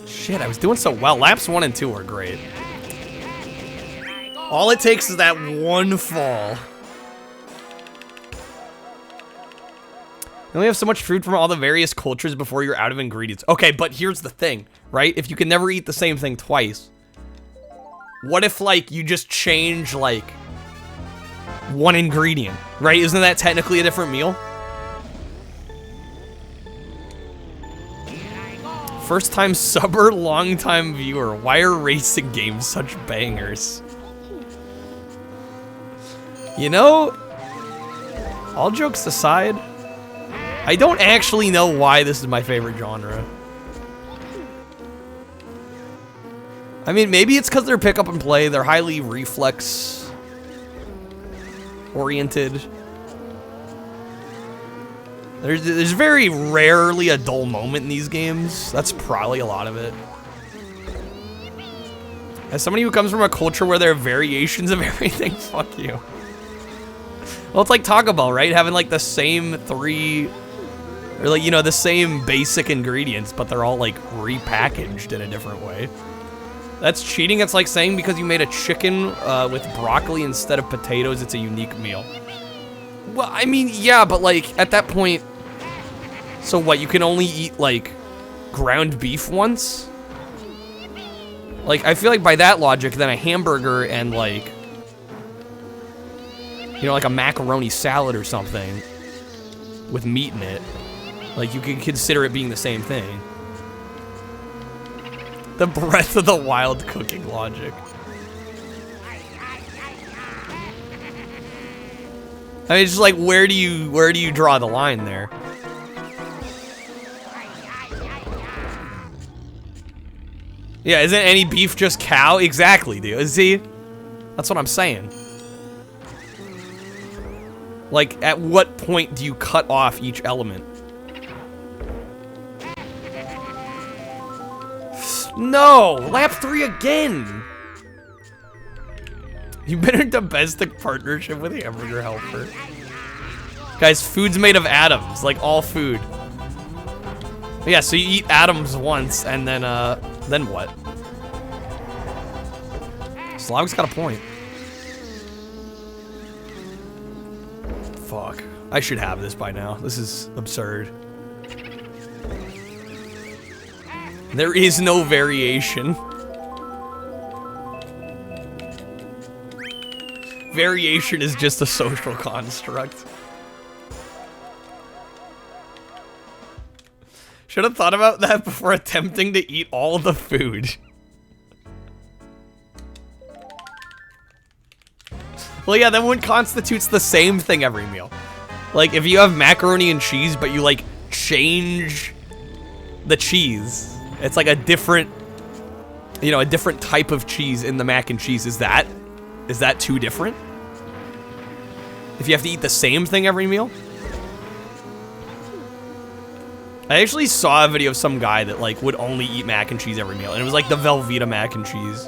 Shit, I was doing so well. Laps 1 and 2 were great. All it takes is that one fall. You only have so much food from all the various cultures before you're out of ingredients. Okay, but here's the thing, right? If you can never eat the same thing twice, what if, like, you just change, like, one ingredient, right? Isn't that technically a different meal? First time subber, long time viewer. Why are racing games such bangers? You know, all jokes aside, I don't actually know why this is my favorite genre. I mean, maybe it's because they're pick up and play. They're highly reflex oriented. There's very rarely a dull moment in these games. That's probably a lot of it. As somebody who comes from a culture where there are variations of everything, fuck you. Well, it's like Taco Bell, right? Having like the same 3, or like, you know, the same basic ingredients, but they're all like repackaged in a different way. That's cheating. It's like saying because you made a chicken with broccoli instead of potatoes, it's a unique meal. Well, I mean, yeah, but like at that point, so what, you can only eat like ground beef once? Like, I feel like by that logic, then a hamburger and like, you know, like a macaroni salad or something with meat in it, like you could consider it being the same thing. The Breath of the Wild cooking logic. I mean, it's just like, where do you draw the line there? Yeah, isn't any beef just cow? Exactly, dude. See? That's what I'm saying. Like, at what point do you cut off each element? No! Lap 3 again! You better in domestic partnership with Hamburger Helper. Guys, food's made of atoms, like all food. Yeah, so you eat atoms once, and then what? Slog's got a point. Fuck. I should have this by now. This is absurd. There is no variation. Variation is just a social construct. Should have thought about that before attempting to eat all the food. Well, yeah, that one constitutes the same thing every meal. Like, if you have macaroni and cheese, but you, like, change the cheese, it's like a different, you know, a different type of cheese in the mac and cheese. Is that too different? If you have to eat the same thing every meal? I actually saw a video of some guy that, like, would only eat mac and cheese every meal, and it was, like, the Velveeta mac and cheese.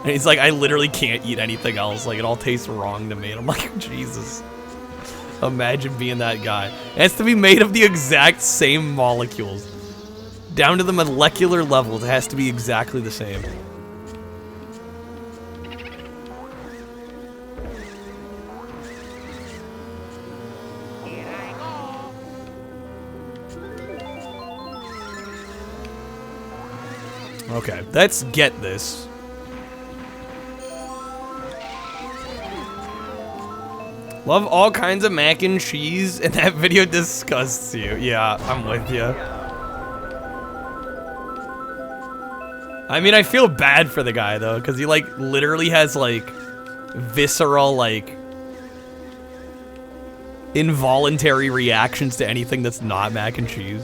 And he's like, I literally can't eat anything else. Like, it all tastes wrong to me. And I'm like, Jesus. Imagine being that guy. It has to be made of the exact same molecules. Down to the molecular level, it has to be exactly the same. Okay, let's get this. Love all kinds of mac and cheese, and that video disgusts you. Yeah, I'm with you. I mean, I feel bad for the guy, though, because he, like, literally has, like, visceral, like, involuntary reactions to anything that's not mac and cheese.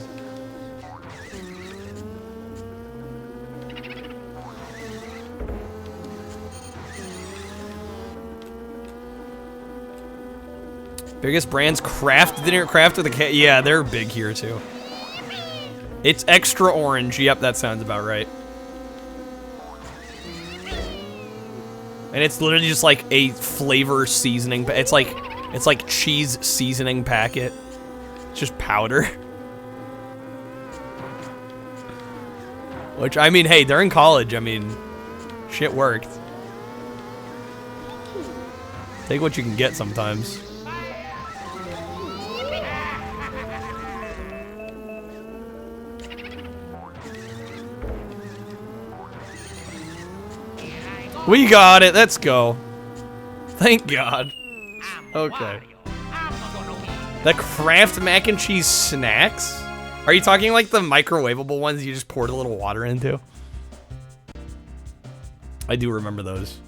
Biggest brands, Kraft dinner, Kraft with a K. Yeah, they're big here too. It's extra orange. Yep, that sounds about right. And it's literally just like a flavor seasoning. It's like cheese seasoning packet. It's just powder. Which, I mean, hey, they're in college. I mean, shit worked. Take what you can get sometimes. We got it. Let's go. Thank God. Okay. The Kraft mac and cheese snacks? Are you talking like the microwavable ones you just poured a little water into? I do remember those.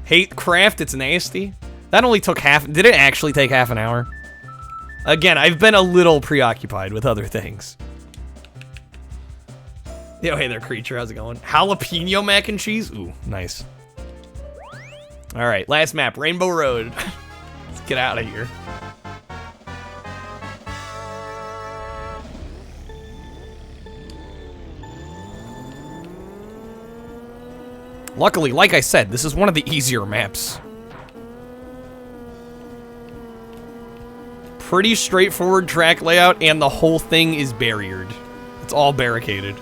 Hate Kraft, it's nasty. That only took did it actually take half an hour? Again, I've been a little preoccupied with other things. Yo, hey there, creature, how's it going? Jalapeno mac and cheese? Ooh, nice. All right, last map, Rainbow Road. Let's get out of here. Luckily, like I said, this is one of the easier maps. Pretty straightforward track layout, and the whole thing is barriered. It's all barricaded.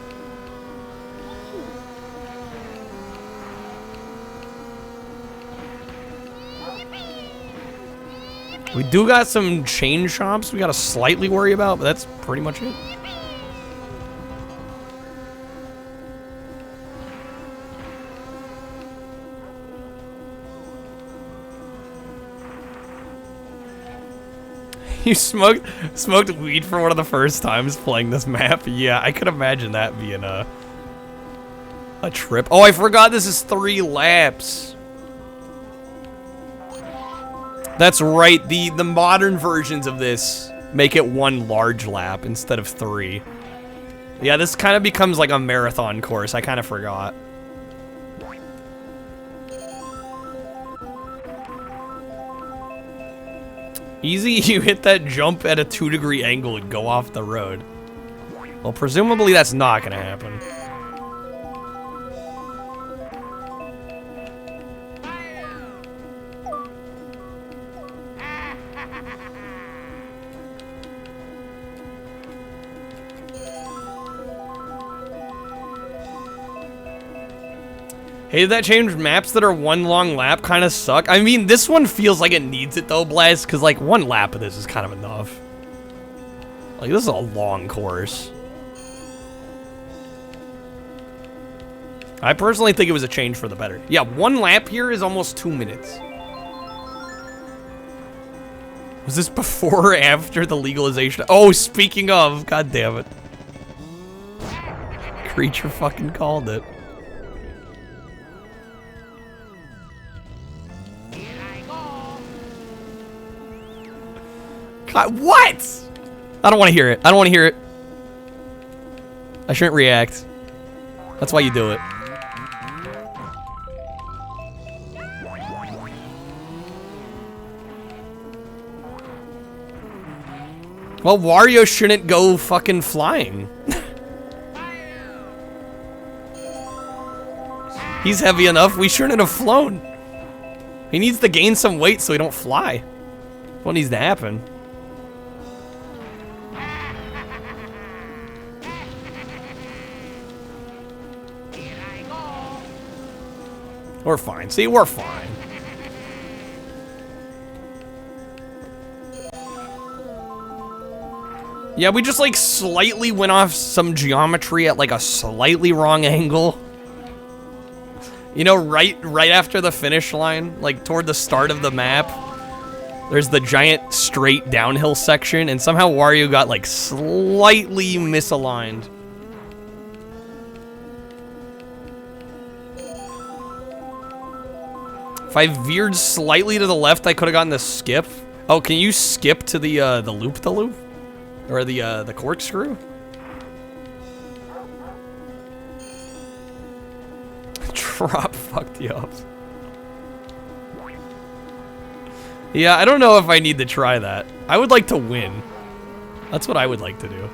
We do got some chain shops we gotta slightly worry about, but that's pretty much it. You smoked weed for one of the first times playing this map? Yeah, I could imagine that being a trip. Oh, I forgot this is 3 laps. That's right, the modern versions of this make it 1 large lap instead of 3. Yeah, this kind of becomes like a marathon course. I kind of forgot. Easy, you hit that jump at a 2-degree angle and go off the road. Well, presumably that's not gonna happen. Hey, did that change? Maps that are 1 long lap kind of suck. I mean, this one feels like it needs it though, Blast, because like 1 lap of this is kind of enough. Like, this is a long course. I personally think it was a change for the better. Yeah, 1 lap here is almost 2 minutes. Was this before or after the legalization? Oh, speaking of, god damn it. Creature fucking called it. God, what? I don't want to hear it. I don't want to hear it. I shouldn't react. That's why you do it. Well, Wario shouldn't go fucking flying. He's heavy enough. We shouldn't have flown. He needs to gain some weight so he don't fly. That's what needs to happen. We're fine. See, we're fine. Yeah, we just like slightly went off some geometry at like a slightly wrong angle. You know, right after the finish line, like toward the start of the map, there's the giant straight downhill section, and somehow Wario got like slightly misaligned. If I veered slightly to the left, I could have gotten the skip. Oh, can you skip to the loop-the-loop? Or the corkscrew? Drop fucked you up. Yeah, I don't know if I need to try that. I would like to win. That's what I would like to do.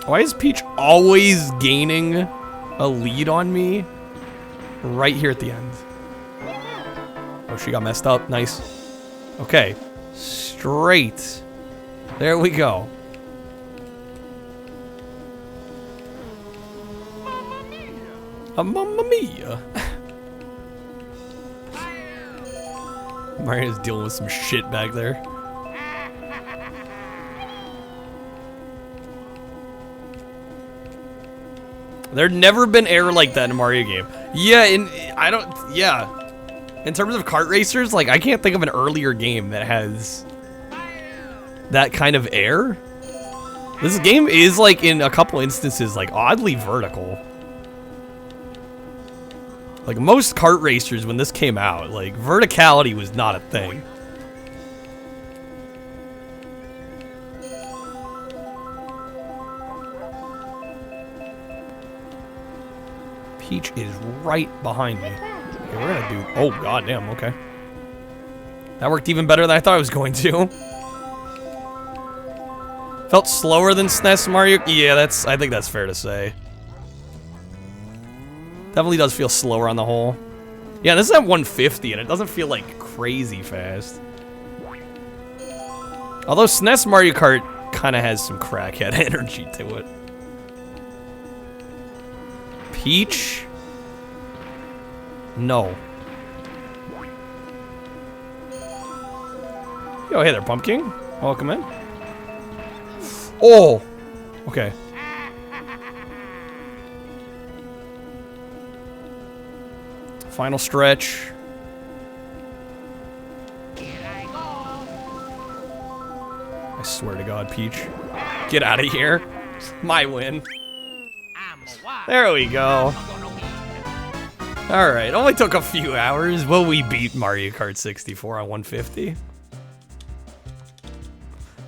Why is Peach always gaining a lead on me right here at the end? Oh, she got messed up. Nice. Okay. Straight. There we go. Mamma mia. Mario's dealing with some shit back there. There'd never been air like that in a Mario game. Yeah, in terms of kart racers, like, I can't think of an earlier game that has that kind of air. This game is, like, in a couple instances, like, oddly vertical. Like, most kart racers, when this came out, like, verticality was not a thing. Peach is right behind me. Okay, we're gonna do... Oh, goddamn, okay. That worked even better than I thought it was going to. Felt slower than SNES Mario... Yeah, I think that's fair to say. Definitely does feel slower on the whole. Yeah, this is at 150, and it doesn't feel, like, crazy fast. Although SNES Mario Kart kind of has some crackhead energy to it. Peach? No. Yo, hey there, Pumpkin. Welcome in. Oh! Okay. Final stretch. I swear to God, Peach. Get out of here. My win. There we go. Alright, only took a few hours. Will we beat Mario Kart 64 on 150?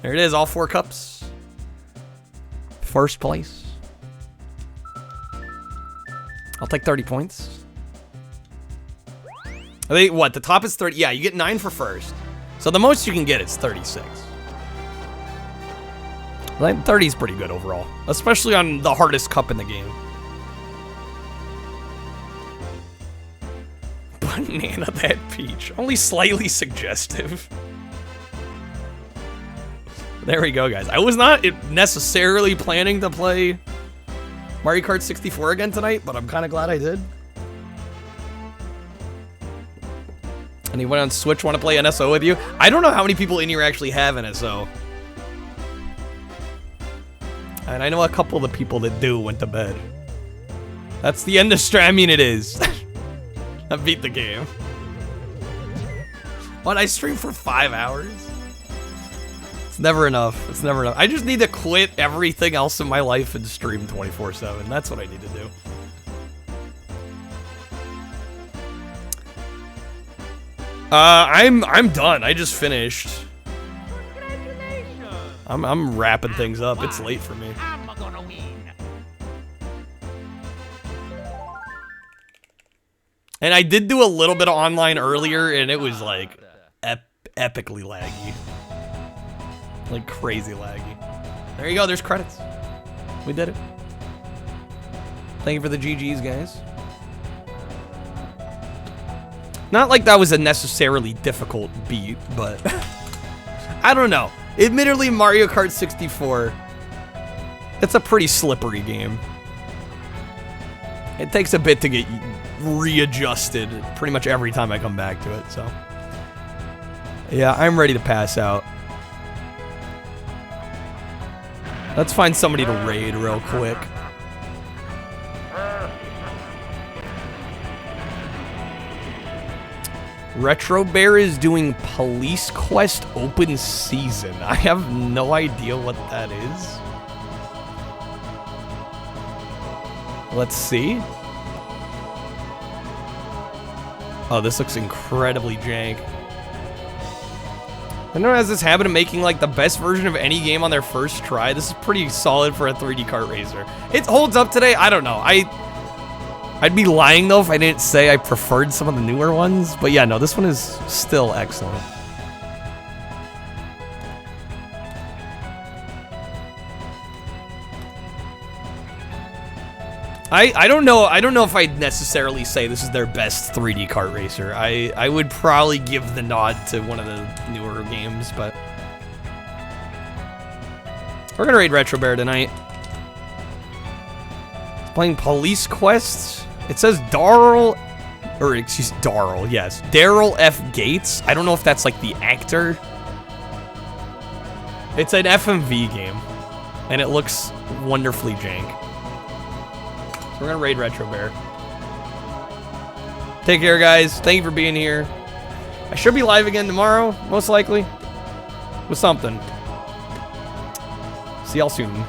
There it is, all 4 cups. First place. I'll take 30 points. I think, what, the top is 30? Yeah, you get 9 for first. So the most you can get is 36. I think 30 is pretty good overall. Especially on the hardest cup in the game. Banana that Peach. Only slightly suggestive. There we go, guys. I was not necessarily planning to play Mario Kart 64 again tonight, but I'm kind of glad I did. Anyone on Switch want to play NSO with you? I don't know how many people in here actually have NSO. And I know a couple of the people that do went to bed. That's the end of stream. I mean, it is. I beat the game. What, I streamed for 5 hours? It's never enough. It's never enough. I just need to quit everything else in my life and stream 24/7. That's what I need to do. I'm done. I just finished. I'm wrapping things up. It's late for me. I'm gonna win. And I did do a little bit of online earlier, and it was like epically laggy. Like crazy laggy. There you go, there's credits. We did it. Thank you for the GGs, guys. Not like that was a necessarily difficult beat, but I don't know. Admittedly, Mario Kart 64, it's a pretty slippery game. It takes a bit to get readjusted pretty much every time I come back to it, so. Yeah, I'm ready to pass out. Let's find somebody to raid real quick. Retro Bear is doing Police Quest Open Season. I have no idea what that is. Let's see. Oh, this looks incredibly jank. Nintendo has this habit of making like the best version of any game on their first try. This is pretty solid for a 3D kart racer. It holds up today. I don't know. I'd be lying though if I didn't say I preferred some of the newer ones. But yeah, no, this one is still excellent. I don't know if I'd necessarily say this is their best 3D kart racer. I would probably give the nod to one of the newer games, but we're gonna raid Retro Bear tonight. Playing Police Quests. It says Darryl F. Gates. I don't know if that's like the actor. It's an FMV game, and it looks wonderfully jank. We're gonna raid Retro Bear. Take care, guys. Thank you for being here. I should be live again tomorrow, most likely, with something. See y'all soon.